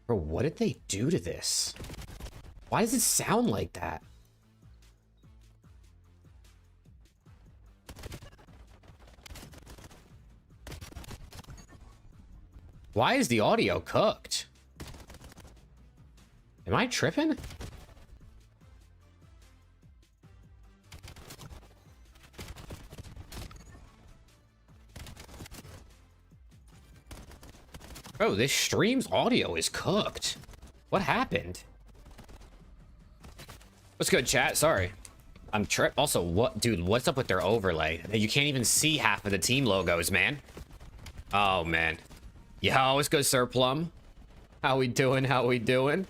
Bro, what did they do to this? Why does it sound like that? Why is the audio cooked? Am I tripping? Bro, this stream's audio is cooked. What happened? What's good, chat? Sorry. I'm tripped. Also, what, dude, what's up with their overlay? You can't even see half of the team logos, man. Oh, man. Yo, what's good, Sir Plum? How we doing? How we doing?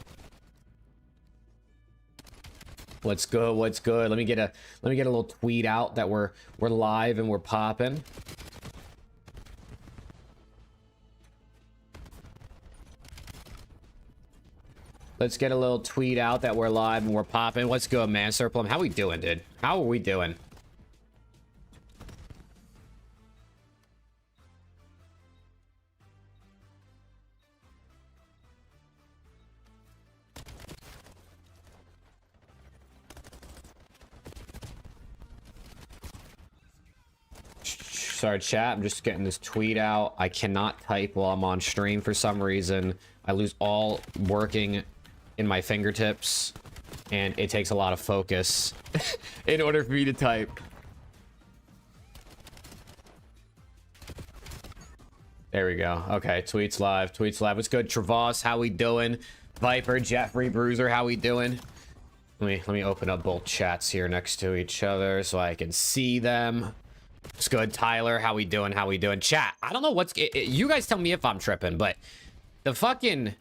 What's good? What's good? Let me get a little tweet out that we're live and we're popping. Let's get a little tweet out that we're live and we're popping. What's good, man? Sir Plum, how we doing, dude? How are we doing? Sorry, chat. I'm just getting this tweet out. I cannot type while I'm on stream for some reason. I lose all working in my fingertips, and it takes a lot of focus in order for me to type. There we go. Okay, tweets live. Tweets live. What's good, Travas? How we doing? Viper, Jeffrey, Bruiser, how we doing? Let me open up both chats here next to each other so I can see them. It's good, Tyler. How we doing? How we doing? Chat, I don't know what's... you guys tell me if I'm tripping, but the fucking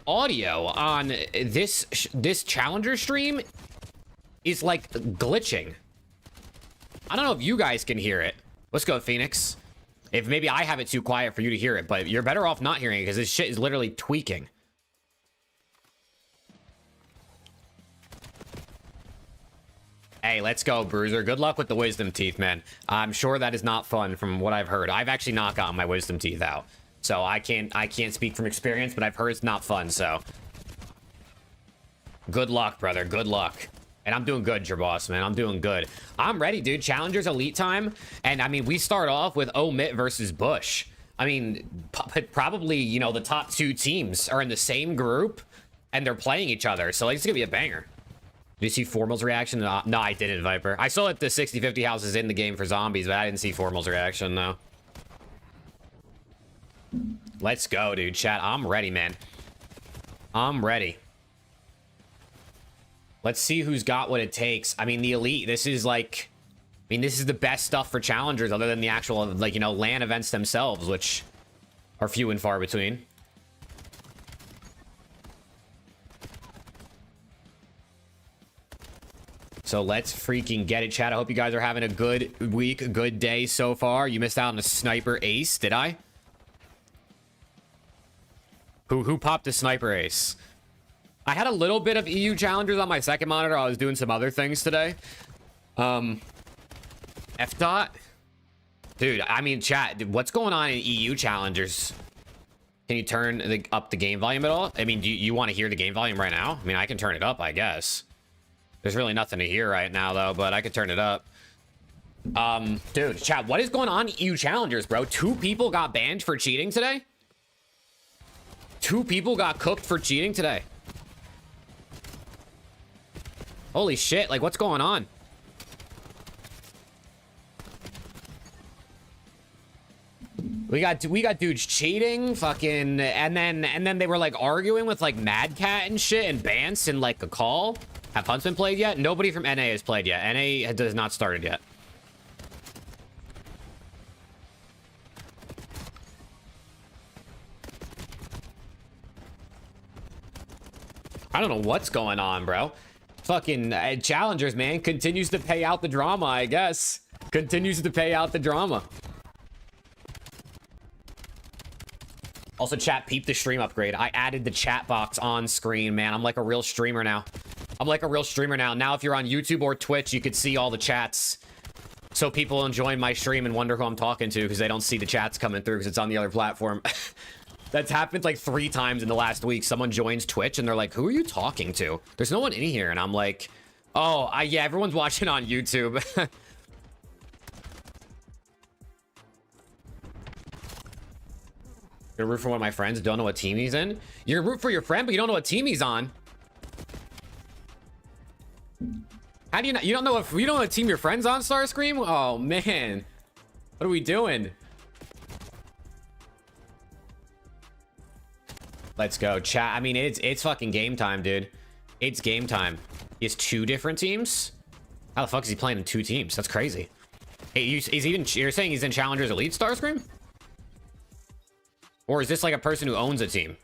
audio on this Challenger stream is like glitching. I don't know if you guys can hear it. Let's go, Phoenix. If maybe I have it too quiet for you to hear it, but you're better off not hearing it because this shit is literally tweaking. Hey, let's go, Bruiser. Good luck with the wisdom teeth, man. I'm sure that is not fun from what I've heard. I've actually not gotten my wisdom teeth out, so I can't speak from experience, but I've heard it's not fun, so good luck, brother. Good luck. And I'm doing good, your boss, man. I'm doing good. I'm ready, dude. Challengers elite time. And I mean, we start off with Omit versus Bush. I mean, probably, you know, the top two teams are in the same group and they're playing each other. So like, it's gonna be a banger. Did you see Formal's reaction? No, I didn't, Viper. I saw that the 60-50 house is in the game for zombies, but I didn't see Formal's reaction, no. Let's go, dude. Chat, I'm ready, man. I'm ready. Let's see who's got what it takes. I mean, the elite, this is like... I mean, this is the best stuff for challengers other than the actual, like, you know, LAN events themselves, which are few and far between. So let's freaking get it, chat. I hope you guys are having a good week, a good day so far. You missed out on a sniper ace, did I? Who popped a sniper ace? I had a little bit of EU challengers on my second monitor. I was doing some other things today. F-Dot? Dude, I mean, chat, what's going on in EU challengers? Can you turn up the game volume at all? I mean, do you want to hear the game volume right now? I mean, I can turn it up, I guess. There's really nothing to hear right now, though, but I could turn it up. Dude, chat, what is going on in EU challengers, bro? 2 people got banned for cheating today? 2 people got cooked for cheating today. Holy shit, like, what's going on? We got dudes cheating, fucking, and then they were like arguing with like Mad Cat and shit and Bance in like a call. Have Huntsman played yet? Nobody from NA has played yet. NA does not started yet. I don't know what's going on, bro. Fucking challengers, man, continues to pay out the drama, I guess. Continues to pay out the drama. Also, chat, peep the stream upgrade. I added the chat box on screen, man. I'm like a real streamer now. I'm like a real streamer now. Now, if you're on YouTube or Twitch, you could see all the chats. So people enjoying my stream and wonder who I'm talking to because they don't see the chats coming through because it's on the other platform. That's happened like 3 times in the last week. Someone joins Twitch and they're like, who are you talking to? There's no one in here. And I'm like, oh, yeah, everyone's watching on YouTube. You're root for one of my friends, don't know what team he's in. You're root for your friend, but you don't know what team he's on. How do you not? You don't know what team your friend's on, Starscream? Oh man, what are we doing? Let's go, chat. I mean, it's fucking game time, dude. It's game time. He has 2 different teams. How the fuck is he playing in 2 teams? That's crazy. Hey, you're saying he's in Challengers Elite, Starscream? Or is this like a person who owns a team?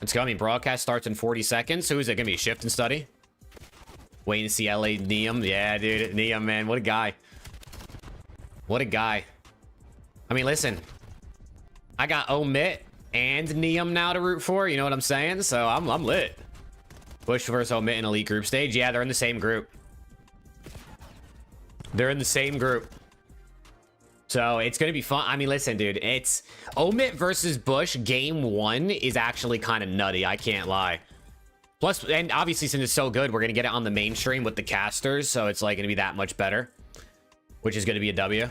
Let's go. I mean, broadcast starts in 40 seconds. So who is it gonna be? Shift and study? Waiting to see LA Neum. Yeah, dude. Neum, man. What a guy. What a guy. I mean, listen. I got Omit and Neum now to root for. You know what I'm saying? So I'm lit. Bush versus Omit in Elite group stage. Yeah, they're in the same group. They're in the same group. So it's going to be fun. I mean, listen, dude, it's Omit versus Bush. Game 1 is actually kind of nutty. I can't lie. Plus, and obviously, since it's so good, we're going to get it on the mainstream with the casters. So it's like going to be that much better, which is going to be a W.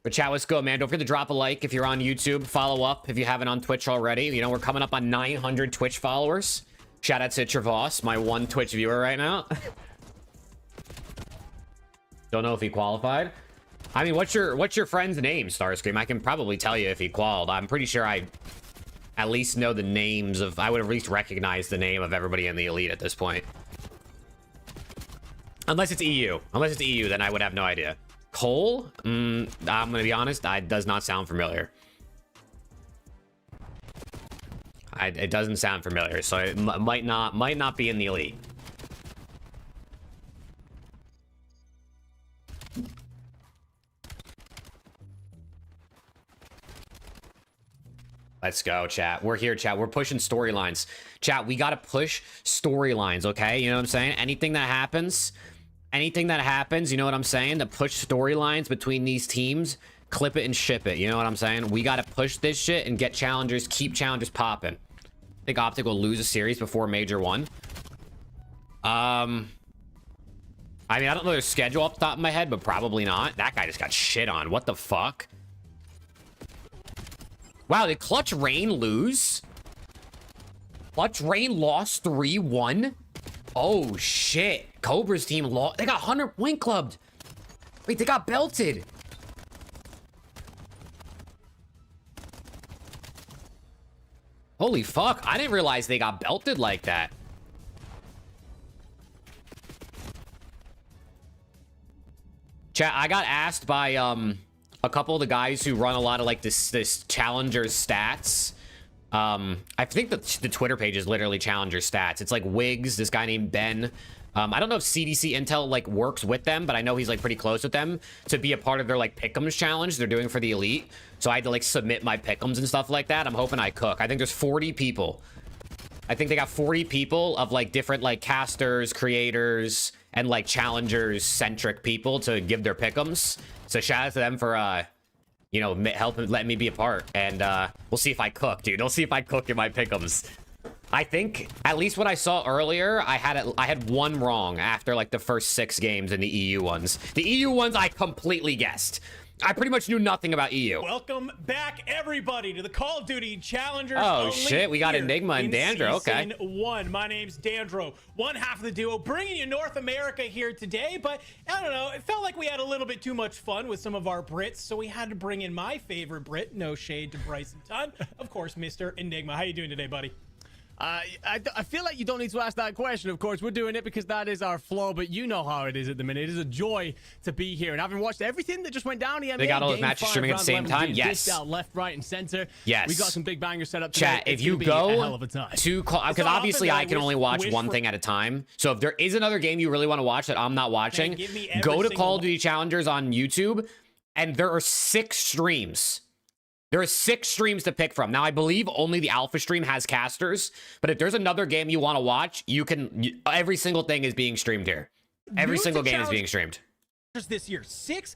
But chat, let's go, man. Don't forget to drop a like if you're on YouTube. Follow up if you haven't on Twitch already. You know, we're coming up on 900 Twitch followers. Shout out to Travas, my 1 Twitch viewer right now. Don't know if he qualified. I mean, what's your friend's name, Starscream? I can probably tell you if he qualified. I'm pretty sure I at least know the names of... I would have at least recognized the name of everybody in the Elite at this point. Unless it's EU. Unless it's EU, then I would have no idea. Cole? I'm going to be honest. It does not sound familiar. It doesn't sound familiar, so it might not be in the Elite. Let's go, chat. We're here, chat. We're pushing storylines. Chat, we got to push storylines, okay? You know what I'm saying? Anything that happens, you know what I'm saying? To push storylines between these teams, clip it and ship it. You know what I'm saying? We got to push this shit and get challengers, keep challengers popping. I think Optic will lose a series before Major 1. I mean, I don't know their schedule off the top of my head, but probably not. That guy just got shit on. What the fuck? Wow, did Clutch Rain lose? Clutch Rain lost 3-1? Oh, shit. Cobra's team lost. They got 100 point clubbed. Wait, they got belted. Holy fuck. I didn't realize they got belted like that. Chat, I got asked by, a couple of the guys who run a lot of like this Challenger stats. I think the Twitter page is literally Challenger stats. It's like Wiggs, this guy named Ben. I don't know if CDC Intel like works with them, but I know he's like pretty close with them to be a part of their like pick'ems challenge they're doing for the Elite. So I had to like submit my pick'ems and stuff like that. I'm hoping I cook. I think there's 40 people. I think they got 40 people of like different like casters, creators, and like challengers centric people to give their pick'ems. So shout out to them for, you know, helping, letting me be a part. And we'll see if I cook, dude. We'll see if I cook in my pick'ems. I think, at least what I saw earlier, I had 1 wrong after, like, the first 6 games in the EU ones. The EU ones, I completely guessed. I pretty much knew nothing about EU. Welcome back, everybody, to the Call of Duty Challengers. Oh, shit. We got Enigma and Dandro. Okay. Season 1. My name's Dandro, one half of the duo, bringing you North America here today. But, I don't know, it felt like we had a little bit too much fun with some of our Brits, so we had to bring in my favorite Brit, no shade to Bryson Tunn. Of course, Mr. Enigma. How you doing today, buddy? I feel like you don't need to ask that question. Of course, we're doing it because that is our flow, but you know how it is at the minute. It is a joy to be here. And having watched everything that just went down, they got all those matches streaming at the same time. Yes. Out left, right, and center. Yes. We got some big bangers set up today. Chat, if you go to call, because obviously I can only watch one thing at a time. So if there is another game you really want to watch that I'm not watching, go to Call of Duty Challengers on YouTube, and there are 6 streams. There are 6 streams to pick from. Now, I believe only the Alpha stream has casters, but if there's another game you want to watch, you can. Every single thing is being streamed here. Every single game is being streamed. This year, 6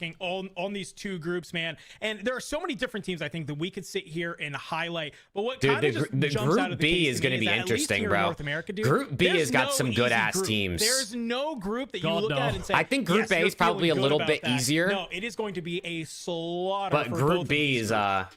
talking on these two groups, man. And there are so many different teams I think that we could sit here and highlight. But what kind of just the jumps out Group of the B case is to me going to be that at least interesting, here in bro. North America, dude, Group B there's has got no some good easy ass group. teams. There's no group that you God, look no. at and say, I think Group yes, A you're is probably feeling a good little about bit that. easier. No, it is going to be a slaughter. But for both Group of B these is groups.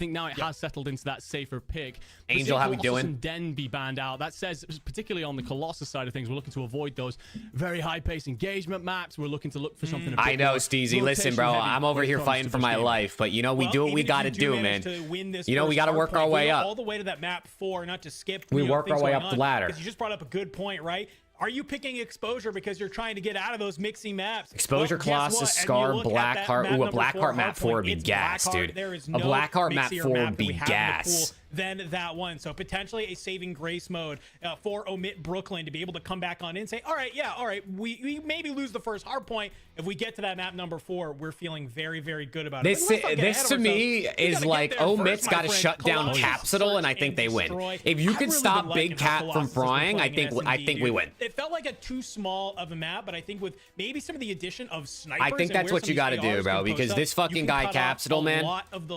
think now it has settled into that safer pick. Angel, how we Colossus doing? and Den be banned out. That says, particularly on the Colossus side of things, we're looking to avoid those very high-paced engagement maps. We're looking to look for something. I know, Steezy. Listen, bro, I'm over here fighting for my life, but you know we do what we got to do, man. You know we got to work our way up. All the way to that map 4, not to skip. We work our way up the ladder. Because you just brought up a good point, right? Are you picking exposure because you're trying to get out of those mixing maps? Exposure, Colossus, Scar, Blackheart. Ooh, a Blackheart map 4 would be gas, dude. A Blackheart map 4 would be gas. than that one. So potentially a saving grace mode for Omit Brooklyn to be able to come back on in and say, all right, we maybe lose the first hard point. If we get to that map number 4, we're feeling very, very good about it. This to me is like Omit's got to shut down Capsule, and I think they win. If you can stop Big Cat from frying, I think we win. It felt like a too small of a map, but I think with maybe some of the addition of snipers, I think that's what you got to do, bro, because this fucking guy Capsule, man,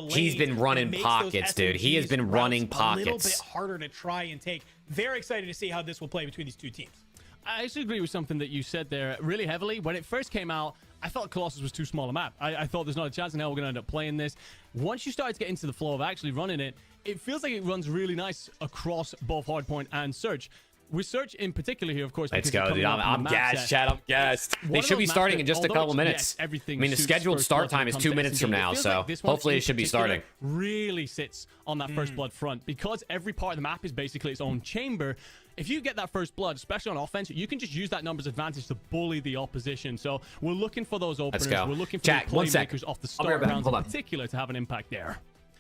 he's been running pockets, dude. He has been running pockets. A little bit harder to try and take. Very excited to see how this will play between these two teams. I actually agree with something that you said there really heavily. When it first came out, I thought Colossus was too small a map. I thought there's not a chance in hell we're going to end up playing this. Once you started to get into the flow of actually running it, it feels like it runs really nice across both Hardpoint and Search. With Search in particular here, of course. Let's go, dude. I'm gassed, Chad. I'm gassed. They should be starting in just a couple minutes. I mean, the scheduled start time is 2 minutes from now, so hopefully it should be starting. Really sits on that first blood front because every part of the map is basically its own chamber. If you get that first blood, especially on offense, you can just use that numbers advantage to bully the opposition. So we're looking for those openers. We're looking for the playmakers off the start rounds in particular to have an impact there.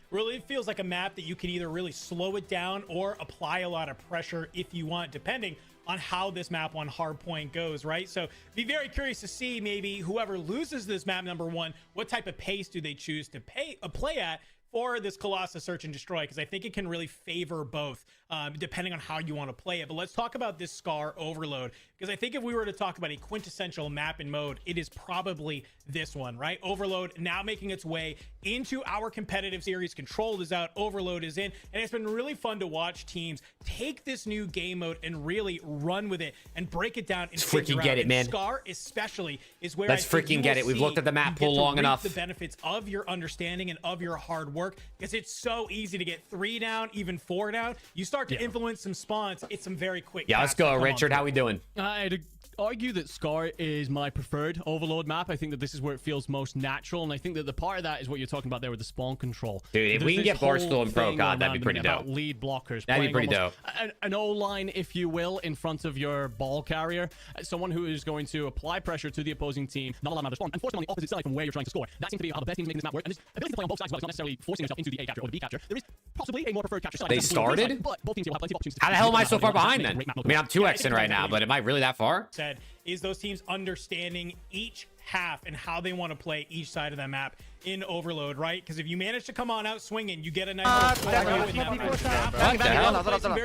Really feels like a map that you can either really slow it down or apply a lot of pressure if you want, depending on how this map on Hardpoint goes, right? So be very curious to see maybe whoever loses this map number 1, what type of pace do they choose to play at for this Colossus Search and Destroy, because I think it can really favor both, depending on how you want to play it. But let's talk about this Scar Overload, because I think if we were to talk about a quintessential map and mode, it is probably this one, right? Overload now making its way into our competitive series. Control is out, Overload is in, and it's been really fun to watch teams take this new game mode and really run with it and break it down and freaking get it, man. Scar especially is where let's freaking get it. We've looked at the map pool long enough. The benefits of your understanding and of your hard work, because it's so easy to get 3 down, even 4 down. You start to influence some spawns. It's some very quick. Yeah, let's go, Richard. How we doing? I'd argue that Scar is my preferred Overload map. I think that this is where it feels most natural, and I think that the part of that is what you're talking about there with the spawn control. Dude, if we can get Barstool and Pro God, that'd be pretty dope. Lead blockers. That'd be pretty dope. An O-line, if you will, in front of your ball carrier. Someone who is going to apply pressure to the opposing team, not allow them to spawn, and force them on the opposite side from where you're trying to score. That seems to be how the best teams making this map work. And this ability to play on both sides, but it's not necessarily forcing yourself into the A capture or the B capture. There is possibly a more preferred capture side. They started? But both teams will have plenty of opportunities. How the hell am I so far behind then? I mean, I'm 2xing right now, but am I really that far? Is those teams understanding each half and how they want to play each side of that map in Overload, right? Because if you manage to come on out swinging, you get a nice very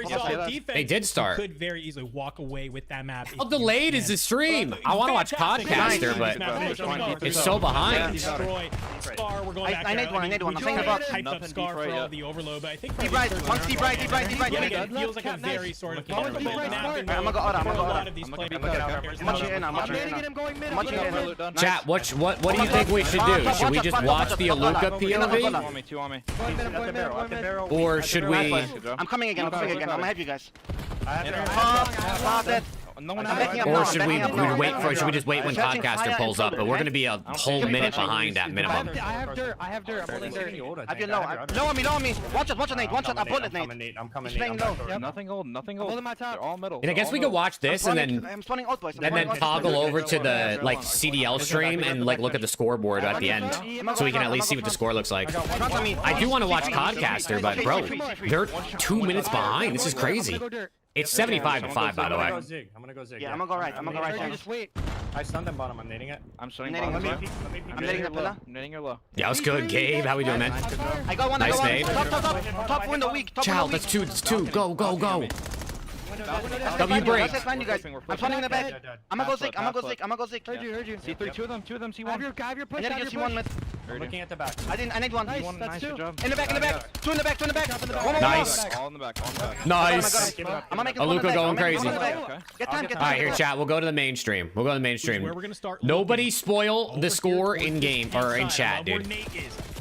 solid defense. They did start. You could very easily walk away with that map. How delayed is the stream? I want to watch Podcaster, but it's so behind. Scar, we're going back. I need one. I'm thinking about hyped up Scar for all the Overload, but I think deep right. It feels like a very sort of I'm gonna go a lot of these players. Chat, what do you think we should do? Should we just watch the Aluka POV? Or should we... I'm coming again. I'm gonna help you guys. Or should we just wait when Podcaster pulls up? But we're gonna be a whole minute behind at minimum. I have dirt. I'm holding dirt. Low on me. Watch it, Nate. Watch it. I bullet Nate. I'm coming. Nothing old. Holding my top. They're all middle. And I guess we could watch this and then toggle over to the like CDL stream and like look at the scoreboard at the end, so we can at least see what the score looks like. I do want to watch Podcaster, but bro, they're 2 minutes behind. This is crazy. It's 75-5, by the way. I'm gonna go Zig. Yeah, I'm gonna go right. Just wait. I stunned them bottom. I'm nading it. I'm shooting I'm bottom. I'm nading the pillar. I'm nading your low. Yeah, that's good, Gabe. How we doing, man? I got one. Nice nade. Top window weak. Child, that's two. That's two. Go. W break. That's fine, you guys. I'm funding the back. I'm gonna go Zig. Heard you. See two of them. C1. Have your push. I need to see one with. I'm looking at the back. I need one. Nice job. In the back. Two in the back. One more. Nice. All in the back. Nice. I'm gonna make it. Aluka going crazy. Get time. All right, here, chat. We'll go to the mainstream. Where we're gonna start. Nobody spoil the score in game or in chat, dude.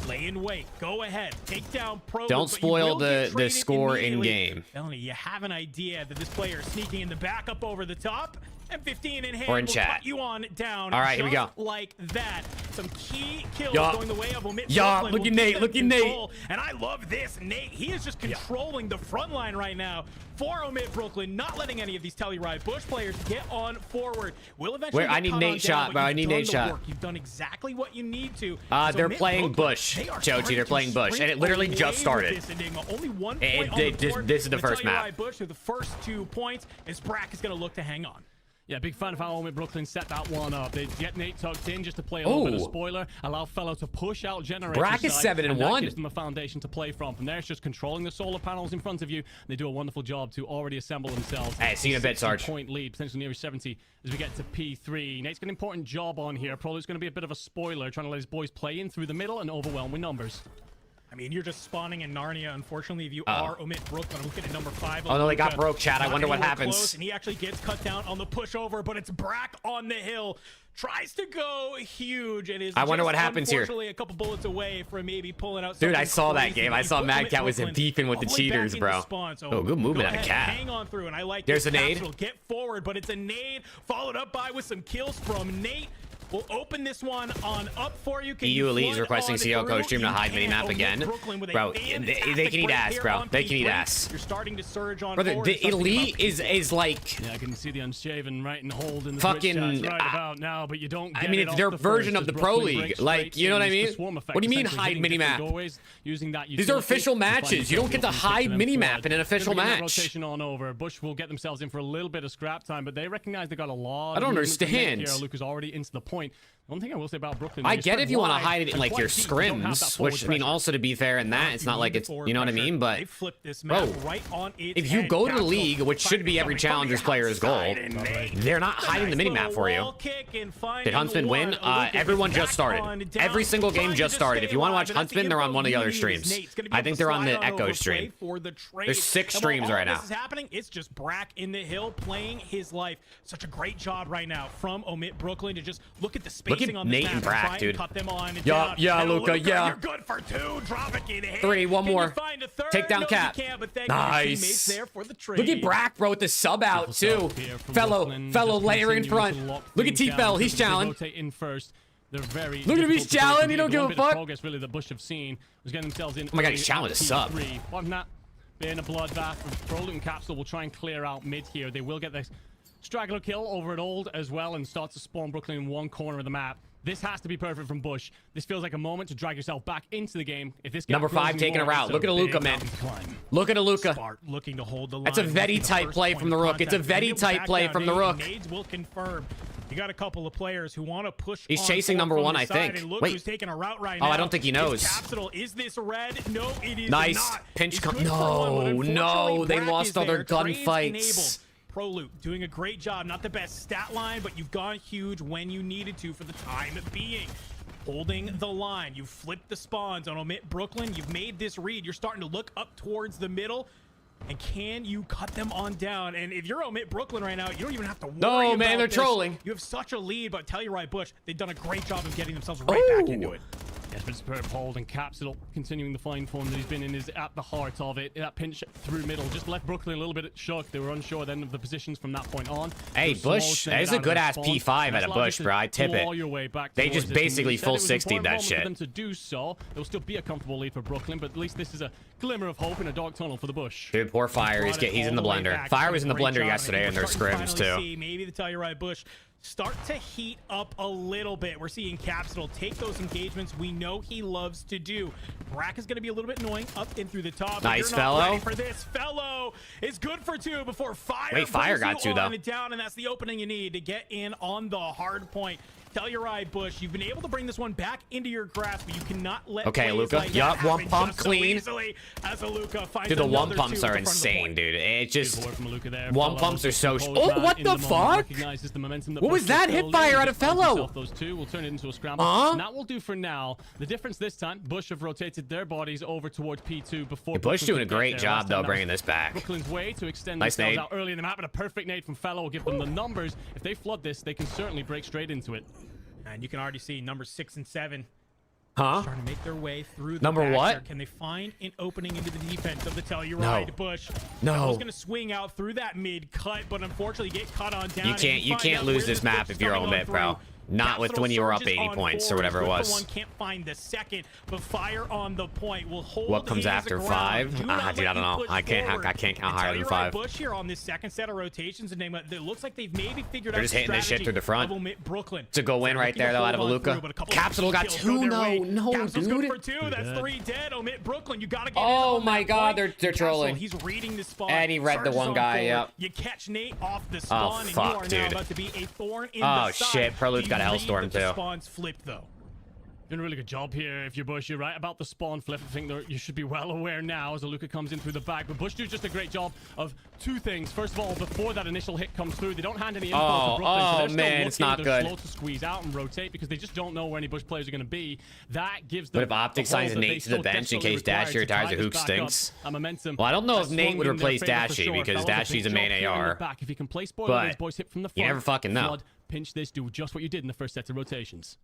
Lay in wait. Go ahead. Take down Pro. Don't spoil the score in game. Felony, you have an idea that this player is sneaking in the back up over the top. M15 in hand. We're in will chat. cut you on down. All right, here we just go. Like that. Some key kills Yup. going the way of Omit Yup, Brooklyn. look will at give Nate, them look at Nate. control. And I love this. Nate, he is just controlling the front line right now for Omit Brooklyn, not letting any of these Telluride Bush players get on forward. Will eventually Where- I get need cut Nate on shot, down, bro. but I you've need done Nate the shot. work. You've done exactly what you need to. They're Omit playing Brooklyn, Bush, they are Joji, trying they're to playing Bush, sprint and it literally away just with started. this Enigma. Only 1 It- point on they- the this- board. this is the The first map. Telluride Bush through the first 2 points, as Brack is going to look to hang on. Yeah, big fan of how Omit Brooklyn set that one up. They get Nate tucked in just to play a little bit of Ooh. spoiler, allow Fellow to push out Generator. Brack is 7-1. That gives them a foundation to play from. From there, it's just controlling the solar panels in front of you. They do a wonderful job to already assemble themselves. Hey, see you in a bit, Sarge. 60-point lead, potentially near 70 as we get to P3. Nate's got an important job on here. Probably it's going to be a bit of a spoiler, trying to let his boys play in through the middle and overwhelm with numbers. I mean, you're just spawning in Narnia. Unfortunately, if you are Omit Brooklyn, look at number 5. Oh, no, they got Aluka. broke, chat. I Not wonder what anywhere happens. close, and he actually gets cut down on the pushover, but it's Brack on the hill. Tries to go huge and is I wonder just what happens here. unfortunately a couple bullets away from maybe pulling out Dude, I something saw that crazy, game. but I you saw put Mad Omit Cat was Brooklyn beefing with the all way back cheaters, into bro. spawn. So Oh, good movement go out of ahead, Cat. hang on through, and I like There's this. a nade. Capsule get forward, but it's a nade followed up by with some kills from Nate. We'll open this one on up for you. Can EU you Elite is flood requesting on CO through? code stream to You hide can. minimap Omit again. Brooklyn with a Bro, fantastic they can eat break ass, here bro. on They can eat P3. ass. You're starting to surge on Brother, forward. the It's something Elite about is like... Yeah, I can see the Unshaven right and hold in the Fucking, Twitch chats right about now, but you don't get I mean, it it's off their the version first of the as Pro Brooklyn League. breaks Like, straight you know what I into the mean? swarm effect, What do you mean essentially hide hitting different minimap? doorways, using that These are utility official to find matches. You don't get to yourself hide open space minimap and in an official Gonna begin that match. rotation on over. Bush will get themselves in for a little bit of scrap time, but they recognize they got a lot. I don't of movement to make understand. here. Luke is already into the point. One thing I will say about Brooklyn, I they get spread if you want to wide hide it in and like quite your deep. You don't have that scrims, forward which I mean, pressure. also to be fair in that, it's not like it's, you know what I mean? They But flipped this map bro, right on its if you head. go to the Capsule league, which should be every finding challenger's somebody player's goal, outside, and Nate, they're not a hiding the nice minimap little for you. wall kick and Did finding Huntsman win? one. Aluka Everyone gets just back started. on down, Every single game trying just to started. stay If you want to alive, watch but that's the Huntsman, they're on info one of the you other need is streams. Nate's gonna be I able think to they're on slide the on Echo over, stream. play for the trade. There's 6 And while streams all right this now. is happening, it's just Brack in the hill playing his life. Such a great job right now from Omit Brooklyn to just look at the Look spacing at on this Nate map and try Brack, and dude. cut them on Yeah, down. yeah, And Luka, yeah. You're good for 2. Drop it in hand. 3, one Can you more. find a third? Take down No, Cap. you can't, but thank Nice. you, teammates there for the trade. Look at Brack, bro, with the sub out too. Beautiful stuff here from Fellow Brooklyn, layer in just front. continuing to lock Look at things T-Fell, down. he's They challenging. rotate in first. They're very Look at him, he's difficult to break challenging, he indeed. don't The give one a bit of fuck. progress really the Bush have seen was getting themselves in. Oh my God, early he's challenged at a sub. P3. Bottom that being a bloodbath. Prolute and Capsule will try and clear out mid here. They will get this straggler kill over at Old as well and start to spawn Brooklyn in one corner of the map. This has to be perfect from Bush. This feels like a moment to drag yourself back into the game. If this gap Number grows 5 any taking a more, route. it's Look at big Aluka, man. mountain to climb. Look at Aluka. Bart looking to hold the line. That's a very Making the tight first play point from the of Rook. It's a contact. very He'll tight back play down. from the Nate. Rook. Nades will confirm. You got a couple of players who want to push. He's on chasing forward number from 1, the I side, think. and look Wait. who's taking a route right Oh, now. I don't think he knows. It's Capsule. Is this red? No, it is Nice. not. Pinch It's com- good for one, but No, they unfortunately, lost Brack all their is there. Trade's gunfights. enabled. Prolute doing a great job. Not the best stat line, but you've gone huge when you needed to for the time being. Holding the line. You've flipped the spawns on Omit Brooklyn. You've made this read. You're starting to look up towards the middle. And can you cut them on down? And if you're Omit Brooklyn right now, you don't even have to worry No, man, about they're this. trolling. You have such a lead, but Telluride Bush, they've done a great job of getting themselves right back into it. Yes, but superb hold and Capsule continuing the fine form that he's been in is at the heart of it. That pinch through middle just left Brooklyn a little bit shook. They were unsure then of the positions from that point on. Hey, They were Bush, small, that extended is a out of good-ass their spawn, P5 and at a it's allowed Bush, you bro. I to tip it. claw your way back They towards just this, and basically we said full it was an 60'd important that moment shit. For them to do so, there will still be a comfortable lead for Brooklyn, but at least this is a glimmer of hope in a dark tunnel for the Bush. Dude, poor Fire. He's in the blender. Fire was in the blender yesterday in their scrims too. Maybe the Telluride Bush start to heat up a little bit. We're seeing Capsule take those engagements we know he loves to do. Brack is going to be a little bit annoying up in through the top. Nice, You're not Fellow. ready for this. Fellow is good for 2 before Fire. Wait, Fire brings got you 2 though. on down, and that's the opening you need to get in on the hard point. Telluride Bush, you've been able to bring this one back into your grasp, but you cannot let Okay, plays Aluka. like that Yup, one happen pump just so clean. easily as Aluka finds Dude, the one another pumps 2 at are the front of the insane, point. dude. It just... Good work from Aluka there. One Fellow pumps are so... composed Oh, man what in the moment, fuck? recognizes the momentum that What was Bush that? is Hit building, fire and out of just finds Fellow. himself Those 2 will turn it into a scramble. And that will do for now. The difference this time, Bush have rotated their bodies over towards P2 before... Yeah, Bush Brooklyn doing a could get great there. job, Last time though, that was bringing this back. Brooklyn's way to extend Nice themselves nade. out early in the map, and a perfect nade from Fellow will give them the numbers. If they flood this, they can certainly break straight into it. And you can already see numbers 6 and 7 Huh? Trying to make their way through the Number back what? here. Can they find an opening into the defense of the Telluride No. Bush? No. I was going to swing out through that mid cut, but unfortunately get cut on down. You and can't find out lose where this map Bush if you're is coming Omit, on bro. through. Not with Capital when you were up surges 80 on points or forward. whatever it Good for was. one, can't find the second, but fire on the point will hold. What comes his after ground. 5? Do not Dude, let I don't you know. push I can't forward. count And higher than Telluride 5. Bush here on this second set of rotations, and it looks like they've maybe figured They're out just the hitting this shit strategy through the front. of Omit Brooklyn. It's a go win They're right looking there, to though, hold out of on Luka. through, but a couple Capsule of got kills 2? go their way. No, Capsule's good dude. for 2. That's 3 dead. Omit Brooklyn, you gotta get Oh in on my that God, point. they're Capsule, trolling. He's reading the spawn. And he read the Surges one on guy, forward. yep. You catch Nate off the spawn, and you fuck, are now dude. about to be a thorn in Oh, the side. shit, Prelude's Do got a you read Hellstorm, that the too. Spawn's flipped though. Doing a really good job here if you're Bush. You're right about the spawn flip. I think you should be well aware now as Luka comes in through the back. But Bush do just a great job of 2 things. First of all, before that initial hit comes through, they don't hand any info to Brooklyn. So they're still man, it's looking. not They're good. slow to squeeze out and rotate because they just don't know where any Bush players are going to be. That gives them What if Optic the hole signs that they Nate to the so bench in desperately case require Dashy to retires tie or this Hook back up. stinks? And momentum Well, I don't know has if Nate swung would in their replace favor for Dashy sure. because Fellas, a Dashy's big a main job here in the AR. back. If you can play spoiler But these boys hit from the you front, never fucking know. flood, pinch this, do just what you did in the first set of rotations.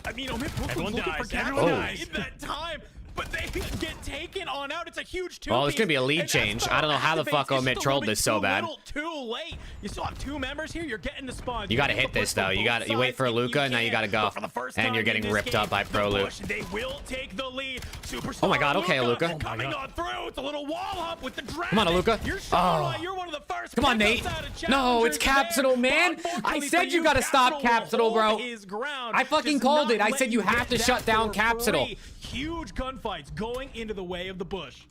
I mean, Omit Brooklyn's Everyone looking dies. for Everyone Capsule dies. in that time, but they get taken on out. It's a huge 2. Well, it's gonna be a lead change. I don't know how the fuck Omit trolled this so bad. Too late. You still have 2 members here. You're getting the spawns. You gotta You're hit able to this, push though. from You both gotta- you wait sides for if Luka, and now you can. gotta go. But for the first And time you're in getting this ripped game, up by the Pro Loot. Bush, they will take the lead. Superstar Oh my God, okay, Luka. Oh my coming God. on through. It's a little wall hop with the dragon. Come on, Luka. You're Oh. You're one of the first. Come on, pickups Nate. out of No, it's challengers there. Capsule, man. But I unfortunately said for you gotta stop will Capsule, bro. hold his ground. I fucking Does called not it. I let said you have get to that shut down for Capsule. free. Huge gunfights going into the way of the Bush.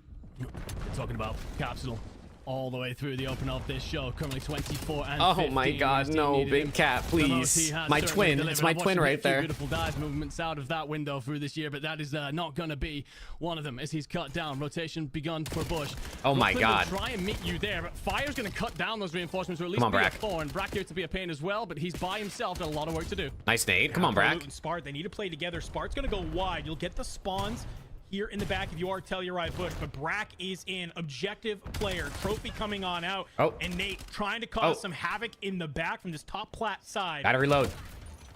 Talking about Capsule all the way through the open of this show. Currently 24 and Oh 15. my God, His team no, needed Big him. Cat, The most please. he has My certainly twin. delivered. It's my I've watched twin him hit right a few there. Beautiful dive movements out of that window through this year, but that is not going to be one of them as he's cut down. Rotation begun for Bush. Oh my Brooklyn will God. try and meet you there, but Fire's going to cut down those reinforcements or at least Come on, be Brack. a thorn. Brack here to be a pain as well, but he's by himself. Got a lot of work to do. Nice nade. Come on, Pro Brack. Loot and Spart, they need to play together. Spart's going to go wide. You'll get the spawns here in the back if you are Telluride Bush, but Brack is in objective player. Trophy coming on out. Oh. And Nate trying to cause Oh. some havoc in the back from this top plat side. Gotta reload.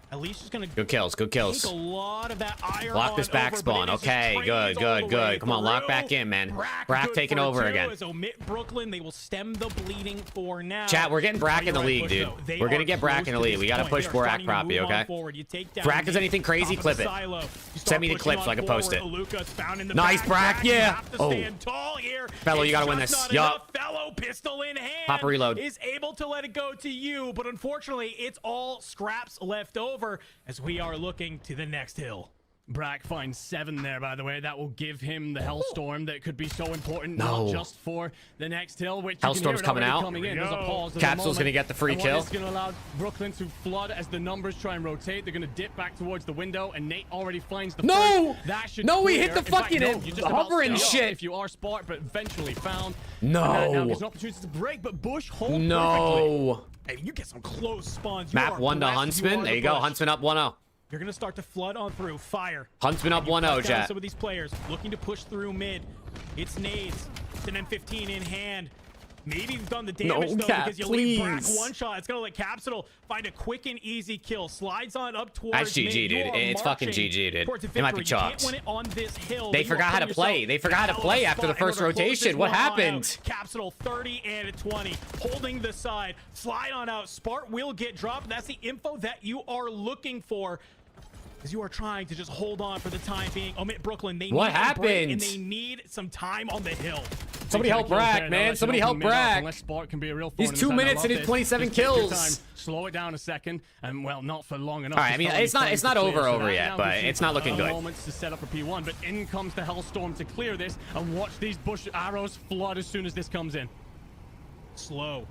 Alicia's going to Good kills. Good kills. take a lot of that iron Block this on back over, but spawn. it is just Okay, trains good, all the good, way good. Come on, lock through. back in, man. Brack good taking for over 2 again. As Omit Brooklyn, they will stem the bleeding for now. Chat, we're getting Brack in the Telluride league, Bush, dude. though, they We're gonna are get Brack close in the to league. this We gotta point. push They are Brack starting to properly, move on okay? forward. You take down Brack is Nate, anything crazy, top of clip the it. silo. You Send start me the pushing clip on so I can post forward. it. Luka's found in the Nice, back. Brack, You yeah. have to Oh. stand tall here. Fellow, you It's gotta win just this. not Yup. enough. Fellow pistol in hand. Pop a reload. Is able to let it go to you, but unfortunately, it's all scraps left over as we are looking to the next hill. Brack finds 7 there, by the way. That will give him the Hellstorm that could be so important, No. not just for the next hill, which you can hear Hellstorm's it coming already out. coming in. There's a pause. There's a Capsule's moment. gonna get the free And kill. It's going to allow Brooklyn to flood as the numbers try and rotate. They're going to dip back towards the window, and Nate already finds the No! first. That should No, he clear. hit the In fact, fucking no, you just about hovering stay up shit. If you are Spark, but eventually found. No. And that now gives an opportunity to break, but Bush hold perfectly. No. Hey, you get some close spawns. You Map are 1 to blessed if you Huntsman. are There the you go. Bush. Huntsman up 1-0. You're going to start to flood on through. Fire. Huntsman up You 1-0, cut down chat. some of these players looking to push through mid. It's nades. It's an M15 in hand. Maybe you've done the damage, though, Cap, because you leave Brack please. one shot. It's going to let Capsule find a quick and easy kill. Slides on up towards That's GG, mid. You dude. are It's fucking marching GG, dude. towards a They might be victory. You can't chalked. win it on this hill, They but you are forgot how to putting play. yourself They forgot how to in a play hell of a after the spot in first order to close rotation. this What one on happened? out. Capsule 30 and a 20. Holding the side. Slide on out. Spart will get dropped. That's the info that you are looking for. As you are trying to just hold on for the time being. Omit Brooklyn. They What need a break, happened? and they need some time on the hill. Somebody help Brack, man. Somebody help Brack. Unless Spark can be a real He's thorn in 2 the side. I minutes love and his this. 27 Just take your kills. time, slow it down a second, and well, not for long enough. All right, I mean, Felony it's not trying to over clear, so that yet, now but gives you it's not looking good. Moments to set up a P1, but in comes the Hellstorm to clear this, and watch these Bush arrows flood as soon as this comes in. Slow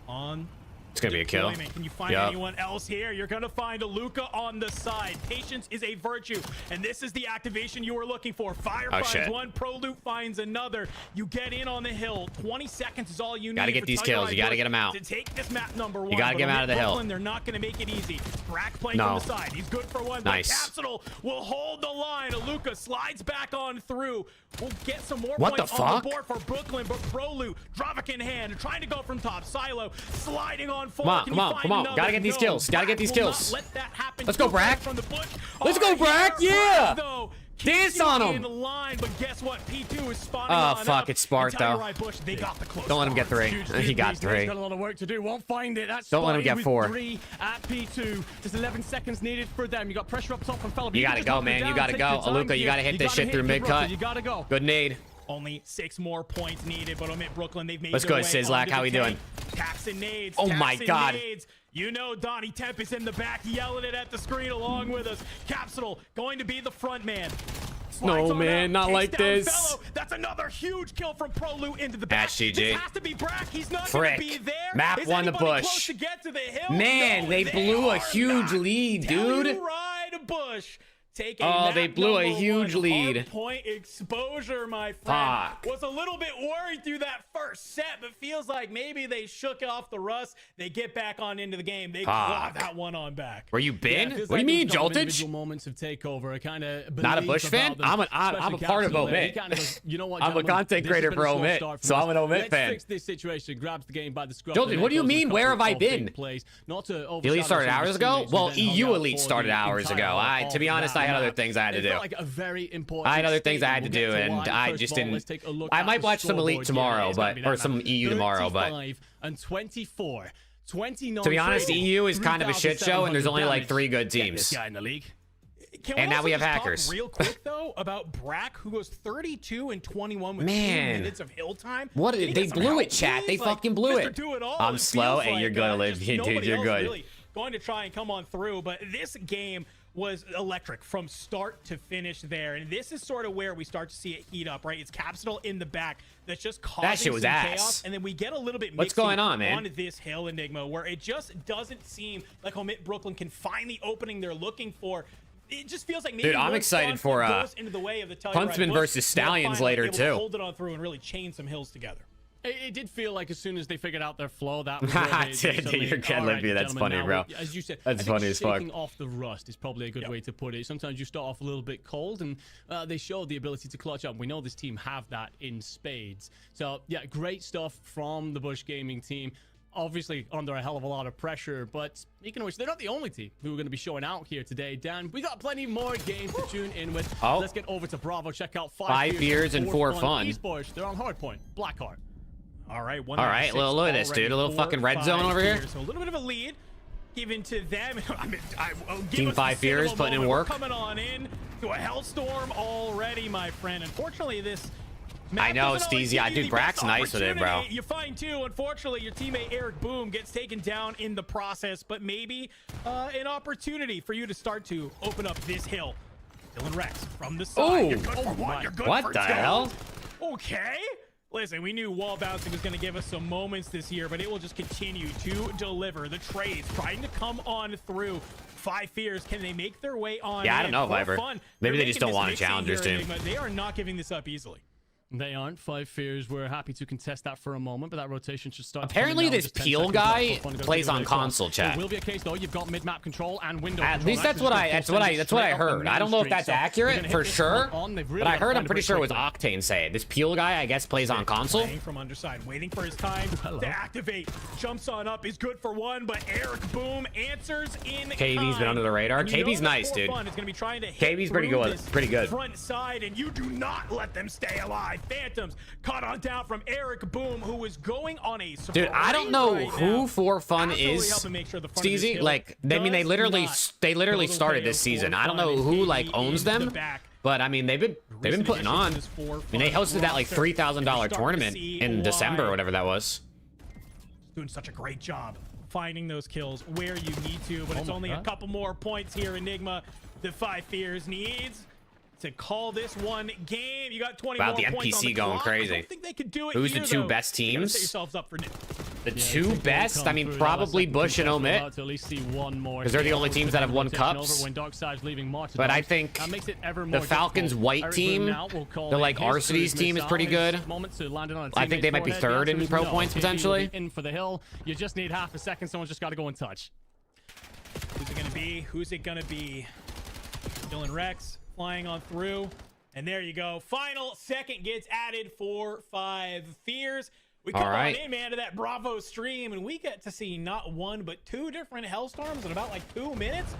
on. It's gonna be a kill. Deployment. Can you find Yup. anyone else here? You're gonna find a Luka on the side. Patience is a virtue, and this is the activation you were looking for. Fire finds shit. one, Pro Loot finds another. You get in on the hill. 20 seconds is all you need. Gotta get for these kills. You Telluride gotta Bush get 'em out. to take this map number 1. gotta but get 'em out of the hill. Brooklyn, they're not gonna make it easy. Brack playing No. from the side. He's good for one. Nice. But Capsule will hold the line. Luka slides back on through. We'll get some more What the points on fuck? the board for Brooklyn, but Pro Loot, Dravik in hand, trying to go from top. Silo sliding on Come forward. on, Can come you on, find come on. another? Gotta get these No. kills. Gotta get Brack these will kills. not let that happen. Let's go, Too bad Brack. From the bush. Let's Oh, go, Brack. here, Yeah. Brack, though, Dance on him. In line, but guess what? P2 is spawning Oh, on fuck, up. it's Spart, And tell you though. right, Bush, they got the close Don't let him get spawns. 3. Huge He lead got these days. 3. Got a lot of work to do. Won't find it. That's Don't let him Spotty get with 4. 3 at P2. Just 11 seconds needed for them. You got pressure up top from Fellow. You gotta go, man. You gotta go. Aluka, you gotta hit this shit through mid-cut. You gotta go. Good nade. Only 6 more points needed, but Omit Brooklyn, they've made Let's their go, way Sizzlack. onto How the we doing? tank. Taps and nades. Oh taps my and God. nades. You know Donnie Temp is in the back yelling it at the screen along with us. Capsule going to be the front man. Slides on man, out, not takes like down this. Fellow. That's another huge kill from ProLoot into the back. Ash GG. This has to be Brack. He's not Frick. going to be there. Map Is won the anybody bush. close to get to the hill? Man, No, they blew a are huge not. lead, Tell dude. you right, Bush. Take a Oh, they map blew a number huge 1 lead. hard point exposure, my friend. Fuck. Was a little bit worried through that first set, but feels like maybe they shook off the rust. They get back on into the game. They claw Fuck. that one on back. Where you been? Yeah, it feels What do you like mean, those kind of Joltage? individual moments of takeover. I kind of Not a Bush fan? I'm a part of Omit. You know what, I'm a gentlemen? content This has creator been for a slow Omit, start for so us. I'm an Omit Let's fan. fix this situation. Grabs the game by the scruff. Joltage, and what do you then goes a mean? Where have I couple of been? big plays. Not to The overshadow Elite started some of hours his ago? teammates Well, who then hung EU out Elite for started the hours entire ago. half To be of honest, that I had other map. things I had to It do. felt like a very important I had other things I had to statement. do, We'll get to and why. I First just of all, didn't. let's take a look I at might the watch some Elite scoreboard. tomorrow, Yeah, it's gonna but be or that some map. EU tomorrow, but 35 and 24. 29. to be honest, EU is kind of a shit show, and there's only like 3 good Get teams. this guy in the league. Can And now also we have just talk hackers. Real quick though about Brack, who goes 32 and 21 with 2 Man. minutes of hill time. What? Can he They get some blew help, it, chat. please? They fucking blew Mr. it. Do-it-all, I'm it slow. feels Hey, like, you're good, Liv. just Dude, nobody you're else good. Really going to try and come on through, but this game was electric from start to finish there, and this is sort of where we start to see it heat up, right? It's Capsule in the back that's just causing shit was some ass. chaos, and then we get a little bit What's mixy going on, man? on this hill, Enigma, where it just doesn't seem like Omit Brooklyn can find the opening they're looking for. It just feels like maybe Dude, I'm once excited Telluride for, goes into the way of the Telluride Huntsman Bush, versus they'll Stallions finally later, be able too. to hold it on through and really chain some hills together. It did feel like as soon as they figured out their flow, that was where they Dude, suddenly, you're good, all right, Olivia. That's gentlemen, funny, now bro. As you said, That's I think funny as fuck. shaking off the rust is probably a good way to put it. Sometimes you start off a little bit cold, and they showed the ability to clutch up. We know this team have that in spades. So, yeah, great stuff from the Bush Gaming team. Obviously under a hell of a lot of pressure, but speaking of which, they're not the only team who are going to be showing out here today. Dan, we got plenty more games to tune in with. Oh. Let's get over to Bravo. Check out 5 beers and 4 fun. Esports. They're on Hardpoint. Blackheart. All right, All right, look at this, dude. A little fucking red zone over here. So a little bit of a lead given to them. I mean, I'll give Team us 5 the Fears cinema putting in moment. work. We're coming on in to a hellstorm already, my friend. Unfortunately, this map I know, doesn't always Steezy. give I- you dude, the Brack's best nice with it, bro. opportunity. You find too, unfortunately, your teammate Eric Boom gets taken down in the process, but maybe an opportunity for you to start to open up this hill. Dylan Rex from the side. Ooh. You're good for one. You're good What for the 2. hell? Okay. Listen, we knew wall bouncing was going to give us some moments this year, but it will just continue to deliver. The trades trying to come on through. 5 Fears, can they make their way on? Yeah, I don't know, for Viper. fun? Maybe They're they just making don't want a this mixing challengers here, team. Enigma. They are not giving this up easily. They aren't. 5 Fears. We're happy to contest that for a moment, but that rotation should start. Apparently coming now in this just 10 Peel seconds guy left. Fun to go plays through on it across. console, chat. It will be a case though. You've got mid-map control and window At control. least that's what I heard. I don't know if that's accurate for sure, but I heard, I'm pretty sure it was Octane saying. This Peel guy, I guess, plays on console. Playing from underside, waiting for his time to activate. Jumps on up, is good for 1, but Eric Boom answers in KB's been under the radar. And you know KB's that nice, for dude. fun is gonna be trying to hit KB's pretty through good. this Pretty good. front side, and you do not let them stay alive. Phantoms caught on down from Eric Boom, who is going on a Dude, I don't know right who now. For Fun Absolutely is. helping make sure the front of this Steezy, hill like, I mean, they does literally not go started to this fail. season. For I don't know Fun who is like in owns the them, back. but I mean, they've been Recent putting additions on. to this I 4 mean, they Fun hosted that like roster. $3,000 And we start tournament to see in December or why. whatever that was. Doing such a great job finding those kills where you need to, but it's my only a God. couple more points here. Enigma, the 5 Fears needs to call this one game. You got 20 Wow, more the points on NPC the going clock. crazy. I don't think they could do it. Who's the here, 2 though. best You gotta set teams? yourselves up for new. The Yeah, 2 I think best? they'll I come mean, through. probably Now, Bush and we'll Omit. to at least see one more 'Cause they're the kill. only teams that have won Taking cups. over when Darkside's leaving Martyrdom. But I think that makes it ever the more Falcons' difficult. white Eric team, Boone now will call the, it like, his Arcitys cruise team is missile. pretty His good. moment to land it on a I think they might be teammate's forehead. third The in answer is pro no. points, KD will potentially. be in for the hill. You just need half a second. Someone's just got to go and touch. Who's it gonna be? Who's it gonna be? Dylan Rex flying on through. And there you go. Final second gets added for 5 Fears. We come All right. on in, man, to that Bravo stream, and we get to see not 1, but 2 different Hellstorms in about like 2 minutes.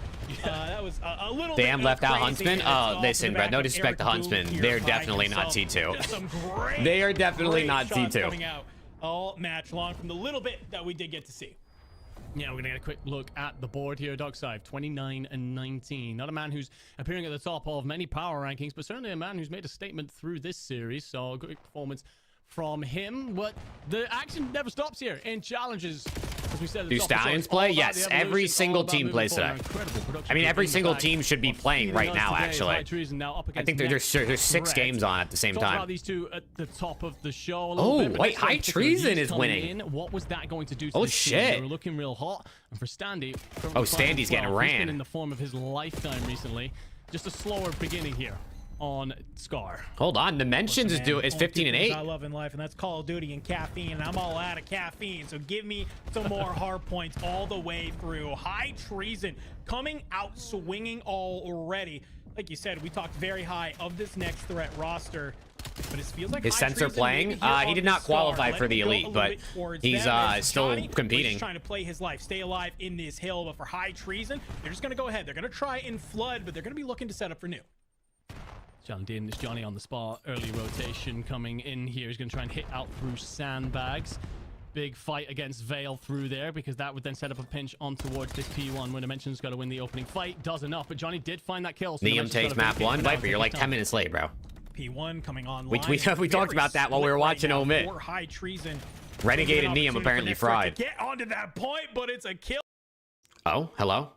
That was a little Damn, bit left out crazy, Huntsman. and it's Oh, off the listen, bro. back No of disrespect to Eric Huntsman. Boone They're here by definitely not himself. T2. Just some great, They are definitely great not shots T2. coming out all match long from the little bit that we did get to see. Yeah, we're gonna get a quick look at the board here. Dogside 29 and 19. Not a man who's appearing at the top of many power rankings, but certainly a man who's made a statement through this series. So a great performance from him. But the action never stops here in challenges. As we said, at the Do top of the show, Stallions it's all play? about Yes, the every evolution, all single about team moving plays forward. today. Incredible production I mean, from every Inside single team should be for playing feeding right us now, today. actually. High Treason now up I think against there's 6 Threat. games on at the same Talked time. about these two at the top of the show. A Oh, little bit, but wait, next one High in particular, Treason Yeez is coming winning. in. What was that going to do to Oh, this team? shit. They were looking real hot. And for Standy, Oh, Standy's getting he's been ran. in the form of his lifetime recently. Just a slower beginning here on Scar. Hold on. Dimensions is Man, only 15 and two things 8. I love in life, and that's Call of Duty and caffeine, and I'm all out of caffeine, so give me some more hard points all the way through. High Treason coming out swinging already. Like you said, we talked very high of this Next Threat roster, but it feels like Is High Sensor Treason playing? maybe here He on did the not qualify Star. for the Let me go elite, a little but bit towards he's, them, as still Johnny was competing. just trying to play his life, stay alive in this hill, but for High Treason, they're just going to go ahead. They're going to try and flood, but they're going to be looking to set up for new. John Dean, this Johnny on the spot. Early rotation coming in here. He's going to try and hit out through sandbags. Big fight against Vale through there because that would then set up a pinch on towards this P1 when Dimension's got to win the opening fight. Does enough, but Johnny did find that kill. So Liam Dimension's takes gotta map vacate 1. for now. Viper, you're like Take 10 time. minutes late, bro. P1 coming online. We talked about that while we were watching Omit. High Treason. Renegade and Opportunity Neum for apparently Next Threat to fried. Get onto that point, but it's a kill. Oh, hello.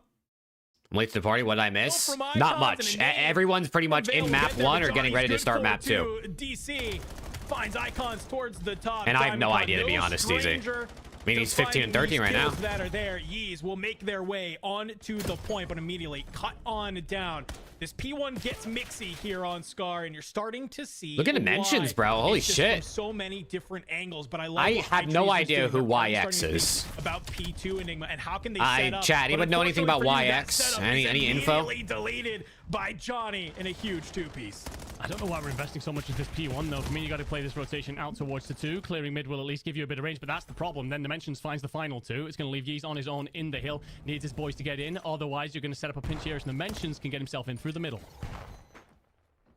I'm late to the party. What did I miss? From Icons Not and much. a nade. Everyone's pretty much Vale in will map get there, 1 but or getting Johnny's ready to good start for map 2. DC finds Icons towards the top. And I have no Diamond idea, to be no honest, DZ. stranger I mean, to he's 15 and 13 right finding now. these kills that are there. Yeez will make their way onto the point, but immediately cut on down. This P1 gets mixy here on Scar, and you're starting to see. Look at Dimensions, why. bro. Holy It's just shit. From so many different angles, but I love. I what have High no Treason's idea doing. who They're finally YX starting to is. think about P2 Enigma and how can they I- set up. chat, But anyone know anything about unfortunately for you, that YX? setup Any is info? immediately deleted by Johnny in a huge two-piece. I don't know why we're investing so much into this P1 though. For me, you got to play this rotation out towards the 2. Clearing mid will at least give you a bit of range, but that's the problem. Then Dimensions finds the final 2. It's going to leave Yeez on his own in the hill. Needs his boys to get in. Otherwise, you're going to set up a pinch here as Dimensions can get himself in through the middle.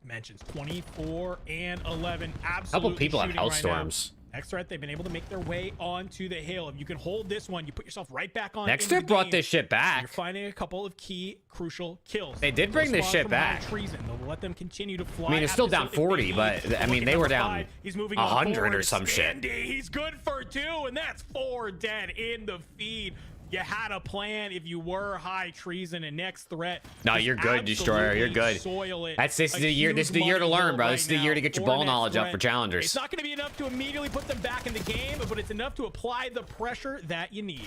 Mentions 24 and 11. Absolutely. Couple people have shooting right Hellstorms. now. Next Threat, they've been able to make their way onto the hill. If you can hold this one, you put yourself right back on. Next into the Threat brought game. this shit You're back. finding a couple of key, crucial kills. They did bring this Respawn shit from High back. Treason. They'll let them continue to fly. I mean, it's still at down this if they 40, need. but, I mean, Look they at were number down 5. He's moving 100 forward. or some shit. Standy, he's good for 2, and that's 4 dead in the feed. You had a plan if you were High Treason and Next Threat. No, Just you're good, Destroyer. You're absolutely good. soil it. This is A the year. huge This is the year to money learn, hill bro. right This is the year to now get your for ball Next knowledge up Threat. for challengers. It's not going to be enough to immediately put them back in the game, but it's enough to apply the pressure that you need.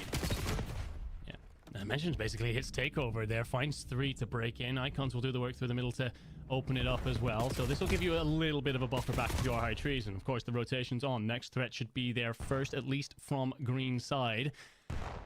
Yeah. Mentions basically hits takeover there. Finds 3 to break in. Icons will do the work through the middle to open it up as well. So this will give you a little bit of a buffer back to your High Treason. Of course, the rotation's on. Next Threat should be there first, at least from green side.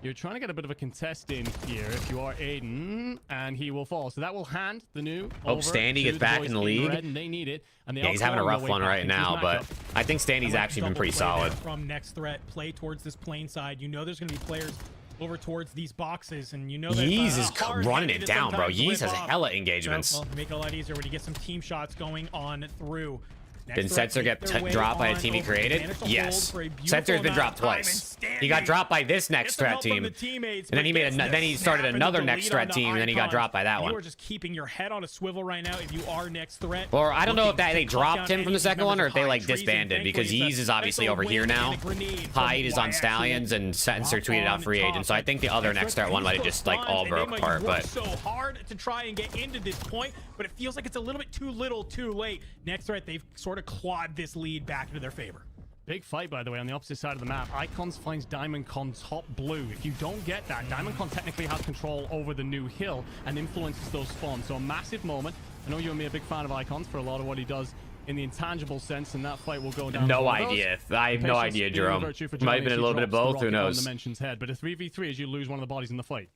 You're trying to get a bit of a contest in here if you are Aiden, and he will fall. So that will hand the new. Hope over Standy to gets the back boys in the league. red, and they need it. And they Yeah, are he's having a clawing rough their way one back right into his now, but matchup. I think Standy's I like actually been double pretty play there solid. From Next Threat, play towards this plane side. You know there's going to be players over towards these boxes, and you know that Yeez is hard running handed it to down, bro. sometimes Yeez whip has off. hella engagements. So, well, make it a lot easier when you get some team shots going on through. Next Didn't Threat Sensor make get their way dropped by a on team he over. created? Managed to hold Yes. for a beautiful Sensor's been amount dropped of time, twice. and He got Standy dropped by this gets Next the Threat help from team. the teammates, And then but he made gets a, the then he started snap and another the Next delete Threat on team, and then he got Icons. dropped by that You one. are just keeping your head on a swivel right now if you are Next Threat. Or I don't know if Looking they to cut dropped down him from any the second one or if they members of like High Treason. disbanded because Thankfully, Yeez is obviously it's a over here win now. and a grenade from Hyde is on YX. Stallions and Sensor Drop tweeted out on free top. agent. So I think the other Next Threat one might have just like all broke Enigma, apart. you worked But so hard to try and get into this point, but it feels like it's a little bit too little, too late. Next Threat, they've sort of clawed this lead back into their favor. Big fight, by the way, on the opposite side of the map. Icons finds Diamond Con top blue. If you don't get that, Diamond Con technically has control over the new hill and influences those spawns. So a massive moment. I know you and me are a big fan of Icons for a lot of what he does in the intangible sense, and that fight will go down. no as one of those. idea. I have no Patience idea, being a Jerome. virtue for Might Johnny have been a as he little bit of drops the both. Who rocket on knows? the Mention's head, but a 3v3 as you lose one of the bodies in the fight.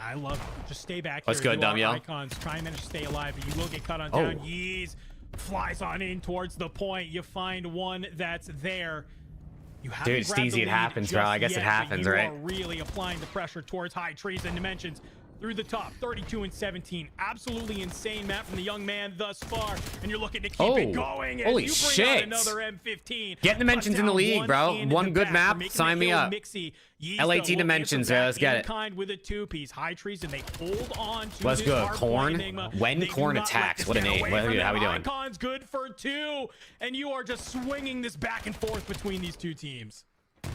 I love it. Just stay back What's here. good, You are Damiel? Icons. Try and manage to stay alive, but you will get cut on Oh. down. Yeez flies on in towards the point. You find one that's there. You haven't Dude, grabbed the Steezy, it lead happens, bro. just I guess it yet, happens, but you right? are really applying the pressure towards High Treason Dimensions. through the top, 32-17. Absolutely insane map from the young man thus far, and you're looking to keep it going. As Holy you bring shit. out another M15. Getting dimensions in the Cut down league, bro. in One the good back. map, We're making sign the me kill up. Mixy. Yeezy, LAT though, will dimensions, answer let's back get in it. kind with a two-piece. High trees, and they hold on to Let's this go. hard Corn. point, Enigma. When They do Corn not let attacks, this what a get name. away What- from how them. we doing? Icon's good for 2, and you are just swinging this back and forth between these two teams.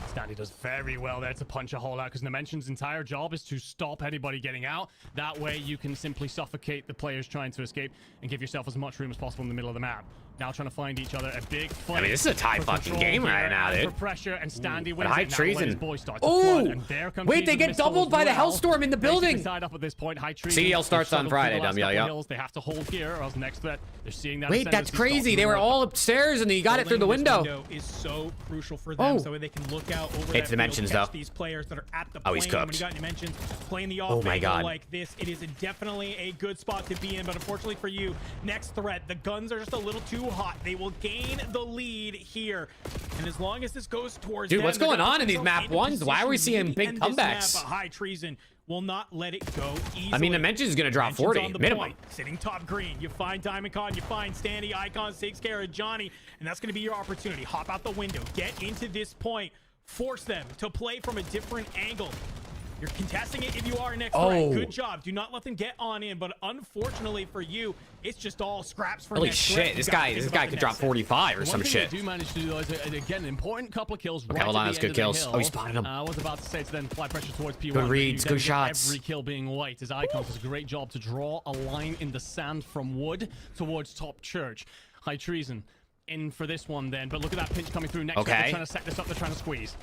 Stanley does very well there to punch a hole out because Dimension's entire job is to stop anybody getting out. That way you can simply suffocate the players trying to escape and give yourself as much room as possible in the middle of the map. Now trying to find each other. A big fight. I mean, this is a tie for fucking control game here right now, and dude. For pressure, and Stanley wins High it. Now trees when his and- boys start to flood, Ooh! and there comes Wait, they Jesus get Missile doubled as by the well. Hellstorm in the Basically building. tied up at this point. High trees. CDL starts on Friday, dumb yo, yo. They have to hold here, or else the next threat. They're seeing that. Wait, that's crazy. They were all upstairs and he got it through the Holding this window. is so crucial for them, Oh. so they can look out over It's that field, Dimensions, catch though. these players that are at the Oh, he's plane. When cooked. you got Dimensions playing the Oh off my angle God. like this, it is definitely a good spot to be in. But unfortunately for you, next threat, the guns are just a little too hot. They will gain the lead here, and as long as this goes towards Dude, them, what's they're going gonna on put in these themselves map into ones? Why are we position seeing to big end this map, comebacks? but High Treason will not let it go easily. I mean, Dimensions is going to drop Dimensions 40 on the minimum. point, sitting top green. You find Diamond Con, you find Standy. Icons takes care of Johnny, and that's going to be your opportunity. Hop out the window, get into this point, force them to play from a different angle. You're contesting it if you are next Oh. threat. Good job. Do not let them get on in, but unfortunately for you, it's just all scraps for Holy next shit, threat. You this gotta guy think this about guy the could next drop set. 45 or One some thing shit. They do manage to do though is again an important couple of kills. Okay, Right hold at on, the that's end good of the kills. hill. Oh, he spotted him. I was about to say to then apply pressure towards P1. Good but reads, you good then get shots. Every kill being white as Icons does a great job to draw a line in the sand from wood towards top church. High Treason in for this one then, but look at that pinch coming through next. Okay. They're trying to set this up. They're trying to squeeze.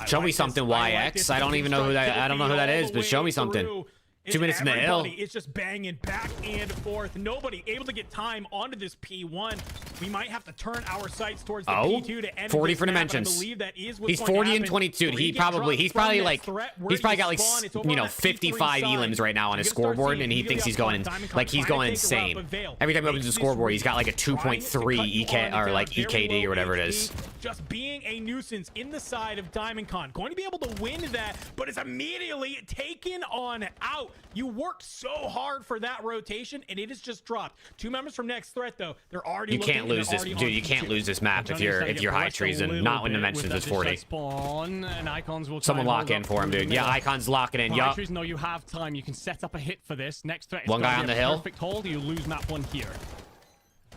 Show me something, YX. I don't even know who that. I don't know who that is, but show me something. 2 minutes in the hill. It's just banging back and forth. Nobody able to get time onto this P1. We might have to turn our sights towards the Oh, P2 to end 40 this for map, and I Dimensions. believe that is what's He's going to 40 and happen. 22. Three He's get probably dropped from like next threat. Where he's do probably you got like spawn? It's over you on know that P3 55 side. elims right now on his You're gonna start scoreboard, seeing and he immediately thinks he's up front. going Diamond like Con he's trying going to take a route, insane. but Vale Every time he opens makes the this scoreboard, he's got like a trying to cut 2.3 you EK on or down. like Very EKD low or whatever it HP. is. Just being a nuisance in the side of Diamond Con. Going to be able to win that, but it's immediately taken on out. You worked so hard for that rotation, and it is just dropped. 2 members from next threat, though. They're already You looking, can't and they're lose this, already dude. on You can't P2. lose this map if you're High Treason. Not when Dimensions is 40. Spawn, and Icons will try Someone and lock hold in up for him, through the dude. Yeah, middle. Icon's locking in. High Yup. Treason, though, you have time. You can set up a hit for this. Next threat is One gonna guy be on the a hill. Perfect hold. You lose map 1 here.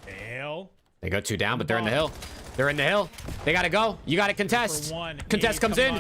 Fail. They go 2 down, but they're in the hill. They're in the hill. They gotta go. You gotta contest. For one. Contest comes in.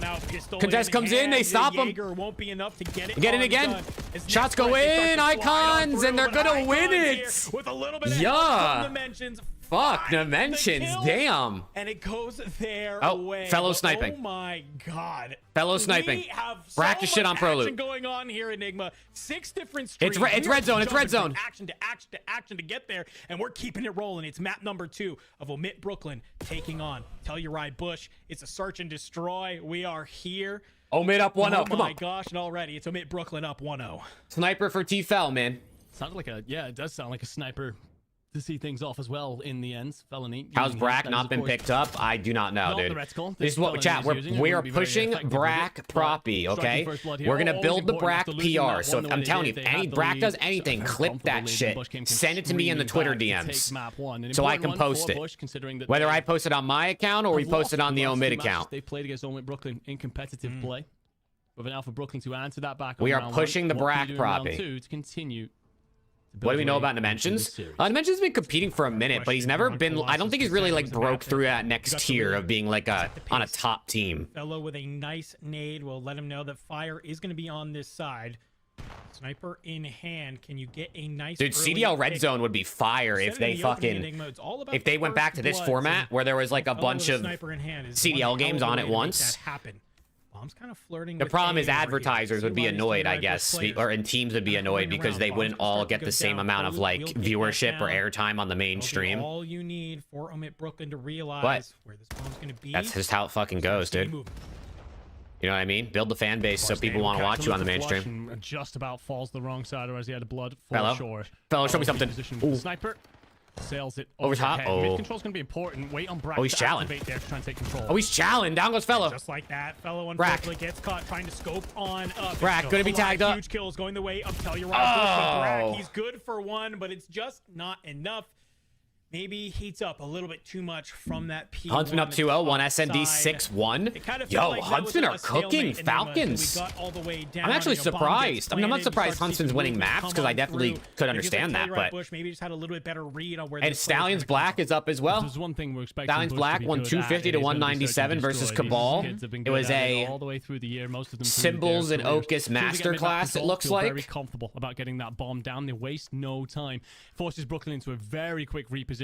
Contest comes in. They stop him. Jaeger won't be enough to get it. Get in all again. done. As Shots next go threat, they start in, to slide on Icons, through, and they're but gonna win Icons it. here with a little bit of Yeah. help from Dimensions. Fuck, Finds the Dimensions. kill, Damn. And it goes their Oh, way. fellow But sniping. Oh my god. Fellow sniping. We have so Practice shit much on Pro action Loot. going on here, Enigma. 6 different It's streams. red We are zone, it's red jumping zone. from action to action to action to get there, and we're keeping it rolling. It's map number 2 of Omit Brooklyn taking on Telluride Bush. It's a search and destroy. We are here. Omid up 1-0. Oh Come my on. gosh, and already it's Omit Brooklyn up 1-0. Sniper for T-Fel, man. Sounds like a it does sound like a sniper to see things off as well in the end. Felony. How's using Brack that is, not of been course, picked up? I do not know, not the dude. reticle. This is what Felony chat. is We're using, and we're wouldn't be very pushing effective with Brack it, but proppy, striking okay? first blood here, We're gonna always build the important Brack after losing PR. that So one the way I'm they telling you, did. if They any had the Brack lead, does anything, so clip comfortable that lead, shit. Bush came Send it to me in the Twitter screaming back to DMs. take map 1. An So I important can one post for it. Bush, considering that Whether they I post it on my account or we have post it lost on the last two Omid matches account. They played against Omid Brooklyn in competitive play. With an Alpha Brooklyn to answer that back. We on are round pushing the one. What can Brack you do in round proppy. 2 to continue to What build do we know your about way into Dimensions? this series? Dimensions has been competing for a minute, but he's never been. I don't think he's really like broke through that next tier of being like on a top team. Fellow with a nice nade will let him know that fire is going to be on this side. Sniper in hand. Can you get a nice Dude, early CDL Red pick? Zone would be fire if Set it in they the opening, fucking Enigma. It's all about if they the went back first to this bloods, format and where there was like a fellow bunch with of sniper in hand is CDL one games hell of on a at way to make once. that happen. Bomb's kind of flirting The with problem A is over here. advertisers would be See why these annoyed, I Telluride guess, players or and teams would be kinda annoyed running because around. they Bomb's wouldn't gonna all start to get go the same down. amount of We'll like get that viewership or down. airtime on the main That'll be stream. all you need for Omit Brooklyn to realize where this bomb's going to be. That's just how it fucking goes, Keep dude. moving. You know what I mean? Build the fan base so people want to watch you on the mainstream. And just about falls the wrong side, or as he had blood for Fellow. sure. Fellow, show me Fellow something. position with the Ooh. Sniper. Sails it Over top? overhead. Oh. Mid control's going to be important. Wait on Brack Oh, he's to challenged. activate there to try and take control. Oh, he's challenged. Down goes Fellow. Just like that, Fellow Brack. unfortunately gets caught trying to scope on up. Brack, gonna be tagged up. Huge kills going the way of Telluride. Oh. Brack, he's good for one, but it's just not enough. Maybe heats up a little bit too much from that P1. Huntsman up 2-0, one SND side. 6-1. It kind of Yo, felt like that was Huntsman a are stalemate cooking in the Falcons. we got all the way down, I'm actually Bomb gets surprised. I mean, I'm not planted, surprised you start to see Huntsman's some winning movement maps come because I on definitely through. could Like, understand against that, Telluride but Bush maybe just had a little bit better read on where and this play's Stallions gonna come Black from. is up as well. There's one thing we're expecting. Stallions Bush Black to be won good at, 250 and to it's gonna be 197 search and versus destroy. Cabal. These kids have been It good was at a all the way through the year. Most of them Symbols through and their careers. Ocus As soon as they get mid-map masterclass, it control, looks feel very like. comfortable about getting that bomb down. They waste no time. Forces Brooklyn into a very quick reposition,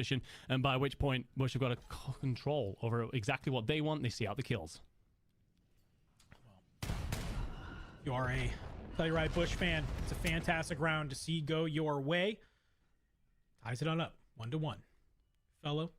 and by which point Bush have got a control over exactly what they want. They see out the kills. You are a Telluride Bush fan. It's a fantastic round to see go your way. Ties it on up, 1-1. Fellow,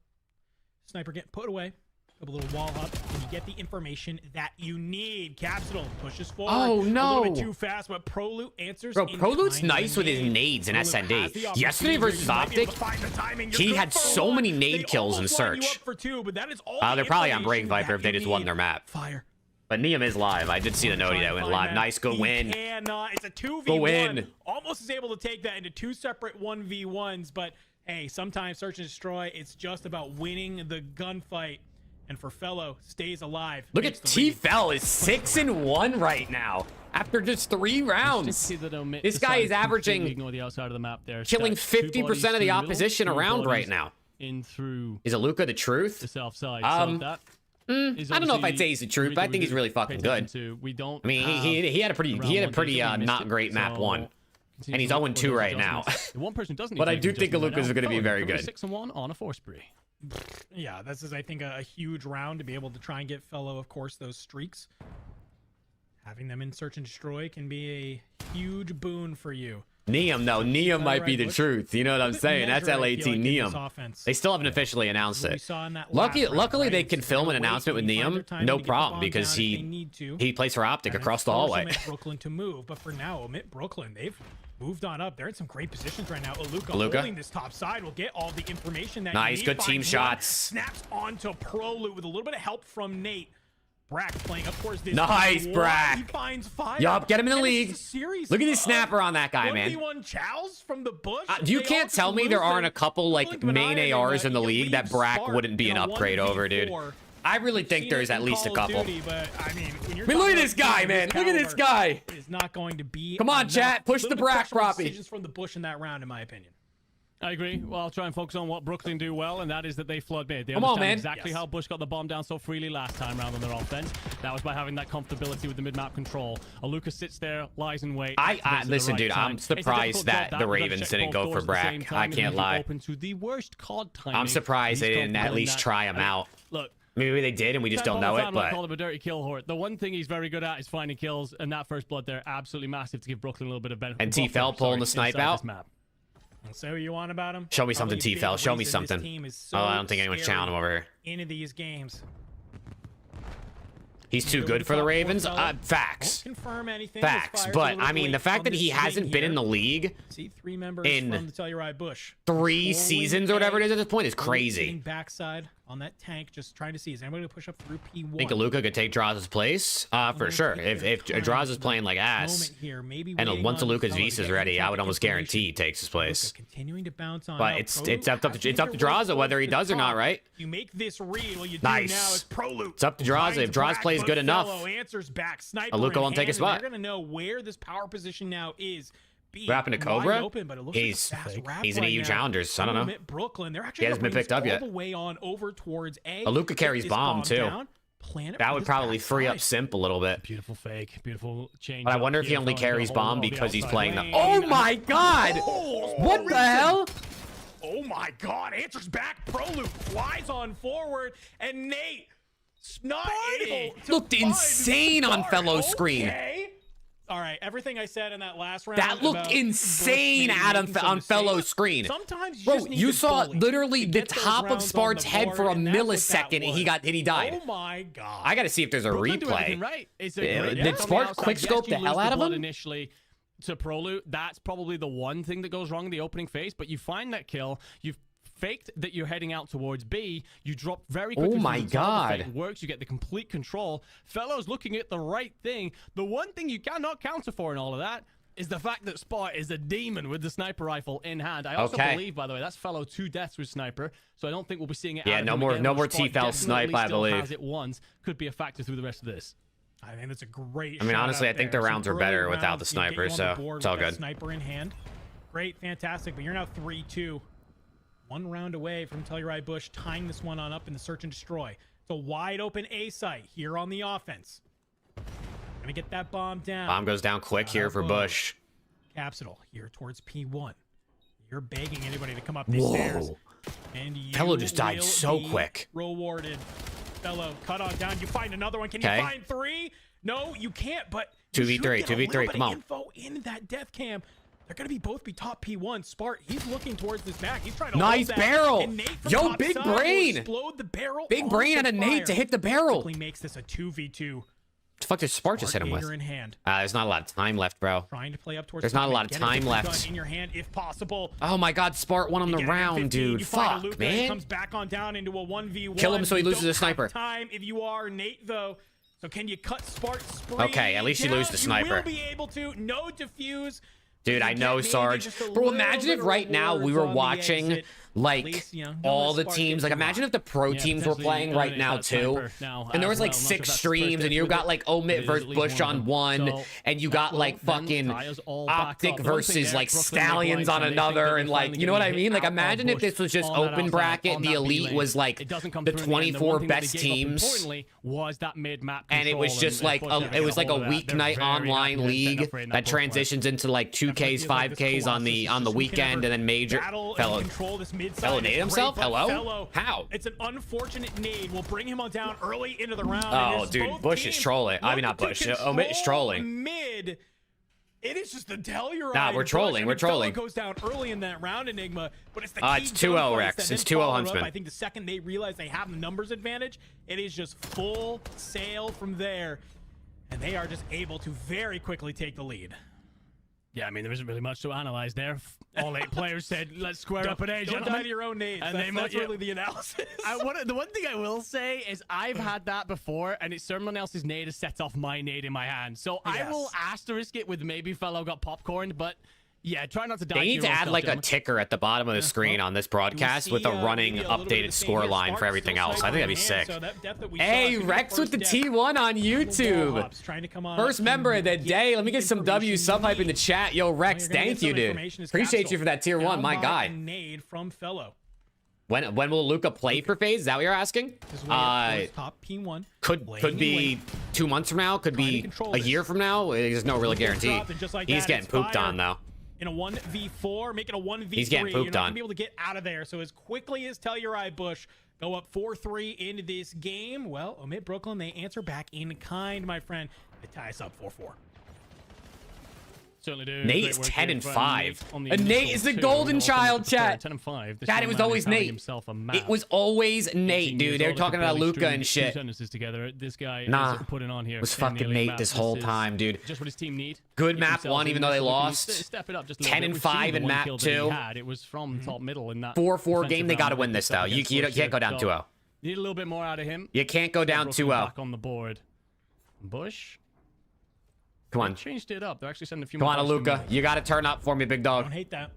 sniper getting put away. Up a little wall up, and you get the information that you need. Capsule pushes forward. Oh, A little no. bit too fast, but Prolute answers. Bro, in Prolute's kind nice with his nade. nades in Prolute has SND. the opportunity Yesterday to versus might be able Optic, to find the timing. You're he good had for so one. many nade They kills in almost line you search. up for two, but that is all They're the probably on Break information Viper if that they you just won need. their map. Fire. But Neum is live. I did see the noti that went live. Nice, good win. Cannot. It's a 2v1. Go win. Almost is able to take that into two separate 1v1s, but hey, sometimes search and destroy, it's just about winning the gunfight. And for Fellow, stays alive. Look at Makes the lead. T-Fel is 6-1 right now after just 3 rounds. This guy is averaging ignore the outside of the map there. killing Two 50% bodies of through the middle, opposition two around right bodies now. in through Is Aluka the the truth? south side. Um, So that is I don't know if I'd obviously say he's the truth, but I think he's really fucking pay attention good. to. We don't. I mean, have he had a pretty around one day, so we missed not it. great map So, 1. continue And he's to look 0-2 for those right now. adjustments. The one person who doesn't. But need I to do make think an adjustment Aluka's right gonna be now. very Fellow good. 6-1 on a force spree. Yeah, this is, I think, a huge round to be able to try and get Fellow, of course, those streaks. Having them in search and destroy can be a huge boon for you. Neum, though. Neum might be the Bush. truth. You know what I'm saying? That's Measured, I LAT feel like, in this Neum. offense. They still haven't officially announced What we it. saw in that last round, Luckily, right? they can It's film gonna an wait announcement with till you find their Neum. time No to get the problem, bomb because down if they need to. he plays for Optic And across the force hallway. Omit Brooklyn to move, but for now, omit Brooklyn. They've moved on up. They're in some great positions right now. Aluka holding this top side will get all the information that Nice, you need. good team Finds one, shots. Snaps onto Prolute with a little bit of help from Nate. Brack playing up towards this. Nice, one. Brack. He finds fire. Yup, get him in the And it's league. a series Look at this of snapper on that guy, man. 1v1 chows from the bush. You They all can't just tell me there lose aren't their a couple like blink of an eye main and ARs in the you league that leave Brack Spark wouldn't be in an a upgrade over, dude. 1v4. I really We've think seen there's it at in least a Call of couple. Duty, but I mean, when you're I mean, look talking at this about guy, this man. Look at this caliber, guy. it is not going to be. Come on, enough. chat. Push Little the bit Brack questionable proppy. decisions from the bush in that round, in my opinion. I agree. Well, I'll try and focus on what Brooklyn do well, and that is that they flood mid. They Come on, understand man. exactly Yes. how Bush got the bomb down so freely last time round on their offense. That was by having that comfortability with the mid-map control. Aluka sits there, lies in wait. activates at the listen, right dude, time. I'm It's a surprised difficult that job, the We've got to Ravens check didn't both go doors for at the same Brack. time I and can't leave it lie. Open to the worst COD timing. I'm surprised they He's didn't at comfortable in least that. try him out. Look, Maybe they did and we just don't know it, I but call him a dirty kill horde. The one thing he's very good at is finding kills, and that first blood there absolutely massive to give Brooklyn a little bit of benefit. And T-Fel pulling the snipe out? So what you want about him? Show me something, Probably a big T-Fel. Show me reason this something. team is so Oh, I don't think anyone's scary challenging him over here. into these games. He's too good for the Ravens. Facts. Won't confirm anything. Facts. This fire's a But, little I mean, the late fact on that this he swing hasn't been here. in the league See 3 members in from the Telluride Bush. 3 seasons or whatever it is at this point is Getting crazy. backside on that tank, just trying to see, is anybody going to push up through P1? I think Aluka could take Draws' place, for sure. If Draws is playing like ass, Here, maybe and waiting once on Aluka's Fellow to Visa's get ready, I some would almost information. guarantee he takes his place. Aluka continuing to bounce on But out. it's Prolute up to has it's up to made their way Draza whether he towards does the or not, top. right? You make this read. What you do Nice. now is Prolute. It's up to Draza. If finds Draza Brack, plays but good enough, Fellow answers back. Sniper Aluka in won't take a hand, and spot. They're going to know where this power position now is. B, Rapping to wide Cobra? open, but it looks He's- like a fast wrap he's an right EU now. Challengers. I don't know. Omit Brooklyn. They're actually He hasn't gonna been bring picked up this yet. all the way on over towards A. Aluka Get carries this bomb, too. down, plant it that for would this probably free up backside. Simp a little bit. Beautiful fake, beautiful change. But I up wonder if he here. only Fellows gonna carries hold bomb on the because he's outside playing the. lane. Oh my god! What the hell? Oh my god, answers back. Prolute flies on forward, and Nate not able to Looked find insane on Spark. Fellow screen. Okay. All right, everything I said in that last round. That looked about insane Bush maybe Adam making some on Fellow mistakes. screen. Sometimes you Bro, just need you to saw bully literally to the get those top of rounds on Spart's the head board, for a and that's what that millisecond, and was. he died. Oh my god. I gotta see if there's a Brooklyn do everything replay. right. It's a Yeah, great did hit on the Spark outside. quick scope Yes, the you hell lose out of blood him? Initially to Prolute, that's probably the one thing that goes wrong in the opening phase. But you find that kill, you faked that you're heading out towards B. You drop very quickly. Oh from my the top. The God. fake works. You get the complete control. Fellow's looking at the right thing. The one thing you cannot counter for in all of that is the fact that Spot is a demon with the sniper rifle in hand. I also Okay. believe, by the way, that's Fellow 2 deaths with sniper, so I don't think we'll be seeing it. Yeah, out of no him more- again, no but more Spot T-Fel snipe, definitely I still believe. has it once. Could be a factor through the rest of this. I think that's a great. I mean, shot honestly, out I think there. the Some rounds are early better without rounds, the you know, get sniper, you on the so board it's all with that good. Sniper in hand. Great, fantastic, but you're now 3-2. 1 round away from Telluride Bush tying this one on up in the search and destroy. It's a wide open A site here on the offense. Gonna get that bomb down. Bomb goes down quick here for Bush. Capsule here towards P1. You're begging anybody to come up these stairs. Whoa. And you Fellow just died will so be quick. Rewarded. Fellow, cut on down. You find another one. Can Okay. you find 3? No, you can't, but you 2v3, should get a little 2v3, bit come of on. info in that death cam. They're going to both be top P1. Spart, he's looking towards this back. He's trying to Nice hold that. barrel. And Nate from Yo, top big side will brain. explode the barrel. Big brain onto on a nade to fire. hit the barrel. Quickly makes this a 2v2. What the fuck did Spark just hit him with? Jaeger in hand. There's not a lot of time left, bro. Trying to play up towards There's not a top lot and of get a time different left. gun in your hand if possible. Oh my God, Spart won on the You get an round, M15, dude. you find a Fuck, Luca, man. He comes back on down into a 1v1. Kill him so he You loses don't the sniper. have time if you are Nate, though. So can you cut Spart spree Okay, at least you down? lose the sniper. You will be able to. No defuse. Dude, I You know, get maybe Sarge. just a Bro, little imagine bit if of right now we rewards were on the watching, exit. like, At least, you know, don't all let the Spark teams. get Like, too imagine hot. if the pro Yeah, teams were potentially playing right eliminate now, that too. sniper now And there was, as like, well. I'm not sure 6 if that's streams, first and you with got, it. like, It Omit is versus at least Bush one on of them. one, So and you that got, will like, then fucking tie us all back Optic up. The one thing versus, there, like, Brooklyn Stallions Lights, on and they think another, they're and, like, finally you know what gonna I hit mean? Like, out on imagine if Bush this was just on that open outside, bracket, on the that Elite B-lane. was, like, It doesn't come the through in the end. 24 one thing that best they gave up, teams. importantly, was that mid-map And it was control, just and like Bush a, didn't it get was like a hold of that. They're weeknight very online happy to league set up in that Bush fight. transitions into like 2Ks, 5Ks on the weekend, and then major fellow. Fellow nade himself? Hello? How? It's an unfortunate nade. We'll bring him on down early into the round. Oh, and as dude, both Bush is teams trolling. I mean, not look to Bush. Omit is control trolling. Mid. It is just the Telluride. Nah, we're Bush. trolling, I we're mean, Fellow trolling. goes down early in that round, Enigma, but it's the It's key 2-0 gunfights Rex. that It's then 2-0 follow up. Huntsman. I think the second they realize they have the numbers advantage, it is just full sail from there, and they are just able to very quickly take the lead. Yeah, I mean, there isn't really much to analyze there. All 8 players said, let's square up an A, Don't die gentlemen. to your own nades. And That's yeah. really the analysis. The one thing I will say is I've had that before, and it's someone else's nade has set off my nade in my hand. So I Yes. will asterisk it with maybe Fellow got popcorned, but yeah, try not to die. They to need your to own add stuff, like a gentlemen. ticker at the bottom of the screen on this broadcast with a running maybe a little bit of updated the same score here. line for Spark everything still else. I think that'd be sniping sick. in hand, so that depth that we saw Hey, could be the Rex with the first depth. T1 on Little YouTube. ball hops trying to come on First up member of the and day. Let me get some W information sub hype you in the need. chat. Yo, Rex, You're gonna thank get you, some dude. information as Appreciate Capsule you for that tier 1, down my by guy. a nade from Fellow. When will Luca play for FaZe? Is that what you're asking? This is where it's top P1. Could Laying be late. 2 months from now. Could Trying to be control a this. year from now. There's no real He gets guarantee. dropped, and just like He's that, getting it's pooped fire. on though. In a 1v4, making a 1v3. He's getting You're pooped not on. gonna be able to get out of there. So as quickly as Telluride Bush go up 4-3 into this game, well, Omit Brooklyn, they answer back in kind, my friend. They tie us up 4-4. Certainly do. Nate Great is work 10 here and from 5. Nate on the And Nate initial is the two, golden also child, the third, chat. 10 and 5. This Dad, young it was man always has found Nate. himself a map. It was always 18 Nate, dude. years They were old, talking could about barely Luca string and two shit. sentences together. This guy Nah, is putting on here. was in the fucking elite Nate map. this whole is time, dude. Just what his team need. Good Get map themselves one, in even though this. they Look, lost. Step it up just a 10 little bit. and We've seen 5 the in one map kill that he two. had. It was from top middle in that 4-4 defensive game. They got to round win that this they set though. You against Bush can't go down here. 2-0. Need a little bit more out of him. You can't go down Brooklyn 2-0. back on the board. Bush. Come They on. changed it up. They're actually sending a few Come more on, guys from Luca. You got to turn up for me, big dog. Don't hate that.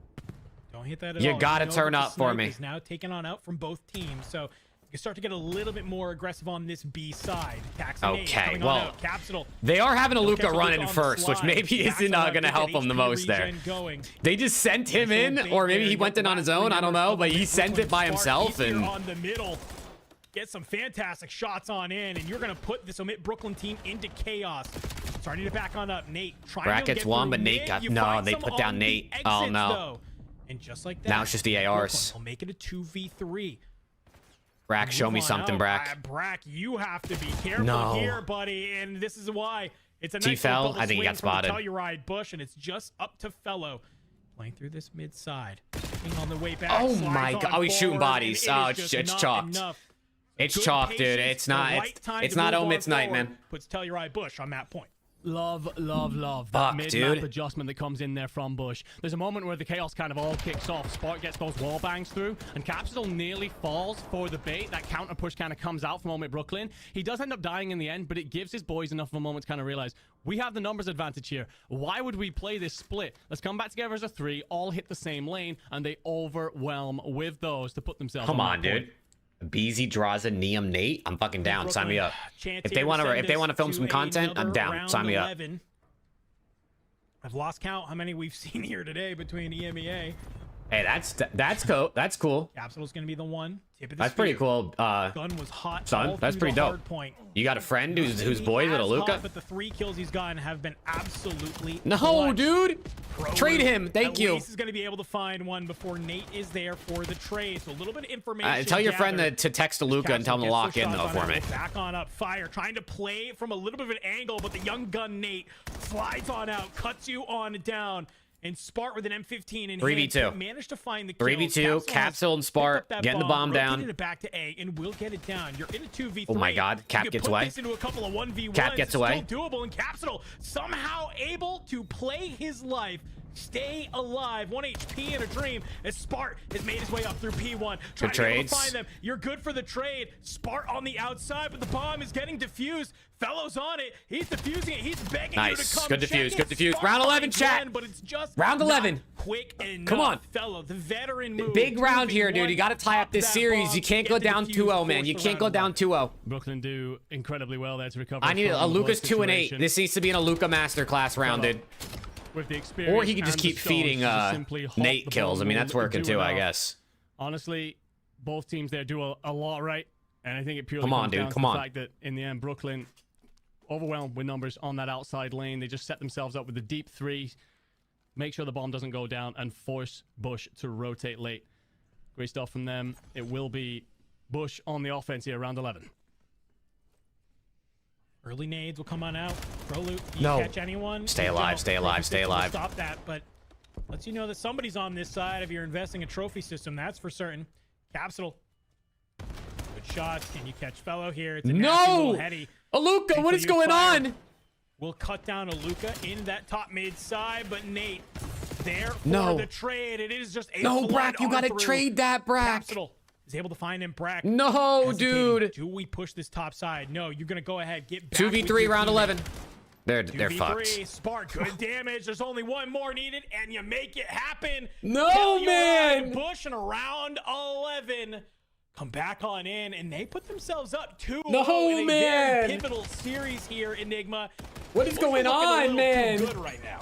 Don't hate that at You all. gotta know turn that the up for snipe me. is now taken on out from both teams, so you can start to get a little bit more aggressive on this B side. Taxinade Okay, coming on well, out. Capsule. They are having a They'll Luca catch run Luca in on the first, which slide. maybe Backs isn't on up going to to help get him the HP most there. regen going. They just sent him Nice in, little or bait maybe there. he You went got in on the his last own. I don't know, of but he Omit sent it by Brooklyn. himself. Spark, he's And here on the middle. Get some fantastic shots on in, and you're going to put this Omit Brooklyn team into chaos. Starting to back on up. Nate trying Brackets to get won, through but Nate mid. got- You no, find they some put down on the Nate. Oh, exits, no. though. And just like that, Now it's just the ARs. Brooklyn will make it a 2v3. Brack, show me Move on something, out. Brack. Brack, you have to be careful No. here, buddy. And this is why. It's a nice T-Fel, little double I think he swing got from the spotted. Telluride Bush, and it's just up to Fellow. Playing through this mid side. Looking on the way back. Oh slides my on God. Oh, he's shooting forward, bodies. and it Oh, is just it's not chalked. enough. It's Good chalk, dude. patience, It's the not. right time It's to not move on Omit's night, forward man. Puts Telluride Bush on that point. Love that Fuck, mid-map dude. adjustment that comes in there from Bush. There's a moment where the chaos kind of all kicks off. Spark gets those wall bangs through, and Capsule nearly falls for the bait. That counter push kind of comes out from Omit Brooklyn. He does end up dying in the end, but it gives his boys enough of a moment to kind of realize, we have the numbers advantage here. Why would we play this split? Let's come back together as a 3, all hit the same lane, and they overwhelm with those to put themselves Come on, that point. dude. Beezy draws a Neum Nate. I'm fucking down. Sign me up. Chance If here they want to, send if they this want to film some content, I'm another down. round Sign me up. 11. I've lost count how many we've seen here today between EMEA. Hey, that's cool. That's cool. Capsule's going to be the one. Tip of the That's pretty spear. cool. Gun was hot. son, all that's through pretty the dope. hard point. You got a friend who's He boys at a has Luca? hot, but the 3 kills he's gotten have been absolutely No, clutch. dude. Pro Trade Luke him. Thank at you. least is going to be able to find one before Nate is there for the trade. So a little bit of information. Tell your friend gathered. to text to Luca and tell him to lock in though for me. Back on up, fire, trying to play from a little bit of an angle, but the young gun Nate slides on out, cuts you on down, and Spart with an M15 in 3v2. hand managed to find the kill. 3v2, Capsule and Spart getting the bomb down. Rotated it back to A, and we'll get it down. You're in a 2v3. Oh my God, Cap You gets put away. This into a couple of 1v1s. Cap gets away. It's still doable, and Capsule somehow able to play his life. Stay alive. 1 HP in a dream as Spart has made his way up through P1. Trying to be able to trades. find them. You're good for the trade. Spart on the outside, but the bomb is getting diffused. Fellows on it. He's diffusing it. He's begging you Nice. to come Good check diffuse, it. good diffuse. Spart Round 11, again, chat. But it's just Round not 11. quick enough. Come on. Fellow, the veteran move. Big round here, dude. You got to tie up this Pop that series. bomb, You can't get go the down defuse, 2-0, man. force You the can't go round down 2-0. Brooklyn do incredibly well there to recover. I need from a the Lucas blood 2-8. situation. This needs to be in a Luca masterclass round, dude. With the experience Or he could just and the keep stones feeding to just simply hop Nate the kills. I ball mean, that's and working do too, it I all. guess. Honestly, both teams there do a lot right, and I think it purely Come on, comes dude, down come to on. the fact that in the end, Brooklyn overwhelmed with numbers on that outside lane. They just set themselves up with the deep 3, make sure the bomb doesn't go down, and force Bush to rotate late. Great stuff from them. It will be Bush on the offense here, round 11. Early nades will come on out. Pro Loot, do you No. catch anyone? Stay You alive, don't. stay alive, Trophy stay system will alive. Stop that, but lets you know that somebody's on this side if you're investing a trophy system. That's for certain. Capsule. Good shots. Can you catch Fellow here? It's a nasty little No! heady. Aluka, what Thankfully, is you going fire. on? We'll cut down Aluka in that top mid side, but Nate there for No. the trade. It is just a No, flood Brack, you on gotta through. trade that, Brack. Capsule is able to find him. Brack. No, hesitating. dude. Do we push this top side? No, you're gonna go ahead. Get back 2v3 with your round teammate. 11. They're 2v3, fucked. Spark, good damage. There's only one more needed, and you make it happen. No, Telluride, man. Bush in around 11. Come back on in, and they put themselves up 2-0 No, in a man. very pivotal series here, Enigma. What is Bush going looking a on, little man? Too good right now.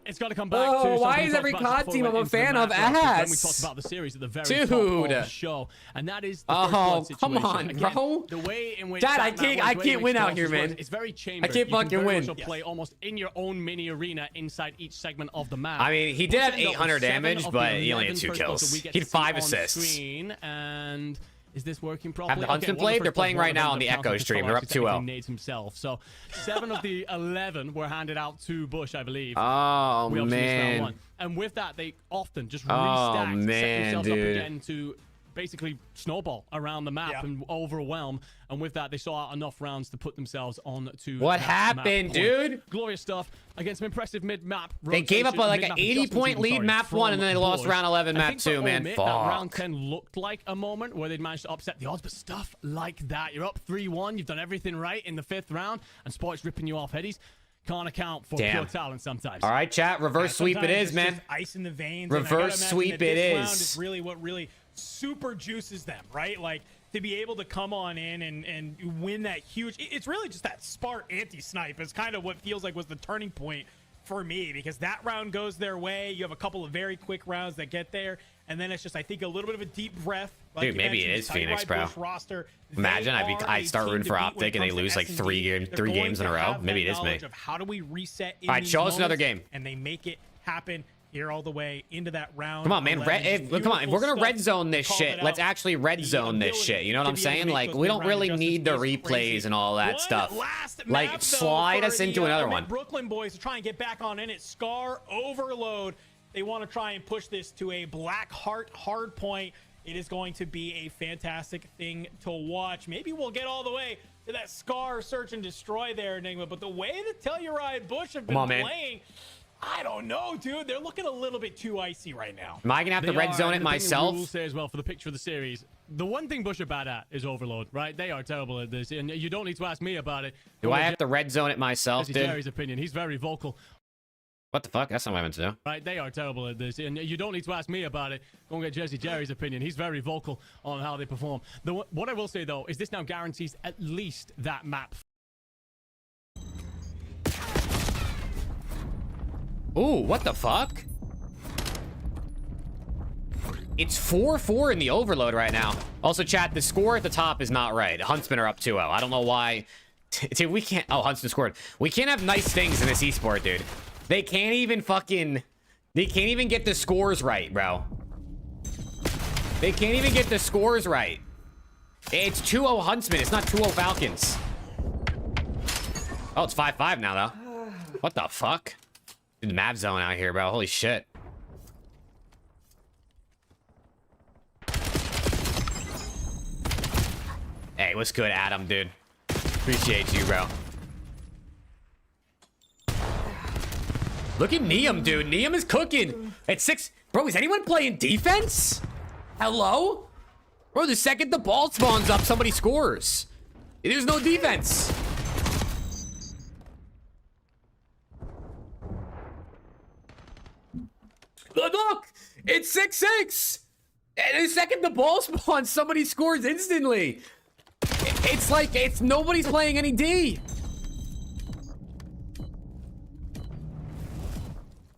It's got to come back Oh, to why something is we every talked about COD before team we I'm went a into the fan of map roster, when we ass? talked about the series at the very top Dude. of the show, and that is the Oh, first blood come situation. on, Again, bro. The way in which Dad, that I map can't- works, I the way can't in win which out Colossus here, man. works, It's very chambered. I can't You can fucking very win. much play almost in your own mini arena inside each segment of the map. I mean, he did have Bush ended up with 800 7 damage, of the but he only had 11 2 first bloods that kills. we get He to had see 5 on assists. screen, and is this working Have properly? the Huntsman Again, one of played? the They're first playing bloods right now on the counted Echo as stream. Fellow They're up actually 2-0. technically nades himself. So 7 of the 11 were handed out to Bush, I believe. Oh, We obviously missed round man. one. And with that, they often just Oh, restacked, set man, themselves dude. up again to basically snowball around the map Yeah. and overwhelm. And with that, they saw enough rounds to put themselves on to What that happened, map point. dude? Glorious stuff against some impressive mid-map. They gave up like an 80-point lead map 1, and then they lost round 11 map 2, man. That round Fuck. 10 looked like a moment where they'd managed to upset the odds, but stuff like that. You're up 3-1, you've done everything right in the 5th round, and Sport's ripping you off headies. Can't account for Damn. pure talent sometimes. All right, chat. Reverse sweep it Sometimes is, it's man. just ice in the veins. Reverse and I gotta imagine sweep that this it round is. is really what really super juices them, right? Like to be able to come on in and win that huge. It's really just that Spart anti-snipe is kind of what feels like was the turning point for me, because that round goes their way. You have a couple of very quick rounds that get there, and then it's just, I think, a little bit of a deep breath. Like Dude, you maybe mentioned, it is Telluride Phoenix, bro. Bush roster. Imagine They are I a start team rooting to for beat when Optic it and they comes to lose like S&D. 3 They're three going games in a to row. have Maybe that it is me. knowledge of how do we reset in All right, these show us another moments, game. and they make it happen here all the way into that round. Come on, man. 11. Come on. If we're going to Beautiful red zone this stuff. shit, Call it let's out. actually red The zone this ability shit. You know what to I'm be able to saying? make Like, those we don't mid-round really need the adjustments is replays crazy. and all that One stuff. last Like, map, though, slide for us the, into another Omit one. Brooklyn boys to try and get back on in it. Scar overload. They want to try and push this to a Black Heart hard point. it is going to be a fantastic thing to watch. Maybe we'll get all the way to that Scar search and destroy there, Enigma. But the way that Telluride Bush have been playing, I don't know, dude. They're looking a little bit too icy right now. Am I gonna have to red zone it myself? I will say as well for the picture of the series, the one thing Bush are bad at is overload, right? They are terrible at this, and you don't need to ask me about it. Do I have to red zone it myself, Jesse dude? Jerry's opinion. He's very vocal. What the fuck? That's not what I meant to do. Right, they are terrible at this, and you don't need to ask me about it. Go and get Jesse Jerry's opinion. He's very vocal on how they perform. What I will say though is this now guarantees at least that map. Ooh, what the fuck? It's 4-4 in the overload right now. Also, chat, the score at the top is not right. Huntsmen are up 2-0. I don't know why. Dude, we can't... Oh, Huntsman scored. We can't have nice things in this esport, dude. They can't even fucking... They can't even get the scores right, bro. They can't even get the scores right. It's 2-0 Huntsman. It's not 2-0 Falcons. Oh, it's 5-5 now, though. What the fuck? Dude, the map zone out here, bro. Holy shit. Hey, what's good, Adam, dude? Appreciate you, bro. Look at Neum, dude. Neum is cooking. At 6... Bro, is anyone playing defense? Hello? Bro, the second the ball spawns up, somebody scores. There's no defense. Look! It's 6-6! And the second the ball spawns, somebody scores instantly. It's like, nobody's playing any D.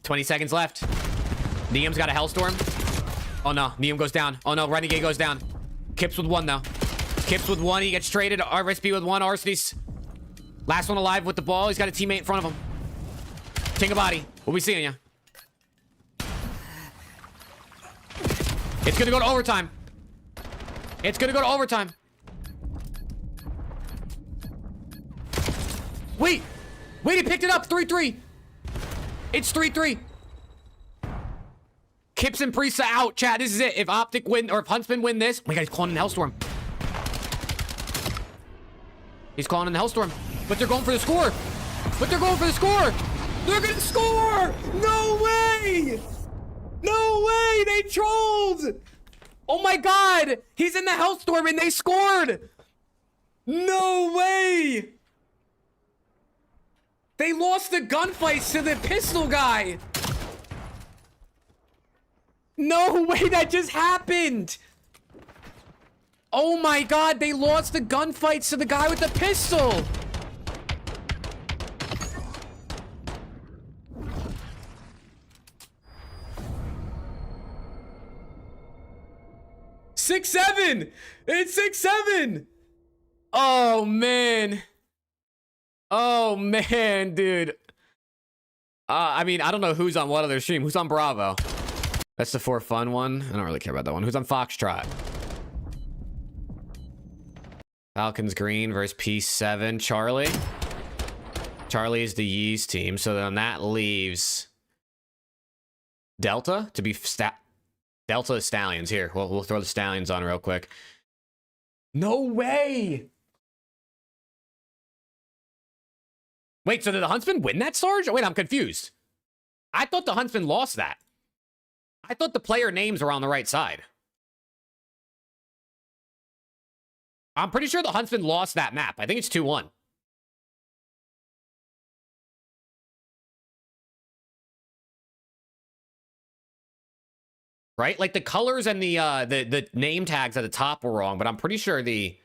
20 seconds left. Neum's got a Hellstorm. Oh no, Neum goes down. Oh no, Renegade goes down. Kips with 1 though. Kips with 1, he gets traded. RSB with 1, Arsenes. Last one alive with the ball. He's got a teammate in front of him. King of body. We'll be seeing ya. It's gonna go to overtime. It's gonna go to overtime. Wait, he picked it up. 3-3. It's 3-3. Kips and Prisa out, chat. This is it. If Optic win, or if Huntsman win this, oh my god, he's calling in the Hellstorm. He's calling in the Hellstorm, but they're going for the score. They're gonna score. No way. No way. They trolled. Oh my god. He's in the Hellstorm and they scored. No way. They lost the gunfights to the pistol guy. No way, that just happened. Oh my god, they lost the gunfights to the guy with the pistol. Six, 7. It's 6-7. Oh man. Oh man, dude. I mean, I don't know who's on what other stream. Who's on Bravo? That's the for fun one. I don't really care about that one. Who's on Foxtrot? Falcons Green versus P7. Charlie. Charlie is the Yee's team. So then that leaves Delta to be Delta is Stallions. Here, we'll throw the Stallions on real quick. No way. Wait, so did the Huntsman win that, Sarge? Oh, wait, I'm confused. I thought the Huntsman lost that. I thought the player names were on the right side. I'm pretty sure the Huntsman lost that map. I think it's 2-1. Right? Like the colors and the name tags at the top were wrong, but I'm pretty sure the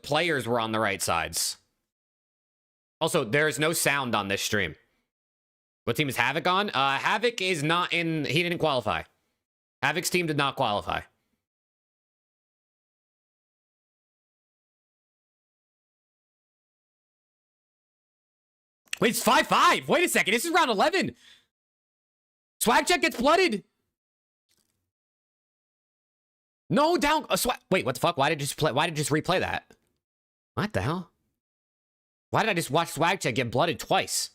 players were on the right sides. Also, there's no sound on this stream. What team is Havoc on? Havoc is not in... He didn't qualify. Havoc's team did not qualify. Wait, it's 5-5. Wait a second. This is round 11. Swag check gets blooded. No, down... Wait, what the fuck? Why did you just replay that? What the hell? Why did I just watch Swag check get blooded twice?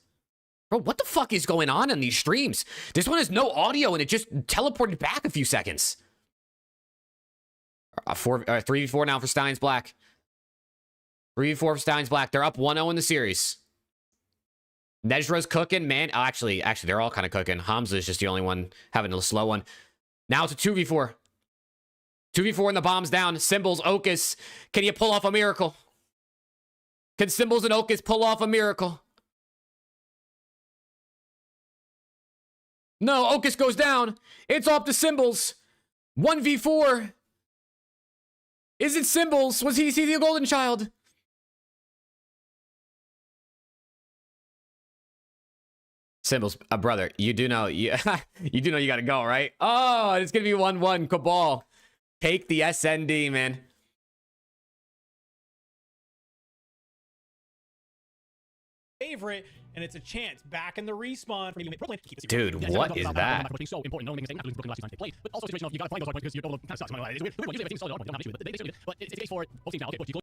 Bro, what the fuck is going on in these streams? This one has no audio and it just teleported back a few seconds. 3v4 now for Stallions Black. 3v4 for Stallions Black. They're up 1-0 in the series. Nejra's cooking, man. Oh, actually, they're all kind of cooking. Hamza is just the only one having a slow one. Now it's a 2v4. 2v4 and the bomb's down. Symbols, Ocus. Can you pull off a miracle? Can Symbols and Ocus pull off a miracle? No, Ocus goes down. It's off to Symbols. 1v4. Is it Symbols? Was he the golden child? Symbols, brother, you do know you do know you gotta go, right? Oh, it's gonna be 1-1. Cabal. Take the SND, man. Favorite, and it's a chance back in the respawn for Brooklyn. Dude, what is that? So important knowing thing after Brooklyn last time they played, but also situation of you gotta find those points because your goal kind of sucks. It's weird. Usually everything's solid, don't have an issue with it. But it's for both teams now. Okay,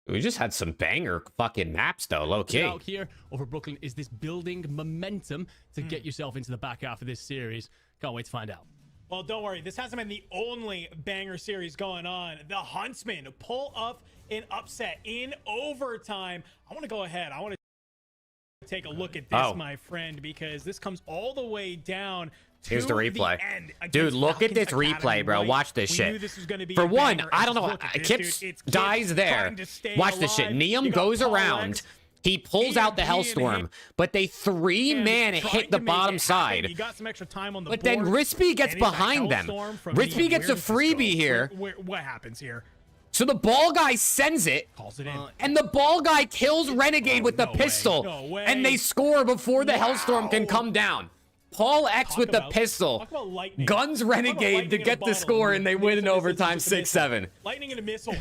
We just had some banger fucking maps though, low key. out here over Brooklyn is this building momentum to get yourself into the back half of this series. Can't wait to find out. Well, don't worry. This hasn't been the only banger series going on. The Huntsmen pull up an upset in overtime. I want to go ahead. I want to take a look at this, my friend, because this comes all the way down to Here's the replay. end Dude, against look at Falcons this Academy, replay, bro. right? Watch this We shit. knew this was gonna be For a one, banger, I and don't know. look at this, Kips dude. It's dies Kips there. trying to stay Watch this shit. alive. Neum You got goes Paul around. X. He pulls out the EMP and Hellstorm, him. but they three-man And hit trying the to make bottom it happen. side. You got some extra time on the But board. then Rispy gets And it's a behind them. Hellstorm from Rispy Neum. gets Where a does this freebie go? here. What happens here? So the ball guy sends it, Calls it in. and the ball guy kills Renegade with the no way. pistol. No way. And they score before the Hellstorm can Wow. come down. Paul X Talk with the about- pistol talk about lightning. guns Talk about Renegade lightning to in a get the bottle. score, and they win in Missile, overtime missile, missile. 6-7. Lightning in a missile.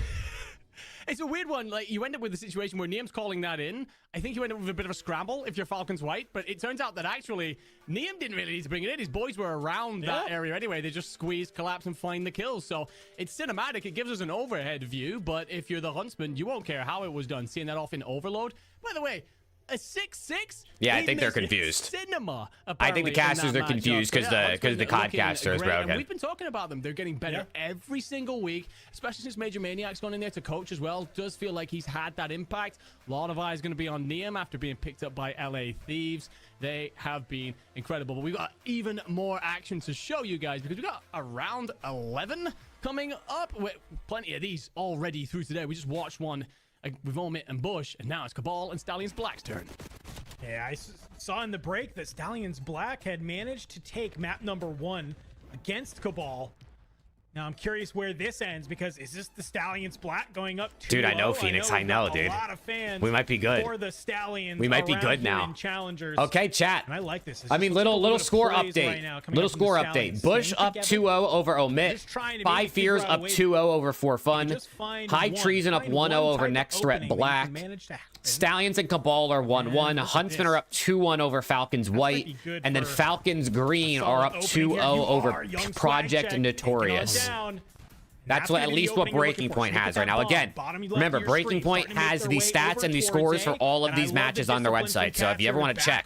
It's a weird one. Like, you end up with a situation where Neum's calling that in. I think you end up with a bit of a scramble if you're Falcons White, but it turns out that actually Neum didn't really need to bring it in. His boys were around that area anyway. They just squeeze, collapse, and find the kills. So it's cinematic. It gives us an overhead view, but if you're the Huntsman, you won't care how it was done. Seeing that off in Overload. By the way, a 6-6? Yeah, I in think they're this confused. Cinema, I think the apparently, in casters that are confused matchup. because But yeah, the Huntsmen looking codcasters, great, bro. and we've been talking about them. They're getting better every single week, especially since Major Maniac's gone in there to coach as well. Does feel like he's had that impact. A lot of eyes going to be on Neum after being picked up by LA Thieves. They have been incredible, but we've got even more action to show you guys because we've got a round 11 coming up with plenty of these already through today. We just watched one with Omit and Bush, and now it's Cabal and Stallions Black's turn. Yeah, I saw in the break that Stallions Black had managed to take map number 1 against Cabal. Now I'm curious where this ends, because is this the Stallions Black going up 2-0? Dude, I know, Phoenix. I know, dude. A lot of fans. We might be good. For the Stallions. We might be around good here now. in Challengers. Okay, chat. And I like this. It's I just mean, a little bit of score plays update. right now coming Little up from the score Stallions. update. Bush Staying up together. 2-0 over Omit. Just trying to 5 maybe Fears figure out up a way 2-0 over For Fun. just find High one. Treason up Find 1-0 one over type of Next Threat opening that you Black. can manage to happen. Stallions and Cabal are 1-1. look at Huntsmen this. are up 2-1 over Falcons White. be good And then for Falcons Green solid are up opening 2-0 here. You over are, young swag Project check, Notorious. taking on down. That's what, at least what Breaking Point has right now. Again, remember, Breaking Point has the stats and the scores for all of these matches on their website. So if you ever want to check,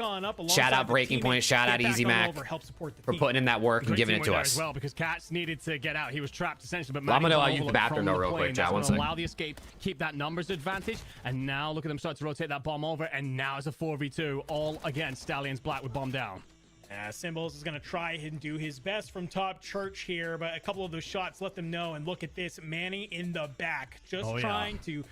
shout out Breaking Point, shout out Easy Mac for putting in that work and giving it to us. As well, because Katz needed to get out. He was trapped essentially. But Well, I'm gonna Manning use the overload bathroom from though real plane. quick, chat. That's One gonna second. allow the escape, keep that numbers advantage, and now look at them start to rotate that bomb over. And now it's a 4v2, all against Stallions Black with bomb down. Symbols is going to try and do his best from top church here, but a couple of those shots let them know. And look at this, Manny in the back, just trying to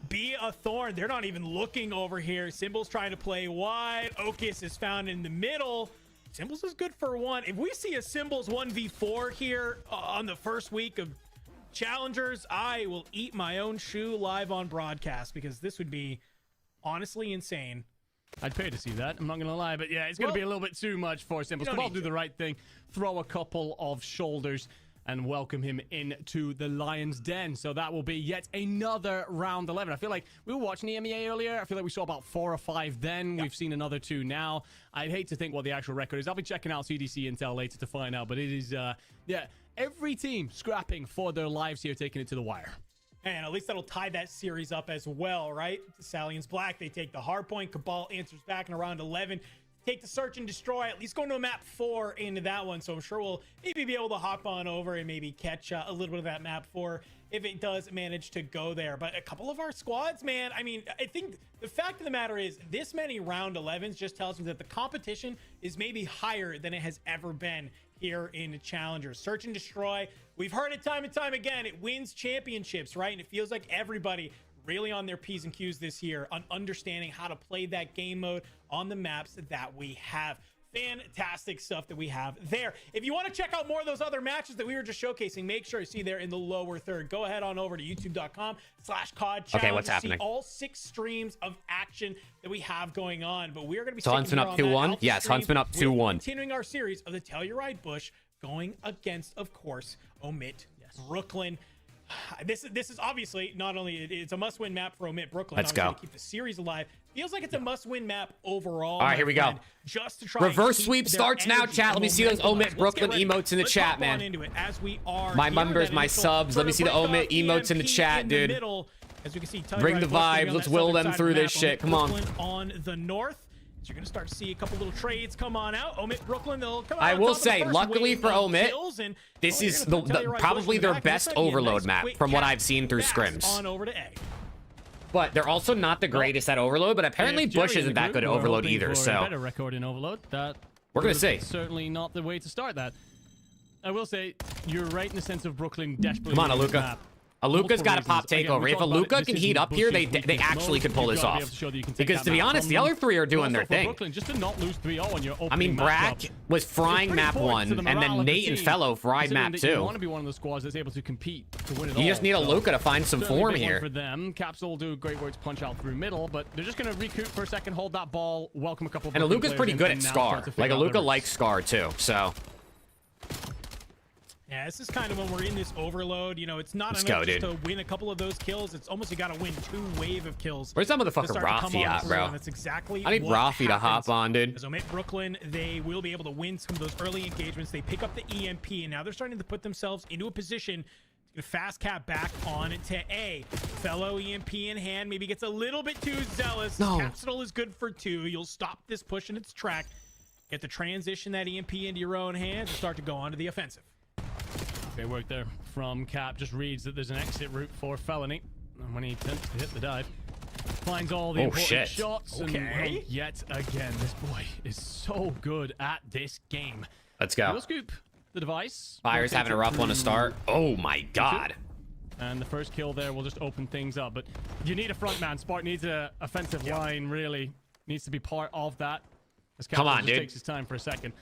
be a thorn. They're not even looking over here. Symbols trying to play wide. Ocus is found in the middle. Symbols is good for 1. If we see a Symbols 1v4 here on the first week of Challengers, I will eat my own shoe live on broadcast, because this would be honestly insane. I'd pay to see that. I'm not going to lie, but yeah, it's going to be a little bit too much for Symbols. don't Cabal need do to. the right thing, throw a couple of shoulders, and welcome him into the Lion's Den. So that will be yet another round 11. I feel like we were watching the MEA earlier. I feel like we saw about 4 or 5 then. We've seen another 2 now. I'd hate to think what the actual record is. I'll be checking out CDC Intel later to find out, but it is, yeah, every team scrapping for their lives here, taking it to the wire. And at least that'll tie that series up as well, right? Stallions Black, they take the hard point. Cabal answers back in around 11. take the search and destroy, at least going to a map 4 into that one. So I'm sure we'll maybe be able to hop on over and maybe catch a little bit of that map 4 if it does manage to go there. But a couple of our squads, man, I mean, I think the fact of the matter is this many round 11s just tells me that the competition is maybe higher than it has ever been here in Challengers. Search and destroy, we've heard it time and time again, it wins championships, right? And it feels like everybody really on their P's and Q's this year on understanding how to play that game mode on the maps that we have. Fantastic stuff that we have there. If you want to check out more of those other matches that we were just showcasing, make sure you see there in the lower third. Go ahead on over to youtube.com/COD Challenge. Okay, what's to happening? See all 6 streams of action that we have going on. But we're going to be So Hunt's been up 2-1? Yes, Hunt's been up 2-1. Continuing our series of the Telluride Bush, going against, of course, Omit Brooklyn. This is obviously not only it's a must-win map for Omit Brooklyn. Let's go. To keep the series alive. Feels like it's a must-win map overall. All right, here we go. Just to try Reverse and keep sweep their starts now, energy chat. and Let me see those momentum up. Omit Brooklyn Let's get ready. emotes in the Let's chat, hop on man. into it as we are My here. members, That my initial subs. Let me see the break Omit off emotes in the EMP chat, in dude. middle. As you can see, Bring the Telluride Bush vibes. on Let's that will southern them side of through the this map. shit. Come on. Brooklyn on the north. So you're going to start to see a couple little trades come on out. Omit Brooklyn, they'll come out I on will top of the say, first luckily wave for of Omit, kills, and this you're is gonna put Telluride Bush probably in the their back. best It's gonna be a overload nice map quick from what cap I've seen through fast scrims. on over to A. But they're also not the greatest at overload, but apparently If Jerry Bush and isn't the that group good at were overload hoping either, for a so better record in overload, that we're gonna was see. certainly not the way to start that. I will say you're right in the sense of Brooklyn desperately. Come on, needing this Aluka. map. Aluka's got a pop Again, takeover. we If talked about Aluka it. can This heat isn't up here, they Bush's they weakest actually mode. could pull You've this gotta be off. able to show that you can take Because that to be map honest, from the them. other 3 are doing Also their for thing. Brooklyn, just to not lose 3-0 on your I mean, opening Brack matchup. was frying It's map pretty points 1, to the and morale then of the Nate and team, Fellow fried considering map that You 2. want to be one of the squads that's able to compete to win it You all. just need so Aluka to find some certainly form big one here. for them. Capsule will do great work to punch out through middle, but they're just going to recoup for a second, hold that ball, welcome a couple of And Brooklyn Aluka's players pretty in, good and at now Scar. start to Like, figure out Aluka their likes Scar too, so Yeah, this is kind of when we're in this overload. You know, it's not Let's enough go, just dude. to win a couple of those kills. It's almost you got to win 2 wave of kills. Where's that to motherfucker start to come Rafi on at, through, bro? and that's exactly I need what Rafi to hop happens. on, dude. As Omit Brooklyn, they will be able to win some of those early engagements. They pick up the EMP, and now they're starting to put themselves into a position to fast cap back on to A. Fellow EMP in hand, maybe gets a little bit too zealous. No. Capsule is good for 2. You'll stop this push in its track. Get the transition that EMP into your own hands and start to go on to the offensive. Great work there from Cap. Just reads that there's an exit route for Felony. And when he attempts to hit the dive, finds all the Oh, important shit. shots. Okay. And well, yet again, this boy is so good at this game. Let's We'll go. scoop the device. Fire's having a rough one to start. Oh my god. And the first kill there will just open things up. But you need a front man. Spark needs an offensive line, really. Needs to be part of that. As Come on, just dude. takes his time for a second.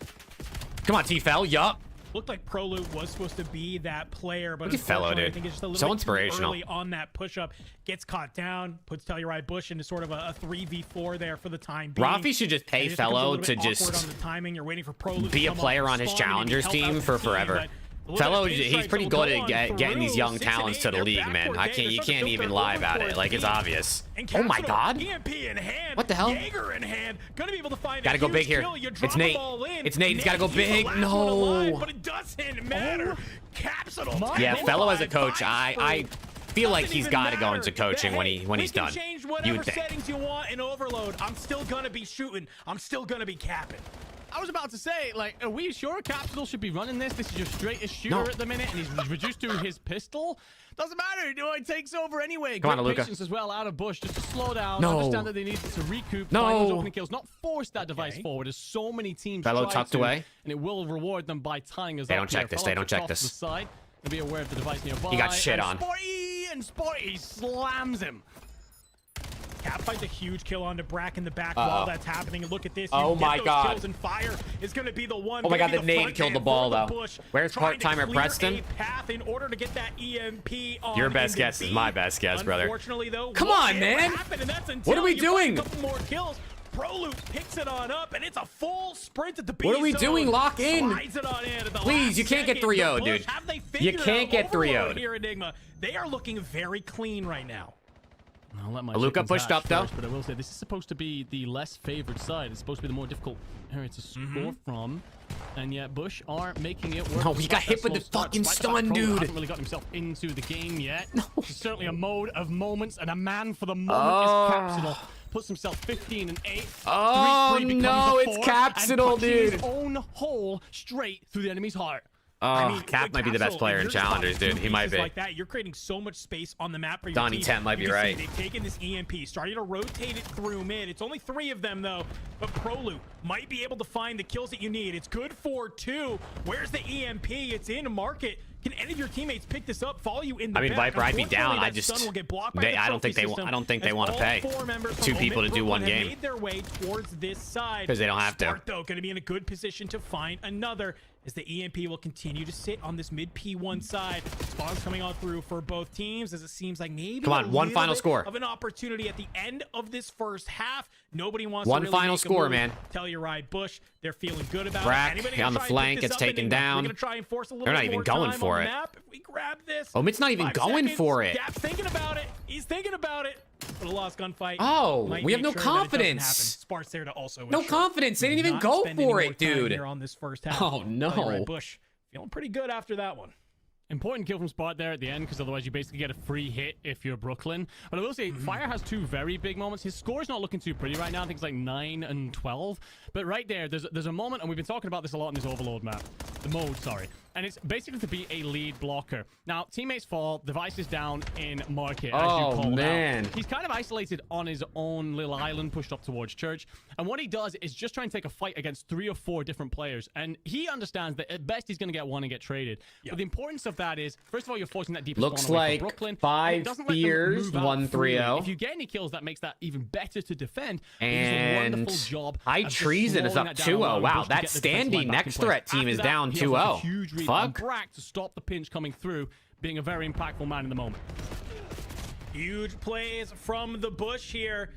Come on, T-Fel. Yup. Looked like Prolute was supposed to be that player, but Look at Fellow, unfortunately, dude. I think it's just a little So bit inspirational. too early on that push-up. Gets caught down, puts Telluride Bush into sort of a 3v4 there for the time being. Rafi should just pay It just becomes a Fellow little to bit awkward just on the timing. You're waiting for Prolute be to a come up, player on his spawn, and maybe challengers help team out the for team, forever. but a little Fellow, bit of he's pinstripes pretty will good go at on getting these through. young 6 and talents 8, to the they're league, back man. for I Day. can't, They're you starting to can't build even their lie open about for it. a Like, it's team. obvious. And Oh my Capsule, god. EMP in hand. What the hell? Jaeger in hand. Gonna be able to find Gotta a go huge big here. kill. You It's drop Nate. them all in. It's Nate. He's gotta go He's the big. last No. one alive, but it doesn't matter. Capsule. Yeah, tackle Fellow as a by coach, I feel like Doesn't he's even got to go matter. into coaching when Hey, he's done. We can change You whatever would think. settings you want in Overload. I'm still gonna be shooting. I'm still gonna be capping. I was about to say, like, are we sure Capsule should be running this? This is your straightest shooter No. at the minute, and he's reduced to his pistol. Doesn't matter. You know, it takes over anyway. Come on, Great Aluka. patience as well out of Bush, just to slow down. No. Understand that they need to recoup, No. find those opening kills, not force that device forward. As so many teams Fellow try tucked to, away. and it will reward them by tying us They up. don't check here. this, Fellow they don't check across this. The side, and be aware of the device nearby. He got shit and on. Sporty slams him. Cap finds a huge kill onto Brack in the back while that's happening. And look at this. You Oh get my those God. Kills and Fire is going to be the one. Oh my gonna God, be the nade front killed man the ball, for the though. Bush, Where's trying to part-timer clear Preston? a path in order to get that EMP on. Your best into guess is B. my best guess, brother. Unfortunately, though, Come what on, man. happened, and that's What are we until you doing? find A couple more kills. Prolute picks it on up, and it's a full sprint at the B What are we zone. doing? Lock in. Slides it on in at the Please, last you can't get second. 3-0'd, The Bush, dude. have they You figured can't out get Overload 3-0'd. here, Enigma? They are looking very clean right now. I'll let my Aluka chickens pushed hatch up, though. first, but I will say this is supposed to be the less favored side. It's supposed to be the more difficult area to score from. And yet Bush are making it work. No, he got despite hit that with the slow start, fucking despite the fact stun, Prolo dude. hasn't really got himself into the game yet. No. It's certainly a mode of moments, and a man for the moment is Capsule. puts himself 15 and 8. Oh, 3-3 becomes no, a it's 4, Capsidal, and punching his dude. own hole straight through the enemy's heart. Oh, Cap might be the best Capsule, player if in you're just challengers, popping dude. two He might pieces be. like that, you're creating so much space on the map for your Donnie team. 10 might be You can see right. They've taken this EMP, starting to rotate it through mid. It's only 3 of them though, but Prolu might be able to find the kills that you need. It's good for 2. Where's the EMP? It's in market. Can any of your teammates pick this up, follow you in the I mean, back? Viper, I'd be down. Unfortunately, I that just stun will get blocked by they, the I don't trophy think they system, I don't think they as want to all pay 4 members from 2 people to Omid do one Brooklyn have game made their way towards this side 'Cause they don't have to. Spark, though, going to be in a good position to find another as the EMP will continue to sit on this mid P1 side. Spawns coming on through for both teams as it seems like maybe Come on, a one little final bit score. of an opportunity at the end of this first half. Nobody wants One to really final make a score, move. man. Telluride Bush, they're feeling good about Brack it. Anybody gonna on the try and flank pick this gets up, taken Enigma? down. We're gonna try and force a little They're not bit even more going time for on it. the map. If we grab this, Omit's not even 5 going seconds. for it. Gap's thinking about it. He's thinking about it. But a lost gunfight. Oh, might we have no make sure that it doesn't confidence. happen. Spark's there to also No ensure confidence. They didn't even not go spend for any it, more time dude. here on this first half. Oh, no. Telluride Bush feeling pretty good after that one. Important kill from Spot there at the end, because otherwise you basically get a free hit if you're Brooklyn. But I will say, Fire has 2 very big moments. His score's not looking too pretty right now. I think it's like 9 and 12. But right there, there's a moment, and we've been talking about this a lot in this Overload map. The mode, sorry. And it's basically to be a lead blocker. Now, teammates fall, device is down in market, as you Oh, called man. out. He's kind of isolated on his own little island, pushed up towards church. And what he does is just try and take a fight against 3 or 4 different players. And he understands that at best he's going to get 1 and get traded. But the importance of that is, first of all, you're forcing that deeper Looks spawn away like from Brooklyn. 5 and it doesn't let them spears, move out 1 freely. 3-0. If you get any kills, that makes that even better to defend. He does a And wonderful job High of just Treason is slowing up that down, 2-0. allowing Wow, Bush to that get the defensive standing line back next in place. threat team After is that, down he offers a 2-0. huge read Fuck. on Brack to stop the pinch coming through, being a very impactful man in the moment. Huge plays from the Bush here.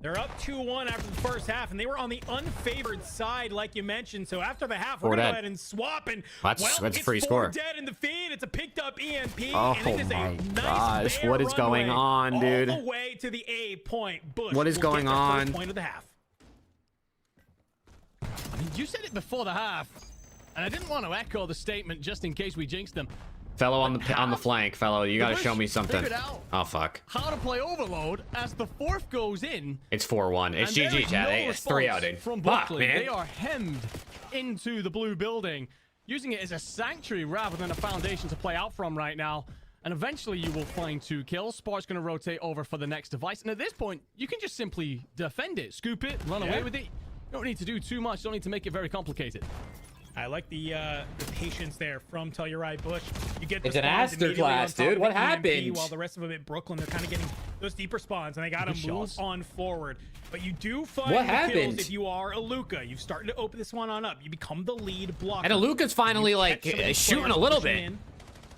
They're up 2-1 after the first half, and they were on the unfavored side, like you mentioned. So after the half, we're 4 going to dead. go ahead and swap. And That's a it's free 4 score. dead in the feed. It's a picked up EMP. Oh and it is a my nice gosh, bare what is going runway on, dude? All the way to the A point. Bush What is will going get the first on? point of the half. I mean, you said it before the half, and I didn't want to echo the statement just in case we jinxed them. Fellow on the flank, fellow. You got to Bush show me something. figured out Oh, fuck. how to play Overload as the 4th goes in. It's 4-1. It's And there GG, is chat. no Hey, it's 3 response out, dude. from Fuck, Brooklyn. man. They are hemmed into the blue building, using it as a sanctuary rather than a foundation to play out from right now. And eventually you will find 2 kills. Spark's going to rotate over for the next device. And at this point, you can just simply defend it, scoop it, run away with it. You don't need to do too much. You don't need to make it very complicated. I like the patience there from Telluride Bush. You get the It's an spawns immediately on masterclass, top dude. of What the EMP, happened? While the rest of them at Brooklyn, they're kind of getting those deeper spawns, and they got to Good move shots. on forward. But you do find What the kills happened? if you are a Luca. You've started to open this one on up. You become the lead blocker. And Aluka's finally, You like, catch some of these shooting players a little pushing bit. in.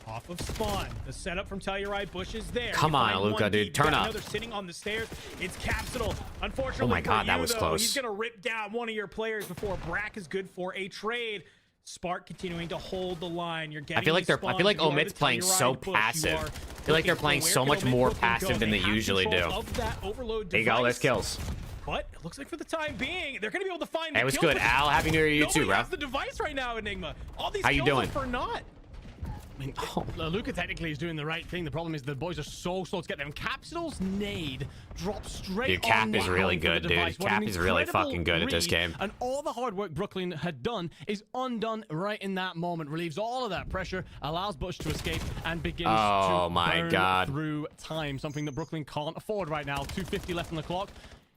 Off of spawn. The setup from Telluride Bush is there. Come You on, find Aluka, one dude. deep. Turn You got up. another sitting on the stairs. It's Capsidal. Unfortunately, Oh my God, for that you, was though, close. He's gonna rip down one of your players before Brack is good for a trade. Spark continuing to hold the line. You're getting. I feel like these I feel like spawns. You are Omit's the playing so Telluride Bush. You passive. are I feel like they're looking playing for so where much can more Omit Brooklyn passive go. than they have usually control do. Of that overload There you go. There's device. kills. But it looks like for the time being, they're gonna be able to find. Hey, the what's kills, good, but Al? Happy New Year to you nobody too, bro. has the device right now, Enigma. All these How you kills doing? are for naught. I mean, Luca technically is doing the right thing. The problem is the boys are so slow to get them. Capsidal's nade drops straight Dude, Cap on is really down for the good, dude. device. What an Cap is really incredible fucking good at this read. game. And all the hard work Brooklyn had done is undone right in that moment. Relieves all of that pressure, allows Bush to escape, and begins Oh to my burn God. through time. Something that Brooklyn can't afford right now. 2:50 left on the clock.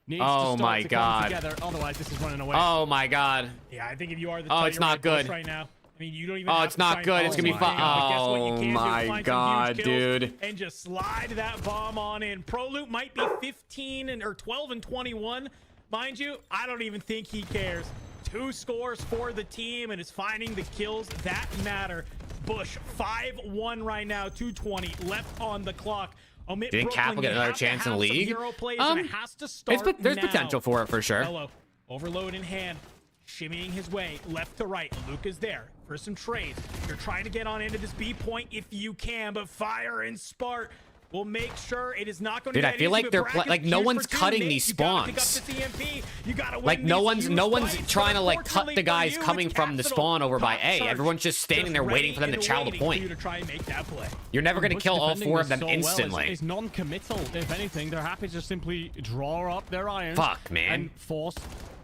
Needs Oh to start my to God. come together. Otherwise, this is running away. Oh my God. Yeah, I think if you are the Oh, it's Telluride not Bush good. right now. I mean, you don't even Oh, have it's to not find good. It's all gonna be the fun. kills. But guess what you Oh can do? my Find some God, huge kills dude. And just slide that bomb on in. Proloot might be 15 or 12 and 21. Mind you, I don't even think he cares. 2 scores for the team and is finding the kills that matter. Bush 5-1 right now, 2:20 left on the clock. Omit Do you think Cap Brooklyn, will get you another have to chance in have the some league? hero plays, and it has to start There's now. potential for it for sure. Hello. Overload in hand. Shimmying his way left to right. Luca's there for some trades. You're trying to get on into this B point if you can, but Fire and Spark will make sure it is not going Dude, to I feel like they're like no one's cutting these spawns. Like no one's trying to like cut the guys coming from the spawn over by A. Everyone's just standing there waiting for them to chow the point. You're never gonna kill all 4 of them instantly. It's non-committal. If anything, they're happy to simply draw up their irons. Fuck, man. And force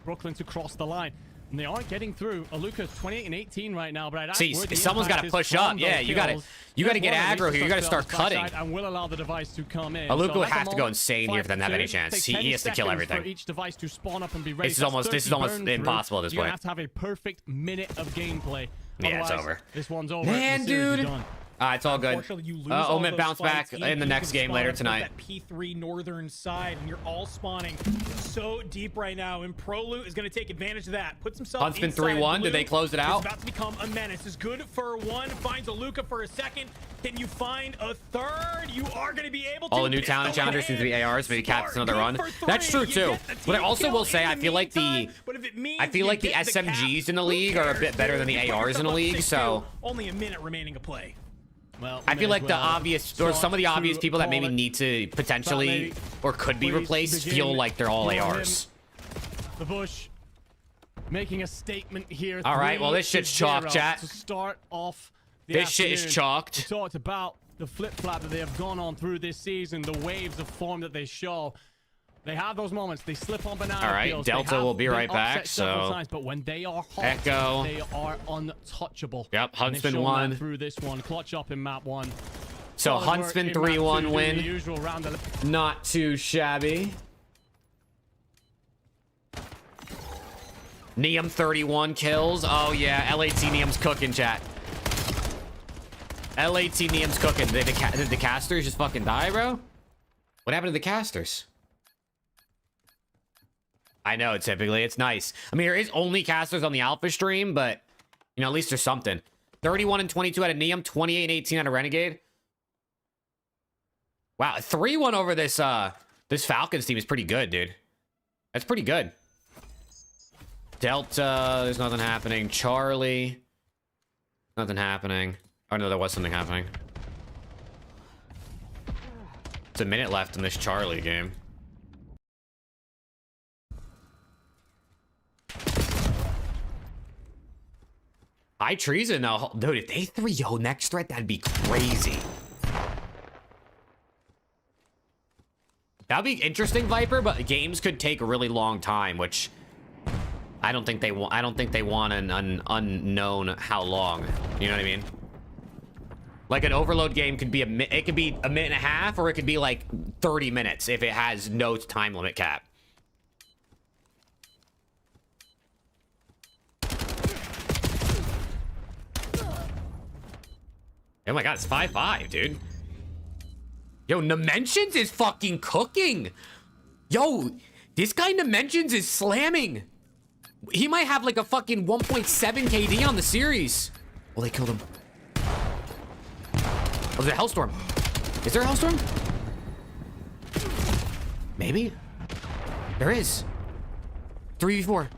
Brooklyn to cross the line. And they aren't getting through. Aluka 28 and 18 right now, but I'd ask See, where the someone's impact gotta is push from up. Yeah, those you gotta kills. get There's one aggro here. You gotta Alistar start to the backside cutting. And will allow the device to come in. Aluka So would at the have to go moment, insane here for them to have any 5-2, chance. takes He 10 has to kill seconds everything. For each device to spawn up and be ready. This is That's almost 30 almost burn through. impossible at this You're gonna point. have to have a perfect minute of gameplay. Yeah, it's Otherwise, over. This one's over. Man, The series is dude. done. It's all good. Unfortunately, you lose all Omen those bounce back fights. in the You next can game spawn later up tonight. That P3 northern side, and you're all spawning so deep right now. And ProLoot is going to take advantage of that. Puts himself Huntsman inside 3-1. blue. Did they close it out? It's about to become a menace. Is good for 1. Finds Aluka for a second. Can you find a third? You are going to be able to. All the new talent challengers seem to be ARs, maybe Cap's another run. That's true too. But I also will say I feel like the SMGs in the league are a bit better than the ARs in the league. So only a minute remaining to play. Well, I feel like the obvious or some of the obvious people that maybe call it. need to potentially or could be Please replaced begin feel like they're all for ARs. The Bush making a statement here. All right, well, this shit's chalk, 3-0 chat. To start off the This shit is afternoon. chalked. We talked about the flip-flop that they have gone on through this season, the waves of form that they show. They have those moments. They slip on banana All right, peels. Delta They have will be been right back, upset several so- times, but when they are hot, Echo. they are untouchable. Yep, And they've Huntsman shown that won. through this one. Clutch up in map 1. So Solid work Huntsman in map 3-1 2, doing win. The usual round of Not too shabby. Neum 31 kills. Oh yeah, LAT Neum's cooking, chat. LAT Neum's cooking. Did the casters just fucking die, bro? What happened to the casters? I know, typically it's nice. I mean, there is only casters on the alpha stream, but you know, at least there's something. 31 and 22 out of Neum, 28 and 18 out of Renegade. Wow, 3-1 over this this Falcons team is pretty good, dude. That's pretty good. Delta, there's nothing happening. Charlie, nothing happening. Oh no, there was something happening. It's a minute left in this Charlie game. High treason though. Dude, if they 3-0 next threat, that'd be crazy. That'd be interesting, Viper, but games could take a really long time, which I don't think they want. I don't think they want an unknown how long. You know what I mean? Like an overload game could be it could be a minute and a half, or it could be like 30 minutes if it has no time limit cap. Oh my god, it's 5-5, dude. Yo, Nementions is fucking cooking. Yo, this guy Nementions is slamming. He might have like a fucking 1.7 KD on the series. Well, they killed him. Oh, there's a Hellstorm. Is there a Hellstorm? Maybe. There is. 3v4.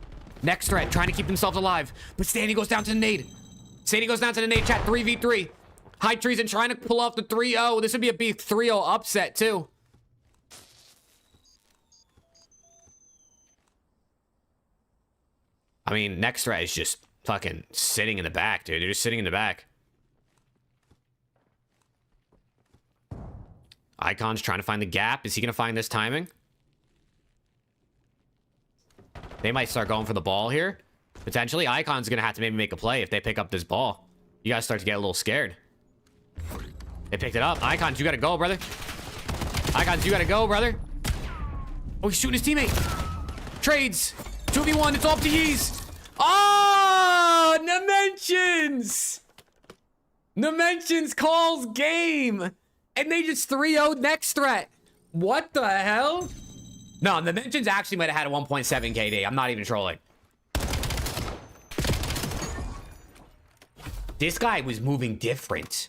Next threat, trying to keep themselves alive. But Sandy goes down to the nade. Sandy goes down to the nade, chat. 3v3. High Treason trying to pull off the 3-0. This would be a big 3-0 upset, too. I mean, next threat is just fucking sitting in the back, dude. They're just sitting in the back. Icon's trying to find the gap. Is he going to find this timing? They might start going for the ball here. Potentially, Icon's going to have to maybe make a play if they pick up this ball. You guys start to get a little scared. They picked it up. Icons, you got to go, brother. Icons, you got to go, brother. Oh, he's shooting his teammate. Trades. 2v1. It's all P's. Oh, Nementions. Nementions calls game. And they just 3-0'd next threat. What the hell? No, Nementions actually might have had a 1.7 KD. I'm not even trolling. This guy was moving different.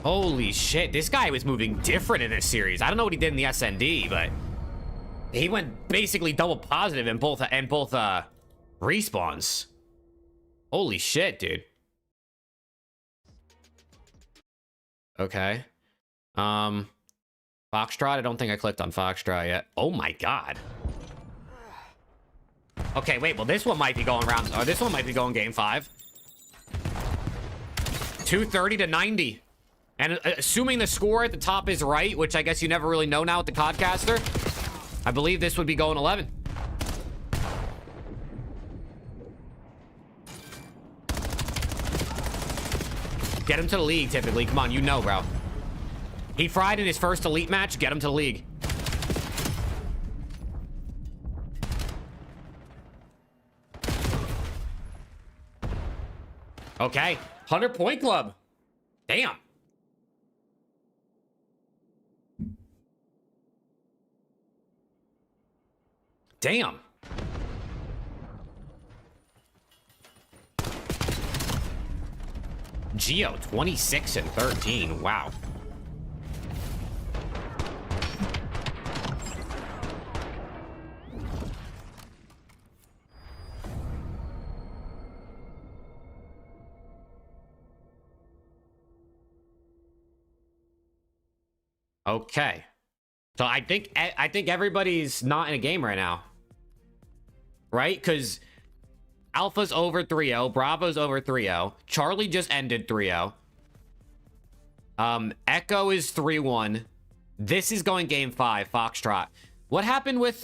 Holy shit, this guy was moving different in this series. I don't know what he did in the SND, but he went basically double positive in both respawns. Holy shit, dude. Okay. Foxtrot. I don't think I clicked on Foxtrot yet. Oh my god. Okay, wait. Well, this one might be going round. Or this one might be going game 5. 230 to 90. And assuming the score at the top is right, which I guess you never really know now with the Codcaster, I believe this would be going 11. Get him to the league, typically. Come on, you know, bro. He fried in his first elite match. Get him to the league. Okay. 100-point club. Damn. Damn. Geo 26 and 13. Wow. Okay. So I think everybody's not in a game right now. Right? Because Alpha's over 3-0. Bravo's over 3-0. Charlie just ended 3-0. Echo is 3-1. This is going game 5, Foxtrot. What happened with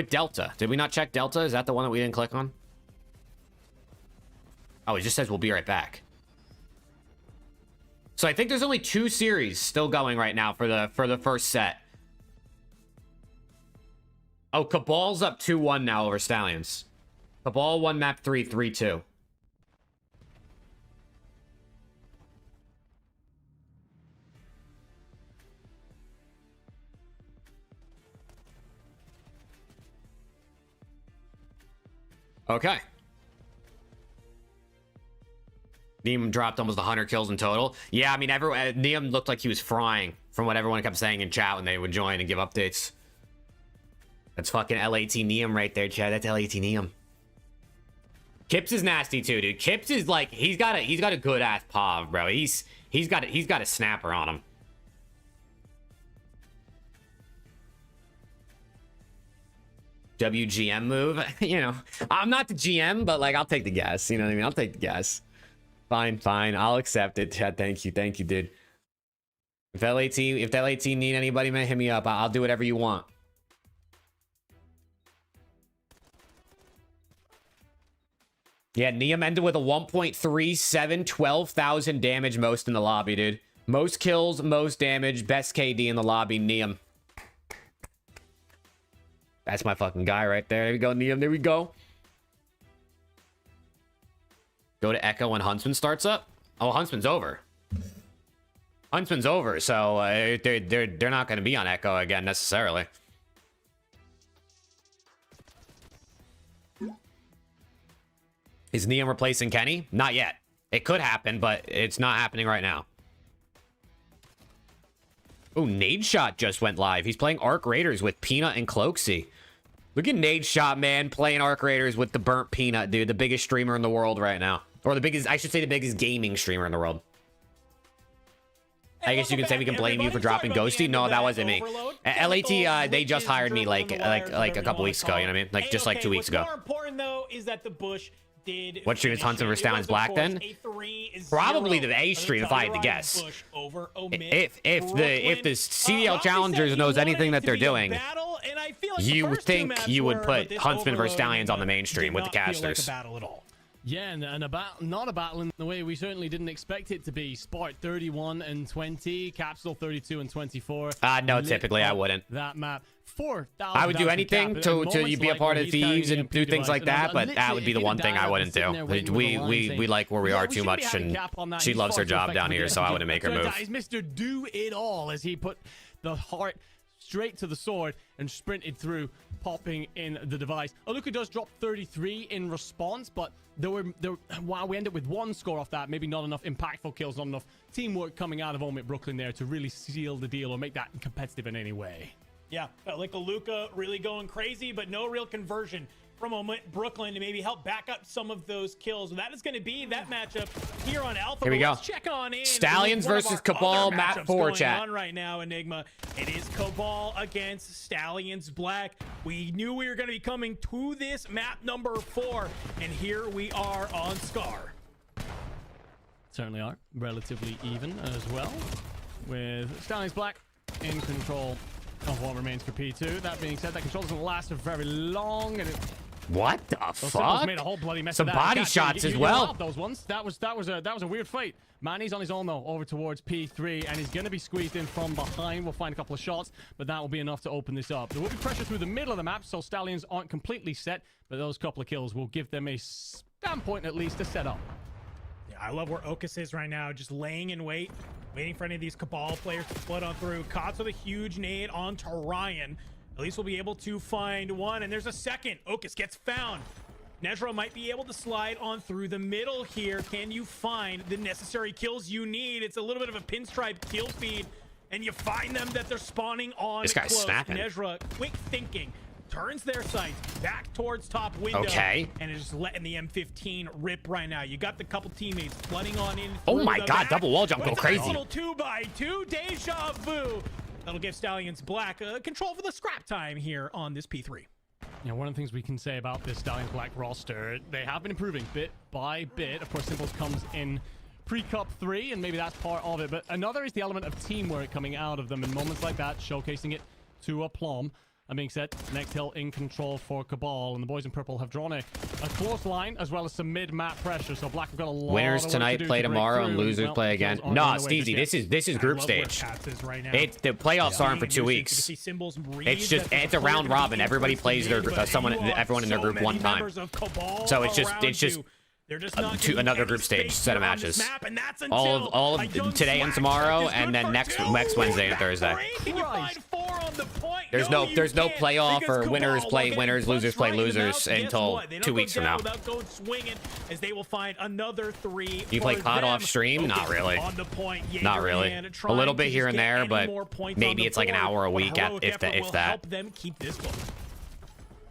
Delta? Did we not check Delta? Is that the one that we didn't click on? Oh, it just says we'll be right back. So I think there's only 2 series still going right now for the first set. Oh, Cabal's up 2-1 now over Stallions. Cabal won map 3, 3-2. Okay. Neem dropped almost 100 kills in total. Yeah, I mean, Neem looked like he was frying from what everyone kept saying in chat when they would join and give updates. That's fucking LAT Neem right there, Chad. That's LAT Neem. Kips is nasty too, dude. Kips is like he's got a good ass POV, bro. He's got a snapper on him. WGM move. You know, I'm not the GM, but like I'll take the gas. You know what I mean? I'll take the gas. Fine. I'll accept it, Chad. Thank you, dude. If LAT need anybody, man, hit me up. I'll do whatever you want. Yeah, Neem ended with a 1.37, 12,000 damage most in the lobby, dude. Most kills, most damage, best KD in the lobby, Neem. That's my fucking guy right there. There we go, Neem. There we go. Go to Echo when Huntsman starts up. Oh, Huntsman's over. Huntsman's over, so they're not going to be on Echo again necessarily. Is Neem replacing Kenny? Not yet. It could happen, but it's not happening right now. Oh, Nadeshot just went live. He's playing Arc Raiders with Peanut and Cloaksy. Look at Nadeshot, man, playing Arc Raiders with the burnt Peanut, dude. The biggest streamer in the world right now. Or the biggest, I should say the biggest gaming streamer in the world. I guess you can say we can blame you for dropping Ghosty. No, that wasn't me. LAT, they just hired me like a couple weeks ago, you know what I mean? Like just like 2 weeks ago. More important though is that the Bush did. What stream is Huntsman vs. Stallions Black then? Probably the A stream if I had to guess. If the CDL Challengers knows anything that they're doing, you would think you would put Huntsman vs. Stallions on the mainstream with the casters. Yeah, and not a battle in the way we certainly didn't expect it to be. Spark 31 and 20, Capsule 32 and 24. No, typically I wouldn't. That map. 4,000. I would do anything to you be a part of Thieves and do things like that, but that would be the one thing I wouldn't do. We like where we are too much, and she loves her job down here, so I wouldn't make her move. He's Mr. Do It All as he put the heart straight to the sword and sprinted through, popping in the device. Aluka does drop 33 in response, but wow, we end up with 1 score off that. Maybe not enough impactful kills, not enough teamwork coming out of Omit Brooklyn there to really seal the deal or make that competitive in any way. Yeah, like Aluka really going crazy, but no real conversion for a moment, Brooklyn, to maybe help back up some of those kills. That is going to be that matchup here on Alpha. Here we But go. Let's check on in. Stallions with one of versus our Cabal, other map matchups 4, going chat. on right now, Enigma. It is Cabal against Stallions Black. We knew we were going to be coming to this map number 4, and here we are on Scar. Certainly are. Relatively even as well. With Stallions Black in control of what remains for P2. That being said, that control doesn't last for very long, and it What the Symbols fuck? made a whole bloody mess Some of that. body Cat, shots you as well. allowed those ones. That was a weird fight. Manny's on his own though, over towards P3, and he's going to be squeezed in from behind. We'll find a couple of shots, but that will be enough to open this up. There will be pressure through the middle of the map, so Stallions aren't completely set, but those couple of kills will give them a standpoint at least to set up. Yeah, I love where Okus is right now, just laying in wait, waiting for any of these Cabal players to flood on through. Cots with a huge nade onto Ryan. At least we'll be able to find one, and there's a second. Okus gets found. Nezro might be able to slide on through the middle here. Can you find the necessary kills you need? It's a little bit of a pinstripe kill feed, and you find them that they're spawning on This guy's close. snapping. Nezra, quick thinking, turns their sights back towards top window. Okay. And is just letting the M15 rip right now. You got the couple teammates flooding on in. Oh through my the God, back double wall jump, go with a crazy. little 2x2 deja vu. That'll give Stallions Black control for the scrap time here on this P3. You know, one of the things we can say about this Stallions Black roster, they have been improving bit by bit. Of course, Symbols comes in pre-Cup 3, and maybe that's part of it. But another is the element of teamwork coming out of them in moments like that, showcasing it to aplomb. That being said, next hill in control for Cabal, and the boys in purple have drawn a close line as well as some mid-map pressure. So Black have got a lot Winners of work tonight to do play to break tomorrow, through, and losers well, play kills again. aren't No, going away Steezy, just yet. this is I group love where stage. Cats is right now. It's the playoffs aren't for 2 You can weeks. see Symbols It's just it's a round robin. Everybody plays their everyone in their group one time. So it's just another group stage set of matches. All of today and tomorrow, and then next Wednesday and Thursday. There's no playoff or winners play winners, losers play losers until 2 weeks from now. As they will find another 3. You play COD off stream? Not really. Not really. A little bit here and there, but maybe it's like an hour a week, if that. Help them keep this going.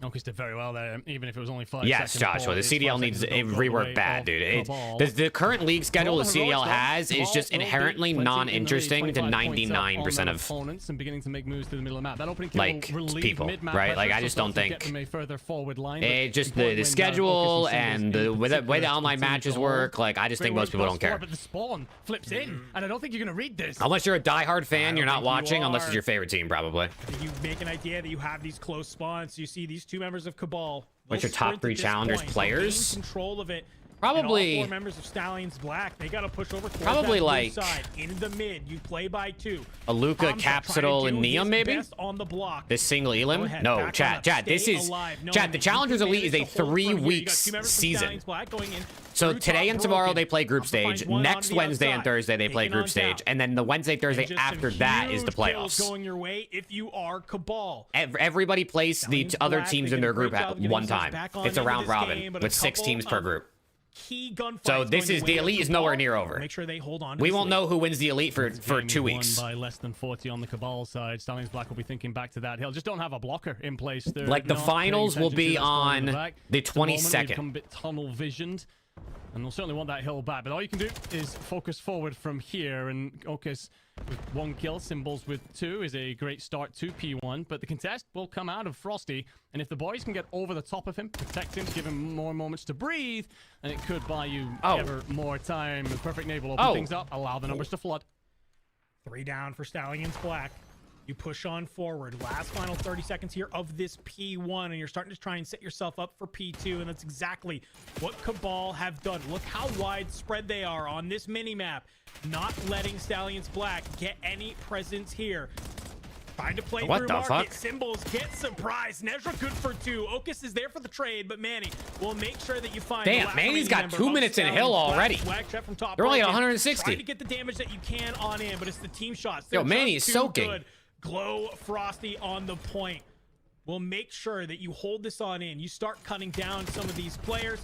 Okus did very well there, even if it was only 5 Yes, seconds. Joshua, the CDL needs a rework bad, dude. The current league schedule the CDL has is just inherently non-interesting to 99% of opponents and beginning to make moves to the middle of the map. That opening kill like will relieve people, mid-map right? pressure, Like I so just don't Stallions get think them a further forward line, it's just but the important schedule win that and Okus the way the Symbols online continue matches to work. hold. Like I just think Great most people work don't care. but the spawn flips in, and I don't think you're gonna read this. Unless you're a diehard fan, you're not think you watching unless are. it's your favorite team, probably. You make an idea that you have these close spawns. You see these 2 members of Cabal. What's They'll your top sprint 3 at this challengers point. They'll players? gain control of it. Probably- And all 4 members of Stallions Black. They got to push over towards Probably that blue like- side into the mid. You play by 2. A Luca, Hamza trying Capsidal, to and do his Neum, maybe? best on the block. This single Go Elim? ahead, No, back on chat, up, this stay is alive. No, chat. The you Challengers can Elite is a manage to hold 3 from here. You got weeks 2 members from season. Stallions Black going in So through today top and tomorrow broken. they play group Hamza finds stage. one on Next the Wednesday and outside. Thursday they play Taking group on stage, down. and then the Wednesday, Thursday And just some after that is the huge kills playoffs. going your way if you are Cabal. Everybody plays the Stallions other Black, teams they in did a their group great job at getting one themselves time. back on It's a into round this robin game, but with a 6 couple teams per of group. Key gunfights So this going is the the way of Elite is nowhere Cabal. near over. Make sure they hold on to We this won't lead. know who wins the Elite for Game 2 won weeks. by less than 40 on the Cabal side. Stallions Black will be thinking back to that hill. Just don't have a blocker in place. They're Like, the not finals paying will attention be to that spawn in on back. the At moment, we've 22nd. become a bit tunnel visioned, and they'll certainly want that hill back. But all you can do is focus forward from here. And Okus with 1 kill, Symbols with 2 is a great start to P1. But the contest will come out of Frosty, and if the boys can get over the top of him, protect him, give him more moments to breathe, and it could buy you ever more time. The perfect nade will open things up, allow the numbers to flood. 3 down for Stallions Black. You push on forward. Last final 30 seconds here of this P1, and you're starting to try and set yourself up for P2, and that's exactly what Cabal have done. Look how widespread they are on this mini-map, not letting Stallions Black get any presence here. Trying to play What through the market. fuck? Symbols get surprised. Nezra good for 2. Okus is there for the trade, but Manny will make sure that you find Damn, the last Manny's remaining got member 2 of minutes in Stallions hill Black. already. Swag check from top They're only at broken. 160. Trying to get the damage that you can on in, but it's the team shots. Yo, They're Manny just is too soaking. good. Glow Frosty on the point. We'll make sure that you hold this on in. You start cutting down some of these players.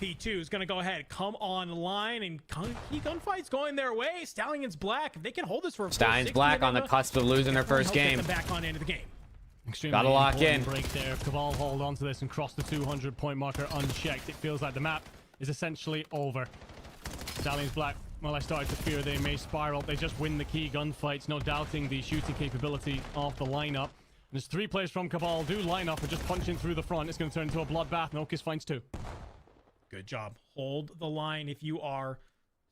P2 is going to go ahead, come online, and key gunfights going their way. Stallions Black, if they can hold this for a full Stallions 60 Black on the minutes, cusp of losing their first help get game. them back on into the game. Extremely Gotta lock important in. break there. If Cabal hold on to this and cross the 200-point marker unchecked, it feels like the map is essentially over. Stallions Black, well, I started to fear they may spiral. They just win the key gunfights, no doubting the shooting capability of the lineup. There's 3 players from Cabal do line up and just punching through the front. It's going to turn into a bloodbath, and Okis finds 2. Good job. Hold the line if you are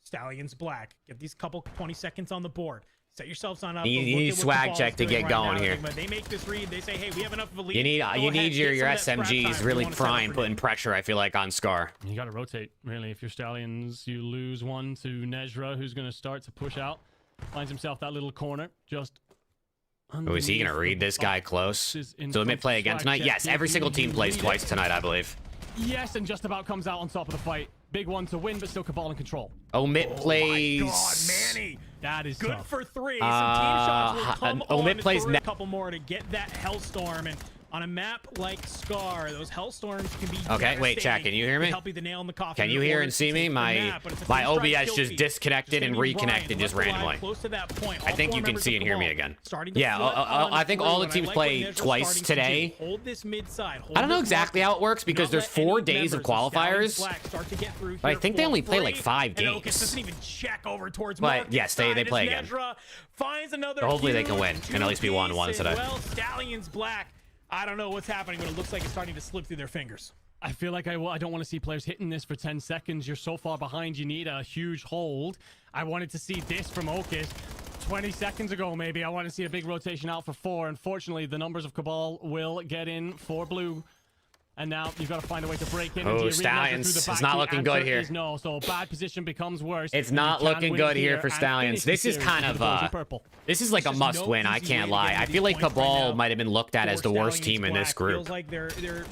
Stallions Black. Get these couple 20 seconds on the board. Set yourselves on up. You Look need at what swag Cabal's check to doing get right going now. here. When they make this read, they say, hey, we have enough of a lead. You need Go you ahead, need your get some of that scrap SMGs time. really We wanna set up prime, for putting you. pressure, I feel like, on Scar. You got to rotate, really. If you're Stallions, you lose one to Nezra, who's going to start to push out. Finds himself that little corner, just Oh, is he going to read this guy close? So they may play again tonight? Yes, every single team plays twice tonight, I believe. Yes, and just about comes out on top of the fight. Big one to win, but still Cabal in control. Omit plays... My God, Manny. That is Good tough. for 3. Some team shots will come Omit on plays through ne- a couple more to get that Hellstorm. And on a map like Scar, those Hellstorms can be Okay, wait, chat, can you hear me? Help be the nail in the coffin. Can you in hear order and to see take me? the My map, but it's a my three-strike OBS kill just feed. disconnected It's and gonna be reconnected Ryan just left alive, randomly. close to that point. I All think 4 you can members see of and hear me Cabal again. starting to Yeah, flip on I think through, all the and I teams like play what Nezra's twice starting to today. do. Hold this mid side. Hold I don't know this exactly mark. how it works because Not there's let 4 any days of members of Stallions qualifiers. Black start to get through But I here think they for only play free. like 5 And Okis games. doesn't even check over towards But Marcus' yes, they side play as again. Nezra finds another So hopefully they can huge win and at least be 1-1 two-piece, today. and, well, Stallions Black, I don't know what's happening, but it looks like it's starting to slip through their fingers. I feel like I don't want to see players hitting this for 10 seconds. You're so far behind, you need a huge hold. I wanted to see this from Okis 20 seconds ago, maybe. I want to see a big rotation out for 4. Unfortunately, the numbers of Cabal will get in for blue. And now you've got to find a way to break in. Oh, into your Stallions. through the It's back. not The looking good answer here. is no, so bad position becomes worse. It's You not can looking win good here for and Stallions. finish This the is series kind with of the boys in purple. this is like a There's must no win. I easy can't way to get lie. I these feel like points right Cabal now might have been looked at as the worst Stallions team in this Black group. Feels like they're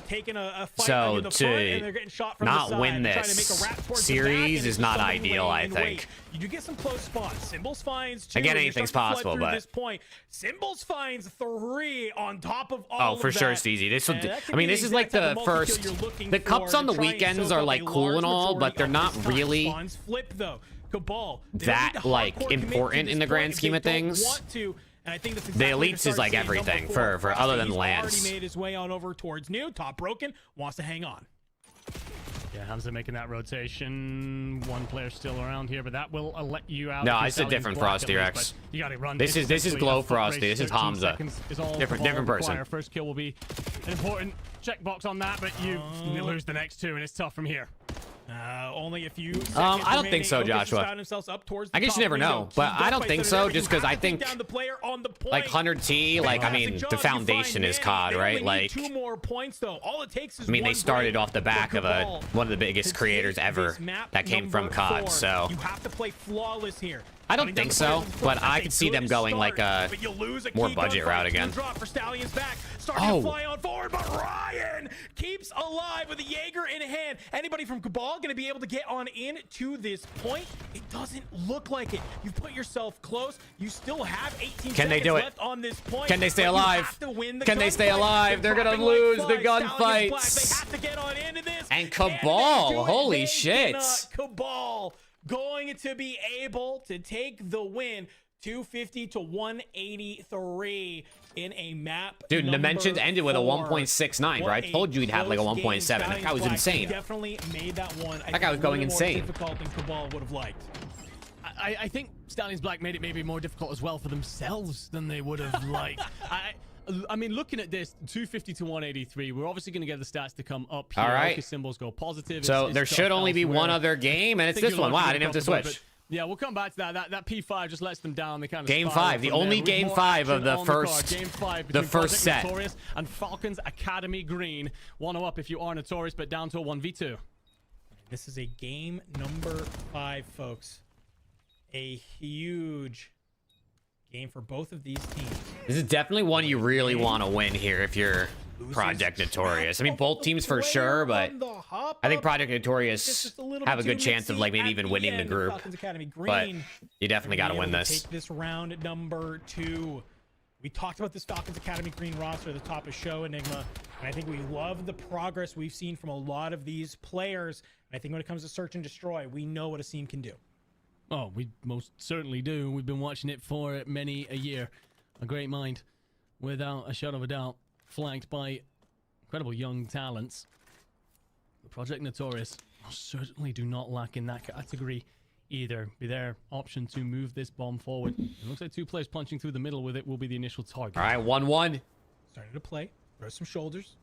taking a fight So under the front to and they're getting shot from not the side. win They're trying to make this a wrap towards series the back, and is it's not just ideal, laying I in think. wait. You do get some close spots. Symbols finds 2. Again, You're anything's starting to flood possible, through but- this point. Symbols finds 3 on top of all Oh, for of sure, that. Steezy. This will. And that could I mean, be this is like exact type the of multi-kill first. you're looking The cups for on the to try and weekends soak are up like a cool large and all, but majority they're of not this time. really Spawns flip though. Cabal, they don't that, need to like, hardcore commit to important this in the grand point if scheme they of don't things. want to. And I think that's The exactly what elites you're is starting like to see in number everything 4. for other than He's lands. already made his way on over towards new. Top broken. Wants to hang on. Yeah, Hamza making that rotation. One player still around here, but that will let you out. No, if you're it's a Stallions different Black Frosty at least, Rex. but you got to run. This is essentially Glow a foot Frosty. race. This is 13 Hamza. seconds is all Different Cabal person. require. First kill will be an important checkbox on that, but you lose the next 2, and it's tough from here. Only a few. I don't think so, Joshua. I guess you never know, but I don't think so, just 'cause I think, like 100T, like, I mean, the foundation is COD, right? Like, 2 more points though. All it takes is I mean, they one started break off the for back of Cabal one of the biggest to creators take ever this map that came from number COD, 4. so You have to play flawless here. I don't Running think down the so, players in front, but I that's could a see them good going start, like a but you lose a more key budget gunfight route to again. the drop for Stallions back. Starting Oh. to fly on forward, but Ryan keeps alive with a Jaeger in hand. Anybody from Cabal going to be able to get on in to this point? It doesn't look like it. You've put yourself close. You still have 18 Can they seconds do it? left on this point. Can they stay but you alive? have to win the Can they stay gunfight. alive? They're gonna dropping like lose the flies. Stallions Black, gunfights. They have to get on into this. And Can they Cabal, do it? holy They shit. cannot. Cabal going to be able to take the win. 250 to 183 in a map. Dude, number Dimensions ended with a 4. 1.69, bro. I What told you he'd have like a close 1.7. game. That guy was Stallions Black insane. Definitely made that one. That guy was going insane. More difficult than Cabal would have liked. I think Stallions Black made it maybe more difficult as well for themselves than they would have liked. I mean, looking at this, 250 to 183, we're obviously going to get the stats to come up here. All right. Okis symbols go positive. So It's there tough should only be elsewhere. one other game, and it's think this you're one. Wow, I largely didn't have to comfortable, switch. but yeah, we'll come back to that. That P5 just lets them down. They kind of Game spiral 5, the from there. only With game more 5 of action the on first- card. Game 5 the between first Project set. Notorious and Falcons Academy Green. 1-0 up if you are Notorious, but down to a 1v2. This is a game number 5, folks. A huge game for both of these teams. This is definitely one you really want to win here if you're Project Notorious. I mean, both teams for sure, but I think Project Notorious have a good chance of like maybe even winning the group. But you definitely got to win this. Take this round number 2. We talked about this Falcons Academy Green roster at the top of show, Enigma, and I think we love the progress we've seen from a lot of these players. And I think when it comes to Search and Destroy, we know what a team can do. Oh, we most certainly do. We've been watching it for many a year. A great mind, without a shadow of a doubt. flanked by incredible young talents. Project Notorious certainly do not lack in that category either. Be their option to move this bomb forward. It looks like 2 players punching through the middle with it will be the initial target. All right, 1-1. Starting to play. Throw some shoulders.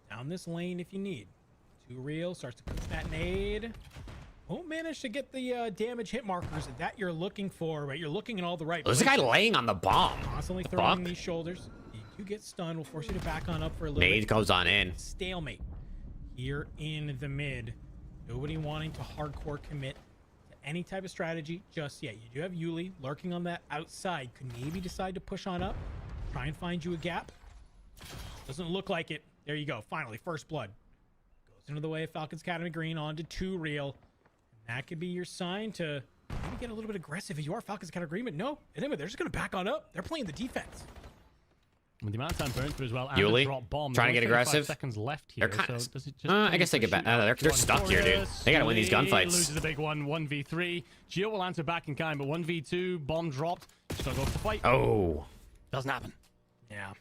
Down this lane if you need. 2 real. Starts to cook that nade. Won't manage to get the damage hit markers that you're looking for, but you're looking in all the right There's a guy laying on the bomb. Constantly The throwing fuck? these shoulders. You get stunned. Will force you to back on up for a little Nade bit. goes on in. Stalemate here in the mid. Nobody wanting to hardcore commit to any type of strategy just yet. You do have Yuli lurking on that outside. Could maybe decide to push on up. Try and find you a gap. Doesn't look like it. There you go. Finally, first blood. Goes into the way of Falcons Academy Green onto 2 real. And that could be your sign to maybe get a little bit aggressive if you are Falcons Academy Green. But no, anyway, they're just going to back on up. They're playing the defense. With the amount of time burned through as well, and Yuli, the drop bomb, trying to get there's only 25 aggressive. seconds left here. They're kind of. So does it just I guess they get back. They're stuck here, dude. They gotta win these gunfights. Loses a big one, 1v3. Gio will answer back in kind, but 1v2, bomb dropped. Just gotta go for the fight. Oh. Doesn't happen. Yeah.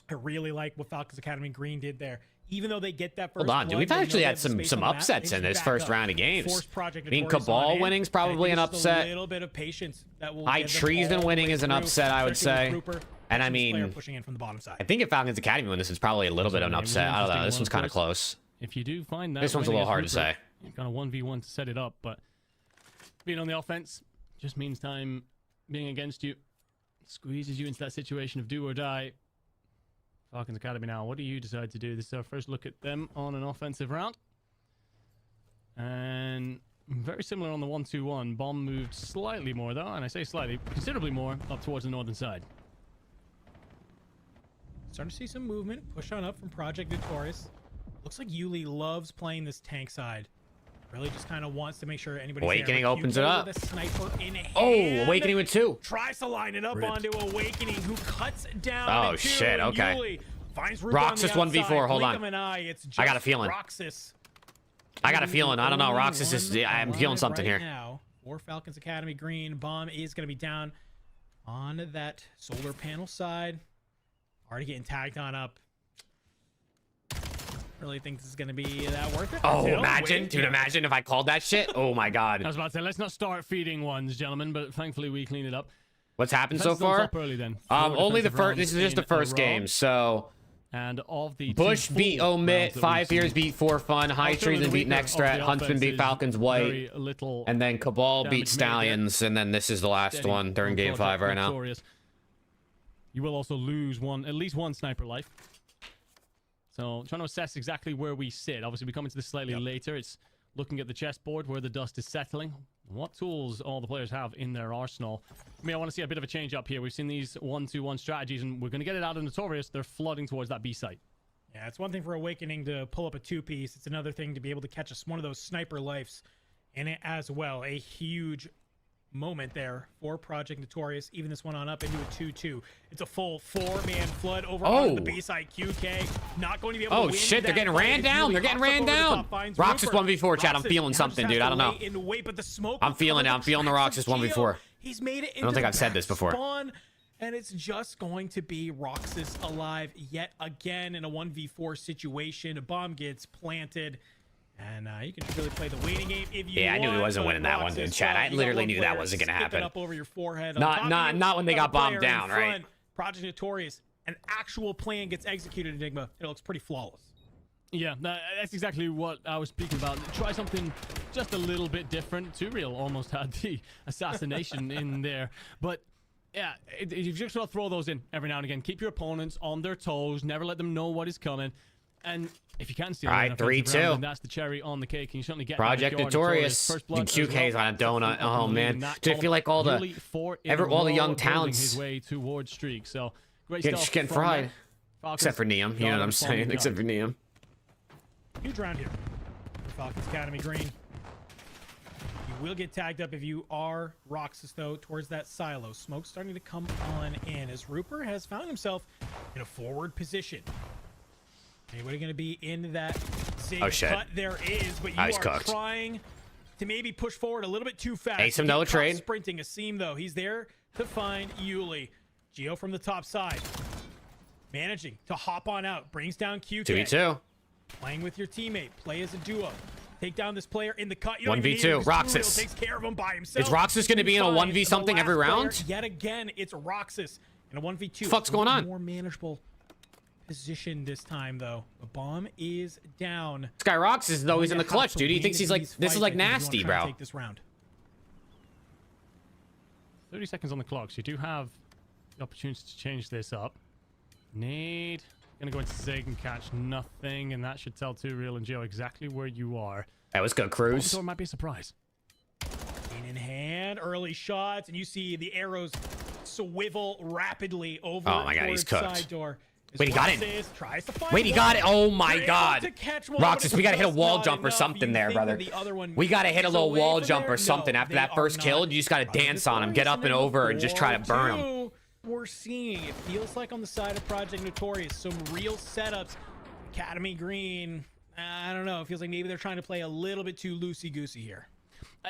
I really like what Falcons Academy Green did there. Even though they get that first Hold on, dude. blood, We've they know actually they had have the some space on the map, upsets they in just this back first up. round of games. Force Project I mean, Notorious Cabal on in. winning's I probably think an it's just a upset. little bit of patience that will High get them Treason all the winning way is an through, upset, I would especially say. with Trooper And I this player mean, pushing in from the bottom side. I think if Falcons Academy win this, it's probably a little bit of an upset. I don't know. This one's kind of close. If you do find that This one's a winning little hard is to Rupert, say. You've got a 1v1 to set it up, but being on the offense just means time being against you squeezes you into that situation of do or die. Falcons Academy now, what do you decide to do? This is our first look at them on an offensive round. And very similar on the 1-2-1. Bomb moved slightly more, though, and I say slightly, considerably more up towards the northern side. Starting to see some movement. Push on up from Project Notorious. Looks like Yuli loves playing this tank side. Really just kind of wants to make sure anybody's Awakening there. opens it up. With a sniper in hand. Oh, Awakening with 2. Tries to line it up onto Awakening, who cuts down. Oh, the 2. shit, okay. Yuli finds Rupert Roxas on the 1v4, outside. hold Blink on. of an eye. It's just I got a feeling. Roxas. I got a feeling. I don't know. Only Roxas is. one I'm feeling alive something right here. Now for Falcons Academy Green. Bomb is going to be down on that solar panel side. Already getting tagged on up. Really think this is going to be that worth it? Oh, Still, imagine. wait, Dude, yeah. imagine if I called that shit. Oh, my I God. was about to say, let's not start feeding ones, gentlemen, but thankfully we cleaned it up. What's happened so Defense is on far? top early then. Only the Four defensive first. rounds This is just the in a first row. game. So And of the Bush two beat full Omit. rounds that 5 we've Fears seen, beat For Fun. High Australia Treason the beat weaker Next of Threat. the Huntsman beat offenses, Falcons White. very little And then Cabal damage beat made there. Stallions. And then this is the last steady one during on game Project 5 right now. Notorious. You will also lose at least one sniper life. So trying to assess exactly where we sit. Obviously, we come into this slightly later. It's looking at the chessboard where the dust is settling. What tools all the players have in their arsenal. I mean, I want to see a bit of a change up here. We've seen these 1-2-1 strategies, and we're going to get it out of Notorious. They're flooding towards that B site. Yeah, it's one thing for Awakening to pull up a 2-piece. It's another thing to be able to catch one of those sniper lifes in it as well. A huge moment there for Project Notorious. Even this one on up into a 2-2. It's a full 4-man flood over onto the B side. QK not going to be able to win shit, they're that getting fight. ran It's down. really They're getting hops up ran over the down. top, finds Roxas Rupert. 1v4, Chad. I'm Roxas feeling now something, just dude. has I to don't know. wait and wait, but the smoke I'm will feeling cover it. I'm feeling the tracks Roxas of 1v4. Gio. He's made it into think the I've said this before. spawn, and it's just going to be Roxas alive yet again in a 1v4 situation. A bomb gets planted. And you can really play the waiting game if you Yeah, I knew he want, wasn't but winning that one, Roxas, dude. Chad, I you got literally one knew that player wasn't gonna skipping happen. Up over your forehead. Not- On top not- of you, not when they got got a bombed player in down, right? front. Project Notorious. An actual plan gets executed, Enigma. It looks pretty flawless. Yeah, that's exactly what I was speaking about. Try something just a little bit different. 2Real almost had the assassination in there. But yeah, you've just got to throw those in every now and again. Keep your opponents on their toes. Never let them know what is coming. And if you can steal All right, an offensive 3-2. round, then that's the cherry on the cake. And you certainly get that if Project you are Notorious. First The blood as QK's well. on a donut. Oh, And man. that Dude, I feel like all the Yuli for in all the row young building talents his way towards streak. So great getting stuff. getting from fried. them. Falcons Except for Neum. You know what I'm got saying? it. Except for Neum. Huge round here for Falcons Academy Green. You will get tagged up if you are Roxas, though, towards that silo. Smoke starting to come on in as Rupert has found himself in a forward position. Anybody going to be in that zig Oh, shit. cut? There is, but you I was are cooked. trying to maybe push forward a little bit too fast. Ace him, You no get caught trade. Sprinting Asim, though. He's there to find Yuli. Gio from the top side. managing to hop on out, brings down QK. 2v2. Playing with your teammate, play as a duo. Take down this player in the cut. You don't 1v2, even need him, 'cause Roxas. Turiel takes care of him by himself. Is Roxas gonna be in a Finds 1v the something every last player. round? Yet again, it's Roxas in a 1v2. Fuck's A going little on? More manageable position this time, though. The bomb is down. This guy Roxas, though, he's in the Have clutch, to dude. He win thinks he's like, these this is fights, like I think, if you wanna nasty, try and bro. Take this round. 30 seconds on the clock, so you do have the opportunity to change this up. Nade. Gonna go into Zig and catch nothing, and that should tell Real and Geo exactly where you are. That was good, Cruz. So it might be a surprise. In hand, early shots, and you see the arrows swivel rapidly over. Oh my God, he's towards cooked. side door. As Wait, he got it. Roxas tries to find Wait, he one. got it. Oh my You're able God. to catch one, Roxas, but we gotta it's hit a just wall not jump or enough. something You there, think brother. that the other one We gotta hit a is little away wall from jump there? or something. No, After they that are first kill, not. you just gotta Roxas dance on him, get up and Notorious over, and just try to burn him. 4-2. We're seeing, it feels like on the side of Project Notorious, some real setups. Academy Green, I don't know. It feels like maybe they're trying to play a little bit too loosey-goosey here.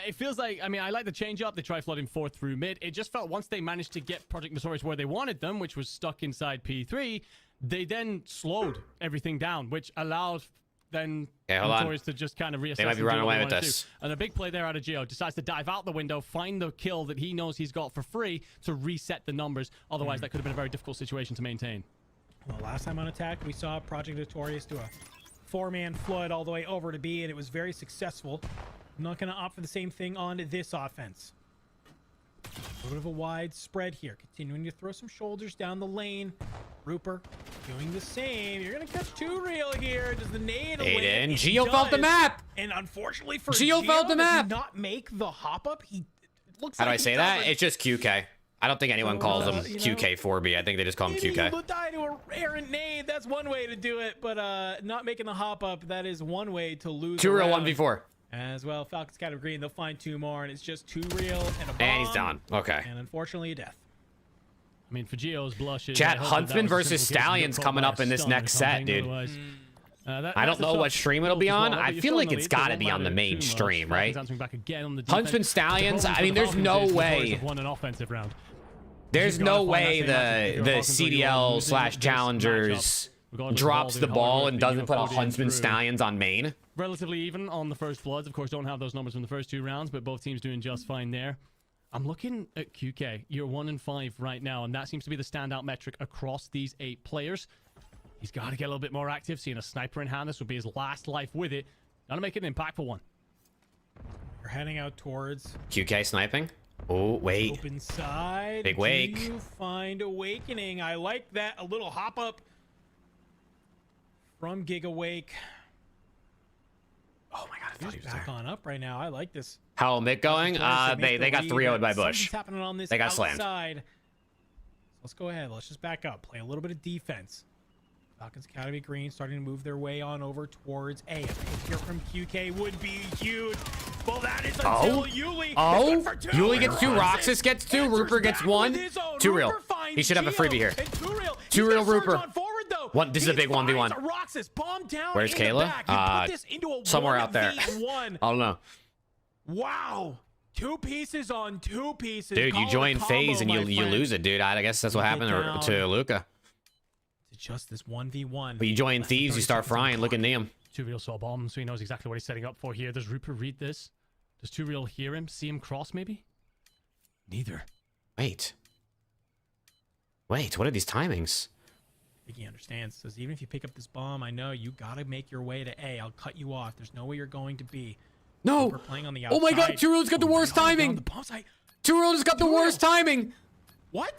It feels like, I mean, I like the change up. They try flooding 4 through mid. It just felt once they managed to get Project Notorious where they wanted them, which was stuck inside P3, they then slowed everything down, which allowed then Okay, hold on. Notorious to just kind of reassess. They might be and do running what away they with wanna do. this. And a big play there out of Geo. Decides to dive out the window, find the kill that he knows he's got for free to reset the numbers. Otherwise, that could have been a very difficult situation to maintain. Well, last time on Attack, we saw Project Notorious do a 4-man flood all the way over to B, and it was very successful. I'm not going to opt for the same thing on this offense. A little bit of a wide spread here. Continuing to throw some shoulders down the lane. Rooper doing the same. You're going to catch Real here. Does the nade land? Aiden, It Geo felt the does. map. And unfortunately for Geo felt the does he map. not make the hop up. He it looks How do like I he say that? doesn't. It's just QK. I don't think anyone calls him you know, QK4B. I think they just call him Maybe QK. you die to a errant nade. That's one way to do it, but not making the hop up. That is one way to lose. 2 a real round. 1v4. As well, Falcons Cat of Green. They'll find 2 more, and it's just 2 real and a bomb. And he's down. Okay. And unfortunately, a death. I mean, for Geo's blushes. Chat, I hope that Huntsman was a versus simple case of Stallions get caught coming by up a in this stun or next set, something, dude. otherwise, I that's don't a know tough what stream it'll be result on. as well, I but you're feel still like in the it's lead, so gotta it be won't on the matter main too much. stream, Falcons right? answering back again on the Huntsman defense. Stallions, The I problem mean, for the there's no Falcons is Notorious way. have won an offensive round. There's You've gotta no find way that same matchup if you're the Falcons or you are CDL losing slash this challengers matchup, regardless of drops all the hard ball work and that you doesn't have put a put in Huntsman through. Stallions on main. Relatively even on the first floods. Of course, don't have those numbers from the first 2 rounds, but both teams doing just fine there. I'm looking at QK. You're 1-5 right now, and that seems to be the standout metric across these 8 players. He's got to get a little bit more active. Seeing a sniper in hand, this would be his last life with it. Got to make it an impactful one. You're heading out towards QK sniping. Oh, wait. open side. Big wake. Do you find Awakening? I like that. A little hop up from Gigawake. Oh my god, I thought he He's was back there. on up right now. I like this. How Mick going? They got 3-0'd by Bush. Something's happening on this They got slammed. outside. Let's go ahead. Let's just back up. Play a little bit of defense. Falcons Academy Green starting to move their way on over towards A. A pick here from QK would be huge. Well, that is until Yuli. Oh, It's good for 2. Yuli gets 2, Roxas gets 2, Answers Rooper gets back 1. with his own. 2 real. Rooper finds He should have a Geo, freebie here. and 2 real. 2 He's real gonna surge Rooper. on forward, though. One- this is a He big 1v1. finds Roxas bomb down Where's in the Kayla? back. You put this into a Somewhere out there. 1v1. I don't know. Wow. 2 pieces on 2 pieces. Dude, Call you it a join combo, FaZe and my you friend. lose it, dude. I guess that's what You happened get down. to Luca. It's just this 1v1. But you join Less than Thieves, you 30 start seconds on frying. the Look at clock. Liam. 2 real saw bomb, so he knows exactly what he's setting up for here. Does Rooper read this? Does 2 real hear him? See him cross, maybe? Neither. Wait, what are these timings? I think he understands. Says, even if you pick up this bomb, I know you got to make your way to A. I'll cut you off. There's no way you're going to B. No! We're playing on the Oh my god, outside. 2-real's got the Oh my worst God, they're on timing! the bomb site. 2-real's got the Two-real. worst timing! What?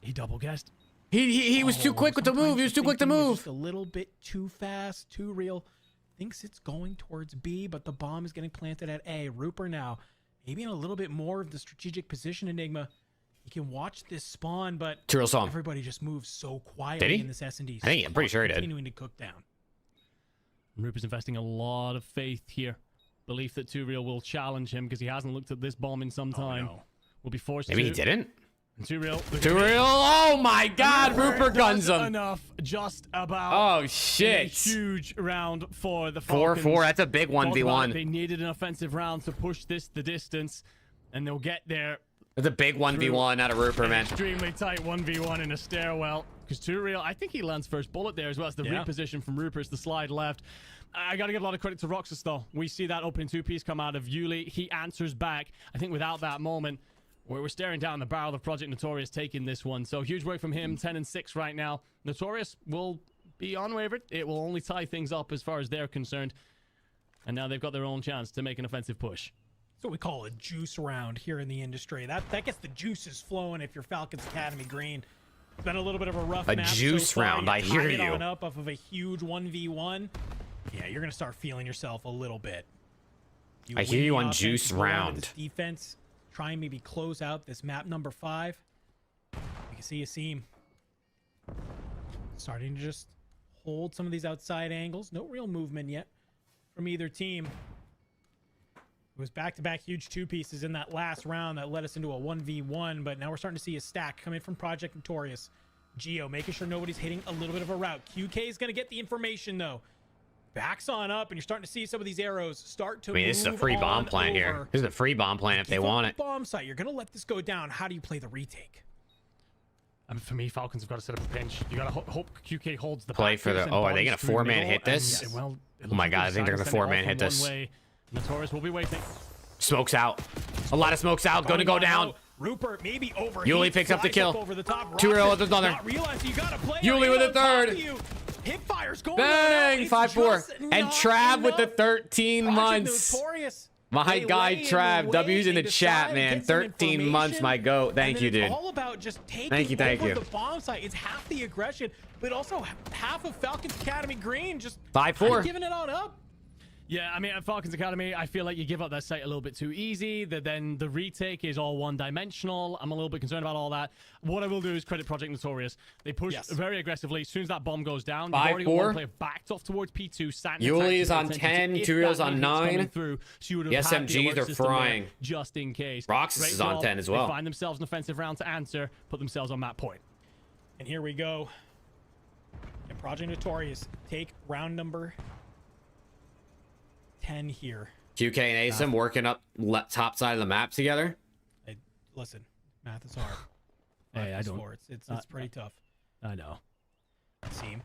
He double guessed. He was too quick with the move. He was too quick to move. Just a little bit too fast. 2 real. Thinks it's going towards B, but the bomb is getting planted at A. Rooper now, maybe in a little bit more of the strategic position. Enigma, you can watch this spawn, but 2-real saw him. everybody just moves so quietly Did he? in this S&D. I think- I'm pretty sure he did. Continuing to cook down. Rooper's investing a lot of faith here. Belief that 2 real will challenge him because he hasn't looked at this bomb in some time. no. Will be forced Maybe to. he didn't. 2 real. 2-real. Oh my god, Rooper guns him. Enough, just about. Oh A shit. huge round for the Falcons. 4-4. That's a big Talked about it, 1v1. They needed an offensive round to push this the distance, and they'll get there. That's a big 1v1 out of Rooper, man. Extremely tight 1v1 in a stairwell. because Too Real, I think he lands first bullet there as well. It's the Yeah. reposition from Rupert's, the slide left. I got to give a lot of credit to Roxas, though. We see that opening two-piece come out of Yuli. He answers back. I think without that moment, we're staring down the barrel of Project Notorious taking this one. So huge work from him, 10-6 right now. Notorious will be unwavered. It will only tie things up as far as they're concerned. And now they've got their own chance to make an offensive push. That's what we call a juice round here in the industry. That gets the juices flowing if you're Falcons Academy Green. It's been a little bit of a rough A map juice so far. round, I hear tied it you. on up off of a huge 1v1. Yeah, you're going to start feeling yourself a little bit. I hear you win the on offense, juice you go on round. this defense, try and maybe close out this map number 5. You can see Asim starting to just hold some of these outside angles. No real movement yet from either team. It was back-to-back huge two pieces in that last round that led us into a 1v1, but now we're starting to see a stack come in from Project Notorious. Geo making sure nobody's hitting a little bit of a route. QK is going to get the information, though. Backs on up, and you're starting to see some of these arrows start to I mean, this is a move free bomb on plan here. over. This is a free bomb plan if they Give up want the it. bomb site. You're going to let this go down. How do you play the retake? For me, Falcons have got to set up a pinch. You got to hope QK holds the Play back for the- and oh, are they bodies gonna through four-man middle, hit and, this? yeah, well, it Oh my looks God, like I think they're they're gonna deciding to four-man send it hit all this. from one way. Notorious will be waiting. Smokes out. A lot of smokes out. Going to go down. Rupert maybe over. Yuli picks up the kill. Over the top. Too real Roxas with another. not realizing you gotta play Yuli it. with a On top of third. you. Hip fires going Bang! on. It's 5-4. just And not Trav with the enough. 13 Project months. Notorious. My They guy lay in the Trav. way, W's in they the chat, decide, man. get some 13 months, my goat. information, Thank and you, then dude. It's all about just taking Thank you. over the bomb site. It's half the aggression, but also half of Falcons Academy Green just 5-4. giving it on up. Yeah, I mean, at Falcons Academy, I feel like you give up that site a little bit too easy. That then the retake is all one-dimensional. I'm a little bit concerned about all that. What I will do is credit Project Notorious. They push very aggressively. As soon as that bomb goes down, you've already got 5-4. one player backed off towards P2. Yuli is on 10, Turiel's on 9. Through, so you would The have had SMGs alert are system there frying. just in case. Roxas Great is on job. 10 as They well. find themselves an offensive round to answer, put themselves on that point. And here we go. And Project Notorious take round number 10 here. QK and Asim working up top side of the map together. Hey, listen, math is hard. Hey, I Math is don't- hard. It's pretty tough. I know. Seam.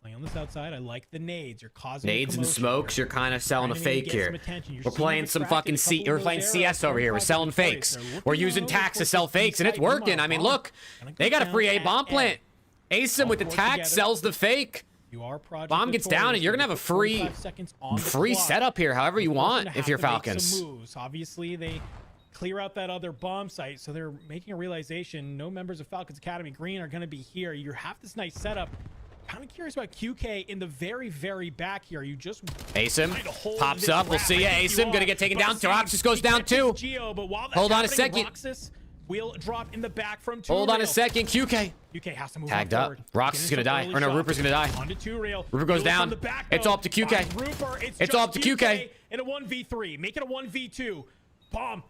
Playing on this outside, I like the nades. You're causing Nades and commotion smokes, here. you're kind of selling a Trying to maybe fake get here. some attention. You're We're seeing playing them some extracted, fucking a couple we're of playing those CS arrows over here. We're from selling Project fakes. Notorious. They're We're looking using all tax to over sell the fakes, and it's site. Come working. on, I mean, bomb. look, Gonna go they got a down free A at bomb plant. Asim with the All tax together. sells the fake. You are Project Bomb gets down, and you're gonna have a free 45 seconds on the free clock. setup here, however you They're forcing want, to if have you're to make Falcons. some moves. Obviously, they clear out that other bomb site, so they're making a realization no members of Falcons Academy Green are going to be here. You have this nice setup. Kind of curious about QK in the very, very back here. You just Asim trying to hold pops this up. We'll wrap. see ya. I think Asim you gonna are. get taken But down. see, Roxas goes he down catches too. Geo, but while that's Hold on a happening, second. Roxas will drop in the back from Too Hold on a Real. second. QK. UK has to move Tagged on up. forward. Rox is Getting gonna some die. early Or no, shots. Rupert's gonna die. Onto Too Real. Rupert goes Yuli down. from the back, It's though. all up to QK. Finds Rupert. It's It's just all up to QK. in a 1v3. Make it a 1v2. Bomb.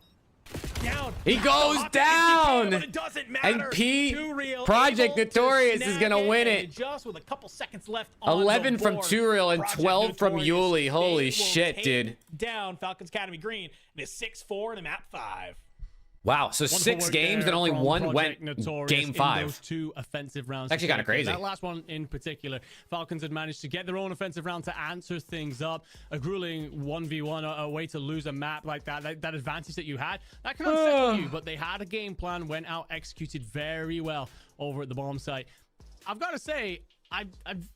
Down. He Has to goes hop it if he down. can, but it doesn't matter. And Pete, Too Real Project able to Notorious is snag gonna win and it. Just with a couple seconds left on 11 the from board. Too Real and Project 12 from Notorious, Yuli. they Holy will shit, take dude. Down Falcons Academy Green. It is 6-4 in the map 5. Wow, so Wonderful 6 work games there and only from one Project went Notorious game in 5. those two offensive rounds. Actually kinda crazy. That last one in particular, Falcons had managed to get their own offensive round to answer things up. A grueling 1v1, a way to lose a map like that, that advantage that you had, that can unsettle you. But they had a game plan, went out, executed very well over at the bomb site. I've got to say, I'm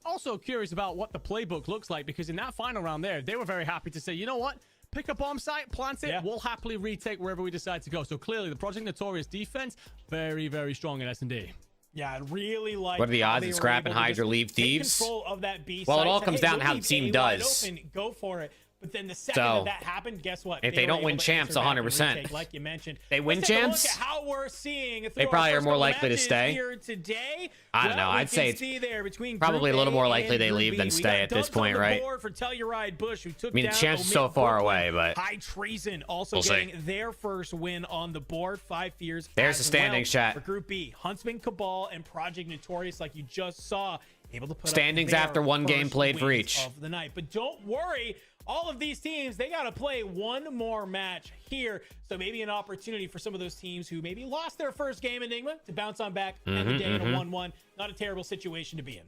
also curious about what the playbook looks like, because in that final round there, they were very happy to say, you know what? Pick a bomb site, plant it, Yeah. we'll happily retake wherever we decide to go. So clearly, the Project Notorious defense, very, very strong in S&D. Yeah, I really like. What are the how odds they that were Scrap and able to Hydra just leave take Thieves? control of that B Well, it site, all say, comes hey, down to we'll how the leave team A wide does. open, go for it. But then the second So, that happened, guess what? if They they don't were win able to champs answer back and 100%. retake, like you mentioned. They win Let's take a look champs? at how we're seeing They probably are more likely to stay. Here today. I don't know. We I'd say can it's see there between probably Group a little A more and likely they Group leave B. than We stay got at this dubs on point, the right? board for Telluride Bush, who took I mean, the down champs are so Omega far Brooklyn. away, but High Treason also we'll see. getting their first win on the board. 5 fears. There's as the standings, well chat. for Group B. Huntsman, Cabal, and Project Notorious, like you just saw, able to put Standings up their after one game first played for wins each. of the night. But don't worry, all of these teams, they got to play one more match here. So maybe an opportunity for some of those teams who maybe lost their first game, Enigma, to bounce on back and the day in a 1-1. Not a terrible situation to be in.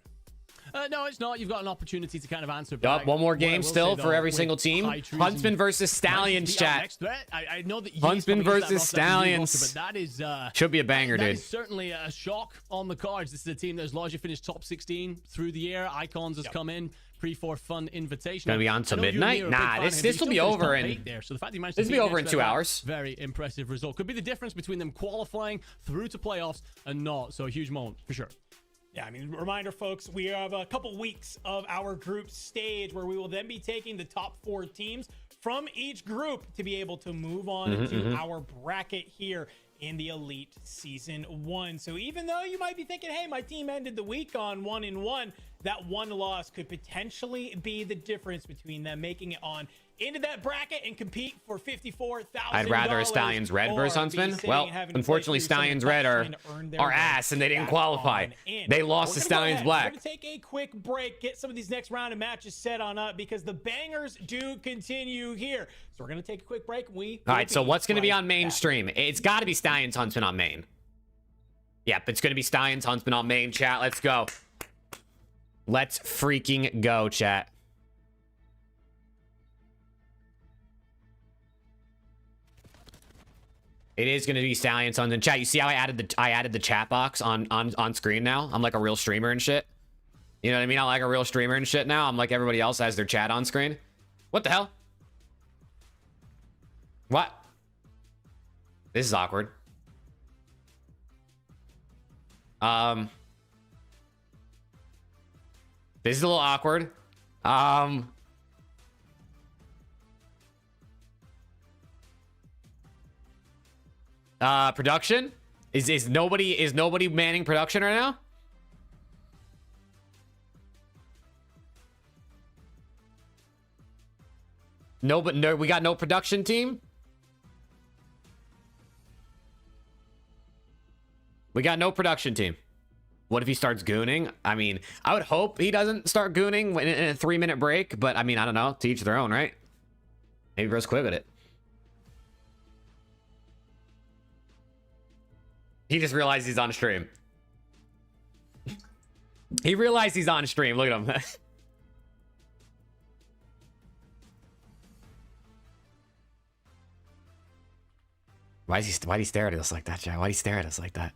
No, it's not. You've got an opportunity to kind of answer back. Yup, one more What I game will still say, for though, every with single team. high trees Huntsman and versus Stallions, Manchester to be our chat. next threat. I know that Huntsman probably versus used that roster as a new roster, Stallions. but that is Should be a banger, that dude. is certainly a shock on the cards. This is a team that has largely finished top 16 through the year. Icons has come in pre-for fun invitation. Gonna be on till midnight? Nah, this will be over in there. So the fact he managed this to will be beat over in next 2 level, hours. Very impressive result. Could be the difference between them qualifying through to playoffs and not. So a huge moment for sure. Yeah, I mean, reminder, folks, we have a couple weeks of our group stage where we will then be taking the top 4 teams from each group to be able to move on to our bracket here in the Elite Season 1. So even though you might be thinking, hey, my team ended the week on 1-1, that one loss could potentially be the difference between them making it on into that bracket and compete for $54,000. I'd rather a Stallions Red versus Huntsman. Well, unfortunately, Stallions Red are ass and they didn't qualify. They lost to Stallions Black. We're going to take a quick break, get some of these next round of matches set on up because the bangers do continue here. So we're going to take a quick break. All right, so what's going to be on mainstream? It's got to be Stallions Huntsman on main. Yep, it's going to be Stallions Huntsman on main, chat. Let's go. Let's freaking go, chat. It is going to be Stallions Huntsman. Chat, you see how I added the chat box on screen now? I'm like a real streamer and shit. You know what I mean? I'm like a real streamer and shit now. I'm like everybody else has their chat on screen. What the hell? What? This is awkward. This is a little awkward. Production? Is nobody manning production right now? No, but no, we got no production team. We got no production team. What if he starts gooning? I mean, I would hope he doesn't start gooning in a 3-minute break, but I mean, I don't know. To each their own, right? Maybe bro's quick with it. He just realized he's on stream. He realized he's on stream. Look at him. Why'd he stare at us like that, Jack? Why'd he stare at us like that?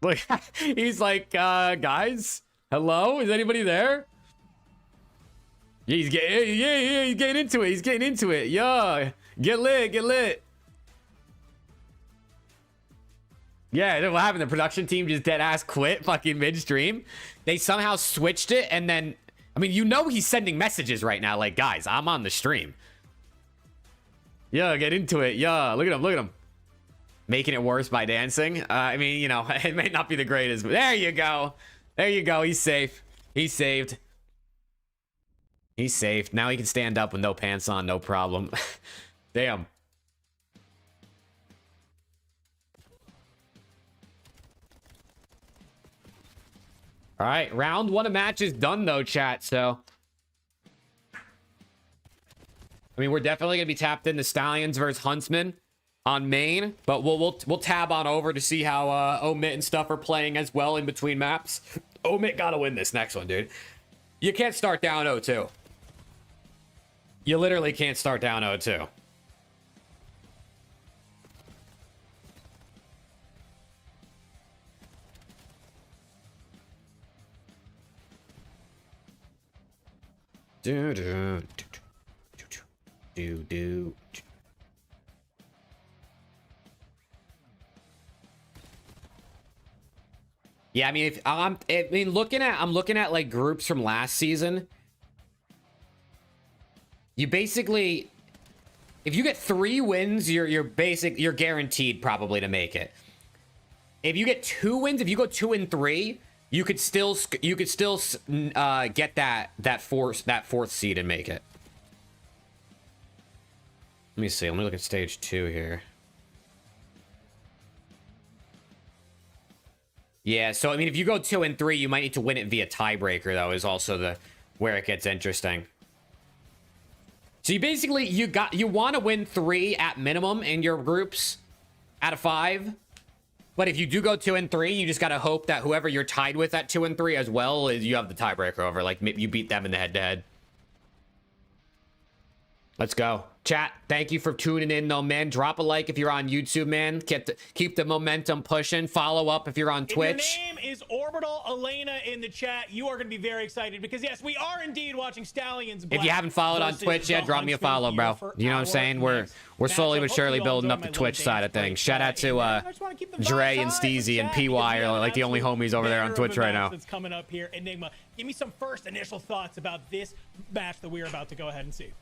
Look, he's like, guys, hello? Is anybody there? Yeah, he's getting into it. He's getting into it. Yeah, get lit. Yeah, what happened? The production team just dead ass quit fucking midstream. They somehow switched it, and then, I mean, you know he's sending messages right now, like, guys, I'm on the stream. Yeah, get into it. Yeah, look at him. Making it worse by dancing. I mean, you know, it may not be the greatest, but there you go. He's safe. He's saved. He's safe. Now he can stand up with no pants on, no problem. Damn. All right, round 1 of match is done though, chat. So, I mean, we're definitely gonna be tapped into Stallions versus Huntsman on main, but we'll tab on over to see how Omit and stuff are playing as well in between maps. Omit gotta win this next one, dude. You can't start down 0-2. You literally can't start down 0-2. Do. Yeah, I mean, I'm looking at like groups from last season. You basically, if you get 3 wins, you're guaranteed probably to make it. If you get 2 wins, if you go 2 and 3, you could still get that fourth seed and make it. Let me see. Let me look at stage 2 here. Yeah, so I mean, if you go 2 and 3, you might need to win it via tiebreaker, though, is also where it gets interesting. So you basically, you want to win 3 at minimum in your groups out of 5. But if you do go 2 and 3, you just got to hope that whoever you're tied with at 2 and 3 as well, is you have the tiebreaker over. Like, maybe you beat them in the head-to-head. Let's go. Chat, thank you for tuning in, though, man. Drop a like if you're on YouTube, man. Keep the momentum pushing. Follow up if you're on Twitch. If your name is Orbital Elena in the chat, you are going to be very excited because, yes, we are indeed watching Stallions Black. If you haven't followed on versus Twitch yet, the drop me a Huntsman follow, bro. here You know what I'm for saying? our We're next slowly matchup. but surely Hopefully you all building up enjoyed the my Twitch little side of dance things. break, Shout out to I just wanna keep the Dre vibes and high Steezy for and chat PY because we are have like the only absolute homies over there on banger Twitch of a right match now. That's coming up here. Enigma, give me some first initial thoughts about this match that we are about to go ahead and see.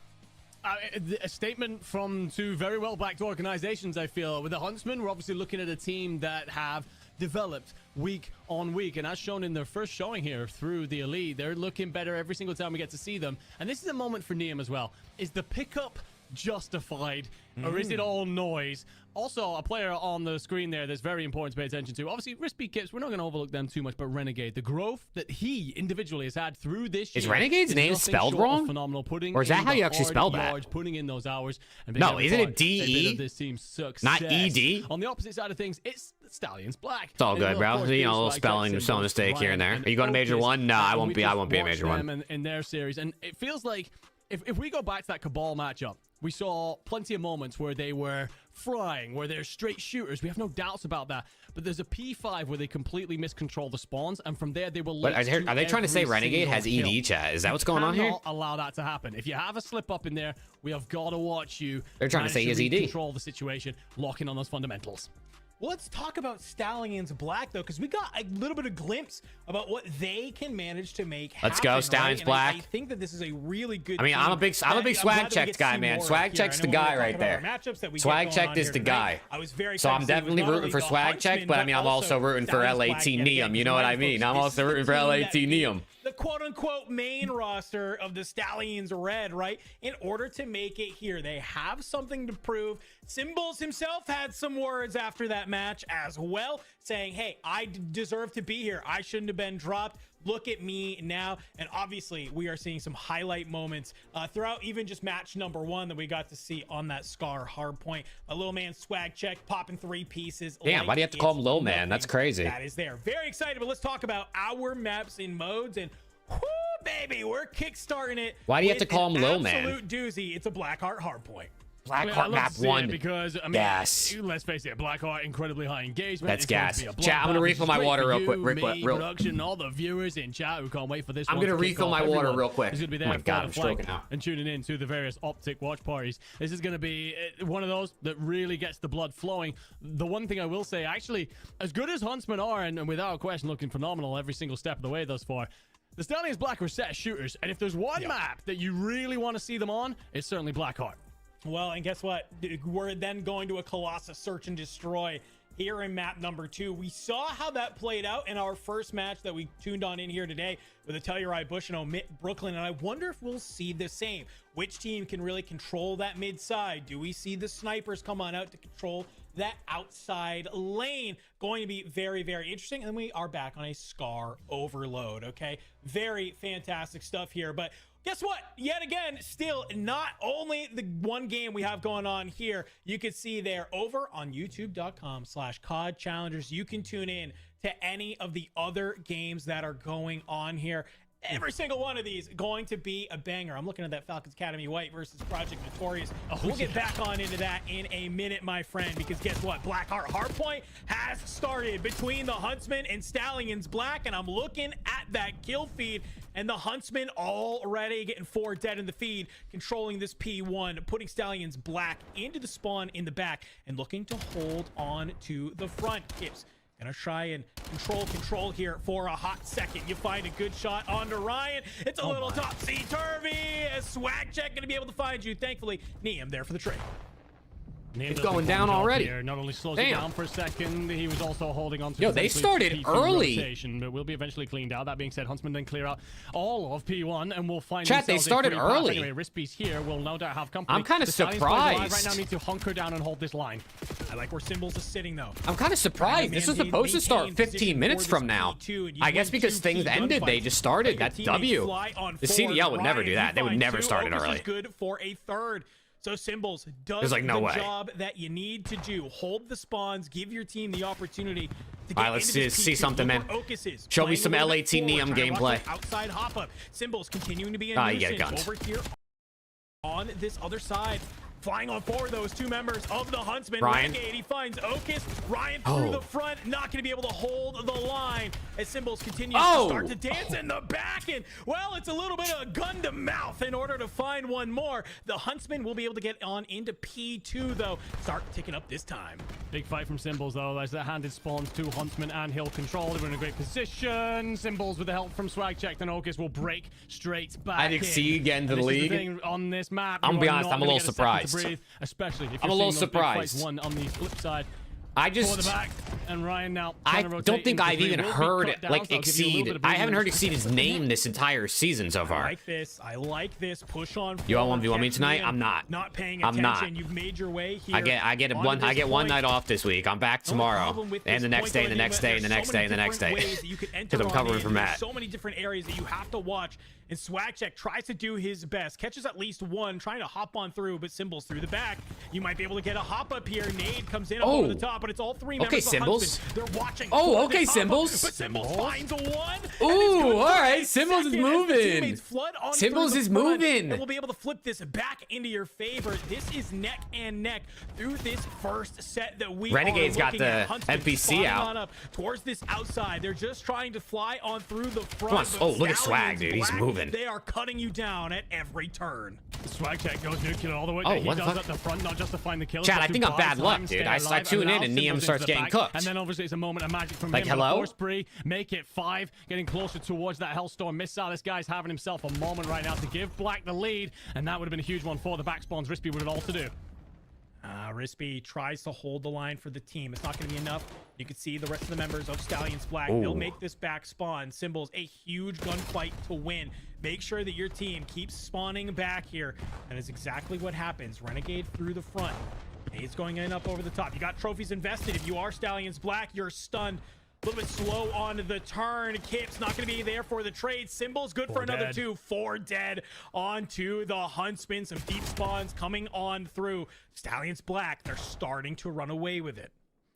A statement from 2 very well backed organizations, I feel. With the Huntsmen, we're obviously looking at a team that have developed week on week, and as shown in their first showing here through the Elite, they're looking better every single time we get to see them. And this is a moment for Neum as well. Is the pickup justified, or is it all noise? Also, a player on the screen there that's very important to pay attention to. Obviously, Rispy Kips, we're not going to overlook them too much, but Renegade, the growth that he individually has had through this year. Is Renegade's name nothing spelled short of wrong? Phenomenal. Putting Or is that in how the you actually hard spell that? yards, putting in those hours. And No, being isn't able it to be a bit DE? of this team's success. Not ED? On the opposite side of things, it's Stallions Black. It's all And good, of bro. course, You know, a little Swag spelling Jackson, spelling mistake here and there. Ryan Are you going to major Opus, one? No, I and won't we be. I just won't be a watched major one. them in their series, and it feels like if we go back to that Cabal matchup, we saw plenty of moments where they were frying, where they're straight shooters. We have no doubts about that. But there's a P5 where they completely miscontrol the spawns, and from there they will. But are they trying to say Renegade has ED, chat? Is that what's going on here? Cannot allow that to happen. If you have a slip up in there, we have got to watch you. They're trying to say he has ED. Control the situation, lock in on those fundamentals. Well, let's talk about Stallions Black, though, because we got a little bit of glimpse about what they can manage to make happen. Let's go, Stallions right? Black. I think that this is a really good I mean, team. I'm a big glad Swag that we Checked get to guy, see man. more Swag here. Check's I the know we're guy talking right about our there. matchups that we Swag get going Checked on is here the tonight. guy. I was very So I'm excited to see definitely not rooting only for the Swag Checked, Huntsmen, but I mean, I'm also rooting for Stallions LAT Black yet Neum. again. You know what I Right, mean? folks, I'm this also is the rooting for team LAT that is Neum. the quote-unquote main roster of the Stallions Red, right? In order to make it here, they have something to prove. Symbols himself had some words after that match as well, saying, hey, I deserve to be here. I shouldn't have been dropped. Look at me now. And obviously, we are seeing some highlight moments throughout even just match number 1 that we got to see on that Scar hardpoint. A little man Swag Check popping 3 pieces. Damn, why do you have to call him it's Lil Man? That's nothing. crazy. That is there. Very excited, but let's talk about our maps and modes. And whoo, baby, we're kickstarting it. Why do you have to with call an him Lil Man? Absolute doozy. It's a Blackheart hardpoint. I Blackheart love map to see it 1. because I mean, Gas. let's face it, Blackheart incredibly high engagement. That's It's going gas. to be a Chat, I'm gonna bloodbath, refill which is my great water for real you, quick, me, real- production, all the viewers in chat who can't wait for this. I'm one gonna to kick refill off. my water Everyone real quick. is going to be Oh there my God, for I'm the flank stroking out. and tuning in to the various Optic watch parties. This is going to be one of those that really gets the blood flowing. The one thing I will say, actually, as good as Huntsmen are, and without question looking phenomenal every single step of the way thus far, the Stallions Black are set shooters, and if there's one map that you really want to see them on, it's certainly Blackheart. Well, and guess what? We're then going to a Colossus Search and Destroy here in map number 2. We saw how that played out in our first match that we tuned on in here today with the Telluride Bush and Omit Brooklyn. And I wonder if we'll see the same. Which team can really control that mid side? Do we see the snipers come on out to control that outside lane? Going to be very, very interesting. And we are back on a Scar overload. Okay, very fantastic stuff here. But guess what? Yet again, still not only the one game we have going on here. You can see there over on youtube.com/COD Challengers. You can tune in to any of the other games that are going on here. Every single one of these going to be a banger. I'm looking at that Falcons Academy White versus Project Notorious. We'll get back on into that in a minute, my friend, because guess what? Blackheart Hardpoint has started between the Huntsmen and Stallions Black, and I'm looking at that kill feed, and the Huntsmen already getting 4 dead in the feed, controlling this P1, putting Stallions Black into the spawn in the back, and looking to hold on to the front. Kips gonna try and control here for a hot second. You find a good shot onto Ryan. It's a little topsy-turvy. Swag Check gonna be able to find you. Thankfully, Neum there for the trade. It's going down already. Here. Not only slows Damn. it down for a second, he was also holding on to. Yo, they potentially started P2 early. rotation, but will be eventually cleaned out. That being said, Huntsman then clear out all of P1, and we'll find. Chat, they themselves a started free path. early. Anyway, Rispy's here. Will no doubt have company. I'm kind of The Stallions playing live surprised. right now need to hunker down and hold this line. I like where Symbols is sitting though. I'm kind of surprised. This was supposed to start 15 minutes from now. I guess because things ended, they just started. That's W. The CDL would never do that. They would never start it early. Good for a third. So Symbols does There's like no the way. job that you need to do. Hold the spawns, give your team the opportunity to get All right, let's into this see P2. something, Look man. where Ocus is, Show me playing some a little bit LAT forward, Neum trying to watch gameplay. the outside hop up. Symbols continuing to be a Ah, you get nuisance guns. over here on this other side. Flying on forward, those two members of the Huntsman. Ryan. Renegade, he finds Ocus. Ryan through Oh. the front, not going to be able to hold the line as Symbols continue Oh. to start to dance in the back. And, well, it's a little bit of a gun to mouth in order to find one more. The Huntsman will be able to get on into P2, though. Start ticking up this time. Big fight from Symbols, though, as the handed spawns to Huntsman and Hill control. They're in a great position. Symbols with the help from Swag Check, then Ocus will break straight back. I think in. see again to And the this is league. thing on this map. I'm you gonna be are honest, not I'm a gonna little get second to surprised. breathe, especially if you're I'm a little seeing those big fights surprised. won on the flip side. I For the just, back, and Ryan now I trying to rotate don't think into I've three. even Will be heard cut down, like so I'll give you a little bit Exceed. of I haven't heard breathing Exceed his room. name this entire season so I far. like this. I like this. Push on. You all forward, 1v1 me catch tonight? in. I'm not. Not paying I'm attention. not. You've made your way here. I get onto one this one point. night off this week. I'm back The only tomorrow, problem with and this the next point, day, though, and the Enigma, next day, and the there's next so day, many and the next different day. ways that you could enter Because I'm on covering in. for There's Matt. So many different areas that you have to watch. And Swag Check tries to do his best, catches at least one, trying to hop on through, but Symbols through the back. You might be able to get a hop up here. Nade comes in up over the top, but it's all three members Okay, of Symbols. Huntsman. They're watching. Oh, for okay, this hop up, Symbols. But Symbols finds a one. Ooh, all right, Symbols is moving. Symbols is moving. And we'll be able to flip this back into your favor. This is neck and neck through this first set that we Renegade's are got looking the at. Huntsman NPC spawning out. on up towards this outside. They're just trying to fly on through the front. Come on, but oh, look at Swag, Stallions dude. He's Black, moving. They are cutting you down at every turn. Swag Check goes nuclear all the way. Oh, He what the does fuck? at the front, not just to find the kills. Chad, but I to think I'm buy bad time, luck, stay dude. I alive, tune in allow and Symbols Neum into starts the getting back. cooked. And then obviously it's a moment of magic from Like, him. hello? Force spree, make it 5, getting closer towards that Hellstorm missile. This guy's having himself a moment right now to give Black the lead, and that would have been a huge one for the back spawns. Rispy would have all to do. Rispy tries to hold the line for the team. It's not going to be enough. You can see the rest of the members of Stallions Black. Ooh. They'll make this back spawn. Symbols, a huge gunfight to win. Make sure that your team keeps spawning back here. And it's exactly what happens. Renegade through the front. He's going in up over the top. You got trophies invested. If you are Stallions Black, you're stunned. A little bit slow on the turn. Kip's not going to be there for the trade. Symbols good for another dead. 2. 4 dead onto the Huntsman. Some deep spawns coming on through. Stallions Black, they're starting to run away with it.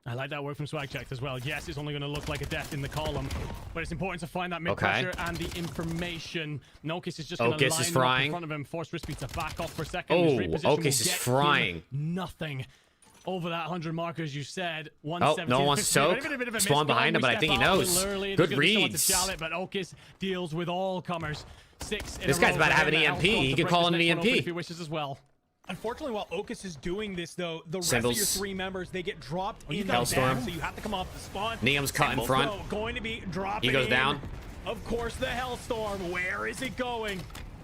I like that work from Swag Check as well. Yes, it's only going to look like a death in the column, but it's important to find that mid Okay. pressure and the information. Nokis is just going to Ocus line is up frying. in front of him, force Rispy to back off for a second. Oh, His reposition will Ocus is get him frying. nothing. Over that 100 mark, as you said. Oh, no one wants to soak. Spawn behind him, but I think he knows. Good reads. But Ocus deals with all comers. 6 in This a guy's row about to for have an him. EMP. Hellstorm He to could break call this an next one open EMP. if he wishes as well. Unfortunately, while Ocus is doing this, though, the rest Symbols. of your 3 members, they get dropped in the Hellstorm. back, so you have to come off the spawn. Neum's cut in Symbols, front. though, going to be dropping He goes in. down. Of course, the Hellstorm. Where is it going?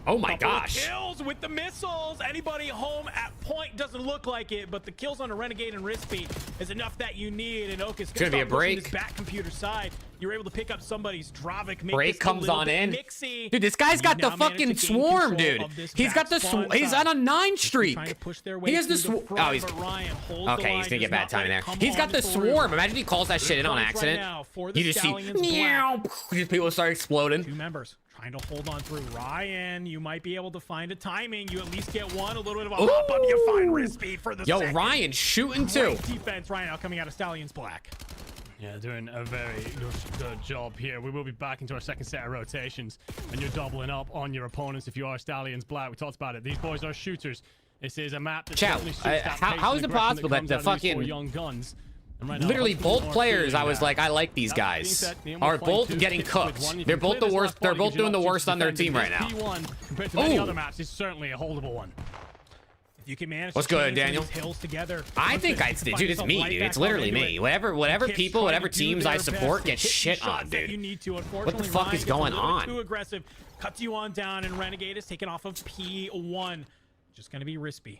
Oh my Couple of gosh. kills with the missiles. Anybody home at point doesn't look like it, but the kills on a Renegade and Rispy is enough that you need. And Ocus Gonna be a break. This back computer side. You're able to pick up somebody's Dravik. Make Break this a comes little on bit in. mixy. Dude, this guy's You got the now manage fucking to gain swarm, control dude. of this He's got back the spawn he's side. on a 9 streak. Trying to push their way He has the through the swarm. front, Oh, he's but Ryan holds okay. the He's line, gonna get does bad not timing let there. it come He's got on the through. swarm. Imagine he calls that shit in on Right accident. now for the You just see, Stallions Black. meow, just people start exploding. 2 members trying to hold on through. Ryan, you might be able to find a timing. You at least get one. A little bit of a hop up. You find Rispy for the Yo, second. Ryan shooting too. Great defense right now coming out of Stallions Black. Yeah, doing a very good job here. We will be back into our second set of rotations, and you're doubling up on your opponents if you are Stallions Black. We talked about it. These boys are shooters. This is a map that Chow, certainly suits that how pace is and it aggression possible that comes the out of these 4 fucking- young guns? And right now, Literally, hopefully both more players, I feeling was that. like, I like these That being guys. said, Neum Are will play both 2 getting hits with cooked. 1. If They're you clear both the this worst. last They're point, both gives you doing the an option worst to on their defend team it. right now. This P1 compared to many Ooh. other maps is certainly a holdable one. If you can manage What's to good, chain some of Daniel? these hills together, I think Huntsman I can dude, find it's me, himself right dude. It's back on literally into me. it. Whatever Kip's people, trying whatever to do teams their I best support to get hit the shit shots on, that You dude. need to. Unfortunately, fuck Ryan is gets a going little bit on? Too aggressive. Cuts you on down, and Renegade is taken off of P1. Just gonna be Rispy.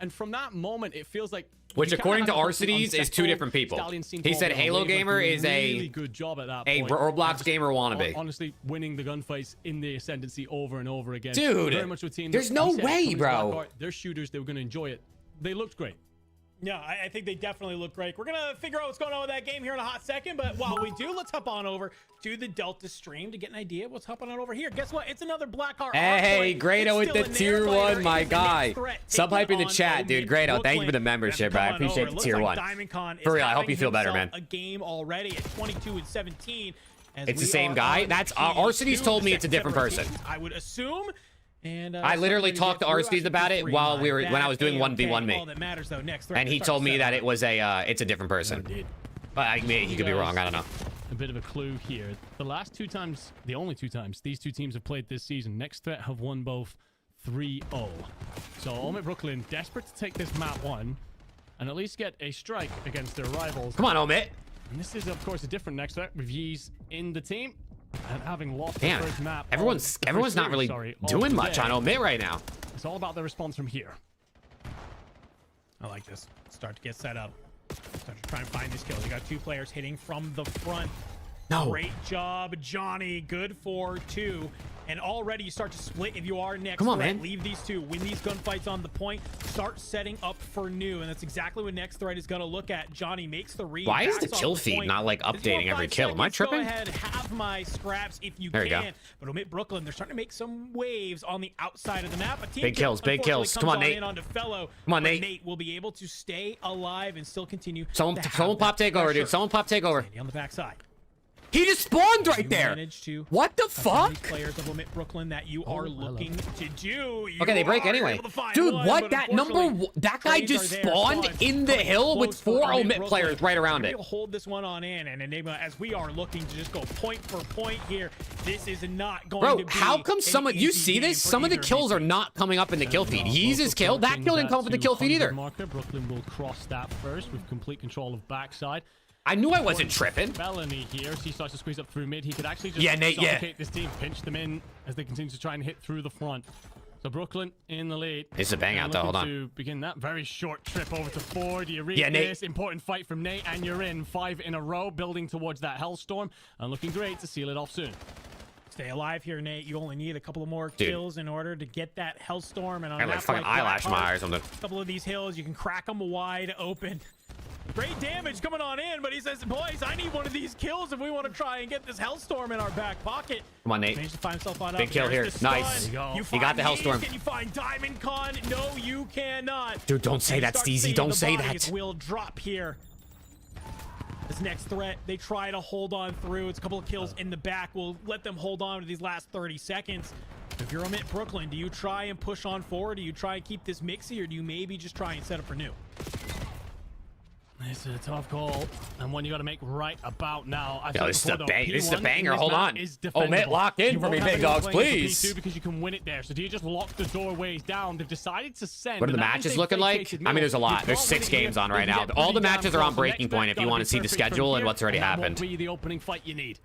And from that moment, it feels like... Which, you kinda according had to something Arcides, is two unsettled. different people. Stallion seemed to He hold said it Halo away, but Gamer doing is a really good job at that a point. Roblox And just gamer wannabe. Honestly, winning the gunfights in the Ascendancy over and over again. Dude, Very much a team there's that, no like I said, way, coming to bro. Blackheart, they're shooters. They were going to enjoy it. They looked great. Yeah, I think they definitely look great. We're going to figure out what's going on with that game here in a hot second. But while we do, let's hop on over to the Delta stream to get an idea of what's hopping on over here. Guess what? It's another Blackheart. Hey, Hardpoint. Grado It's with still the in there, tier but one, it my is the next guy. threat Sub taking hype in the on chat, dude. Omid Grado, thank you for Brooklyn. the membership, bro. Come I on appreciate over. the Looks tier like one. Diamond Con is For real, I hope having you feel better, himself man. A game already at 22-17. as It's the we same are guy? on That's to Arcides two told me it's a different separate person. games, I would assume. And I literally somebody talked to get through Arcides after about it 3, while my when I was doing bad. 1v1 me. All that matters, though, next threat And he starts told me set that up. it was it's a different person. But he could be wrong. I don't know. A bit of a clue here. The last two times, the only two times these two teams have played this season, Next Threat have won both 3-0. So Omid Brooklyn desperate to take this map one and at least get a strike against their rivals. Come on, Omid. And this is, of course, a different Next Threat with Yeez in the team and having lost Damn. the first map. Everyone's the first not really series, doing of much on today. Omid right now. It's all about the response from here. I like this. Start to get set up. Start to try and find these kills. You got two players hitting from the front. No. Great job, Johnny. Good for 2. And already you start to split if you are next. Come on, threat. man. Leave these two. Win these gunfights on the point. Start setting up for new. And that's exactly what next threat is going to look at. Johnny makes the read. Why is backs the off kill the feed point. not, like, It's updating 4 or every 5 kill? Am I seconds. tripping? Go ahead, have my scraps if you There you go. can. But Omid Brooklyn, they're starting to make some waves on the outside of the map. A team Big kills, big unfortunately kills. comes Come on, on Nate. in onto Fellow, Come on, but Nate. Nate will be able to stay alive and still continue. Someone to have pop that takeover, dude. pressure. Someone pop takeover. Sandy on the backside. He just spawned right You there. managed to What the touch on these fuck? players of Omid Brooklyn that you are looking to do. You Okay, they break are anyway. able to find Dude, one, what? but That number, unfortunately, that guy trades just are there. spawned Squads in the coming hill with close for 4 Omid Omid Brooklyn. players right around We're it. able to hold this one on in, and Enigma, as we are looking to just go point for point here, this is not going to Bro, be how come an some of you easy see game this? for Some of the either kills are team. not coming up in the kill feed. Both Yeez's kill, that kill didn't come up in the kill feed 200 either. Marker. Brooklyn will cross that first with complete control of backside. I knew I wasn't tripping. Felony here as he starts to squeeze up through mid. He could actually just Yeah, Nate, yeah. suffocate this team, pinch them in as they continue to try and hit through the front. So Brooklyn in the lead. It's a bang And out though, hold looking on. to begin that very short trip over to 4. Do you read Yeah, Nate. this? Important fight from Nate, and you're in 5 in a row, building towards that Hellstorm, and looking great to seal it off soon. Stay alive here, Nate. You only need a couple of more Dude. kills in order to get that Hellstorm. And on I a like map fucking eyelash Blackheart, Mire or something. a couple of these hills, you can crack them wide open. Great damage coming on in, but he says, boys, I need one of these kills if we want to try and get this Hellstorm in our back pocket. Come on, Nate. Managed to find himself on Big up. kill There's here. the Nice. stun. There you go. You He got the find Hellstorm. Yeez. Can you find Diamond Con? No, you cannot. Dude, don't say And you that, start Steezy. seeing Don't the say bodies that. will drop here. This next threat, they try to hold on through. It's a couple of kills in the back. We'll let them hold on to these last 30 seconds. If you're Omid Brooklyn, do you try and push on forward? Do you try and keep this mixy, or do you maybe just try and set up for new? It's a tough call, and one you got to make right about now. I Yo, said this is before, a though, bang- this is a P1 in banger. this Hold map on. is Oh, Mitt, defendable. lock in You for won't me, have big anyone dogs, playing the please. P2 because you can win it there. So do you just lock the doorways down? They've decided to send. What are the and that matches means they looking like? vacated I mean, there's a middle. lot. You There's can't 6 win it games here. on right They now. get All the pretty matches damn are on close. The breaking next point match if you gotta want be to see the perfect from schedule and here, what's already and that happened. won't be the opening fight you need.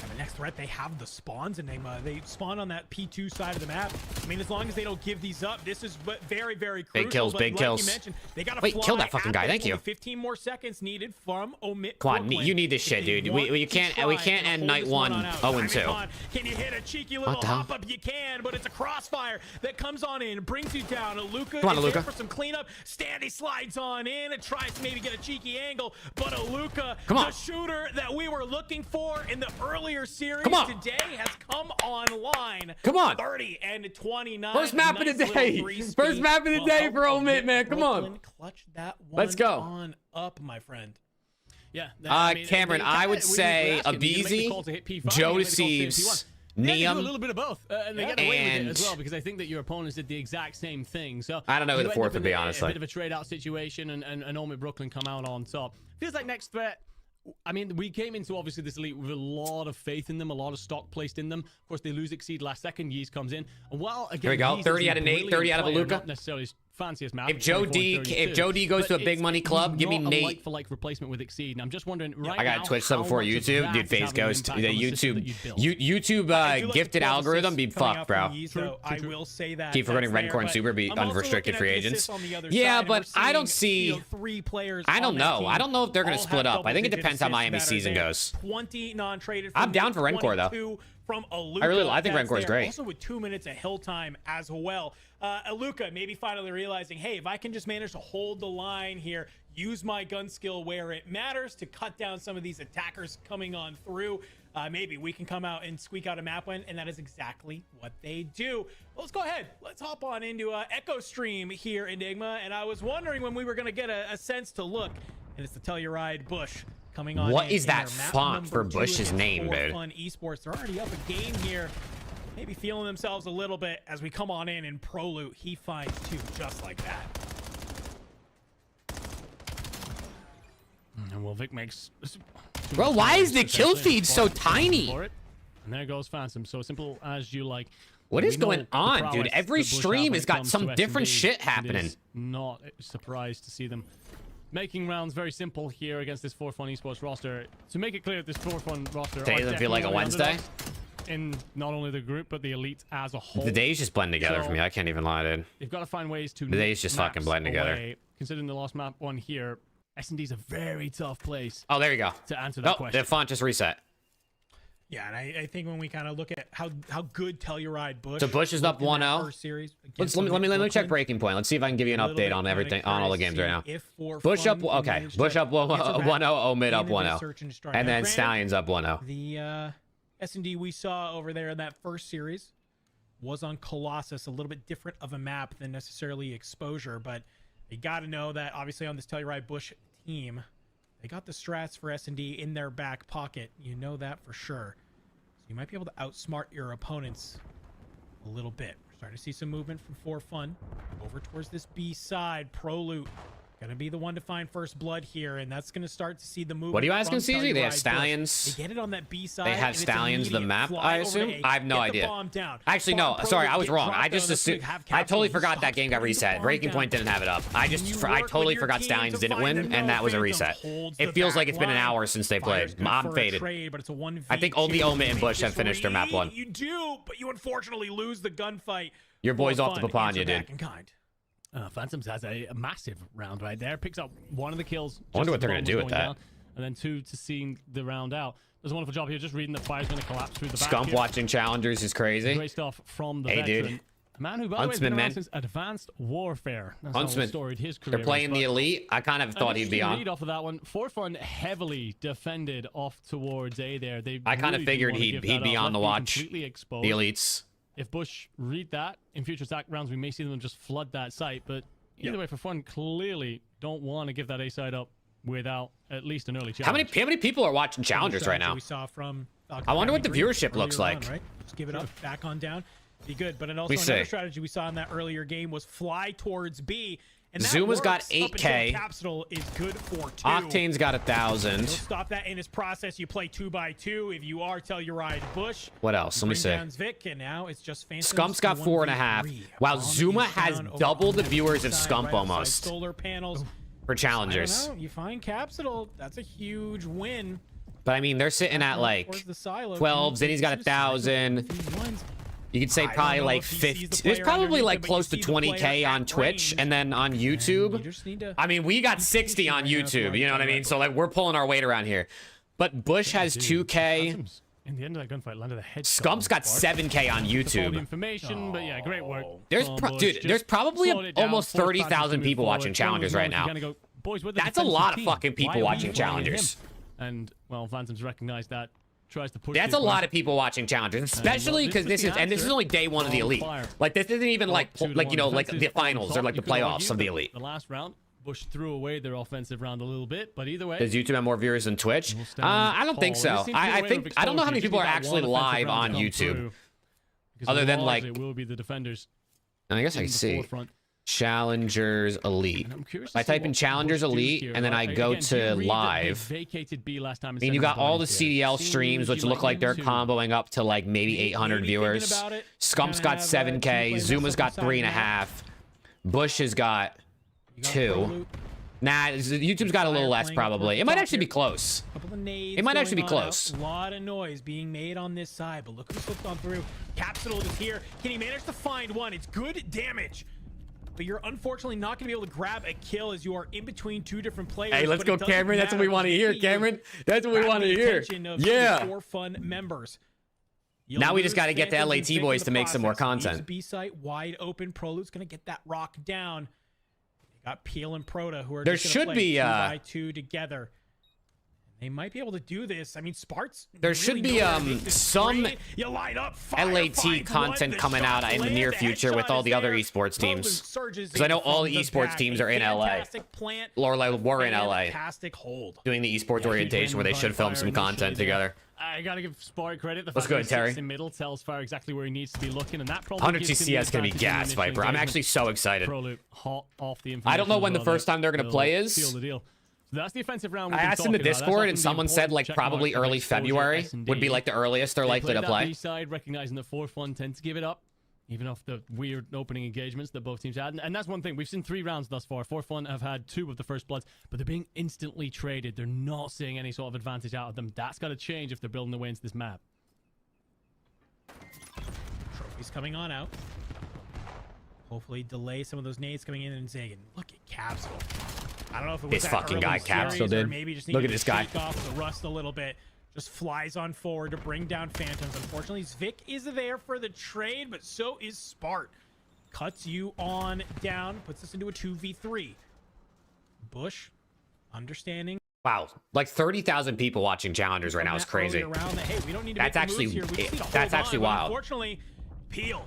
And the next threat, they have the spawns, Enigma. They spawn on that P2 side of the map. I mean, as long as they don't give these up, this is very, very crucial. Big kills, but big like kills. You mentioned, they gotta Wait, fly kill that fucking at guy. this. Thank you. Only 15 more seconds needed from Omid Come on, Brooklyn. you need this If shit, they dude. want We to can't try end and night hold this one 1 out. 0-2. Diamond Con, can you hit a cheeky little What the hell? hop up? You can, but it's a crossfire that comes on in, brings you down. Aluka Come on, is there Aluka. for some cleanup. Standy slides on in and tries to maybe get a cheeky angle, but Aluka, Come on. the shooter that we were looking for in the earlier series Come on. today, has come online. Come on. 30 and 29. First map of the Nice little day. 3-speed. First map of the Well, day help for Omid, Omid man. Come on. Brooklyn clutch that one Let's go. on up, my friend. Yeah. Cameron, I would say Abizi, Joe Deceives, Yeah, they do a Neum. little bit of both, and they get away with it as And- well because I think that your opponents did the exact same thing. So I don't know who you the end fourth up would in be, a honestly. bit of a trade-out situation, and Omid Brooklyn come out on top. Feels like next threat. I mean, we came into obviously this elite with a lot of faith in them, a lot of stock placed in them. Of course, they lose Exceed last second. Yeez comes in, and while again, Here we go. Yeez 30 is a out of Nate, brilliant 30 out of player, Aluka. not necessarily fanciest map. If Joe D 24-32, goes to a but big money club, give me not a Nate. like-for-like replacement with Exceed. And I'm just wondering right I now, got Twitch sub how before much of YouTube, that dude. is Face having an Ghost, impact the on the system that YouTube, you've built. YouTube I do like gifted the 12 algorithm be assists coming fucked, out bro. from Yeezo. True, I true. will say that. Keep forgetting that's Rencore there, and but Super be I'm also unrestricted looking free at the agents. assists on the other Yeah, side, and but we're I don't seeing, see. 3 players. I don't on that know. team I don't know if they're gonna all split have up. I think it double-digit depends how assists Miami's that are season there. goes. 20 non-traded. I'm from down for Rencore, though. 22 From Aluka. I think that's Rencore's there. great. Also with 2 minutes of hill time as well. Aluka maybe finally realizing, hey, if I can just manage to hold the line here, use my gun skill where it matters to cut down some of these attackers coming on through, maybe we can come out and squeak out a map win, and that is exactly what they do. Well, let's go ahead. Let's hop on into Echo Stream here, Enigma, and I was wondering when we were going to get a sense to look, and it's the Telluride Bush coming on. What is in that their map font number for 2 Bush's against name, For dude? Fun Esports. They're already up a game here. Maybe feeling themselves a little bit as we come on in and ProLoot. He finds 2 just like that. And well, Vic makes. Bro, why is the kill feed so tiny? For it. And there goes Phantom. So simple as you like. What is We know going the on, prowess dude? Every that Bush have stream when has it got comes some to different S&D. shit It happening. is not surprised to see them making rounds very simple here against this 4Fun Esports roster. To make it clear that this 4Fun roster Today are doesn't feel like a definitely Wednesday. underdogs in not only the group but the elite as a whole. The days just blend together for me. I can't even lie, dude. They've got to find ways to. The days just fucking blend together. Considering the last map one here, S&D's a very tough place Oh, there you go. to answer that Oh, question. the font just reset. Yeah, and I think when we kind of look at how good Telluride Bush. So Bush is up looked in that 1-0. first series Let against me check Brooklyn. breaking point. Let's see if I can give you an A little update bit on kinda everything on all the curious games right to now. see if For Bush Fun up. can Okay, manage Bush to up 1-0. interact Omid up into the 1-0, search and destroy. and Now, then granted, Stallions up 1-0. The S&D we saw over there in that first series was on Colossus, a little bit different of a map than necessarily Exposure, but you got to know that obviously on this Telluride Bush team, they got the strats for S&D in their back pocket. You know that for sure. So you might be able to outsmart your opponents a little bit. We're starting to see some movement from 4Fun over towards this B side. ProLoot gonna be the one to find first blood here, and that's gonna start to see the movement. What are you asking, from CZ? They have Telluride Bush. Stallions. They get it on that B side. They have and it's Stallions, the immediate. map, Fly I over to assume? A, I have no get the idea. bomb down. Actually, no. Bomb Sorry, ProLoot I was get wrong. dropped I down just on the assumed. fleet, have I Capsule totally who forgot that stops game got putting the reset. bomb Breaking down. Point didn't have it up. I And you work with totally your forgot team Stallions to didn't find win, the and that was a Phantom reset. holds It the feels like back it's been an line. hour since they Fire's played. good I'm for a faded. trade, but it's a 1v2. I think only Omen and Bush have This finished their map read, one. You do, but you unfortunately lose the gunfight. Your boy's For off the Fun Papania, answer dude. back in kind. Phantoms has a massive round right there. Picks up one of the kills. I wonder just what as they're the gonna bomb do was with going that. down, and then 2 to seeing the round out. Does a wonderful job here, just reading that fire's going to collapse through the back. Scump here. watching challengers is crazy. Great stuff from the Hey, dude. veteran. A man who, by the way, has Huntsman, been around man. since Advanced Warfare. That's how Huntsman. storied his career They're playing is, the but elite. I kind of thought an he'd be interesting on. lead off of that one. 4Fun heavily defended off towards A there. They I kinda really didn't figured wanna he'd- give he'd that be up. on the Left being watch. completely exposed. The elites. If Bush read that in future attack rounds, we may see them just flood that site. But either way, 4Fun clearly don't want to give that A side up without at least an early challenge. How many people are watching challengers right now? We saw from I wonder what the Green viewership looks earlier like. on, right? Just give it up, back on down, be good. But then also We another see. strategy we saw in that earlier game was fly towards B. And that Zuma's got works up until 8K. Capsule is good for 2. Octane's got He'll 1,000. stop that in his process. You play 2x2 if you are Telluride Bush. What else? Let me Bring see. down Vic, and now it's just Phantoms Scump's got 4.5. 1v3. Wow, Bomb Zuma is has down over double on the that viewers of side, Scump right outside almost Solar panels. for I challengers. don't know. You find Capsule. That's a huge win. But I mean, they're sitting at like Towards the silo. 12s. Then he's got 1,000. You could say I don't probably know like if he sees 50. the There's player probably underneath like him, but close to you see the player 20K on at Twitch, range, and then on You YouTube. just need to. I mean, we got 60 on right now, YouTube. so You know what I mean? So like, we're pulling our weight around here. But Bush has 2K. Phantoms, in the end of that gunfight, landed a headshot. Scump's got 7K on The YouTube. information, but yeah, great work. There's from pro- Bush. dude, Just there's probably slowed it down, almost forced Phantoms 30,000 to move people forward. watching One challengers knows right you now. kinda go, Boys, we're the That's a defensive lot of team. fucking people Why are we watching relying on him?" challengers. And well, Phantoms recognize that, tries to push. That's it, a lot but of people watching challengers, especially this because was this the is answer only day one of the on elite. fire. Like this isn't even like 2-1 like you know like defenses the finals or on like the top. You could playoffs argue of the that elite. The last round, Bush threw away their offensive round a little bit, but either way, Does YouTube have more viewers than Twitch? we'll stand I don't think tall. so. This seems to be the I way think of I don't know how many exposure. people are Just actually need that one live offensive on round to come YouTube. through, because Other than, largely like- it will be the defenders And I guess I in can the see forefront. challengers elite. And I'm curious If I to see type in what challengers Bush do elite here. and then I Again, go do you to read that they live. vacated B last time I mean, you got all the CDL Seems streams, which you look might like they're need to. comboing up to like maybe 800 Maybe viewers. thinking about it, Scump's kinda got have, 7K. team play Zuma's mess got up inside 3.5. Bush has got You got 2. Prolute, Nah, YouTube's got a little less probably. It might actually be close. couple of nades It might actually be going on close. out. A lot of noise being made on this side, but look who slipped on through. Capsule is here. Can he manage to find one? It's good damage. But you're unfortunately not going to be able to grab a kill as you are in between 2 different players. Hey, let's but go, it doesn't Cameron. That's what we matter. want to hear, You Cameron. That's what we grab want to the hear. attention of Yeah. 4 fun members. You'll Now we just lose got to get the Phantoms and LAT Vic in boys the to make some more process. Leaves content. B site wide open. Prolute's going to get that rock down. They got Peel and Proto who are There just gonna should play be, 2x2 together. They might be able to do this. I mean, Sparts. There should be, some you line up, fire, LAT find content one, the coming out shots in the land, near the future with headshot all is the other there. esports teams. Prolute surges 'Cause I know in all from the esports back. teams A are in LA. fantastic plant, Or like we're in LA fantastic hold. doing the esports orientation where they should film some content together. I gotta give Spark credit. The Let's fact go, that he Terry. sits in middle tells Fire exactly where he needs to be looking, and that probably 100 gives him the CCS gonna be advantage in the gas, initial Viper. I'm engagement. actually so excited. Prolute hot off the I don't know information when as the well first there. time they're gonna They'll play is. seal the deal. So that's the offensive round. I we've been asked in the talking about. That's Discord and often the someone said important like check probably mark of early exposure February S&D. would be like the earliest they're They likely play to that play. B-side, recognizing that 4-1 tend to give it up, even off the weird opening engagements that both teams had. And that's one thing. We've seen 3 rounds thus far. 4-1 have had 2 of the first bloods, but they're being instantly traded. They're not seeing any sort of advantage out of them. That's got to change if they're building their way into this map. Trophies coming on out. Hopefully delay some of those nades coming in and Zagan. Look at Capsule. I don't know if it was This that fucking early guy, series Capsule, or dude. maybe just Look needed at this to guy. shake off the rust a little bit. Just flies on forward to bring down Phantoms. Unfortunately, Zvik is there for the trade, but so is Spart. Cuts you on down, puts us into a 2v3. Bush, understanding. Wow, like 30,000 people watching challengers right now is crazy. Around that, hey, we don't need to That's make the actually- moves here. We just need to that's hold actually on. But wild. Unfortunately, Peel.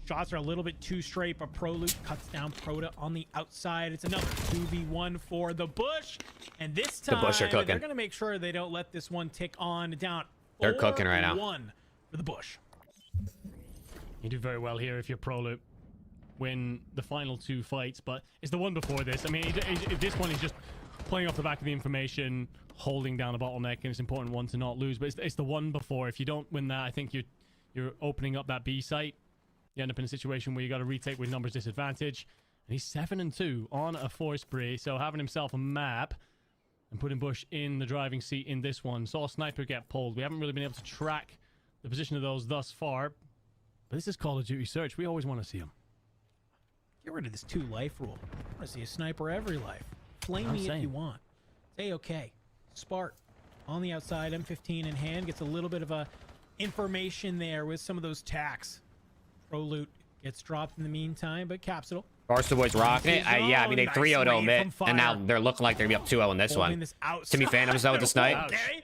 Shots are a little bit too straight, but Prolute cuts down Proto on the outside. It's another 2v1 for the Bush. And this time, Bush are cooking. they're going to make sure they don't let this one tick on down. They're cooking right now. 4-1 for the Bush. You do very well here if you're Prolute. Win the final 2 fights, but it's the one before this. I mean, this one is just playing off the back of the information, holding down a bottleneck, and it's an important one to not lose. But it's the one before. If you don't win that, I think you're opening up that B site. You end up in a situation where you got to retake with numbers disadvantage. And he's 7-2 on a 4 spree, so having himself a map and putting Bush in the driving seat in this one. Saw Sniper get pulled. We haven't really been able to track the position of those thus far. But this is Call of Duty Search. We always want to see them. Get rid of this 2-life rule. I want to see a sniper every life. Flame I'm me if saying. you want. Say okay. Spart on the outside, M15 in hand, gets a little bit of a information there with some of those tacks. Prolute gets dropped in the meantime, but Capsule Barstool boys rocking it. Yeah, I mean, they Nice 3-0'd read Omit, from and now Fire. they're looking like they're going to be up 2-0 in this holding one. this outside. Timmy Phantoms though with the snipe. Okay.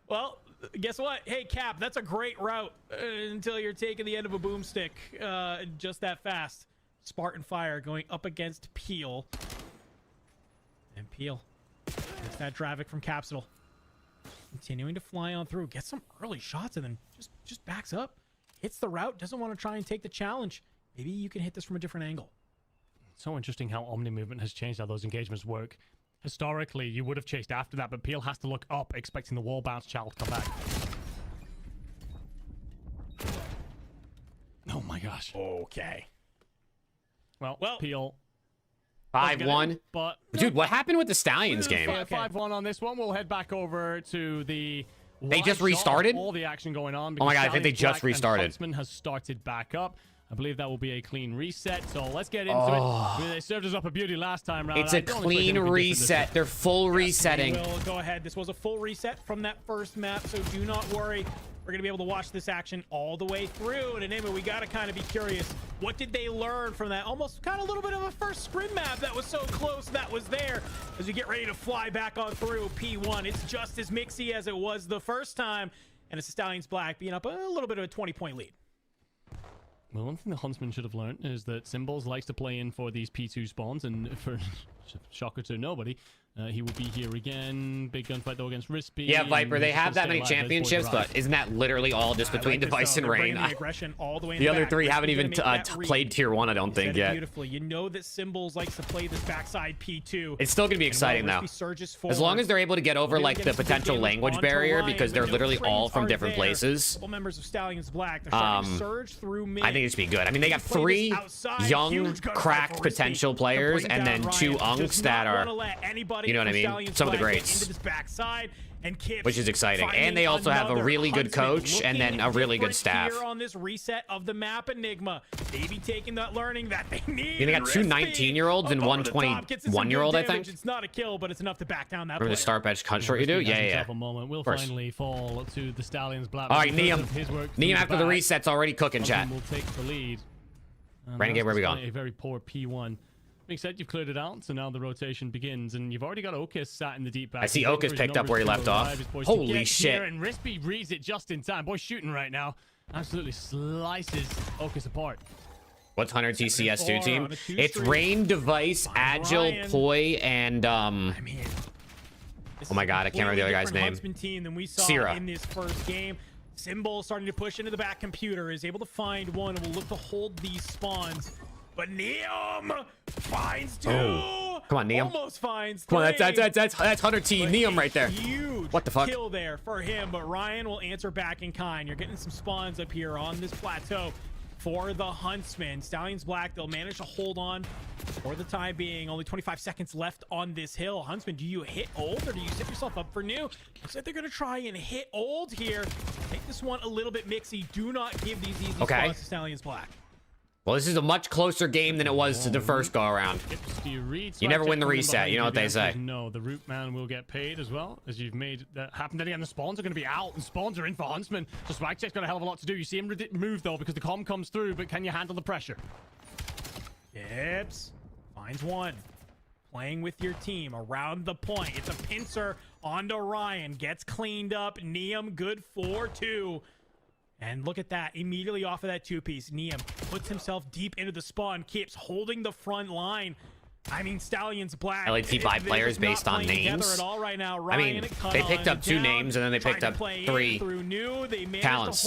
Well, guess what? Hey, Cap, that's a great route until you're taking the end of a boomstick just that fast. Spartan Fire going up against Peel. And Peel gets that Dravik from Capsule. Continuing to fly on through. Gets some early shots and then just backs up. Hits the route. Doesn't want to try and take the challenge. Maybe you can hit this from a different angle. So interesting how Omni movement has changed how those engagements work. Historically, you would have chased after that, but Peel has to look up, expecting the wall bounce child to come back. Oh my gosh. Okay. Well, Well- Peel. 5-1. But Dude, what happened with the Stallions game? 5-1 on this one. We'll head back over to the. They just live shot, restarted? all the action going on. Oh my because God, I think they Stallions just Black and restarted. Huntsman has started back up. I believe that will be a clean reset. So let's get into it. I mean, they served us up a beauty last time round. It's I a don't expect clean anything different this time. reset. They're full resetting. We'll go ahead. This was a full reset from that first map, so do not worry. We're going to be able to watch this action all the way through. And Enigma, we got to kind of be curious. What did they learn from that almost kind of a little bit of a first scrim map that was so close that was there as we get ready to fly back on through P1. It's just as mixy as it was the first time. And it's the Stallions Black being up a little bit of a 20-point lead. Well, one thing the Huntsman should have learned is that Symbols likes to play in for these P2 spawns, and for shocker to nobody, He will be here again. Big gunfight though against Rispy. Yeah, Viper, they and have that stay many alive. Those boys championships, arrive. but isn't that literally all just between Device and Rain? The other three haven't even played tier 1, I don't think, yet. Beautifully. You know that Symbols likes to play this backside P2. It's still going to be exciting, though. As long as they're able to get over, like, the potential language barrier, because they're literally all from different places. Couple members of Stallions Black. They're starting to surge through mid. I think it's be good. I mean, they got 3 young, cracked potential players, and then 2 unks that are, you know what I mean? Some of the greats. Backside and which is exciting, and they also have a really good coach and then a really good staff. Here on this reset of the map, Enigma, maybe taking that learning that they need. Yeah, they got 2 19-year-olds and 1 21-year-old, I think. It's not a kill, but it's enough to back down that. Remember the start bench cut short you do? Yeah. A moment. We'll finally fall to the Stallions Black. All right, Neum. Neum after the reset's already cooking, chat. Will take the lead. Renegade, where we going? A very poor P1. Being said, you've cleared it out, so now the rotation begins, and you've already got Okus sat in the deep back. I see Okus picked up where he left off. Holy shit. And Rispy reads it just in time. Boy's shooting right now. Absolutely slices Okus apart. What's 100 TCS2 team? It's Rain, Device, Agile, Poi, and oh my god, I can't remember the other guy's name. Team than we saw Sierra. in this first game. Symbol starting to push into the back computer, is able to find one, and will look to hold these spawns. But Neum finds 2. Oh. Come on, Neum. Almost finds 3. Come on, that's 100 T Neum right there. Huge what the fuck? Kill there for him, but Ryan will answer back in kind. You're getting some spawns up here on this plateau for the Huntsman. Stallions Black, they'll manage to hold on for the time being. Only 25 seconds left on this hill. Huntsman, do you hit old or do you set yourself up for new? Looks like they're going to try and hit old here. Make this one a little bit mixy. Do not give these easy spawns to Stallions Black. Well, this is a much closer game than it was to the first go around. You never win the reset. You know what they say. No, the Root Man will get paid as well, as you've made that happen. Then again, the spawns are going to be out, and spawns are in for Huntsman. So Swagcheck's got a hell of a lot to do. You see him move, though, because the comm comes through, but can you handle the pressure? Gibbs finds one. Playing with your team around the point. It's a pincer onto Ryan. Gets cleaned up. Neum good for 2. And look at that. Immediately off of that 2-piece, Neum puts himself deep into the spawn, keeps holding the front line. I mean, Stallions Black. LAT5 players based on names. At all right now. I mean, they picked up 2 names and then they picked up 3 talents.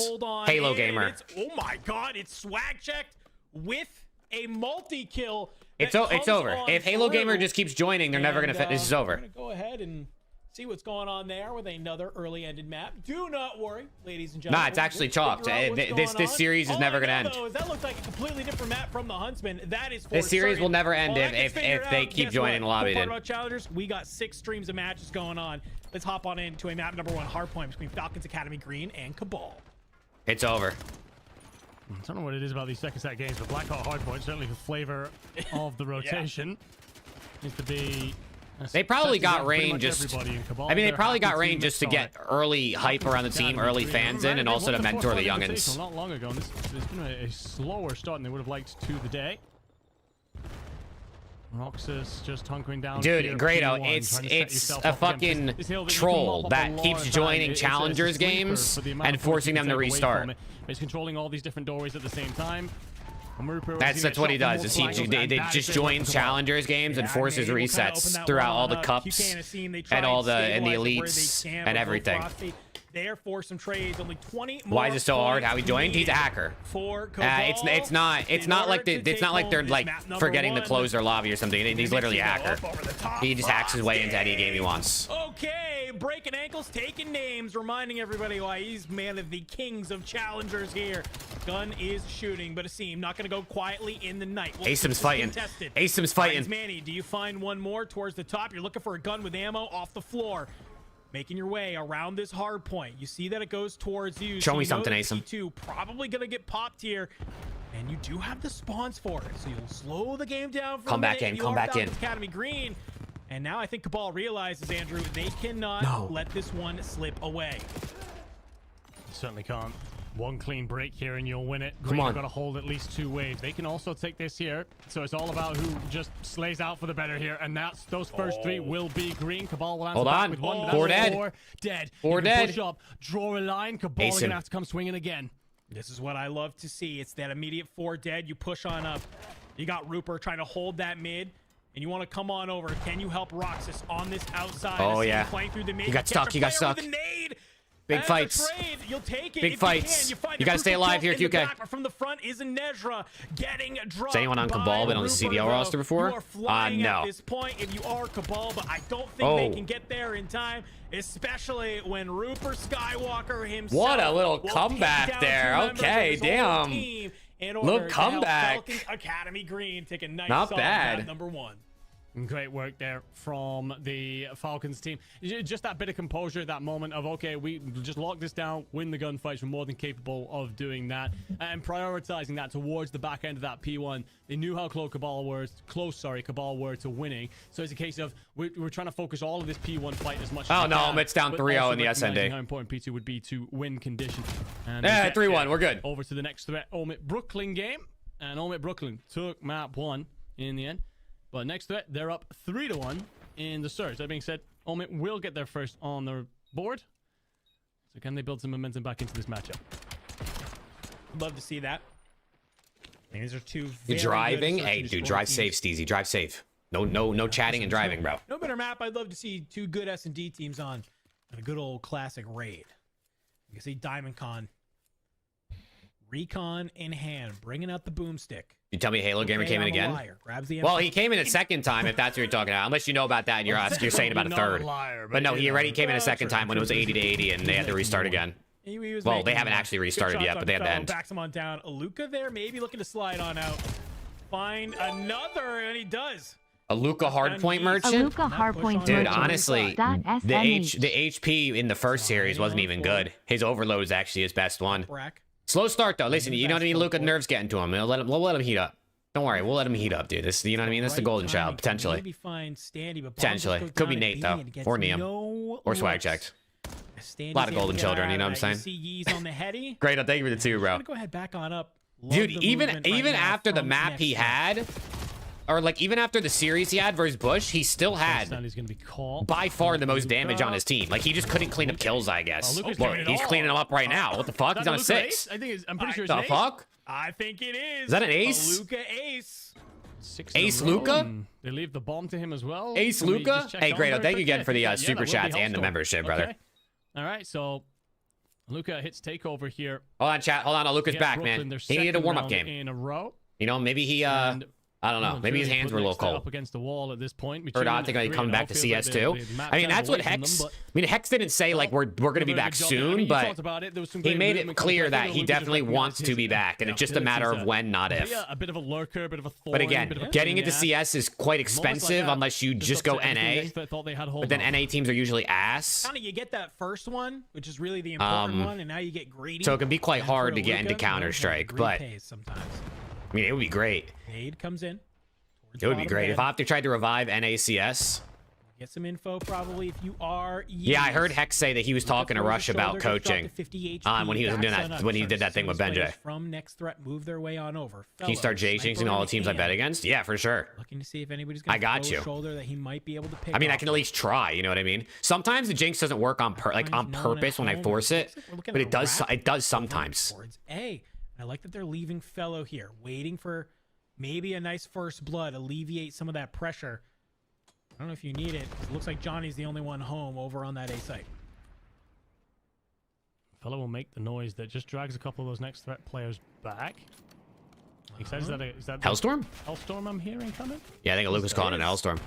Halo Gamer. Oh my god, it's swag checked with a multi-kill. It's over. If Halo Gamer just keeps joining, they're never going to fit. This is over. We're going to go ahead and see what's going on there with another early-ended map. Do not worry, ladies and gentlemen. Nah, it's actually chalked. This series is never going to end. That looks like a completely different map from the Huntsman. That is for this series certain. will never end Well, if they keep joining the lobby. Cool part about Challengers, we got 6 streams of matches going on. Let's hop on into a map number 1 hardpoint between Falcons Academy Green and Cabal. It's over. I don't know what it is about these second set games, but Black Hot Hardpoint, certainly the flavor of the rotation, needs to be... They probably got rain just... I mean, they probably got rain just to get early hype around the team, early fans in, and also to mentor the youngins. Not long ago, and it's been a slower start than they would have liked to the day. Roxas just hunkering down. Dude, Grado, it's a fucking troll that keeps joining challengers games and forcing them to restart. It's controlling all these different doorways at the same time. That's what he does. Is they just joins challengers games and forces resets throughout all the cups and all the elites and everything. There for some trades, only 20 more. Why is it so hard? How he joined? He's a hacker. It's not like they're like forgetting to close their lobby or something. He's literally a hacker. He just hacks his way into any game he wants. Okay, breaking ankles, taking names, reminding everybody why he's man of the kings of challengers here. Gun is shooting, but Asim not going to go quietly in the night. Asim's fighting. Asim's fighting. Manny, do you find one more towards the top? You're looking for a gun with ammo off the floor. Making your way around this hard point. You see that it goes towards you. Show me something, Asim. Probably going to get popped here. And you do have the spawns for it. So you'll slow the game down for Come back in. Come back in. Academy Green. And now I think Cabal realizes, Andrew, they cannot let this one slip away. Certainly can't. One clean break here and you'll win it. Come on. Got to hold at least 2 waves. They can also take this here. So it's all about who just slays out for the better here. And that's those first 3 will be green. Cabal will answer back with 1. 4 dead. 4 dead. 4 dead. Push up, draw a line. Cabal is going to have to come swinging again. This is what I love to see. It's that immediate 4 dead. You push on up. You got Rupert trying to hold that mid. and you want to come on over, can you help Roxas on this outside? Oh, Asim yeah. playing through the mid. He got Catch stuck, a he got player stuck. with a nade. Big That's fights. a trade. You'll take it Big if fights. You, find You a gotta stay crucial alive kill here, in the 2K. back, but from the front is a Nezra getting dropped. Has anyone on by Cabal been on the Rupert, CDL though. roster before? You are flying No. at this point if you are Cabal, but I don't think they Oh. can get there in time, especially when Rupert Skywalker himself. What a little will comeback take down there. 2 members of Okay, his whole damn. team in Little order to help comeback. Falcons Academy Green take a nice Not solid bad. round number 1. Great work there from the Falcons team. Just that bit of composure, that moment of, okay, we just lock this down, win the gunfights. We're more than capable of doing that. And prioritizing that towards the back end of that P1. They knew how close Cabal were to winning. So it's a case of, we're trying to focus all of this P1 fight as much as Oh, we no, can, it's down but 3-0 also in the recognizing SND. how important P2 would be to win condition. And Yeah, we get 3-1, we're good. over to the next threat, Omit Brooklyn game. And Omit Brooklyn took map 1 in the end. But next threat, they're up 3-1 in the Surge. That being said, Omit will get there first on their board. So can they build some momentum back into this matchup? Love to see that. And these are two You very driving? good search Hey, and dude, destroy drive teams. safe, Steezy. Drive safe. No chatting and driving, bro. No better map. I'd love to see two good S&D teams on a good old classic raid. You can see Diamond Con. Recon in hand, bringing out the boomstick. You tell me Halo Gamer Okay, came in I'm a again? liar. Grabs the Well, M4. he came in a second time, if that's what you're talking about. Unless you know about that and you're saying about a Not a third. liar, But no, you he know. already came in a Well, second true, time when it was 80 to 80 and they had to restart again. He was Well, making they haven't them. actually Good restarted shots yet, on but they had to Fellow, end. Backs him on down. Aluka there, maybe looking to slide on out. Find another, and he does. A Luca hardpoint merchant? Aluka Hardpoint Dude, Merchant. honestly, Dot the SMH. HP in the first series wasn't even good. His overload is actually his best one. Brack. Slow start though. Listen, you know what I mean? Best Luca, full nerves getting to him. We'll let him heat up. Don't worry, we'll let him heat up, dude. This, you know what I mean? That's the Right golden timing child, can potentially. Maybe find Standy, but Potentially. Bombs goes Could be down Nate, at though. B and gets Or Neum. no Or swag looks. checked. Standy's Lot of able to golden get children, out you know of what I'm that. saying? You see Yeez on the heady. Great, I'll thank you for the two, I'm bro. gonna go ahead back on up. Love Dude, the even movement right now after the from map Next he Step. had, or like even after the series he had versus Bush, he still had Stanley's going to be caught. by far the most damage on his team. Like he just couldn't clean up kills, I guess. Luca's Look, doing it he's all. cleaning them up right now. What the fuck? Is He's that on a Aluka 6. ace? I think I'm pretty sure it's The an ace. fuck? I think it is. Is that an ace? Luca ace. 6 in a Ace row, Luca? and They leave the bomb to him as well. Ace Can we Luca? just check Hey, on great. very Thank you quickly? again for the Yeah, that super would be chats and the helpful. membership, brother. Okay. All right, so Luca hits takeover here. Hold on, chat. Hold on. Luca's Against back, Brooklyn, man. their He needed a second warm-up round game. in a row. You know, maybe he, And I don't know. Maybe his hands were a little Up cold. against the wall at this point. Or not, they're going to come back to CS too. I mean, that's what Hex. I mean, Hex didn't say like we're going to be back soon, but he made it clear that he definitely wants to be back, and it's just a matter of when, not if. Yeah, a bit of a lurker, a bit of a thorn. But a bit of again, a pain getting in into the ass. CS is quite Moments like expensive that unless you just go upset everything NA. else that thought they had hold But then on. NA teams are usually ass, Kind of, you get that first one, which is really the important one, and now you get greedy. so it can be quite And hard for to get into Luka, well, Counter-Strike. greed But pays sometimes. I mean, it would be great. Nade comes in. towards It would be bottom great if bed. Optic tried to revive NACS. Get some info probably if you are. Yeah, I heard Yeez. Hex say that he was talking to Throws Rush the about shoulder, gets dropped coaching to 50 when he was HP, doing backs that on up, when he starts did that to thing see with his Benjay. players From Next Threat, move their way on over. Can you start Fellow, J-Jinxing sniper all the in teams I bet hand. against? Yeah, for sure. Looking to see if anybody's I going got to you. shoulder that he might be able to pick I mean, I off. can at least try. You know what I mean? Sometimes the Jinx doesn't work on on Finds no one purpose at when I home. force it, Looks like we're looking but at it a does. wrap It does going sometimes. Towards A. I like that they're leaving Fellow here, waiting for maybe a nice first blood, alleviate some of that pressure. I don't know if you need it. It looks like Johnny's the only one home over on that A site. Fellow will make the noise that just drags a couple of those next threat players back. He says that is that the Hellstorm? Hellstorm I'm hearing coming? Yeah, I think Luke was calling it an Hellstorm.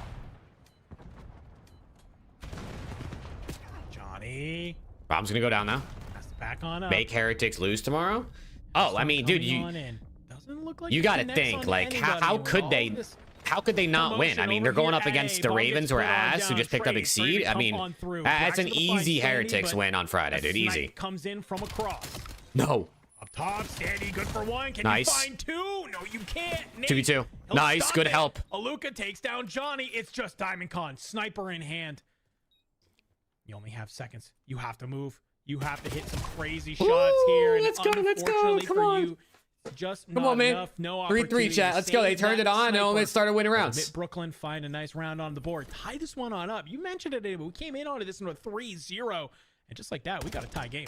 Johnny. Rob's gonna go down now. That's back on up. Make Heretics lose tomorrow? Oh, I mean, dude, Coming on you in. Doesn't look like you it got to connects think on like anybody how with could all they of this not win? I commotion mean, they're over going here. up against Hey, the Bomb Ravens gets who are put on ass who down. just picked up Trade, Exceed. ready to I come mean, on through. that's Drags an to the easy fight, Standy, Heretics but win on Friday, a dude. snipe Easy. comes in from across. No. Up top, Standy, good for one. Can Nice. you find two? No, you can't. Nate, 2v2. he'll Nice, stop good it. help. Aluka takes down Johnny. It's just Diamond Con, sniper in hand. You only have seconds. You have to move. You have to hit some crazy shots here. And let's go, let's go. unfortunately Come for on. you, just Come not on, man. enough. No 3-3 opportunity chat. to Let's go. They save turned it that on. No, sniper. they started winning rounds. Mitt Brooklyn find a nice round on the board. Tie this one on up. You mentioned it, but we came in onto this in a 3-0. And just like that, we got a tie game.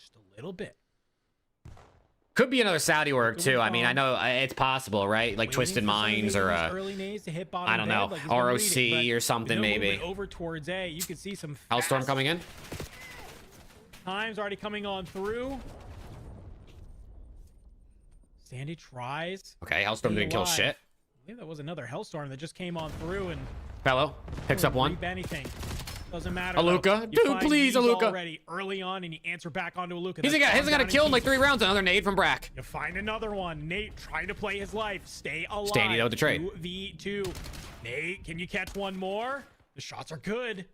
Just a little bit. Could be another Saudi work too. I mean, I know it's possible, right? Like Twisted Minds or early nades to hit bottom I don't know, bed, like he's gonna read it, ROC but or something with no maybe. movement over towards A, you can see some Hellstorm fast coming in. times already coming on through. Sandy tries. Okay, Hellstorm didn't kill alive. shit. I believe that was another Hellstorm that just came on through and Fellow picks up one. reap anything. Doesn't matter. Aluka. though. You Dude, find please, these Aluka. Already early on, and you answer back onto Aluka. He hasn't got a kill in like 3 rounds. Another nade from Brack. You find another one. Nate trying to play his life. Stay alive. Standy though with the trade. 2v2. Nate, can you catch one more? The shots are good.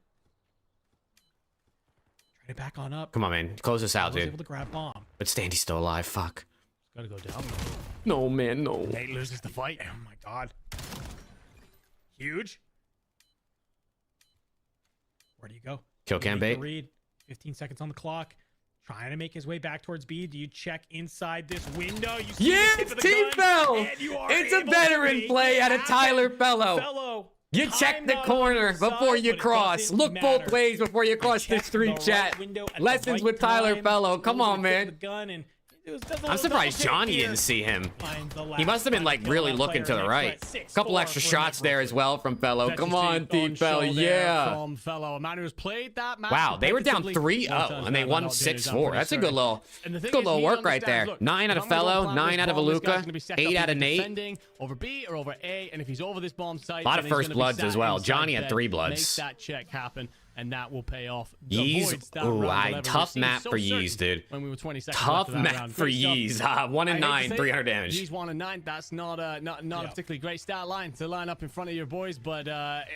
Try to back on up. Come on, man. Close this out, Was able dude. to grab bomb. But Standy's still alive. Fuck. Gotta go down. No, man, no. Nate loses the fight. Oh my god. Huge. Where do you go? Kill cam bait. Read. 15 seconds on the clock. Trying to make his way back towards B. Do you check inside this window? You see Yes, the tip of the Team gun, Bell. and you are It's a able to veteran make play it out of happen. Tyler Fellow. Fellow. You check time the not on corner your before side, you but it cross. doesn't Look both matter. ways before you cross the Check street the chat. right window at the Lessons right with Tyler time. Fellow. Come Goes on, to man. the gun and it was just a I'm little surprised double Johnny take here. didn't see him. Finds the He last must have been one. like Kill really that looking to player the next right. to it. 6-4 Couple extra for shots there as well from Fellow. Come on, Team Fellow. Yeah. From Fellow. A man who's played that match Wow, they were down competitively 3-0 more times and they than won not, dude, is 6-4. That's a good little, And the thing good is, little he work right there. understands, look, 9 out if of I'm gonna go Fellow, plant 9 this out of bomb, this guy's Aluka, gonna be set 8 up out of either Nate. defending over B or over A, and if he's over this bomb site, Lot then of he's first gonna be bloods sat as well. inside Johnny had bed. 3 bloods. Make that check happen, and that will pay off. Yeez. Avoids that Ooh, round 11. tough We've seen map so for certain Yeez, dude. When we were 20 seconds Tough left of that map round. for Great stuff. Yeez. 1 and I hate 9, to say 300 it, damage. Yeez 1 and 9. That's not a particularly great stat line to line up in front of your boys, but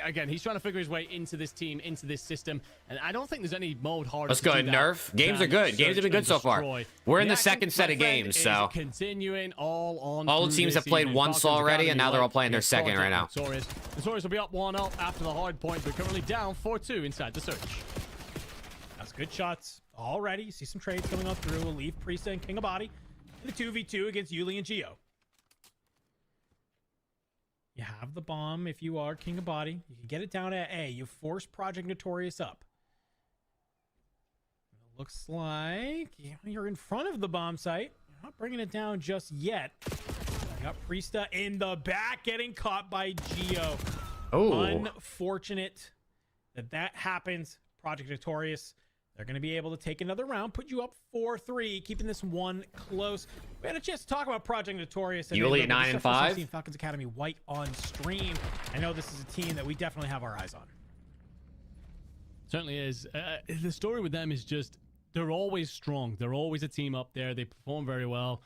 again, he's trying to figure his way into this team, into this system, and I don't think there's any mode harder. Let's to go do ahead, that Nerf. Games are than good. Games have been search good so and far. destroy. We're in the action, second set my of friend, games, is so continuing all on. all the through teams this have played evening. once Falcons already, and Academy now they're all like playing their against second right now. Notorious. Notorious will be up 1-0 after the hard point, but currently down 4-2 inside the search. That's good shots already. You see some trades coming on through. We'll leave Priesta and King of Body in the 2v2 against Yuli and Geo. You have the bomb if you are King of Body. You can get it down at A. You force Project Notorious up. It looks like you're in front of the bomb site. You're not bringing it down just yet. You got Priesta in the back getting caught by Geo. Oh, Unfortunate that happens. Project Notorious, they're going to be able to take another round, put you up 4-3, keeping this one close. We had a chance to talk about Project Notorious. Yuli at 9 and 5. Falcons Academy White on stream. I know this is a team that we definitely have our eyes on. Certainly is. The story with them is just they're always strong. They're always a team up there. They perform very well.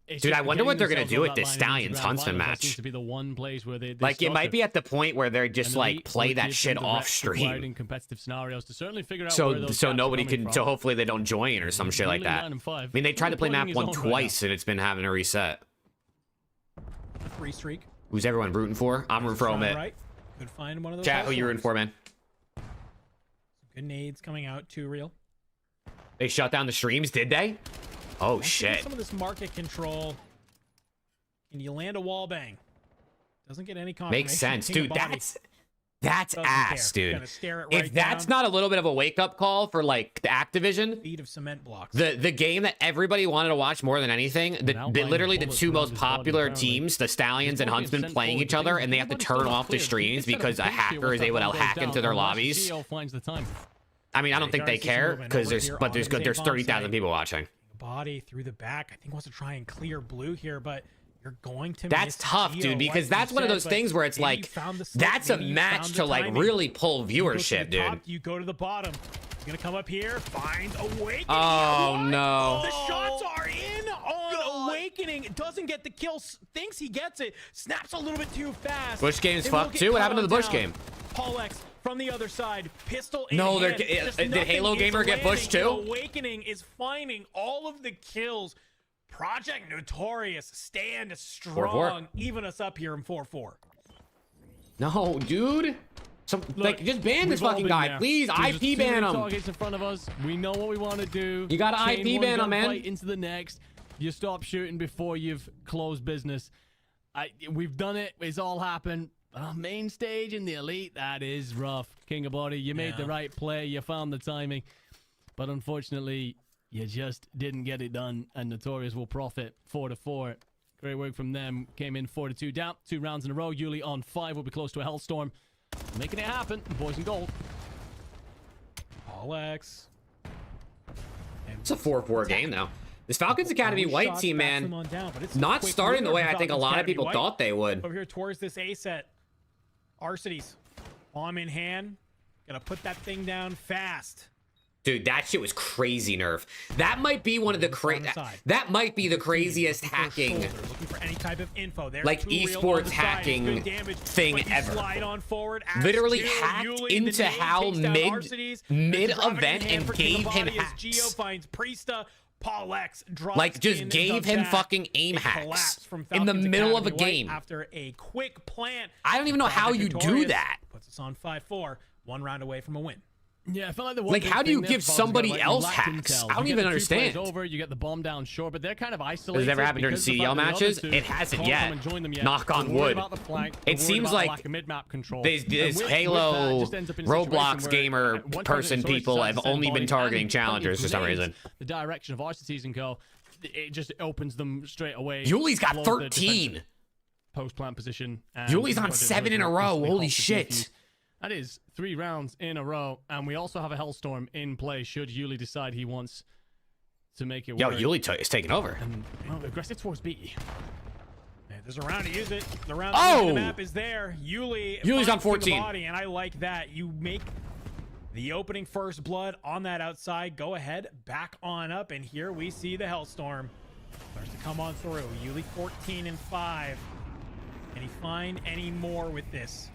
It's Dude, just I wonder what getting they're gonna themselves do over with that this line into Stallions grand Huntsman finals. That match. seems to be the one place where they like it might be at the point where they're just and like elite play will that give shit them the off reps required stream, in competitive scenarios to certainly figure out where so those so gaps are nobody coming can. from. So hopefully they don't join or some shit like Yuli that. 9 and 5. I mean, they tried to play Playing map his 1 own right twice and it's been having a reset. Free streak. Who's everyone rooting for? I'm rooting for Strong Omit. right. Good find one of those. Chat, who you rooting for, man? Good nades coming out. Too real. They shut down the streams, did they? Oh Once you get shit. some of this market control, and you land a wall bang. Doesn't get any confirmation. Makes sense, King of dude. Body That's doesn't ass, care. dude. Gonna stare it If right that's down. not a little bit of a wake up call for like the Activision, Feet of cement blocks. the game that everybody wanted to watch more than anything, literally the two most popular teams, the Stallions and Huntsman, playing each other, and they have to turn off the streams because a hacker is able to hack into their lobbies. I mean, I don't think they care because there's 30,000 people watching. Body through the back. I think wants to try and clear blue here, but you're going to. That's miss tough, Geo, dude, because like that's you one of said, those but things where it's maybe like you found the slip, that's a maybe you match found to the like timing. really pull You go to the viewership, dude. top, you go to the bottom. He's gonna come up here, finds Awakening. Oh, What? no. The shots are in on Awakening. Doesn't get the kill. Thinks he gets it. Snaps a little bit too fast. Bush game's They will fucked get too. What caught happened to on the Bush down. game? Paul X from the other side. Pistol in No, hand. they're- Just did nothing Halo is Gamer get Bush landing. too? Awakening is finding all of the kills. Project Notorious stand strong. Even us up here in 4-4. No, dude. Like, just ban this we've all fucking been guy, there. please. There's just IP too ban many him. targets in front of us. We know what we want to do. You gotta Chain IP one ban him, man. gunfight into the next. You stop shooting before you've closed business. We've done it. It's all happened. Main stage in the elite, that is rough. King of Body, you made the right play. You found the timing. But unfortunately, you just didn't get it done, and Notorious will profit 4-4. Great work from them. Came in 4-2 down. 2 rounds in a row. Yuli on 5 will be close to a Hellstorm. Making it happen. Boys in gold. Alex. It's a 4-4 game now. This Falcons Academy White team, man, not starting the way I think a lot of people thought they would. Over here towards this A set. Arcitys. Bomb in hand. Gonna put that thing down fast. Dude, that shit was crazy nerf. That might be one of the that might be the craziest hacking, Looking for any type of info. There's like, two real esports on the side. hacking Good damage, thing but you ever. slide on forward. Literally As hacked Yuli, into the nade how takes down Arcitys. mid-event There's a and for King gave him Abadi as hacks. Geo finds Priesta. Paul X drops Like, just in gave the him back. fucking aim A hacks collapse from in the Falcons middle of a Academy game. White after a quick plant. I don't even know how you do Notorious that. Puts us on 5-4, 1 round away from a win. Yeah, I felt like the one Like, big how do you thing there give for Falcons somebody got, else lacked hacks? intel. I don't You even get the 2 players understand. over, you get the bomb down short, but they're kind of isolated. Has it ever happened during because of the CEL fact that the matches? other two It hasn't can't yet. come and join them yet. Knock on They're worried wood. about the flank. It They're worried seems about the like lack of mid-map control. This And with that, Halo, it just ends up in a situation Roblox where, gamer once person Notorious people decides have to send only been bodies targeting and challengers for some grenades reason. the direction of Arcitys and go, it just opens them straight away. Yuli's got blows the 13. defensive post-plant position. and Yuli's on Notorious 7 in a will row. instantly Holy halt the shit. defuse. That is 3 rounds in a row, and we also have a Hellstorm in play should Yuli decide he wants to make it Yo, work. Yuli is taking over. And, well, aggressive towards B. Yeah, there's a round to use it. The round Oh! to use the map is there. Yuli's Yuli's on finds 14. the body, and I like that. You make the opening first blood on that outside. Go ahead, back on up, and here we see the Hellstorm starts to come on through. Yuli 14-5. Can he find any more with this?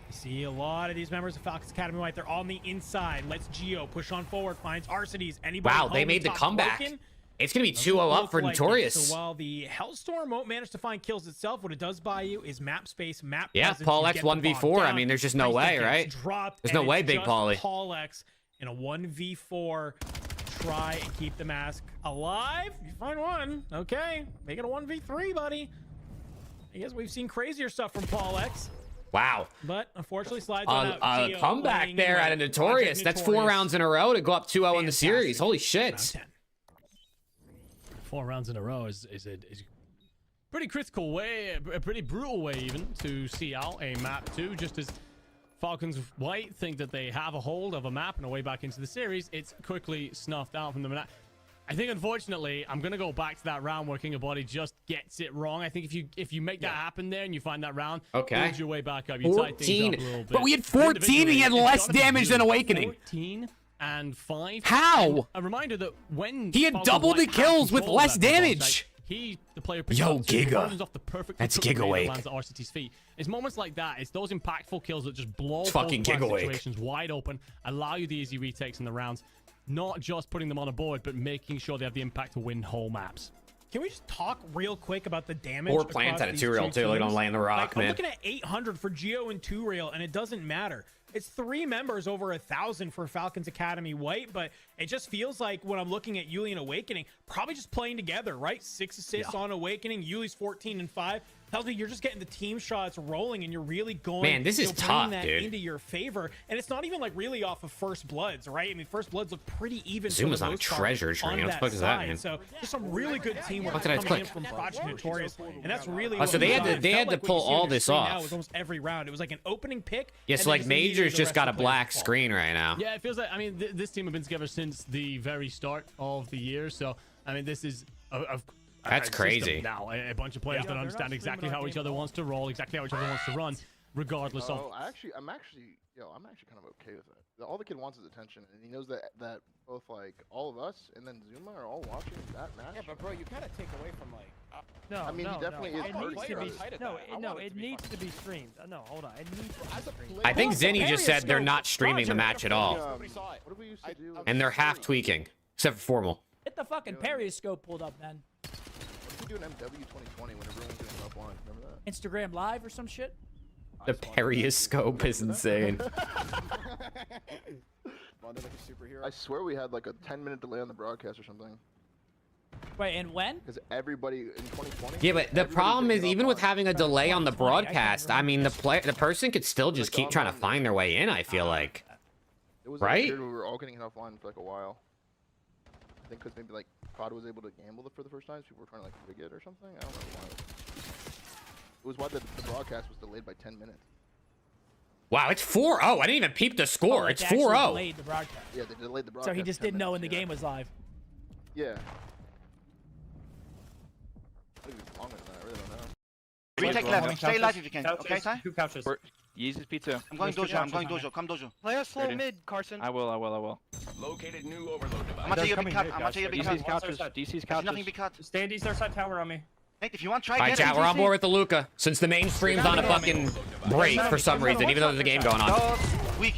You see a lot of these members of Falcons Academy White. They're on the inside. Let's Geo push on forward. Finds Arcitys. Anybody Wow, they home made the top comeback. broken? It's going to be Doesn't 2-0 up look for like it. Notorious. So while the Hellstorm won't manage to find kills itself, what it does buy you is map space, map Yeah, presence. Paul You X get the bomb 1v4. I down. mean, there's just no Priesta way, gets right? dropped, There's no and way, it's Big just Pauly. Paul X in a 1v4. Try and keep the mask alive. You find one. Okay. Make it a 1v3, buddy. I guess we've seen crazier stuff from Paul X. Wow. But unfortunately, slides on out. A Geo comeback laying there in out of wait. Notorious. Project That's 4 Notorious. rounds in a row to go up 2-0 in the series. Fantastic. Holy Round shit. 10. 4 rounds in a row is a pretty critical way, a pretty brutal way even, to see out a map 2. Just as Falcons White think that they have a hold of a map and a way back into the series, it's quickly snuffed out from them. And I think, unfortunately, I'm going to go back to that round where King Abadi just gets it wrong. I think if you make that happen there and you find that round, Okay. build your way back up. You tighten things 14. up a little bit. But we had 14 and he had Individually, less it's gotta be damage than Yuli. Awakening. 14-5. How? And a reminder that when He had Falcons double the White have kills with control of less that ball damage. site, he, the player, picks Yo, up 2 Giga. conversions off the perfect That's cooked grenade Giga that lands at Arcity's feet. It's moments like that. It's those impactful kills that just blow It's fucking both Giga Wake. situations wide open, allow you the easy retakes in the rounds. Not just putting them on a board, but making sure they have the impact to win whole maps. Can we just talk real quick about the damage? Or plants across at a these 2-rail two too. Like, don't teams? lay in the rock, I'm man. looking at 800 for Geo and 2-rail, and it doesn't matter. It's 3 members over 1,000 for Falcons Academy White, but it just feels like when I'm looking at Yuli and Awakening, probably just playing together, right? 6 assists on Awakening. Yuli's 14-5. Tells me you're just getting the team shots rolling, and you're really going. Man, this is bringing tough, that dude. into your favor, and it's not even like really off of First Bloods, right? I mean, First Bloods look pretty even. for Zuma's the on a most part treasure train. on What the that fuck is that, side. man? So just some really good teamwork What did I coming in click? from Project Notorious, and that's really. Oh, so what they we had saw. to- It they felt had to like what pull you see on all your this screen off. now was almost every round. It was like an opening pick. Yeah, and so then like just immediately Majors the just rest got a of the players black fall. screen right now. Yeah, it feels like, I mean, this team have been together since the very start of the year. So, I mean, this is That's system crazy. now. A bunch of players that understand exactly how each other wants to roll, exactly how each other wants to run, regardless of. Oh, I'm actually kind of okay with it. All the kid wants is attention, and he knows that both like all of us and then Zuma are all watching that match. Yeah, but bro, you kind of take away from like. No, I mean, he no, definitely no. is It hurting needs to be. us. No, it needs to be streamed. No, hold on. It needs to be streamed. I think Zinni just said they're not streaming the match at all. What did we used to do? And they're half tweaking. Except for Formal. Get the fucking periscope pulled up, man. What did we do in MW 2020 when everyone was doing offline? Remember that? Instagram Live or some shit. The periscope is insane. I swear we had like a 10-minute delay on the broadcast or something. Wait, and when? Because everybody in 2020. Yeah, but the everybody problem did is it even with offline. having a delay on the 2020, I can't broadcast, I mean, the person could still just keep trying to find their way in, I feel like. It was right? Like, we were all getting it offline for like a while. I think because maybe like COD was able to gamble for the first time, so people were trying to like rig it or something. I don't know why. It was why the broadcast was delayed by 10 minutes. Wow, it's 4-0. I didn't even peep the score. Like, It's they actually 4-0. delayed the broadcast. Yeah, they delayed the broadcast. So he just 10 didn't know when the minutes, game was live. Yeah. Maybe it's longer than that. I really don't know. Retake left. Stay alive if you can. Okay, Ty? Two couches. Yeezy's P2. I'm going There's two dojo. I'm couches going on dojo. Come dojo. Play us slow Ready? mid, Carson. I will. Located new overload device. I'm gonna take your big coming cut. mid, I'm gonna guys. take your big DC's cut. couches. DC's There's couches. nothing big cut. Standy's their side tower on me. Nate, if you want, try All right, get chat, it. we're on board with the Luca. Since the main stream's on a fucking break for some reason, even though there's a game going on. Dog. Weak.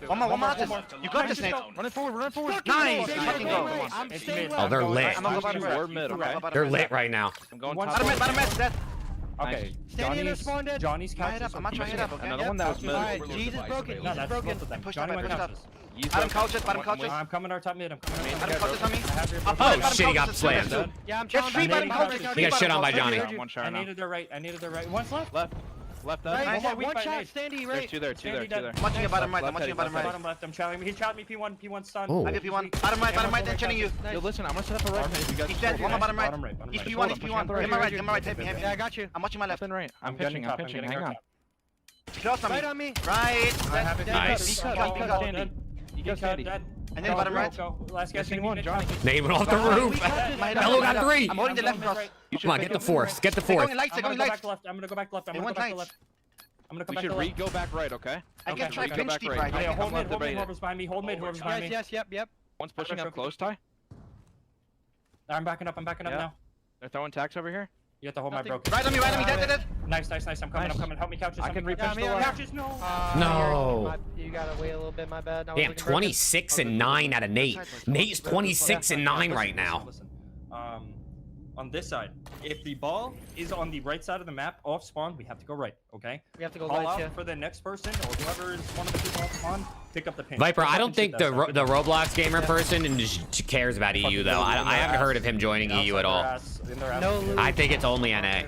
One more artist. You got this, Nate. Run forward. Nice. Fucking go. I'm It's staying mid. left. Oh, they're lit. I'm gonna go bottom We're red. mid, I'm okay? gonna go They're bottom lit red. right now. I'm going One top. Bottom red, dead. Okay. Standing in the spawn dead. Johnny's Try couches. it up. I'm not trying it up, okay? Another one that was mid. Alright, Jesus broken. No, Jesus that's broken. both of them. Push Johnny up, went push up. couches. Bottom couches, bottom couches. I'm coming our top mid. I'm coming. Bottom couches on me. I have your Up, Oh, bottom shit, he got couches, slammed. two. Yeah, I'm Get chowing three back. bottom Nate, couches. Nate, He got shit on by Johnny. One shot I now. needed their right. One's left. Left. Right, Nice. one Weak by shot, Nate. Standy, There's right. two there. I'm watching your bottom right. I'm watching your bottom right. Bottom left. I'm challenging. He's challenging me. P1 stun. Oh. I give you one. Bottom right, then chilling you. Yo, listen, I'm gonna set up a right mid. You guys He's dead. One more bottom right. Bottom right. He's Bottom P1, right. he's P1. Get my right, hit me. Yeah, I got you. I'm watching my left. left and right. I'm getting pinching. top, I'm pinching. getting Hang our on. top. Close on me. Right on me. Right. I have it. Nice. Cut. Dead. You got Dead. Sandy. Dead. And then bottom right. Go. Last guy. Missing one, Johnny. Nate went off the roof. Hello got 3. I'm holding the left cross. Come on, get the fourth. Get the They're fourth. going lights, I'm they're gonna going go lights. back left. I'm gonna go back left. I'm They gonna want go back to lights. left. I'm gonna come We back should to left. go back right, okay? I can Okay, try okay. pinch back deep right. right. Yeah, hold mid. left, Hold mid. debate it. Whoever's behind me. Hold mid. Whoever's behind Yes, me. yep. One's pushing up close, Ty. I'm backing up. I'm backing up Yeah. now. They're throwing tax over here. You have to hold my Nothing. broken. Right on me, dead. Nice. I'm coming. Help me couches. I can help me repitch the couches. left. Couches. No. No. You gotta wait a little bit, my bad. Damn, 26 and 9 out of Nate. Nate's 26 and 9 right now. Listen. On this side, if the ball is on the right side of the map off spawn, we have to go right. Okay. We have to go Call lights, out yeah. for the next person or whoever is one of the people off spawn. Pick up the pin. Viper, Pick I up don't and think shoot the that stuff. Roblox gamer person cares about EU though. I haven't heard of him joining EU at all. No loot. I think it's only NA.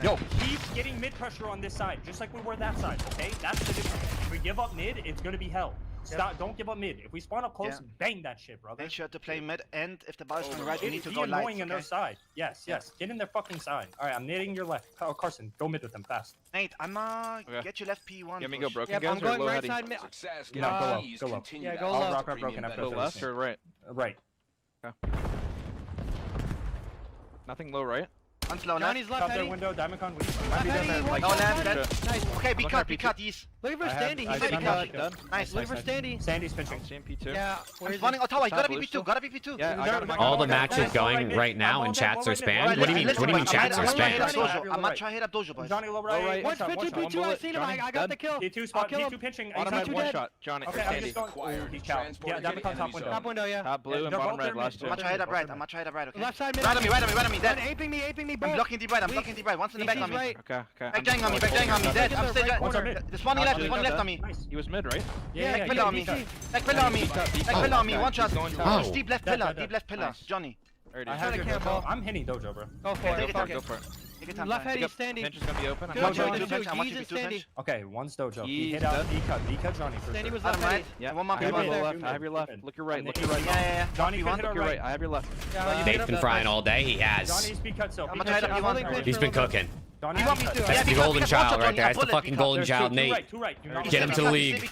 Yo, keep getting mid pressure on this side, just like we were that side. Okay, that's the difference. If we give up mid, it's gonna be hell. Stop! Don't give up mid. If we spawn up close, bang that shit, brother. Make sure to play mid, and if the ball is on the right, you need to Be go annoying lights, on their okay? side. Yes. Get in their fucking side. All right, I'm knitting your left. Oh, Carson, go mid with them fast. Nate, I'm Okay. get your left P1. Get me go push. broken Yep, guys I'm or going low right heady? side mid. Success. No, go low, Keys go low. continue Yeah, to go add low. to I'll rock premium broken after Go benefits. left or right? Right. Nothing low right. On slow left. Johnny's left Top their heady. window, Diamond Con. Left heady, one No shot, left, Johnny. dead. Nice. Okay, be Look cut, at be P2. cut, East. Looking for I have- Standy. I He's done heady that. cut. Done. Nice. Looking for Standy. Sandy's pitching. CMP2. Yeah. Where I'm is spawning he? on tower. You got a Top VP2. blue Got a VP2. Yeah, I got him. All the matches going right now in chats are spammed? What do you mean chats are spammed? I'm not trying to hit up Dojo, boys. Johnny low Low right. right. One's One shot, pitching one shot. P2. I seen him. Johnny, I got the kill. D2 spot. I'll kill D2 him. pitching. Bottom He's red not one dead. shot. Johnny or Okay, I'm Sandy. just going. Acquired. He's chow. Transport Yeah, Diamond Con top enemies window. Top window, yeah. Top blue and They're bottom both red there, last mid. two. I'm not trying to hit up right. I'm not trying to hit up right, okay? Left side mid. Right on me, One dead. aping me, I'm both. blocking deep right, I'm blocking deep right. One's in the back on me. right. Okay. Back dying on me, dead. I'm still dead. What's our mid? There's one left, there's one left on me. Nice. He was mid, right? Yeah, Back pillar on me. Back pillar on me. Back pillar on me. One shot. Oh. He's deep left Dead, pillar, dead, deep left pillar. Nice. Johnny. Already. I have Trying your to camp dojo. ball. I'm hitting dojo, bro. Go for Take it. it Go down. for Go it. for it. Take your time. Left Ty. heady Pinch Standy. is gonna be open. Good I'm job, watching two. pinch, I'm watching Jesus pinch. Standy. Okay, one's dojo. He He's hit out dead. D cut Johnny for Standy sure. was Bottom left right. heady. Yeah. One more I have P1. your Mid. left. I have your left. Look your right. Look your right. Yeah. Johnny P1. can hit Look our your right. right. I have your left. Nate's been frying all day. He has. Johnny's be cut so. I'm gonna try to P1. He's been cooking. Johnny You want me cut. to? That's Yeah, the because golden watch child out, right Johnny, there. That's the bullet, fucking because golden There's child, two Nate. right, two right. Do not Get him to the league.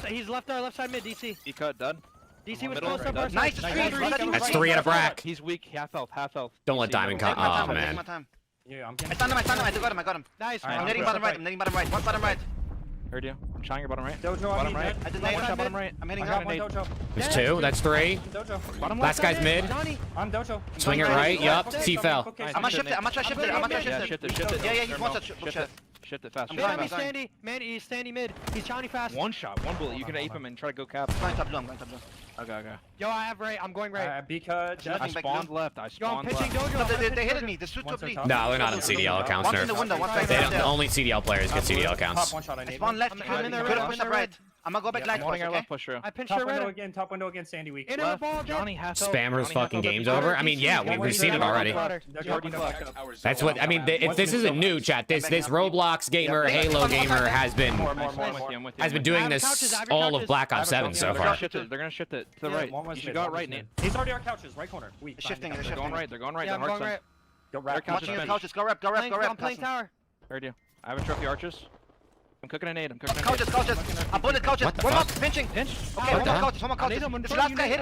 He's left side mid. DC. He cut done. DC was Middle close right, up. done. Nice, Nice. street. That's 3 out of Brack. He's weak. Half health. Half health. Don't let DC Diamond middle. cut. Take my Oh, time, take man. my time. Yeah, I'm I stunned him, I got him. Nice. Alright, I'm I'm netting good. bottom right, I'm netting bottom right. One bottom right. Heard you. I'm trying your bottom right. Dojo on Bottom me, right. dead. I did One nade. shot bottom right. I'm hitting I up. got one dojo. There's 2. That's 3. Dojo. Bottom Last left. guy's mid. Johnny. I'm dojo. Swing it right. Yup. C fell. Nice. I'm gonna shift it, I'm gonna try to shift it, I'm gonna try to Yeah, shift shift it. it. Shift it. Yeah, he's Turn one off. shot, Shift shot. it. Shift it fast. I'm Mid going, on me, I'm going. Standy. Man, he's Standy mid. He's Johnny fast. One shot. One bullet. You can ape him and try to go cap. I'm going top blue, I'm going top blue. Okay. Yo, I have right. I'm going right. Because Nothing I back spawned blue. left. I Yo, I'm spawned pitching left. Dojo. No, they hit me, the suit Once to I bleed. top- No, they're not on CDL accounts, One's in the nerf. window, one's They They right don't, there. only CDL players get CDL top accounts. one shot I I need. spawned left, I'm you in could the have red, pushed I'm up in the right. I'm gonna go back light I'm holding push, our okay? left push through. I pinched Top her window red. again, top window again, Sandy weak. In her ball, Johnny half health. Spammers Johnny fucking half health. game's over. I mean, yeah, we've seen it already. Jordan left. That's what I mean. If this isn't new, chat. This Roblox gamer, Halo gamer has been More. I'm with you. has been doing this all of Black Ops 7 so They're gonna far. shift it. They're gonna shift it to the right. You should go out right, Nate. He's already our couches, right corner. Weak. They're shifting, Fine, they're They're going right. They're going right. Yeah, They're I'm going hard right. Go Their wrap. couch Watching is the bent. couches, go rep, go rep, go rep. Playing tower. Heard you. I have a trophy archers. I'm cooking a nade. I'm cooking a nade. Couches. I bullet couches. What the One more, fuck? pinching. Pinch. Okay, one the more hell? couches, one more couches. I need him It's the last guy, hit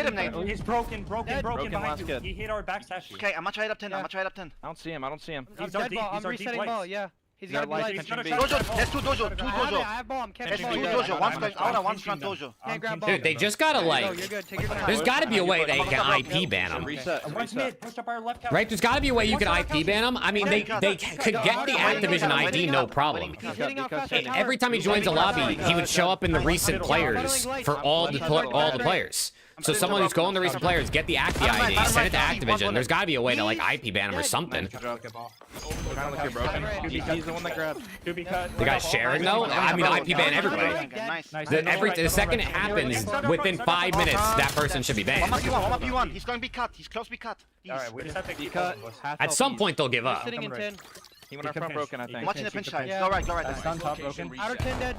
him, Nate. He's broken Dead. broken behind last you. kid. He hit our back statue. Okay, I'm gonna try it up 10, I'm gonna try it up 10. I don't see him. I don't see him. I'm He's our dead deep- ball. he's I'm our deep resetting lights. ball. Yeah. He's Got got to be lights, light. He's gonna pinching try B. to Dojo, there's two dojo, two I have it. I dojo. have ball. I'm catching There's ball. two Yeah. dojo, one's going out and one's front dojo. Can't grab ball. Dude, they just gotta No, like. you're good. Take your time. There's got to be a way they can IP ban them. Reset. One's mid. Push up our left couch. Right? There's got to be a way you can IP ban them. I mean, they could get the Activision ID, no problem. He's hitting off fast Hey, tower. every time he joins a lobby, he would show up in the recent players for all the players. So someone who's going to recent players, get the Acti ID, send it to Activision. There's got to be a way to like IP ban him or something. Kind of like you're broken. He's the one that grabbed. To be cut. The guy's sharing though. I mean, IP ban everybody. Nice. The second it happens, within 5 minutes, that person should be One more banned. P1, one more P1. He's going to be cut. He's close to be cut. All right, we just have to keep cut. both of us. Half At health some east. point, they'll give He's up. sitting in 10. He went up front broken, I think. I'm watching the pinch side. Yeah. Go right, go right. That's done top broken. Outer 10 dead.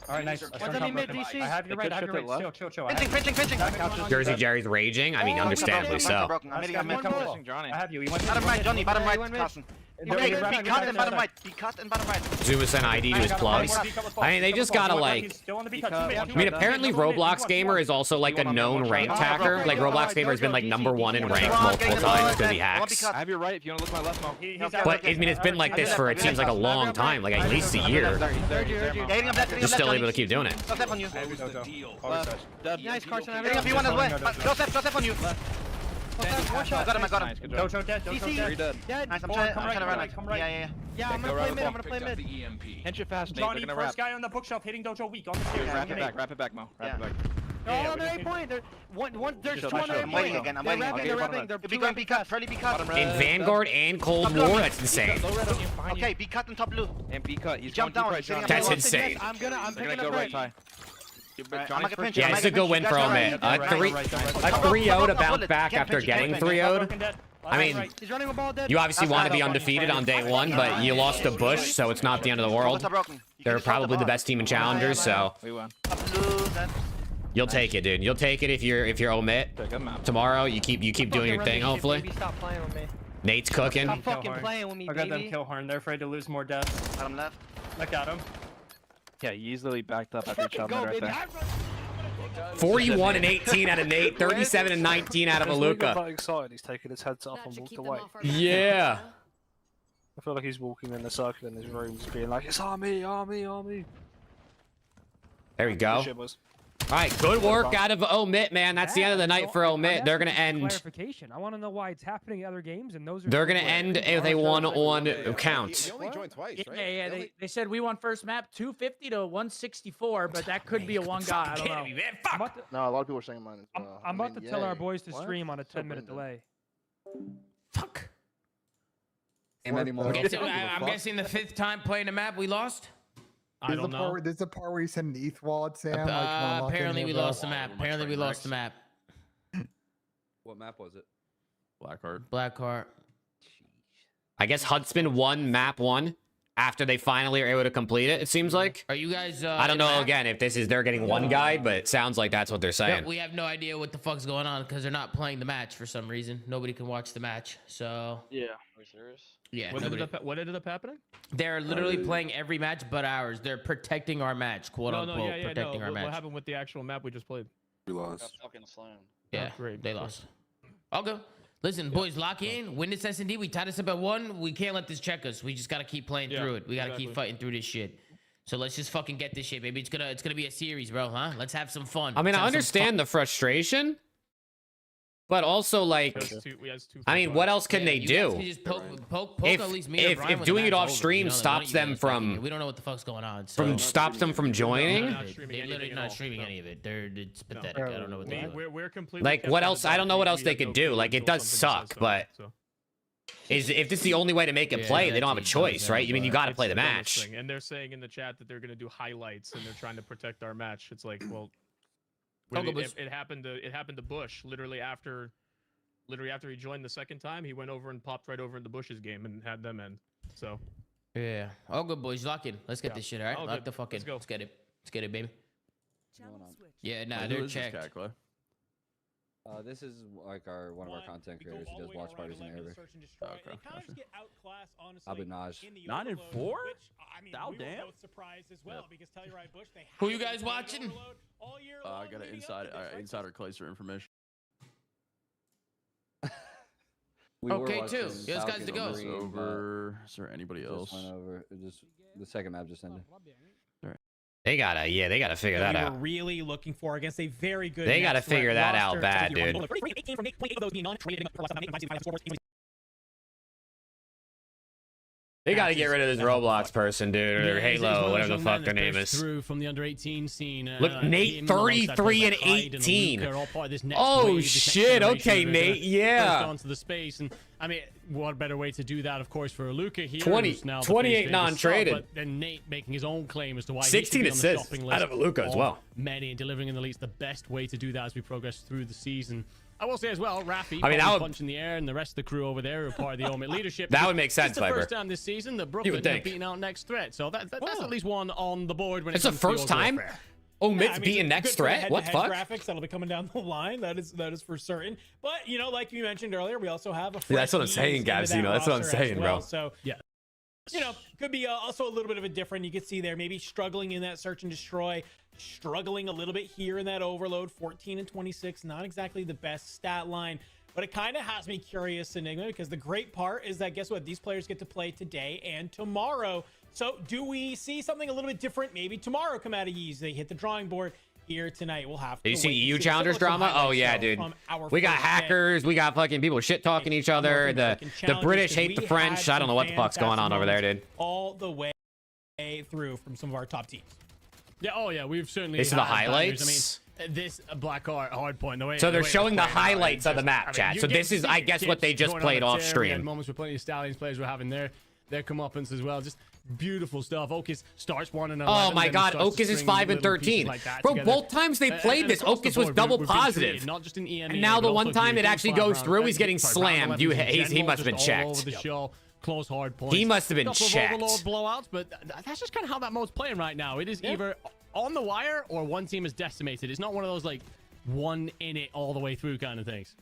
All right, nice. What's on mid, DC? I have your They right. could I have your shift it right. left. Chill. Pinching. Jersey Jerry's raging. I mean, understandably so. I'm hitting him One mid. bullet. Johnny. I have you. He went Bottom right, Johnny. Bottom Yeah, he right, went mid. Carson. They're Okay, wrapping be your cut back and bottom side. right. Be cut and bottom right. Zuma sent ID to his plugs. I mean, they just gotta like. I mean, apparently Roblox Gamer is also like a known rank hacker. Like Roblox Gamer has been like #1 in rank multiple times because he hacks. I have your right if you want to look my left, Mo. But I mean, it's been like this for it seems like a long time, like at least a year. Hitting him left, They're still able to keep doing it. Close left on you. Dead. Nice, Carson. Hitting him P1 as well. Close left on you. One shot. I got him. Nice, good job. Dojo dead. DC. Dojo Three dead. dead. Dead. Nice, I'm Forward, trying to run it. come right. Yeah. Yeah, I'm gonna play mid. I'm gonna play mid. Pinch it fast, Nate. They're Johnny, gonna first wrap. guy on the bookshelf hitting Dojo weak on the Dude, stairs. wrap it back, Mo. Wrap it back. They're all Yeah, on we their just A point. There's Should two on their A I'm point. waiting again. I'm waiting. They're Okay, wrapping. They're You'll be going be cut. Probably be cut. In Vanguard and Cold War, that's insane. Low red on you, behind you. Okay, be cut in top blue. And B cut. He's Jump going down, deep right, he's hitting Johnny. That's I'm insane. I'm They're picking gonna up go right, right. Ty. I'm Johnny's gonna first. pinch Yeah, I'm it's a gonna good win pinch for you. Omit. That's A 3-0 to bounce back after getting 3-0'd. I mean, He's running a ball dead. you obviously want to be undefeated on day one, but you lost to Bush, so it's not the end of the world. They're probably the best team in challengers, so We won. you'll take it, dude. You'll take it if you're Omit. Take a map. Tomorrow, you keep doing your thing. Hopefully, Baby, stop playing with me. Nate's cooking. Stop fucking playing with me, I got them baby. kill horn. They're afraid to lose more deaths. Bottom left. Look at him. Yeah, he easily backed up after Fucking shot go, right baby. there. 41 and 18 out of Nate. 37 and 19 out of Aluka. excited, he's taken his heads off and walked away. Yeah. I feel like he's walking in a circle in his room, just being like, "It's army, army, army." There we go. Shit was. All right, good work out of Omit, man. That's the end of the night for Omit. They're gonna end. Clarification. I want to know why it's happening in other games, and those are. They're gonna end with a 1-on count. only joined twice, right? Yeah. They said we won first map 250 to 164, but that could be a one guy. I don't know. I'm about to, No, a lot of people are saying mine as I'm, well. I'm about to tell our boys to What? stream on a So 10-minute random. delay. Fuck. I'm guessing the 5th time playing the map we lost. I don't know. There's the part where you send an ETH wallet, Sam. Apparently we lost the map. Apparently we lost the map. What map was it? Blackheart. I guess Hudspin won map 1 after they finally are able to complete it. It seems like. Are you guys? I don't know again if this is they're getting one guide, but it sounds like that's what they're saying. We have no idea what the fuck's going on because they're not playing the match for some reason. Nobody can watch the match. So Yeah. Are you serious? yeah, What nobody. ended up happening? They're literally playing every match but ours. They're protecting our match, quote unquote, protecting our What match. happened with the actual map we just played? We lost. Fucking slam. Yeah, great. they lost. Okay. Listen, boys, lock in. Win this S&D. We tied us up at 1. We can't let this check us. We just gotta keep playing through it. We gotta keep fighting through this shit. So let's just fucking get this shit, baby. It's gonna be a series, bro, huh? Let's have some fun. I mean, Let's I have some understand the frustration, but also like, I mean, what else can fun. they You guys do? can just poke If- at least me or if Brian when the doing it match's off over, stream you know? Like, stops what are you them guys from- thinking? We don't know what the fuck's going on. So Stops them from joining. They're literally not streaming any of it. It's pathetic. I don't know what they're doing. We're completely Like, what else? I don't know what else they could do. Like, it does suck, but is if this is the only way to make it Yeah, play, they don't have a that's choice, easy, right? I mean, you got to It's play the the dumbest match. thing. And they're saying in the chat that they're going to do highlights and they're trying to protect our match. It's like, well, I'll go it, Bush. it happened to Bush literally after he joined the second time. He went over and popped right over in the Bush's game and had them end. So Yeah. All good, boys. Lock in. Let's get Yeah. this shit, all right? All Lock good. the fuck in. Let's go. Let's get it. Let's get it, baby. Yeah, nah, Who they're is this checked. guy, Clay? This is like one of our content creators. He does watch parties in Arabic. Okay, gotcha. Abinaj. 9 and 4? Damn. damn. Surprised as well because Telluride Bush, they Who you haven't guys played watching? Overload all year I long got an leading up to this, right? insider Clayster information. We were Okay, watching too. You guys got to go. Falcons Marine, Over. Is there anybody but else? just went over. Just the second map just ended. They gotta figure that we out. were really looking for against a very good. They gotta next threat figure that out roster. bad, dude. 18 from 8 of those being non-traded per less than 9 scoreboards. They got to get rid of this Roblox person, dude, or Yeah, he's one Halo, of whatever the those fuck men their that name burst is. Through from the under 18 scene. Look, Nate, him 33 and alongside Hyde 18. Luca are all part of this next Oh, wave, this next shit. generation Okay, that are Nate, gonna yeah. burst onto the space. And I mean, what better way to do that, of course, for Luca here? 20 who's now the 28 face of the sub, non-traded. But then Nate making his own claim as to why 16 he should be on the assists shopping out list of Luka as well. Many and delivering in the least the best way to do that as we progress through the season. I will say as well, Rafi, I mean, that would- punch in the air, and the rest of the crew over there are part of the Omit leadership. That would make sense, It's the Viper. first time this season that You Brooklyn would have think. beaten out Next Threat, so that's at least one on the board. When It's it the comes to first the overall time? fair. Omit's Yeah, I mean, beating good next for the threat? What head-to-head fuck? graphics that'll be coming down the line. That is for certain. But you know, like you mentioned earlier, we also have a. Yeah, that's what I'm fresh saying, ease into Gabs, that you know, that's what I'm roster as saying, bro. well. So Yeah. you know, could be also a little bit of a different. You could see there maybe struggling in that search and destroy, struggling a little bit here in that overload. 14 and 26, not exactly the best stat line. But it kind of has me curious, Enigma, because the great part is that, guess what? These players get to play today and tomorrow. So do we see something a little bit different maybe tomorrow come out of Yeez? They hit the drawing board here tonight. We'll have to Did you see wait and EU see. Challengers Still some drama? Oh, highlights, yeah, though, dude. from our We got first day. hackers. We got fucking people shit talking each other. North The American Challengers, British hate because the we French. had I don't know some what the fuck's going on fantastic over there, moments dude. all the way through from some of our top teams. Yeah, oh yeah, we've certainly. These are the had bangers. highlights? I mean, this Black hard point. The way, So they're the way showing the it's playing out, highlights of the just- map, I mean, chat. you So get this to is, see I it. guess, what Kids they just going on played a off tear. We had stream. moments where plenty of Stallions players were having their comeuppance as well. Just beautiful stuff. Okus starts 1-11. Oh my then God, starts to Okus is string 5 and little pieces 13. like that Bro, together. both times they played And this, across the Okus was board, double we've been positive. treated, not just in EMEA, And now but the also one if time you it do actually 5 goes rounds, through, he's then getting sorry, round slammed. 11s in He general, must have been just all checked. over the show. Close hard points. He must have been Couple of checked. overlord blowouts, but that's just kind of how that mode's playing right now. It is either on the wire or one team is decimated. It's not one of those like one in it all the way through kind of things.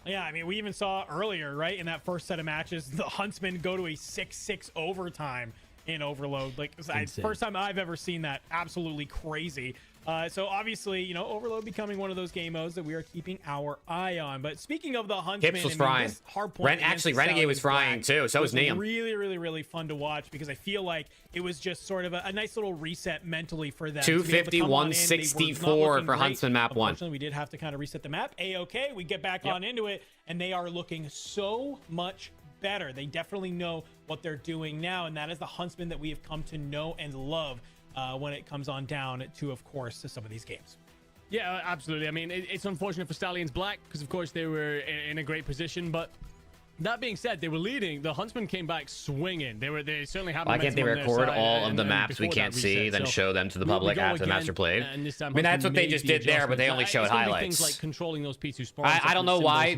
Yeah, I mean, we even saw earlier, right, in that first set of matches, the Huntsmen go to a 6-6 overtime in Overload. Like, first time I've ever seen that. Absolutely crazy. So obviously, you know, Overload becoming one of those game modes that we are keeping our eye on. But speaking of the Huntsmen, Hips was I mean, frying. this hard point Actually, against Renegade was Stallions frying Black too. So was Neum. Really, really, really fun to watch because I feel like it was just sort of a nice little reset mentally for them. To be able to 250, come on in, they were not 164 looking for great. Huntsman map 1. Unfortunately, we did have to kind of reset the map. A-okay, we get back on into it, and they are looking so much better. They definitely know what they're doing now, and that is the Huntsman that we have come to know and love when it comes on down to, of course, to some of these games. Yeah, absolutely. I mean, it's unfortunate for Stallions Black because, of course, they were in a great position. But that being said, they were leading. The Huntsmen came back swinging. They certainly had. Why can't they momentum on their record side, all of and the then maps we before can't that see, reset. then So show them to the we public go after the again, master played? and this time I mean, that's Huntsmen what they made just the did there, but they only adjustments. showed It's gonna be highlights. Things like controlling those P2 spawns. I don't know why.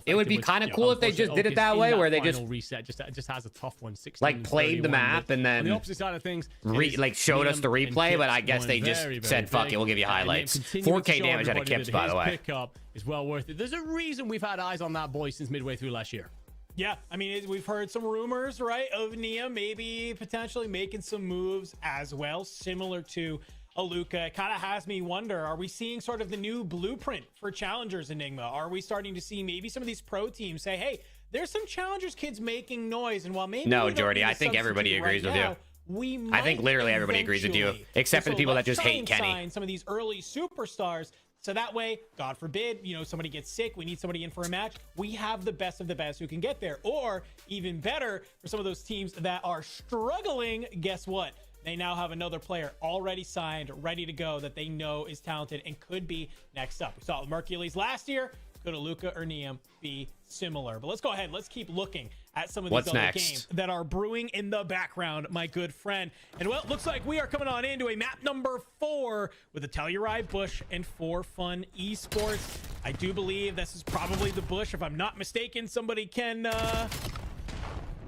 It would be kind of cool if they just did it that way, where they just reset. Just has a tough one. 16, like played the 31, map but and on the then opposite side of things, like showed us the Liam and replay, but I Kips guess they going just very, very said, "Fuck big. it, we'll give you And Liam highlights." continuing to 4K show damage out of everybody Kips, that by his the way. Pickup is well worth it. There's a reason we've had eyes on that boy since midway through last year. Yeah, I mean, we've heard some rumors, right, of Nia maybe potentially making some moves as well, similar to Aluka. It kind of has me wonder, are we seeing sort of the new blueprint for Challengers Enigma? Are we starting to see maybe some of these pro teams say, hey, there's some Challengers kids making noise, and while maybe No, we don't Jordy, need a I think everybody substitute agrees right with you. now, we I think might literally everybody agrees with you, eventually. except for the So people that let's just try hate and Kenny. sign some of these early superstars. So that way, God forbid, you know, somebody gets sick, we need somebody in for a match, we have the best of the best who can get there. Or even better, for some of those teams that are struggling, guess what? They now have another player already signed, ready to go, that they know is talented and could be next up. We saw it with Mercules last year, Could a Luka or Niam be similar? But let's go ahead. Let's keep looking at some of these What's other next? games that are brewing in the background, my good friend. And well, it looks like we are coming on into a map number 4 with the Telluride Bush and For Fun Esports. I do believe this is probably the Bush. If I'm not mistaken, somebody can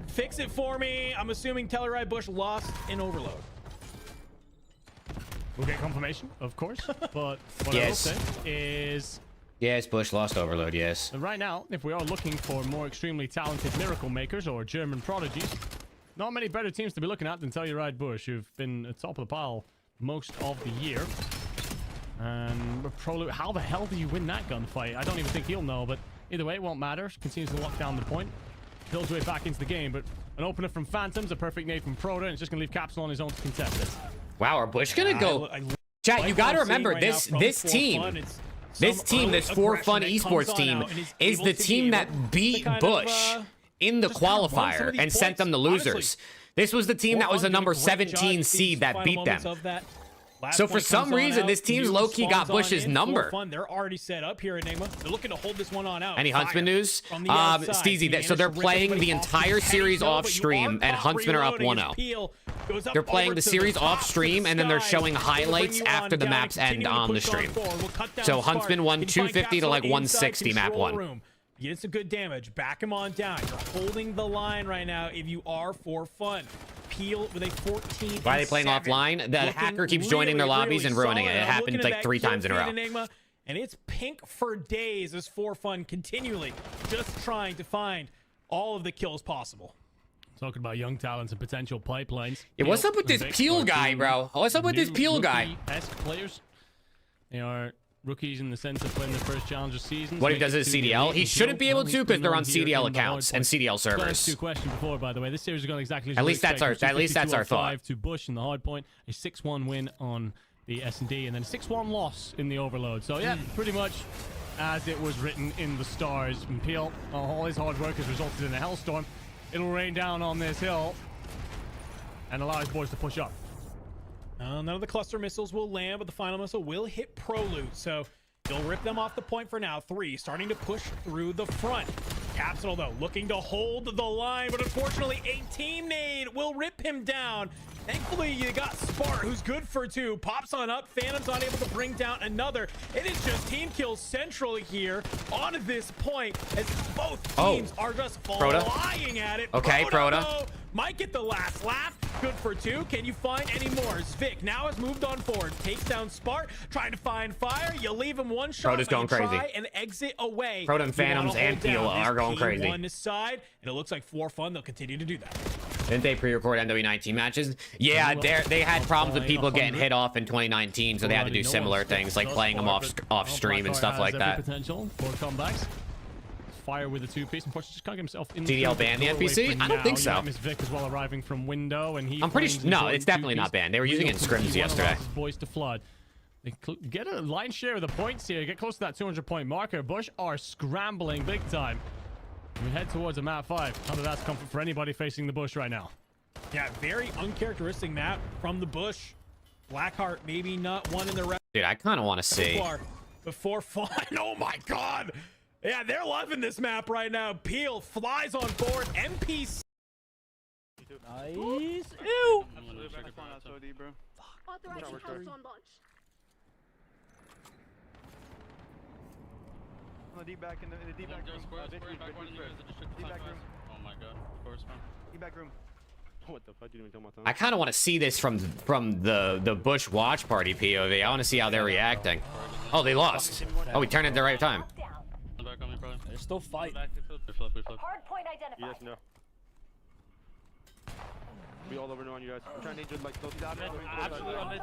fix it for me. I'm assuming Telluride Bush lost in Overload. We'll get confirmation, of course. But what Yes. I will say is Yes, Bush lost Overload, yes. that right now, if we are looking for more extremely talented miracle makers or German prodigies, not many better teams to be looking at than Telluride Bush, who've been at top of the pile most of the year. And Prolu, how the hell do you win that gunfight? I don't even think he'll know, but either way, it won't matter. Continues to lock down the point. Builds way back into the game, but an opener from Phantoms, a perfect nade from Proto, and it's just going to leave Capsule on his own to contest it. Wow, are Bush gonna go? I Chat, like you what got to I'm seeing remember right now this from this For team. Fun. It's This some team, this early For Fun aggression that Esports comes on team, out and is is able the to team be that able to beat kind of, Bush in the just kind of run some qualifier of these and sent them the points. Honestly, losers. This was the team that was the number 17 seed that beat them. So for some reason, this team's low-key got Bush's number. They're already set up here, Enigma. They're looking to hold this one on out. Any Fire Huntsman news? from the outside. Steezy, so they're playing the entire series off stream, and Huntsman are up 1-0. They're playing the series off stream, and then they're showing highlights after the maps end on the stream. So Huntsman won 250 to like 160 map 1. Getting some good damage. Back him on down. You're holding the line right now if you are For Fun. Peel with a 14. Why are they playing offline? The hacker keeps joining their lobbies and ruining it. It happened like 3 times in a row. Enigma, and it's pink for days as For Fun continually just trying to find all of the kills possible. Talking about young talents and potential pipelines. Yeah, what's up with this Peel guy, bro? What's up with this Peel guy? Rookie-esque players. They are rookies in the sense of playing their first Challenger season. What if he does his CDL? He shouldn't be able to because they're on CDL accounts and CDL servers. Two questions before, by the way. This series is going exactly as At we least that's our expected. at least that's our 52-05 thought. To Bush in the hard point, a 6-1 win on the S&D, and then a 6-1 loss in the Overload. So yeah, pretty much as it was written in the stars. And Peel, all his hard work has resulted in a hellstorm. It'll rain down on this hill and allow his boys to push up. None of the cluster missiles will land, but the final missile will hit Prolute. So they'll rip them off the point for now. 3 starting to push through the front. Capsule, though, looking to hold the line, but unfortunately, a team nade will rip him down. Thankfully, you got Spart, who's good for 2. Pops on up. Phantom's not able to bring down another. It is just team kills central here on this point as both teams are just flying at it. Okay, Proto. though, might get the last laugh. Good for 2. Can you find any more? Zvik now has moved on forward. Takes down Spart. Trying to find fire. You leave him one shot. Proto's going but you crazy. try and exit away. Proto and You wanna Phantoms and hold down Peel this are going crazy. P1 side, and it looks like For Fun, they'll continue to do that. Didn't they pre-record NW19 matches? Yeah, they had problems with people getting hit off in 2019, so they had to do similar things, like playing them off stream and stuff like that. Potential for comebacks. Fire with a 2-piece. Unfortunately, just can't get himself in. CDL banned the NPC? I don't think so. Miss Vic as well arriving from window, and he. I'm pretty sure. No, it's definitely not banned. They were using it in scrims yesterday. Boys to flood. They get a line share of the points here. Get close to that 200-point marker. Bush are scrambling big time. We head towards a map 5. None of that's comfort for anybody facing the Bush right now. Yeah, very uncharacteristic map from the Bush. Blackheart maybe not one in the rest. Dude, I kind of want to see. Before Fun. Oh my God. Yeah, they're loving this map right now. Peel flies on board. NPC. Nice. Ew. On the D back in the D back room. D back room. Oh my god. D back room. What the fuck? You didn't tell my time. I kind of want to see this from the Bush watch party POV. I want to see how they're reacting. Oh, they lost. Oh, we turned it at the right time. They're still fighting. Hard point identified. Yes, no. We all over on you guys. I'm trying to injure like close down. Absolutely on it.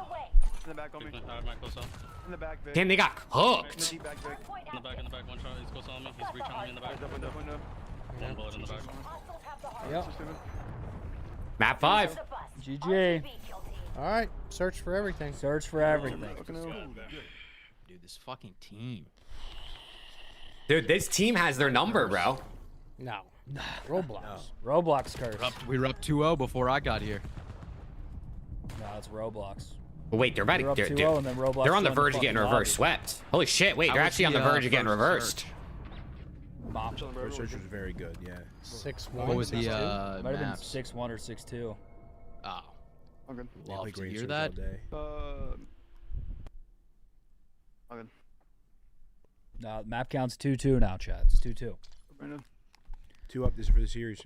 In the back on me. In the back, Vic. Damn, they got cooked. In the back, Vic. In the back, one shot. He's close on me. He's reaching on me in the back. Window. One bullet in the back. Yep. Map 5. GG. All right, search for everything. Search for everything. Dude, this fucking team. Dude, this team has their number, bro. No. Roblox. Roblox curse. We were up 2-0 before I got here. No, it's Roblox. Wait, they're about We're up to. 2-0 and then Roblox They're on the won verge of fucking getting reverse lobby. swept. Holy shit! Wait, How they're was actually on the the, verge of getting first reversed. search? Mop. First search was very good. Yeah. 6-1. What was the Might have been maps? 6-1 or 6-2. Oh, I'm good. Yeah, I love play to great hear search that. all day. I'm good. Map count's 2-2 now, Chad. It's 2-2. Brandon. 2 up this for the series.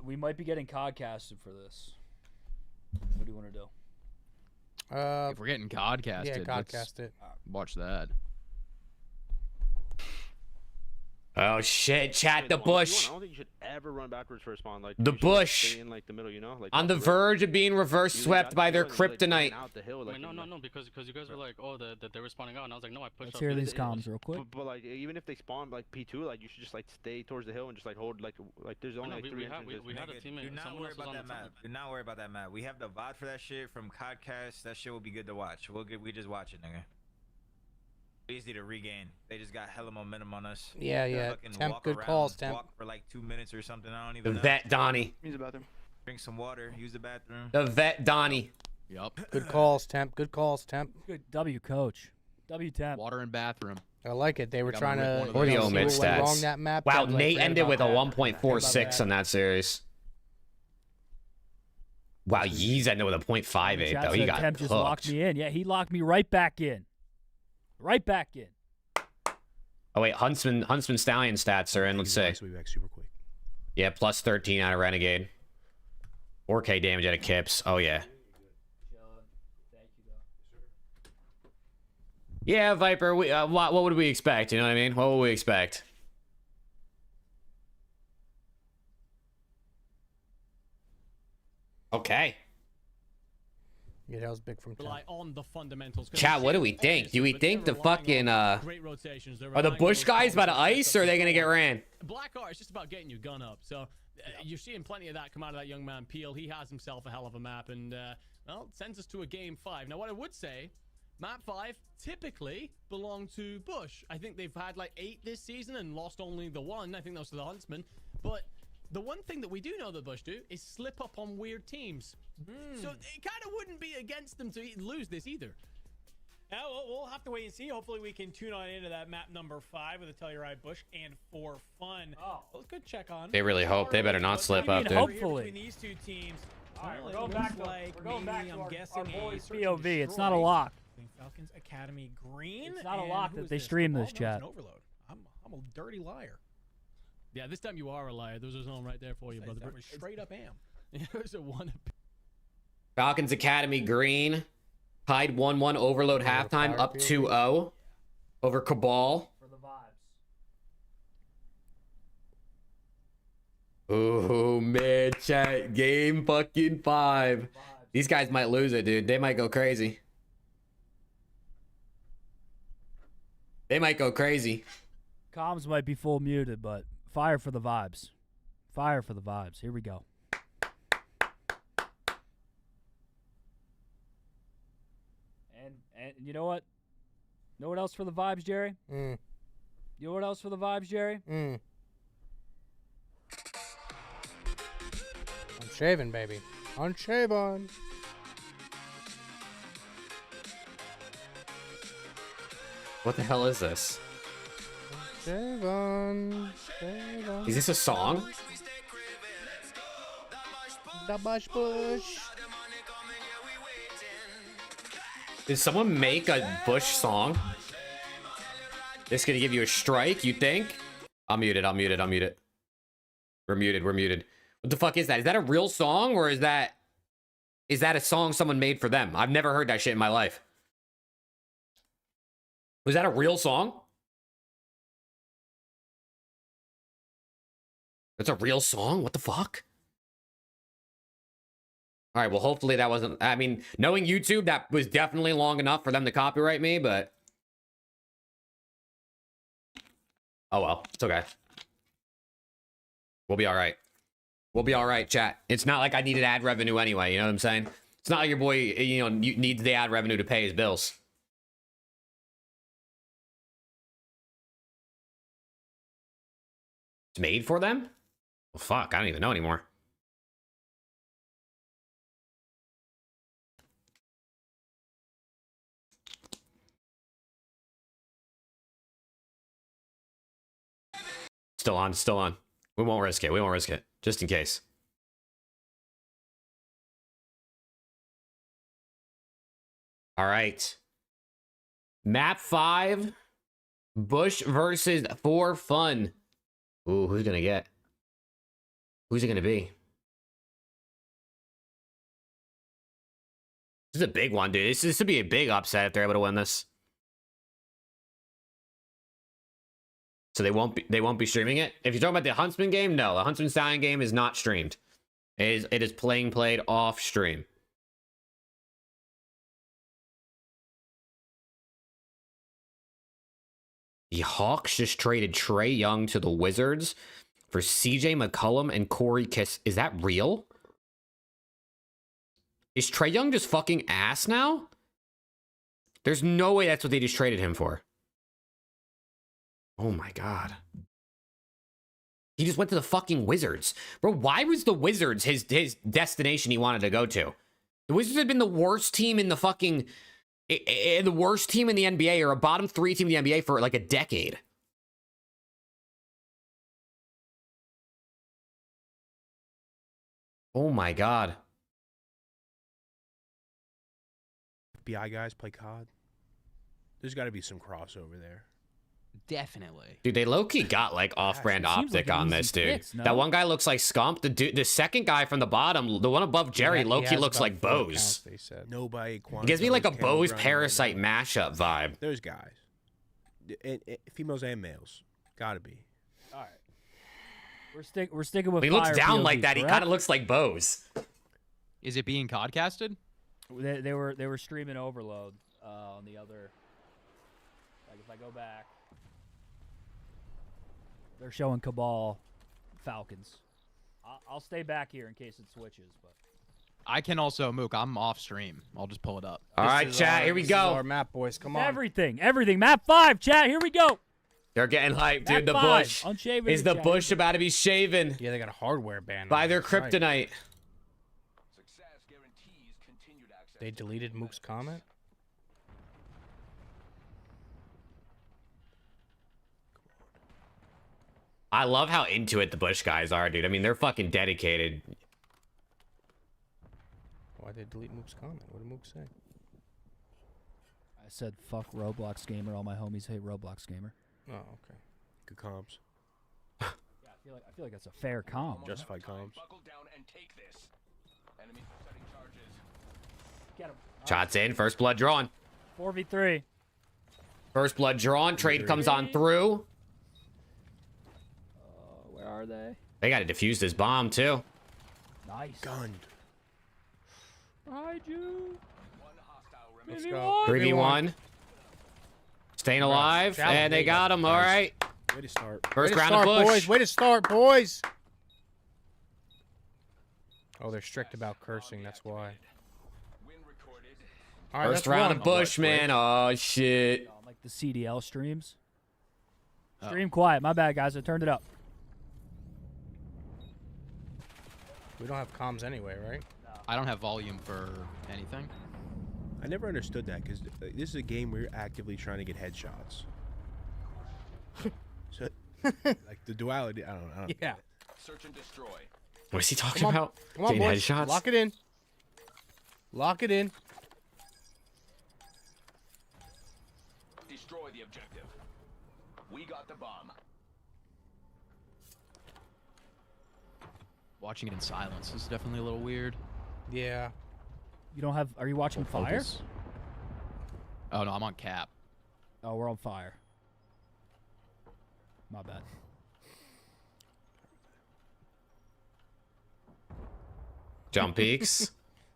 We might be getting codcasted for this. What do you want to do? If we're getting codcasted, yeah, Uh, codcast it. watch that. Oh shit, chat the I bush. don't think you should ever run backwards for a spawn. Like The you should, like, bush. stay in like the middle, you know, like On off the rip. verge of being reverse You swept got by the their hill and you, like, kryptonite. ran out the hill, like, Wait, no, and, no, like- no, because you guys were like, oh, that they were spawning out, and I was like, no, I pushed Let's up. hear to these the hill. comms real quick. But like even if they spawn like P2, like you should just like stay towards the hill and just like hold like there's Wait, only no, like we 3 had entrances. we had a teammate. Do not Someone worry else was about on that the map. team. Do not worry about that map. We have the VOD for that shit from Codcast. That shit will be good to watch. We just watch it, nigga. We just need to regain. They just got hella momentum on us. Yeah, They yeah. fucking Temp, walk good around, calls, Temp. Walk for like 2 minutes or something. I don't The even know. vet Donnie. Use the bathroom. Drink some water. Use the bathroom. The vet Donnie. Yup. Good calls, Temp. Good calls, Temp. Good W, coach. W Temp. Water and bathroom. I like it. They were Got trying my to rip Or the see what omit went wrong stats. that map. Wow, Temp, like, Nate forget ended about with a that. 1.46 on that series. Wow, Yee's ended with a 0.58 Chad though. He said got Temp just locked cooked. me in. Yeah, he locked me right back in. Right back in. Oh wait, Huntsman Stallion stats are in. Let's see. So we back super quick. Yeah, plus 13 out of Renegade. 4k damage out of Kips. Oh yeah. Yeah, Viper. We what would we expect? You know what I mean? What would we expect? Okay. Yeah, that was big from Temp. Rely on the fundamentals. 'Cause Chat, we what do see we it think? obviously, Do we but think they're the relying fucking on great rotations. They're are the relying on Bush those guys about to concepts ice of or are they gonna get ran? Black Art is just about getting your gun up. So you're seeing plenty of that come out of that young man Peel. He has himself a hell of a map, and well, it sends us to a game 5. Now, what I would say, map 5 typically belong to Bush. I think they've had like 8 this season and lost only the 1. I think that was to the Huntsman. But the one thing that we do know that Bush do is slip up on weird teams. So it kind of wouldn't be against them to lose this either. Yeah, well, we'll have to wait and see. Hopefully, we can tune on into that map number 5 with the Telluride Bush and for fun. Oh, well, good check on. They really hope. They better not slip up, dude. Hopefully. Between these two teams. All right, well, we're it going looks back to like we're going back maybe, to I'm our guessing boys a search and POV. It's not a destroy lock. between Falcons Academy Green. It's not a and lock who that is they this? stream Cabal? this, No, it's chat. an overload. I'm a dirty liar. Yeah, this time you are a liar. There's a zone right there for you, brother. That was straight up am. There's a 1. Falcons Academy Green. Tied 1-1 overload halftime, up 2-0 over Cabal. For the vibes. Oh man, chat. Game fucking 5. These guys might lose it, dude. They might go crazy. They might go crazy. Comms might be full muted, but fire for the vibes. Fire for the vibes. Here we go. And you know what? Know what else for the vibes, Jerry? Mm. You know what else for the vibes, Jerry? Mm. Unshaven, baby. Unshaven. What the hell is this? Unshaven. Unshaven. Is this a song? The Bush. Did someone make a Bush song? This gonna give you a strike, you think? I'll mute it, I'll mute it, I'll mute it. We're muted, we're muted. What the fuck is that? Is that a real song or is that a song someone made for them? I've never heard that shit in my life. Was that a real song? That's a real song? What the fuck? All right, well, hopefully that wasn't... I mean, knowing YouTube, that was definitely long enough for them to copyright me, but... Oh, well. It's okay. We'll be all right. We'll be all right, chat. It's not like I needed ad revenue anyway, you know what I'm saying? It's not like your boy, you know, needs the ad revenue to pay his bills. It's made for them? Well, fuck, I don't even know anymore. Still on, still on. We won't risk it. We won't risk it. Just in case. All right. Map 5. Bush versus For Fun. Ooh, who's gonna get? Who's it gonna be? This is a big one, dude. This would be a big upset if they're able to win this. So they won't be streaming it. If you're talking about the Huntsman game, no, the Huntsman Stallion game is not streamed. It is played off stream. The Hawks just traded Trae Young to the Wizards for CJ McCollum and Corey Kiss. Is that real? Is Trae Young just fucking ass now? There's no way that's what they just traded him for. Oh my god. He just went to the fucking Wizards. Bro, why was the Wizards his destination he wanted to go to? The Wizards had been the worst team in the fucking... the worst team in the NBA, or a bottom 3 team in the NBA for like a decade. Oh my god. FBI guys play COD. There's got to be some crossover there. Definitely. Dude, they low-key got like off-brand optic on this, dude. fix, no? That one guy looks like Scump. The second guy from the bottom, the one above Jerry, low-key looks like Bose. They said. Nobody. It gives me like a quantifies Bose Cameron Parasite right now. mashup vibe. There's guys, females and males. Gotta be. All right. We're sticking with. When he looks fire down POV, like that, he correct? kind of looks like Bose. Is it being podcasted? They were streaming Overload on the other. Like if I go back, they're showing Cabal Falcons. I'll stay back here in case it switches, but. I can also, Mook, I'm off stream. I'll just pull it up. All right, chat, here we go. Our map, boys. Come on. Everything. Map 5, chat. Here we go. They're getting hyped, Map dude. The 5, bush. unshaven Is the chat. bush about to be shaven Yeah, they got a hardware ban. by on their it, that's right. kryptonite? They deleted Mook's comment. I love how into it the bush guys are, dude. I mean, they're fucking dedicated. Why'd they delete Mook's comment? What did Mook say? I said fuck Roblox gamer. All my homies hate Roblox gamer. Oh, okay. Good comms. Yeah, I feel like that's a fair comp. Justified comms. Get him. Shots in. First blood drawn. 4v3. First blood drawn. Trade comes on through. Where are they? They got to defuse this bomb, too. Nice. Gunned. Behind you. Let's go. 3v1. Staying alive. Challenge And they got him. All right. Way to start. First Way to round start, of push. boys. Way to start, boys. Oh, they're strict about cursing. That's why. All right, First that's round one. of bush, man. Oh, shit. Like the CDL streams. Stream quiet. My bad, guys. I turned it up. We don't have comms anyway, right? I don't have volume for anything. I never understood that because this is a game where you're actively trying to get headshots. So, like the duality, I don't know. Yeah. Search and destroy. What is he talking Come on. about? Come on, Getting boys. headshots? Lock it in. Lock it in. Destroy the objective. We got the bomb. Watching it in silence is definitely a little weird. Yeah. You don't have. Are you watching Full fire? focus. Oh, no, I'm on cap. Oh, we're on fire. My bad. Jump peaks.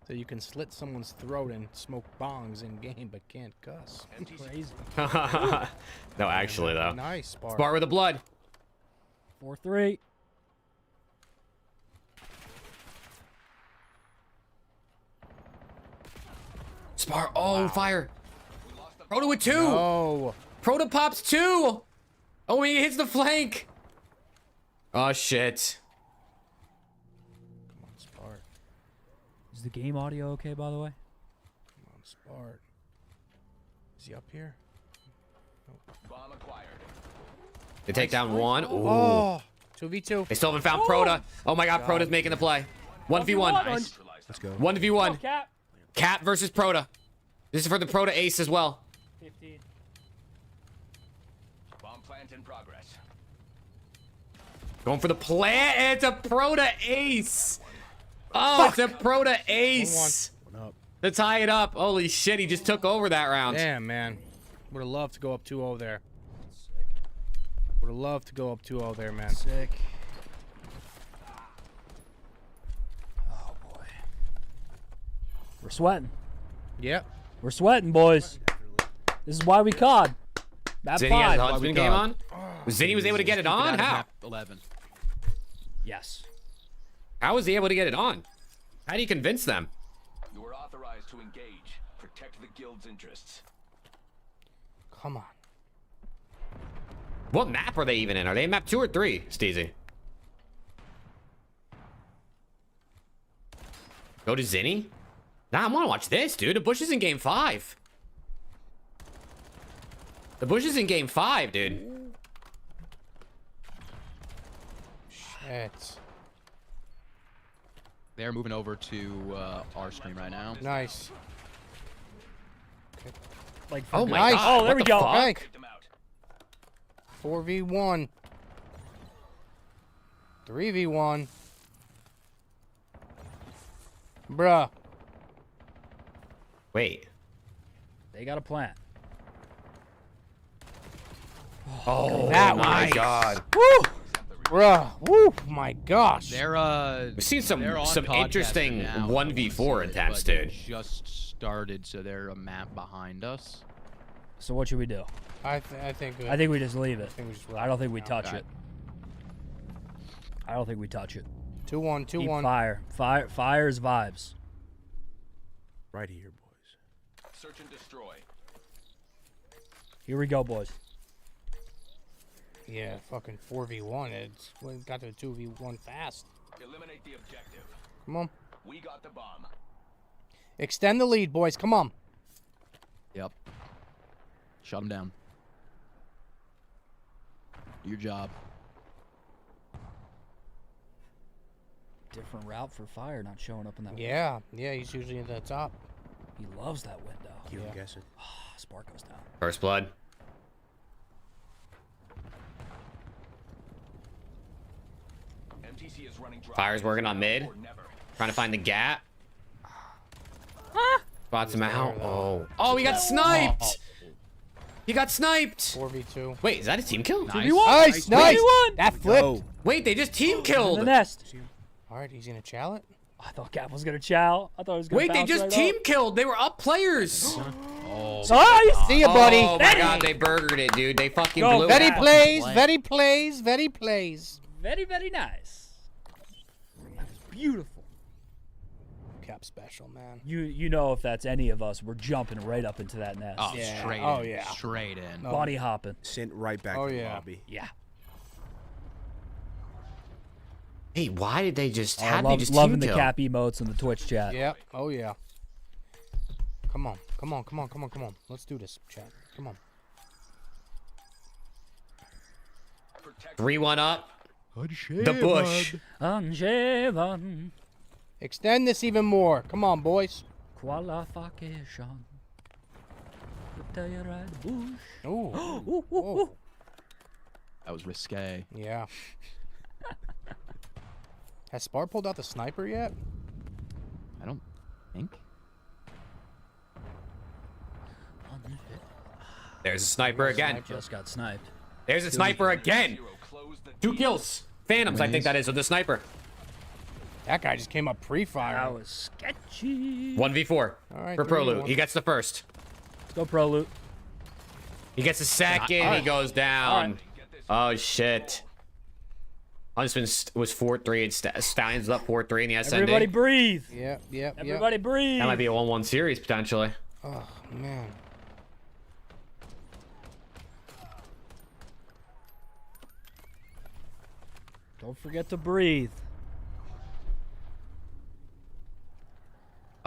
So you can slit someone's throat and smoke bongs in game, but can't cuss. Crazy. No, actually, though. Nice, Spar. Spar with the blood. 4-3. Spar. Oh, fire. Proto with 2. No. Proto pops 2. Oh, he hits the flank. Oh, shit. Come on, Spar. Is the game audio okay, by the way? Come on, Spar. Is he up here? Bomb acquired. They take down one. Ooh. Oh, 2v2. They still haven't found Proto. Oh my God, Proto's making the play. 1v1. Nice. Let's go. 1v1. Cap. Cat versus Proto. This is for the Proto ace as well. 15. Bomb plant in progress. Going for the plant, and it's a Proto ace. Oh, it's a Proto ace. One up. To tie it up. Holy shit, he just took over that round. Damn, man. Would have loved to go up 2-0 there. Would have loved to go up 2-0 there, man. Sick. Oh boy. We're sweating. Yep. We're sweating, boys. This is why we COD. Map Zinni has 5. the Huntsman game on? Zinni was able to get it on? How? 11. Yes. How was he able to get it on? How do you convince them? You are authorized to engage. Protect the guild's interests. Come on. What map are they even in? Are they in map 2 or 3, Steezy? Go to Zinni? Nah, I want to watch this, dude. The Bush is in game 5. The Bush is in game 5, dude. Shit. They're moving over to our stream right now. Nice. Like, Oh my Nice. God. Oh, there what we the go. fuck? Okay. 4v1. 3v1. Bruh. Wait. They got a plant. Oh, That my was- God. Woo! Bruh. Woo! My gosh. They're We've seen some they're on Codcaster interesting now, 1v4 but attempts, they dude. Just started, so they're a map behind us. So what should we do? I think. I think we just leave it. think we just I don't think we touch Okay. it. I don't think we touch it. 2-1. Keep 2-1. fire. Fire's vibes. Right here, boys. Search and destroy. Here we go, boys. Yeah, fucking 4v1. It's we got to 2v1 fast. Eliminate the objective. Come on. We got the bomb. Extend the lead, boys. Come on. Yep. Shut them down. Do your job. Different route for fire not showing up in that window. Yeah. Yeah, he's usually at the top. He loves that window. Keep him guessing. Spark goes down. First blood. MTC is running dry. Fire's working on mid. Trying to find the gap. Spots him out. Oh. Oh, he got sniped. He got sniped. 4v2. Wait, is that a team kill? Nice. Nice. That flipped. Wait, they just team In killed. the nest. All right, he's gonna chow it. I thought Cap was gonna chow. I thought he was gonna Wait, they bounce just right team up. killed. They were up players. Nice. See ya, buddy. Oh my God, they burgered it, dude. They fucking Go, blew Very it. plays. Very plays. Very plays. Very, very nice. That was beautiful. Cap special, man. You know if that's any of us, we're jumping right up into that nest. Oh, Yeah. straight Oh, in. yeah. Straight in. No. Body hopping. Sent right back Oh, to the yeah. lobby. Yeah. Hey, why did they just? I How did they love, just loving team the kill? Cap emotes in the Twitch chat. Yeah. Oh yeah. Come on. Come on. Come on. Come on. Come on. Let's do this, chat. Come on. 3-1 up. The Bush. Unshaven. Extend this even more. Come on, boys. Qualification. Tell you right, Bush. Ooh. Ooh, ooh, ooh. That was risque. Yeah. Has Spar pulled out the sniper yet? I don't think. There's a sniper again. Just got sniped. There's a sniper again. 2 kills. Phantoms, I think that is, with the sniper. That guy just came up pre-fire. That was sketchy. 1v4 All right, for Pro 3v1. Loot. He gets the first. Let's go, Pro Loot. He gets the second. All right. He goes down. Oh shit. Huntsman was 4-3 and Stallions up 4-3 in the SND. Everybody breathe. Yep. Yep. Everybody breathe. That might be a 1-1 series potentially. Oh man. Don't forget to breathe.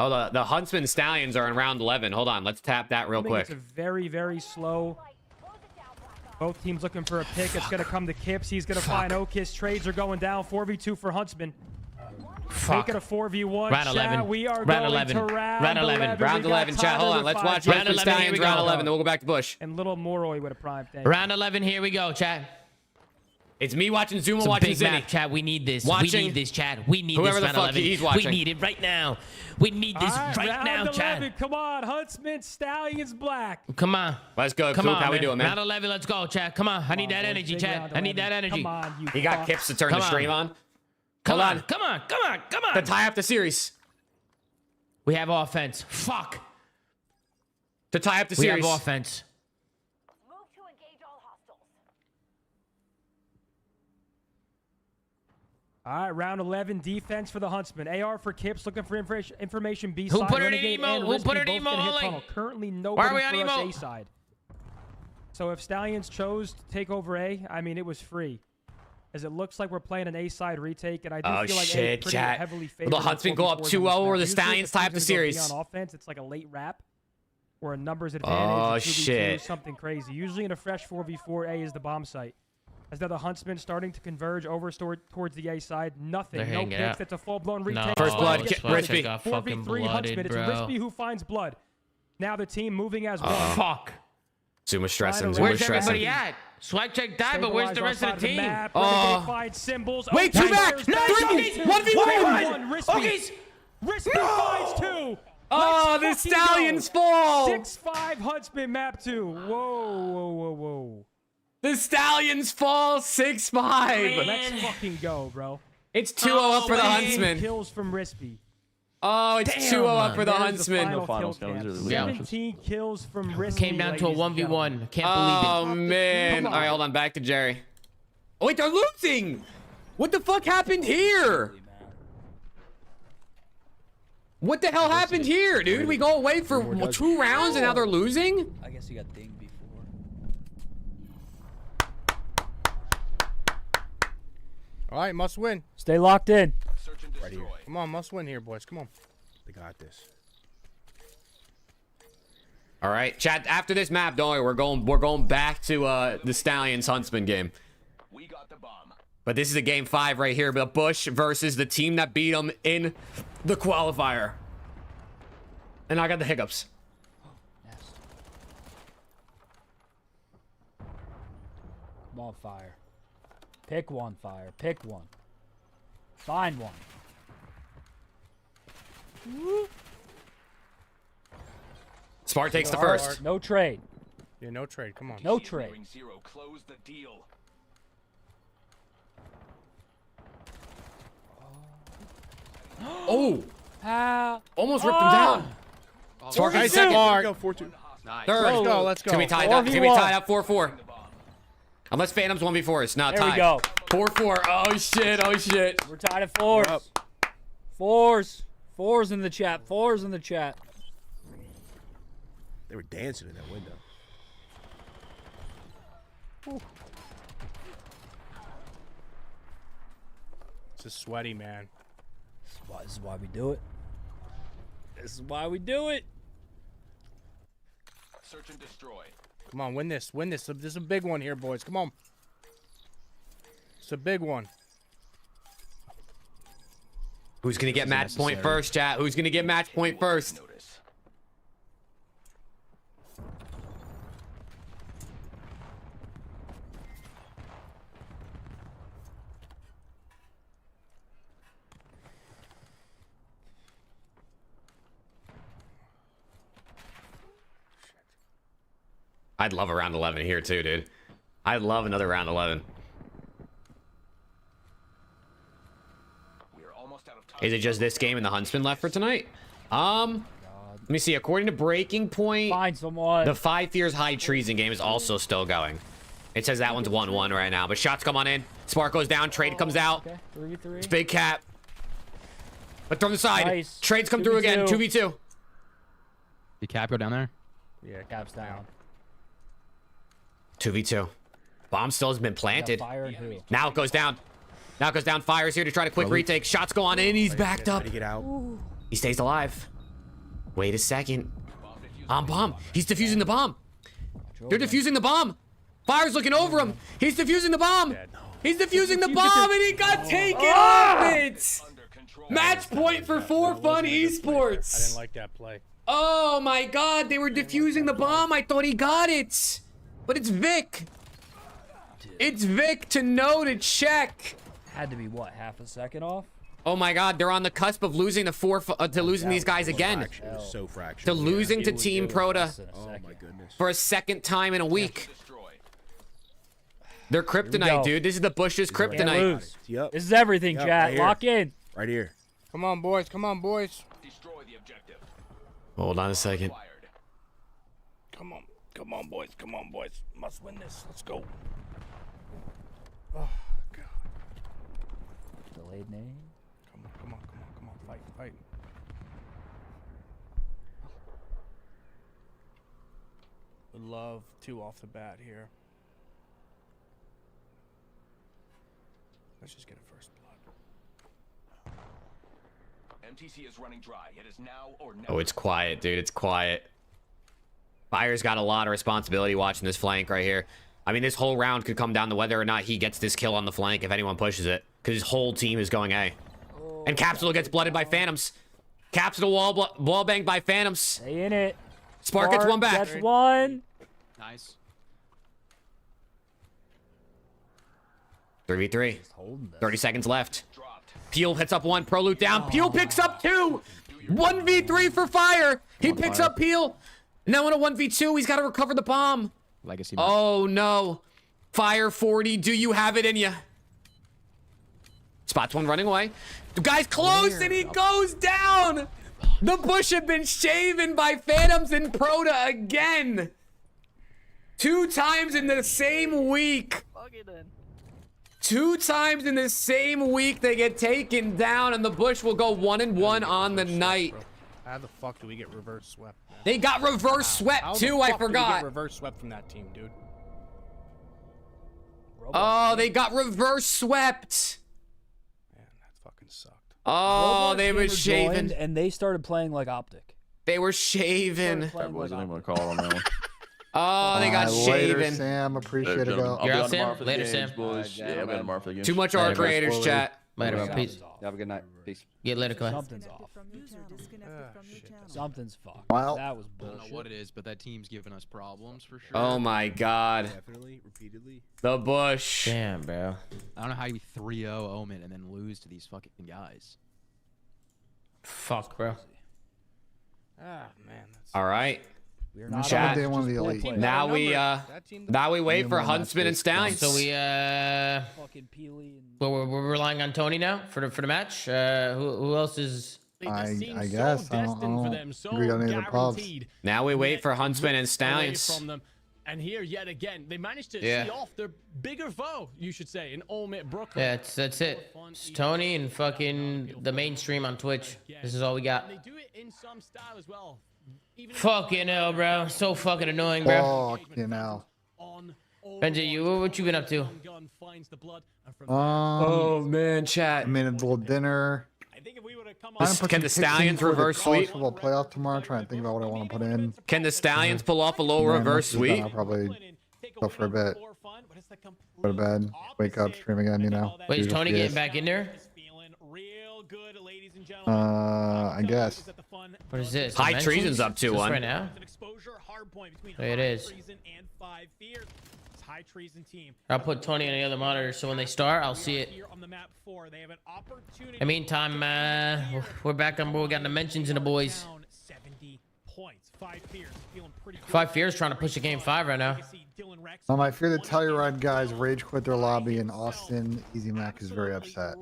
Oh, the Huntsman Stallions are in round 11. Hold on, let's tap that real I think quick. it's a very, very slow. Both teams looking for a pick. It's going to come to Kips. He's going to find Okis. Trades are going down. 4v2 for Huntsman. Make it a 4v1. Round 11. We are Round going 11. to Round 11. Round 11, chat. Hold on. Let's watch Round Round 11, here we go. Round 11, then we'll go back to Bush. And little Moroy with a prime thing. Round 11, here we go, chat. It's me watching Zuma, It's a watching big Zinni. map, chat. We need this. Watching we need this, chat. We need whoever this the round fuck 11. he's watching. We need it right now. We need this All right round now, 11. chat. Come on, Huntsman, Stallions, Black. Come on. Let's go. Come Coop, on, how we man. doing, man? Round 11, let's go, chat. Come on. I need that boys. energy, Big chat. round I need that 11. energy. Come on, you He got fuck. Kips to turn Come the on. stream on. Come Hold on. on. Come on. Come on. Come on. To tie up the series. We have offense. Fuck. To tie up the We series. have offense. Move to engage all hostiles. All right, round 11, defense for the Huntsman. AR for Kips, looking for information B Who side. put it in Renegade emo? and Who Risky put it in both emo gonna hit only? tunnel. Currently Why nobody are we on for us emo? A side. So if Stallions chose to take over A, I mean, it was free. As it looks like we're playing an A side retake, and I do Oh, feel like A shit, pretty chat. heavily Will favored the in Huntsman go up 4v4s 2-0 on this or map. the Usually Stallions if tie up the team's gonna go series? On offense, it's like a late wrap or a numbers advantage. Oh, a 2v2, shit. Something crazy. Usually in a fresh 4v4, A is the bomb site. As now the Huntsman starting to converge over towards the A side. Nothing. They're No hanging picks. out. That's a full-blown retake. No, First blood, this Rispy. fucker got fucking 4v3 Huntsman. blooded, It's bro. Rispy who finds blood. Now the team moving as one. Fuck. Zuma stressing. Right, Zuma Where's stressing. everybody at? Swag check died, but where's the rest of the team? Renegade finds symbols. Wait, Oh, two back. there's No, Rispy. 1v1. Rispy. Rispy finds two. Oh, Let's the fucking Stallions go. fall. 6-5 Huntsman map 2. Whoa. The Stallions fall 6-5. Let's fucking go, bro. It's 2-0 up for the man. Huntsman. Kills from Rispy. Oh, it's Damn. 2-0 up for the There's Huntsman. final finals, kill guys. cam. Yeah. 17 kills from Rispy. Came down to a ladies and 1v1. Can't Oh, believe it. man. Come All right, on. hold on. Back to Jerry. Oh, wait, they're losing. What the fuck happened here? What the hell happened here, dude? We go away for 2 rounds and now they're losing? I guess you got dinged before. All right, must win. Stay locked in. Search and Right here. destroy. Come on, must win here, boys. Come on. They got this. All right, chat. After this map, don't worry, we're going back to the Stallions Huntsman game. We got the bomb. But this is a game 5 right here. But Bush versus the team that beat them in the qualifier. And I got the hiccups. Come on, Fire. Pick one, Fire. Pick one. Find one. Smart takes the first. No trade. Yeah, no trade. Come on. No trade. Nearing zero. Close the deal. Oh, Ah. almost ripped him down. Smart guy second. Smart. Go 4-2. Third. Let's go. Let's It's gonna be go. tied up. It's gonna be 4v1. tied up 4-4. Unless Phantoms 1v4 is not There we tied. go. 4-4. Oh shit. Oh shit. We're tied at 4s. We're up. 4s. 4s in the chat. 4s in the chat. They were dancing in that window. It's a sweaty, man. This is why we do it. This is why we do it. Search and destroy. Come on, win this. Win this. This is a big one here, boys. Come on. It's a big one. Who's gonna get match point first, chat? Who's gonna get match point first? Notice. I'd love a round 11 here too, dude. I'd love another round 11. We're almost out of time. Is it just this game and the Huntsman left for tonight? Let me see. According to Breaking Point, Find someone. the 5 Fears High Treason game is also still going. It says that one's 1-1 right now, but shots come on in. Spark goes down. Trade comes out. Okay, 3v3. It's big cap. But from the side, Nice. trades come through again. 2v2. 2v2. Did Cap go down there? Yeah, Caps down. 2v2. Bomb still has been planted. Fire and who? Now it goes down. Now it goes down. Fire's here to try to quick retake. Shots go on in. He's backed up. Ready to get out. He stays alive. Wait a second. On bomb. He's defusing the bomb. They're defusing the bomb. Fire's looking over him. He's defusing the bomb. He's defusing the bomb, and he got taken off it. Match point for For Fun Esports. I didn't like that play. Oh my God, they were defusing the bomb. I thought he got it, but it's Vic. It's Vic to know to check. Had to be what, half a second off? Oh my God, they're on the cusp of losing the losing these guys again. It was so fractured. To losing to Team Proto Oh my goodness. for a second time in a week. They're kryptonite, dude. This is the Bush's kryptonite. Lose. Yep. This is everything, Yep, chat. right here. Lock in. Right here. Come on, boys. Come on, boys. Hold on a second. Come on. Come on, boys. Come on, boys. Must win this. Let's go. Oh, God. Delayed name. Come on, come on, come on, come on. Fight, fight. Would love 2 off the bat here. Let's just get a first blood. MTC is running dry. It is now or never. Oh, it's quiet, dude. It's quiet. Fire's got a lot of responsibility watching this flank right here. I mean, this whole round could come down to whether or not he gets this kill on the flank if anyone pushes it. Because his whole team is going A. And Capsule gets blooded by Phantoms. Capsule wall banged by Phantoms. Stay in it. Spark gets one back. Gets one. Nice. 3v3. 30 seconds left. Peel hits up one. Pro loot down. Peel picks up 2. 1v3 for Fire. He picks up Peel. Now in a 1v2, he's got to recover the bomb. Legacy. Oh no. Fire 40. Do you have it in you? Spots one running away. The guy's close and he goes down. The Bush have been shaven by Phantoms and Proto again. 2 times in the same week. 2 times in the same week they get taken down, and the Bush will go 1-1 on the night. How the fuck do we get reverse swept? They got reverse swept too, I How the fuck do we forgot. get reverse swept from that team, dude? Oh, they got reverse swept. Man, that fucking sucked. Oh, Roblox they were Gamer shaven. joined, and they started playing like Optic. They were shaven. Started playing like Optic. call on that one. Oh, they got Later, shaven. Sam. Appreciate it. I'll You're be out, on tomorrow Sam? for the Later, games, Sam. boys. Yeah, I'll be on tomorrow for the games. Too much R creators, chat. Later, peace. Have a good night. Peace. Get later, Clay. Something's off. Something's fucked. Well, That was I don't know bullshit. what it is, but that team's giving us problems for sure. Oh my God. Definitely, repeatedly. The Bush. Damn, bro. I don't know how you 3-0 Omen and then lose to these fucking guys. Fuck, bro. Ah, man. That's... All right. We're not Chat. Day one of the just elite. playing. Now we wait for one Huntsman and match Stallions. So we Fucking Peely and we're relying on Tony now for the match. Who else is? I guess. I don't think we got any other pubs. Now we wait for Huntsman and away Stallions. from them. And here, yet again, they managed to Yeah. see off their bigger foe, you should say, in Olmit Brooklyn. Yeah, that's it. It's Tony and fucking the mainstream on Twitch. This is all we got. They do it in some style as well. Even if Fucking hell, bro. So fucking annoying, bro. Fucking hell. on all Benji, what you been up to? gun finds the blood, and from Oh man, chat. I made a little dinner. I think if we would have come Trying on to put Can some the picks in Stallions for the reverse college sweep? football playoff tomorrow. Trying to think about what I want to put in. Can the Stallions pull off a little Man, reverse once it's done, sweep? I'll probably go for a bit. Go to bed. Wake up. Stream again. You know. Wait, is Usual Tony BS. getting back in there? I guess. What is this? High Dimensions? Treason's up Is this 2-1. right now. There it is. High Treason team. I'll put Tony on the other monitor so when they start, I'll see it. Here on the map 4, they have an opportunity. In the meantime, we're back on board. We got Dimensions and the boys. Down 70 points. 5 Fears feeling pretty good. 5 Fears trying to push to game 5 right now. I fear the Telluride guys rage quit their lobby, and Austin Easy Mac is very upset.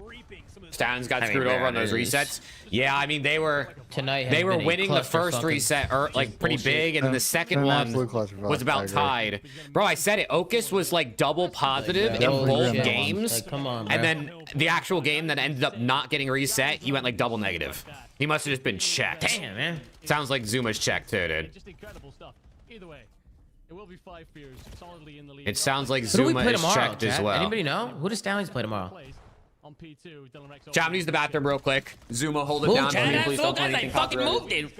Stallions got I mean, screwed over man, on those it is- resets. Yeah, I mean they were Tonight has they were been a winning the first clusterfuck of reset like pretty bullshit. big, and then the second An one absolute clusterfuck, was I about agree. tied. Bro, I said it. Ocus was like double positive in Holy both shit. games, Like, come on, and bro. then the actual game that ended up not getting reset, he went like double negative. He must have just been checked. Damn, man. Sounds like Zuma's checked too, dude. just incredible stuff. Either way, it will be 5 Fears solidly in the lead. It sounds like Who do we Zuma play is tomorrow, checked as Chad? well. Anybody know? Who does Stallions play tomorrow? On P2, Dylan Rex. Chat, I'm gonna use the bathroom real quick. Zuma, hold it Move, down. Chad. Please, please don't I play anything fucking copyrighted. moved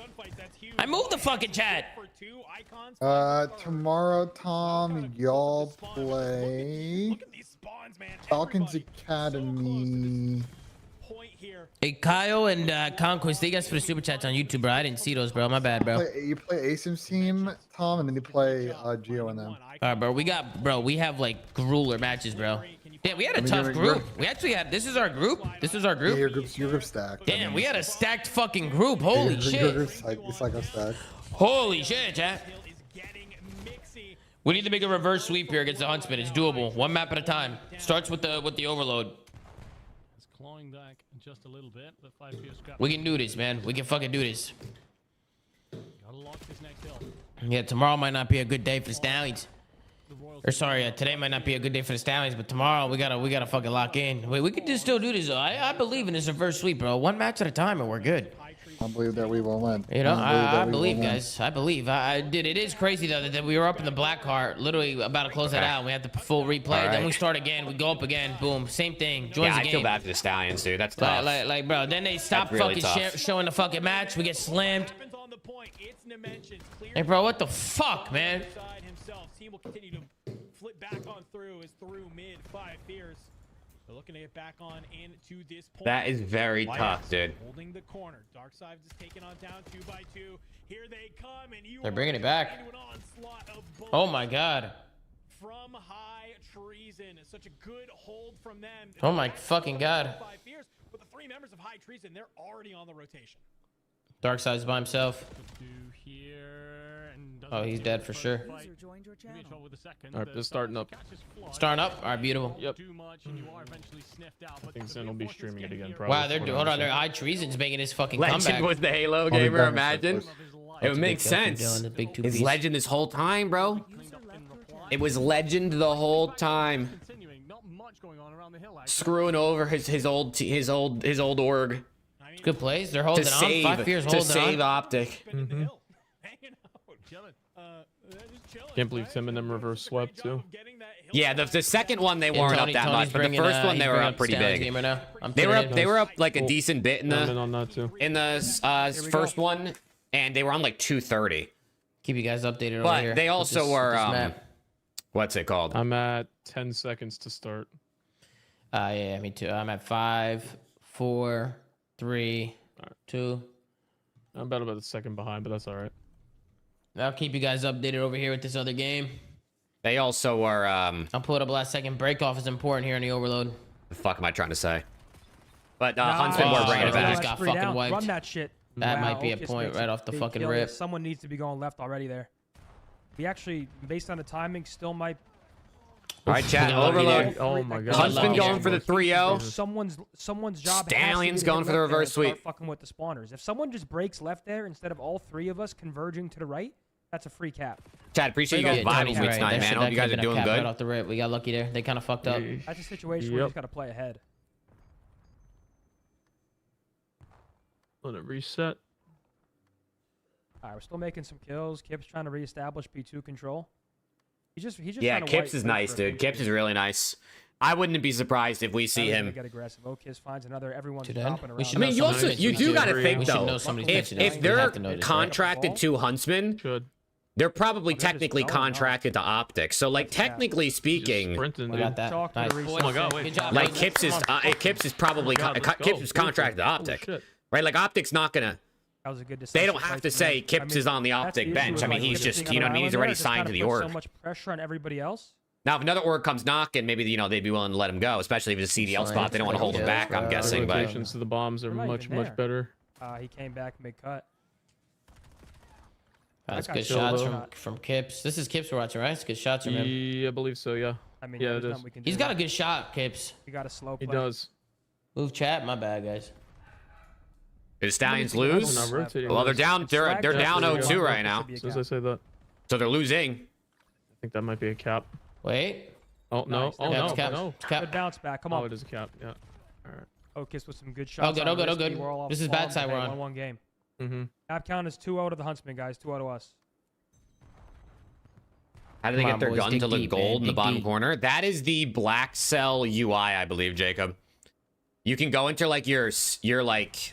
it. I moved the fucking chat. two icons. Tomorrow, Tom, y'all play Falcons Academy. Hey, Kyle and Conquest, thank you guys for the super chats on YouTube, bro. I didn't see those, bro. My bad, bro. You play Asim's team, Tom, and then you play Geo and them. All right, bro. We have like grueler matches, bro. Yeah, we had a tough group. We actually had. This is our group. This is our group. Yeah, your group's stacked. Damn, we had a stacked fucking group. Holy Your shit. group's it's like a stack. Holy shit, chat. We need to make a reverse sweep here against the Huntsman. It's doable. One map at a time. Starts with the overload. It's clawing back just a little bit. The 5 PS scrap. We can do this, man. We can fucking do this. Gotta lock this next hill. Yeah, tomorrow might not be a good day for the Stallions. Or sorry, today might not be a good day for the Stallions, but tomorrow we gotta fucking lock in. We could just still do this though. I believe in this reverse sweep, bro. One match at a time and we're good. I believe that we will win. You know, I believe, guys. I believe. I did. It is crazy though that we were up in the black cart, literally about to close that out. We had the full replay. Then we start again. We go up again. Boom. Same thing. Joins the I game. feel bad for the Stallions, dude. That's tough. Like, bro. Then they stop That's really fucking tough. showing the fucking match. We get slammed. Hey, bro. What the fuck, man? Team will continue to flip back on through as through mid 5 fears. They're looking to get back on into this point. That is very tough, dude. Holding the corner. Darksides is taken on down 2 by 2. Here they come, and you They're bringing it back. Oh my god. From High Treason. Such a good hold from them. Oh my fucking god. 5 fears, but the 3 members of High Treason, they're already on the rotation. Darkside's by himself. Oh, he's dead for sure. All right, they're starting up. Starting up? All right, beautiful. Yep. I think Zen will be streaming it again. Probably. Wow, hold on. Their High Treason's making his fucking Legend comeback. was the Halo gamer, imagine. It would make sense. It's Legend this whole time, bro. It was Legend the whole time. Screwing over his old org. Good plays. They're holding on. 5 fears holding to save on. Optic. Can't believe Tim and them reverse swept too. Yeah, the second one they weren't up that much, but the first one they were up pretty big. They were up like a decent bit in the first one, and they were on like 230. Keep you guys updated but over here. But they also were what's it called? I'm at 10 seconds to start. Yeah, me too. I'm at 5, 4, 3, 2. I'm about a second behind, but that's all right. I'll keep you guys updated over here with this other game. They also are. I'll pull it up last second. Break off is important here in the overload. The fuck am I trying to say? But Huntsman were bringing it back. Got fucking wiped. Run that shit. That might be a point right off the fucking rip. Someone needs to be going left already there. We actually, based on the timing, still might. All right, chat. Overload. Oh my god. Huntsman going for the 3-0. Someone's job. Stallions going for the reverse sweep. Fucking with the spawners. If someone just breaks left there instead of all 3 of us converging to the right, that's a free cap. Chad, appreciate you guys vibing with tonight, man. Hope you guys are doing good. Right off the rip. We got lucky there. They kind of fucked up. That's a situation where you just got to play ahead. Let it reset. All right, we're still making some kills. Kip's trying to reestablish B2 control. He's just yeah, Kips is nice, dude. Kips is really nice. I wouldn't be surprised if we see him. Get aggressive. Okiss finds another. Everyone's dropping around. I mean, you do got to think though. If they're contracted to Huntsman, they're probably technically contracted to Optic. So, like, technically speaking, like Kips is probably Kips is contracted to Optic, right? Like Optic's not gonna. That was a good they don't have to say Kips is on the Optic bench. I mean, he's just, you know what I mean? He's already signed to the org. So much pressure on everybody else. Now, if another org comes knocking, maybe they'd be willing to let him go, especially if it's a CDL spot. They don't want to hold him back, I'm guessing. But rotations to the bombs are much better. He came back mid-cut. That's good shots from Kips. This is Kips we're watching, right? It's good shots from him. Yeah, I believe so, yeah. I mean, yeah, it is. He's got a good shot, Kips. He got a slow play. He does. Move chat, my bad, guys. Did the Stallions lose? Well, they're down 0-2 right now. As soon as I say that. So they're losing. I think that might be a cap. Wait. Oh, no. Oh, no. No. Good bounce back. Come on. Oh, it is a cap. Yeah. All right. Okiss with some good shots. Oh, good. This is bad side we're on. 1-1 game. Mm-hmm. Cap count is 2-0 to the Huntsman, guys. 2-0 to us. How do they get their gun to look gold in the bottom corner? That is the Black Cell UI, I believe, Jacob. You can go into like your like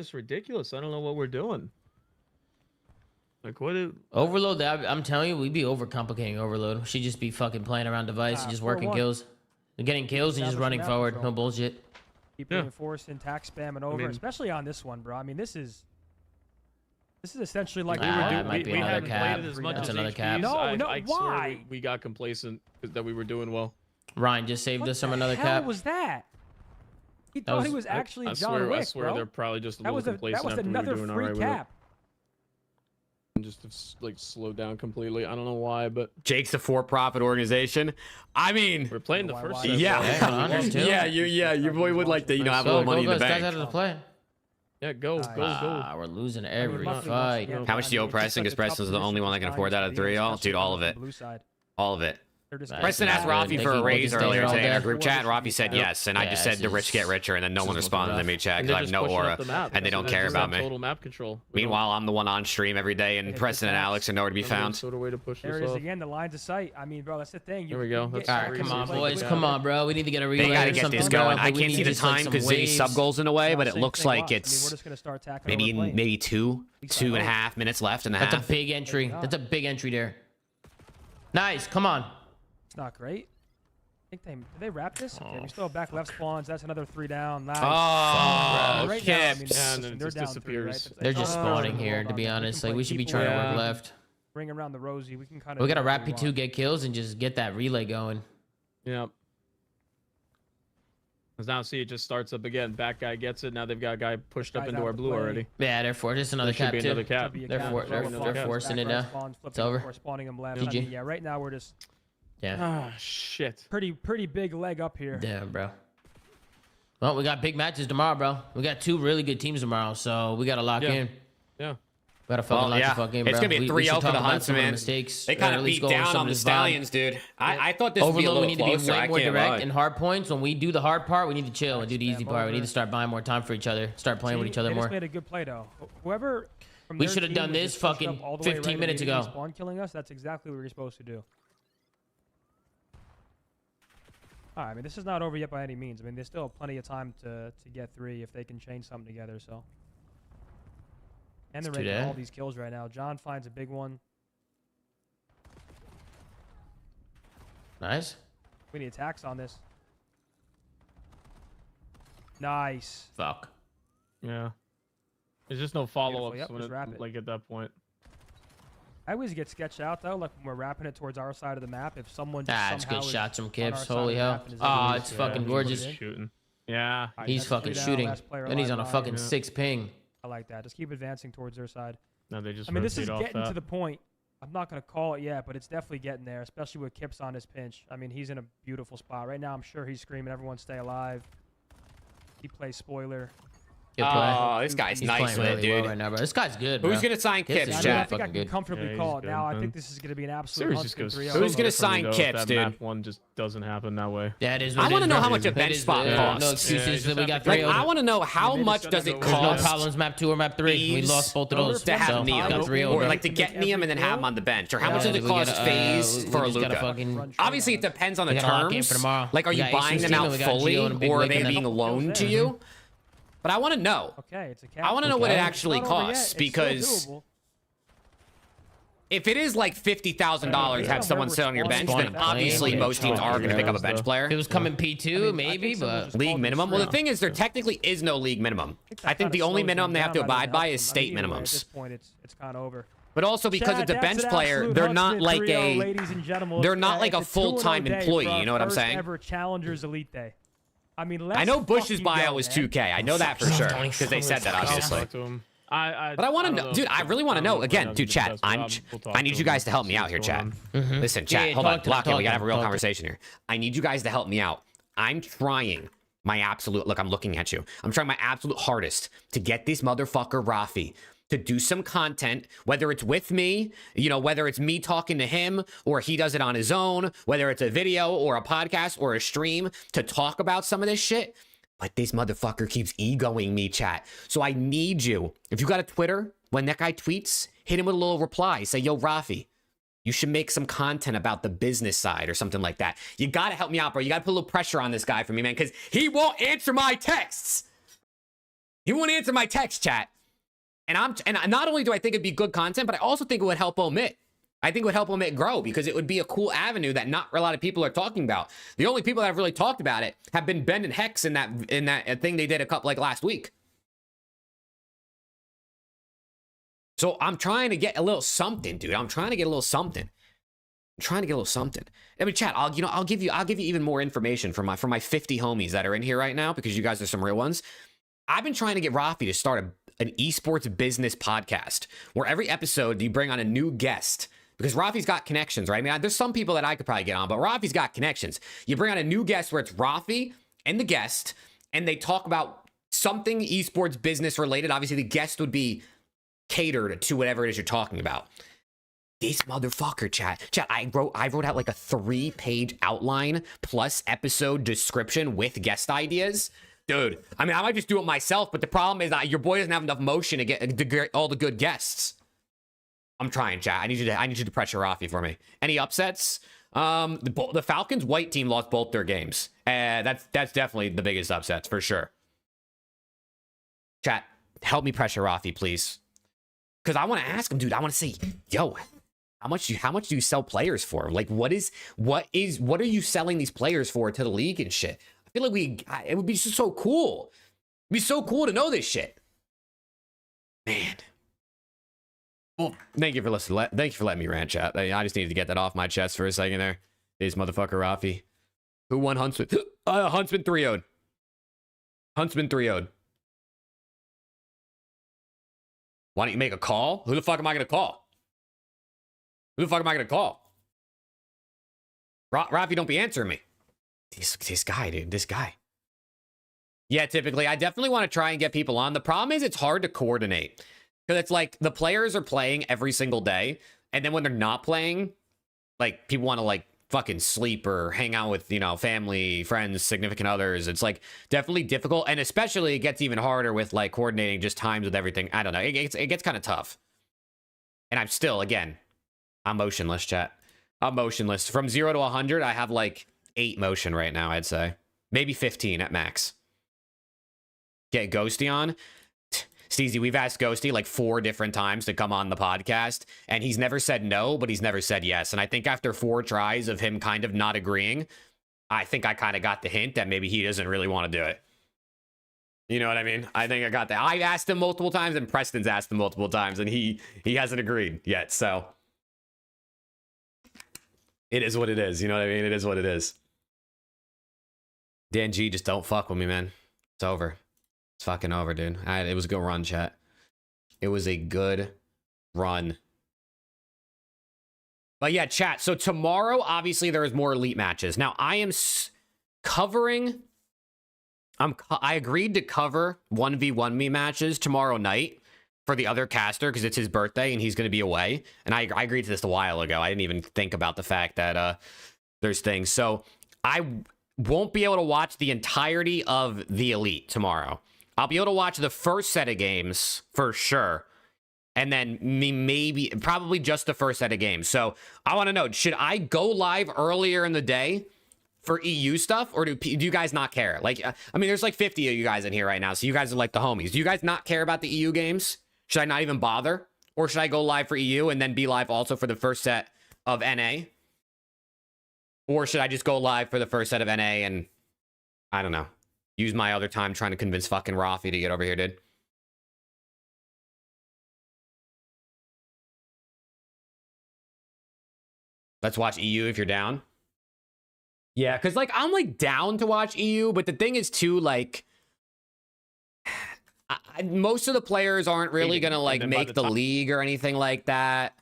just ridiculous. I don't know what we're doing. Like, what? Overload, that I'm telling you, we'd be overcomplicating Overload. We should just be fucking playing around device and just working kills. They're getting kills and just running forward. No bullshit. Keep reinforcing, tack spamming over, especially on this one, bro. I mean, this is essentially like we hadn't played it as much That's as another HPs. cap. No, I why? swear we got complacent that we were doing well. Ryan just saved us from another What cap. was that? He thought he was actually John Wick, I swear bro. they're probably just a That little was complacent that was after we were another doing all free right with it. cap. And just to, like slow down completely. I don't know why, but Jake's a for-profit organization. I mean, we're playing the first. yeah, yeah, your boy would like to, have a little money in the bank. Guys out of the play. Yeah, go. We're losing every luckily, fight. once again, How much do you owe it's just Preston? like Because a tough Preston's the only position one that for can afford that out of Stallions to be 3 in, all. especially Dude, all on of the it. blue side. All of it. They're just Nice. Preston asked Nice. Rafi for a Nicky, raise we'll just earlier stay today in there our all group day. chat. Rafi said Yep. yes, and I just Yeah, said the it's rich get just- richer, and then no one just responded to looking me rough. chat And because they're I have just no pushing up aura, the map. and they don't That's care just about that me. Total map control. Meanwhile, I'm the one on stream every day, and Hey, Preston and good Alex are nowhere to be found. Sort of way to push There this it is off. again, the lines of sight. I mean, bro, that's the thing. There we go. can That's get All right, crazy. come on, like boys. with Come the- on, bro. We need to get a relay. They gotta or get something, this bro. going. Like, I we can't need see the just, like, time some because Ziggy waves. sub goals in a way, but it Same looks thing like watch. I mean, we're it's just gonna start attacking maybe over lane. maybe two and a half minutes left in the That's a half. big entry. That's a big entry there. Nice. Come on. It's not great. I think did they wrap this? Okay, we still have back left spawns. That's another 3 down. Nice. Oh, Right now, I mean, Kips. Yeah, and listen, then it they're just down 3, disappears. right? That's- They're just that's spawning all here, hold to on be to. We honest. can Like, play we should be keep trying to away, work left. Bring around the Rosie. We can kind of. We gotta wrap P2, get kills, and just get that relay going. Yep. Because now, see, it just starts up again. Back guy gets it. Now they've got a guy pushed up Guy's into out our of blue play. already. Yeah, they're for just another There should cap be too. another cap. They're forcing it now. It's over. We're spawning them left. I GG. mean, yeah, right now we're just Yeah. Ah, shit. pretty big leg up here. Damn, bro. Well, we got big matches tomorrow, bro. We got 2 really good teams tomorrow, so we gotta lock in. Yeah. Gotta fucking lock the fuck in, bro. It's gonna be a We 3-0 should for the talk about Hunts, some of the man. mistakes, They or kind at of least beat go over down some on of the this vibe. Stallions, dude. I thought this would be a Overload, little we need to be closer. way I more can't direct lie. and hard points. When we do the hard part, we need to chill and do the easy part. We need to start buying more time for each other. Start playing with each other They more. just made a good play though. Whoever. from We their should have team done was this just pushed fucking up all the way 15 right minutes immediately ago. Spawn killing us. That's exactly what we were supposed to do. All right, I mean, this is not over yet by any means. I mean, there's still plenty of time to get 3 if they can chain something together. So. And they're It's too making all dead. these kills right now. John finds a big one. Nice. We need attacks on this. Nice. Fuck. Yeah. There's just no follow-ups Yep, when just wrap it. like at that point. I always get sketched out though, like when we're wrapping it towards our side of the map. If someone just Ah, it's somehow good is shots from on our Kips. side of Holy the hell. map and is Ah, able it's to fucking put it gorgeous. in. Shooting. Yeah. He's That's fucking 3 down, shooting. last player And he's on a alive fucking alive. 6 ping. I like that. Just keep advancing towards their side. No, they just I mean, this rotate is off getting that. to the point. I'm not going to call it yet, but it's definitely getting there, especially with Kips on his pinch. I mean, he's in a beautiful spot. Right now, I'm sure he's screaming, everyone stay alive. He plays spoiler. Good play. Oh, this guy's He's nice playing with it, really well dude. right now, bro. This guy's good, bro. Who's gonna sign Kips Kips, is I, chat? mean, I really think I fucking can good. comfortably Yeah, call he's it now. good, I think man. this is going to be an absolute Series Huntsman just goes 3-0. so Who's gonna much further, sign though, if Kips, that dude? map one just doesn't happen that way. Yeah, it is. I want wanna know how much a bench spot costs. No Yeah, excuses. you that just we have got to 3 Like, I want to know how much does it There's no cost problems. Map 2 or map 3. We Thieves lost both of those. to have so Neum, got 3 or over. like to get Neum and then have him on the bench, or how much Yeah, does it we cost gotta, phase we for a just gotta Luka? fucking- Obviously, it depends on the We gotta lock in terms. for tomorrow. Like, are We you got buying Asus them team, and out we got fully, Gio and a big or are Lake they and a being couple loaned to you? But I want to know. Okay, it's a cap. I want to know what it Okay. actually It's not over yet. costs It's still because doable. if it is like $50,000 have someone sit on your bench, then obviously most teams are going to pick up a bench player. If it was coming P2, maybe, but League minimum. Well, the thing is, there technically is no league minimum. I think the only minimum they have to abide by is state At this minimums. point, it's kind of over. But also because Chad, it's a that's bench an player, absolute they're not Huntsman like 3-0, a ladies and gentlemen. they're not like a It's 2-0 full-time day employee. for our You know what I'm first saying? Ever Challengers Elite Day. I mean, let's I know Bush's fucking bio go, was man. 2K. I know that for sure because they said that obviously. Talk to him. But But I want to know, dude. I really want to know. Again, dude, chat. I need you guys to help me out here, chat. Listen, chat. Yeah, Hold on, talk to lock in. him, We gotta have a real talk to him. conversation here. I need you guys to help me out. I'm trying my absolute. Look, I'm looking at you. I'm trying my absolute hardest to get this motherfucker Rafi to do some content, whether it's with me, you know, whether it's me talking to him or he does it on his own, whether it's a video or a podcast or a stream to talk about some of this shit. But this motherfucker keeps egoing me, chat. So I need you. If you got a Twitter, when that guy tweets, hit him with a little reply. Say, yo, Rafi, you should make some content about the business side or something like that. You got to help me out, bro. You got to put a little pressure on this guy for me, man, because he won't answer my texts. He won't answer my text, chat. And not only do I think it'd be good content, but I also think it would help Omit. I think it would help Omit grow because it would be a cool avenue that not a lot of people are talking about. The only people that have really talked about it have been Ben and Hex in that thing they did last week. So I'm trying to get a little something, dude. I'm trying to get a little something. I mean, chat. I'll give you even more information from my 50 homies that are in here right now because you guys are some real ones. I've been trying to get Rafi to start an esports business podcast where every episode you bring on a new guest because Rafi's got connections, right? I mean, there's some people that I could probably get on, but Rafi's got connections. You bring on a new guest where it's Rafi and the guest, and they talk about something esports business related. Obviously, the guest would be catered to whatever it is you're talking about. This motherfucker, chat. I wrote out like a 3-page outline plus episode description with guest ideas. Dude, I mean, I might just do it myself, but the problem is that your boy doesn't have enough motion to get all the good guests. I'm trying, chat. I need you to pressure Rafi for me. Any upsets? The Falcons white team lost both their games. That's definitely the biggest upsets for sure. Chat, help me pressure Rafi, please. Because I want to ask him, dude. I want to say, yo, how much do you sell players for? Like, what are you selling these players for to the league and shit? I feel like it would be just so cool. It'd be so cool to know this shit. Man. Well, thank you for listening. Thank you for letting me rant, chat. I just needed to get that off my chest for a second there. This motherfucker, Rafi. Who won Huntsman? Huntsman 3-0'd. Huntsman 3-0'd. Why don't you make a call? Who the fuck am I going to call? Who the fuck am I going to call? Rafi, don't be answering me. This guy, dude. This guy. Yeah, typically, I definitely want to try and get people on. The problem is it's hard to coordinate. Because it's like the players are playing every single day. And then when they're not playing, like people want to like fucking sleep or hang out with, you know, family, friends, significant others. It's like definitely difficult. And especially it gets even harder with like coordinating just times with everything. I don't know. It gets kind of tough. And I'm still, again, I'm motionless, chat. I'm motionless. From 0 to 100, I have like 8 motion right now, I'd say. Maybe 15 at max. Get Ghosty on. Steezy, we've asked Ghosty like 4 different times to come on the podcast, and he's never said no, but he's never said yes. And I think after 4 tries of him kind of not agreeing, I think I kind of got the hint that maybe he doesn't really want to do it. You know what I mean? I think I got that. I've asked him multiple times, and Preston's asked him multiple times, and he hasn't agreed yet. So it is what it is. You know what I mean? It is what it is. Dan G, just don't fuck with me, man. It's over. It's fucking over, dude. It was a good run, chat. It was a good run. But yeah, chat. So tomorrow, obviously, there's more elite matches. Now, I am covering... I agreed to cover 1v1 me matches tomorrow night for the other caster because it's his birthday and he's going to be away. And I agreed to this a while ago. I didn't even think about the fact that there's things. So I won't be able to watch the entirety of the elite tomorrow. I'll be able to watch the first set of games for sure. And then probably just the first set of games. So I want to know, should I go live earlier in the day for EU stuff? Or do you guys not care? Like, I mean, there's like 50 of you guys in here right now. So you guys are like the homies. Do you guys not care about the EU games? Should I not even bother? Or should I go live for EU and then be live also for the first set of NA? Or should I just go live for the first set of NA and, I don't know, use my other time trying to convince fucking Rafi to get over here, dude? Let's watch EU if you're down. Yeah, because, like, I'm, like, down to watch EU, but the thing is, too, like, most of the players aren't really going to, like, make the league or anything like that.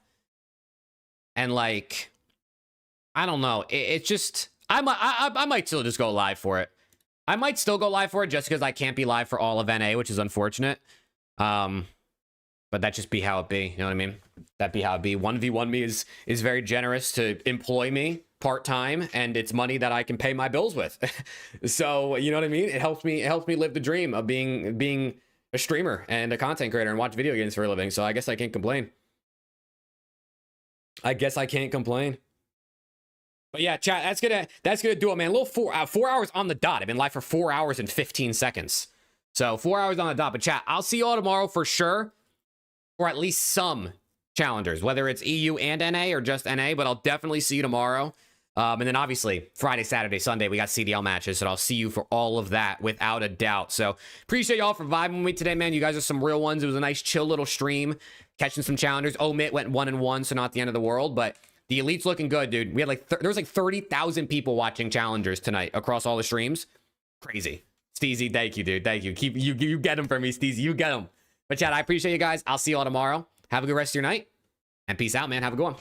And, like, I don't know. It's just, I might still just go live for it. I might still go live for it just because I can't be live for all of NA, which is unfortunate. But that just be how it be. You know what I mean? That be how it be. 1v1 me is very generous to employ me part-time, and it's money that I can pay my bills with. So, you know what I mean? It helps me live the dream of being a streamer and a content creator and watch video games for a living. So I guess I can't complain. But yeah, chat, that's gonna do it, man. A little 4 hours on the dot. I've been live for 4 hours and 15 seconds. So 4 hours on the dot. But chat, I'll see you all tomorrow for sure. Or at least some challengers, whether it's EU and NA or just NA, but I'll definitely see you tomorrow. And then obviously Friday, Saturday, Sunday, we got CDL matches, and I'll see you for all of that without a doubt. So appreciate y'all for vibing with me today, man. You guys are some real ones. It was a nice chill little stream, catching some challengers. Omit went 1-1, so not the end of the world, but the elite's looking good, dude. We had like there was like 30,000 people watching challengers tonight across all the streams. Crazy. Steezy, thank you, dude. Thank you. You get them for me, Steezy. You get them. But chat, I appreciate you guys. I'll see you all tomorrow. Have a good rest of your night. And peace out, man. Have a good one.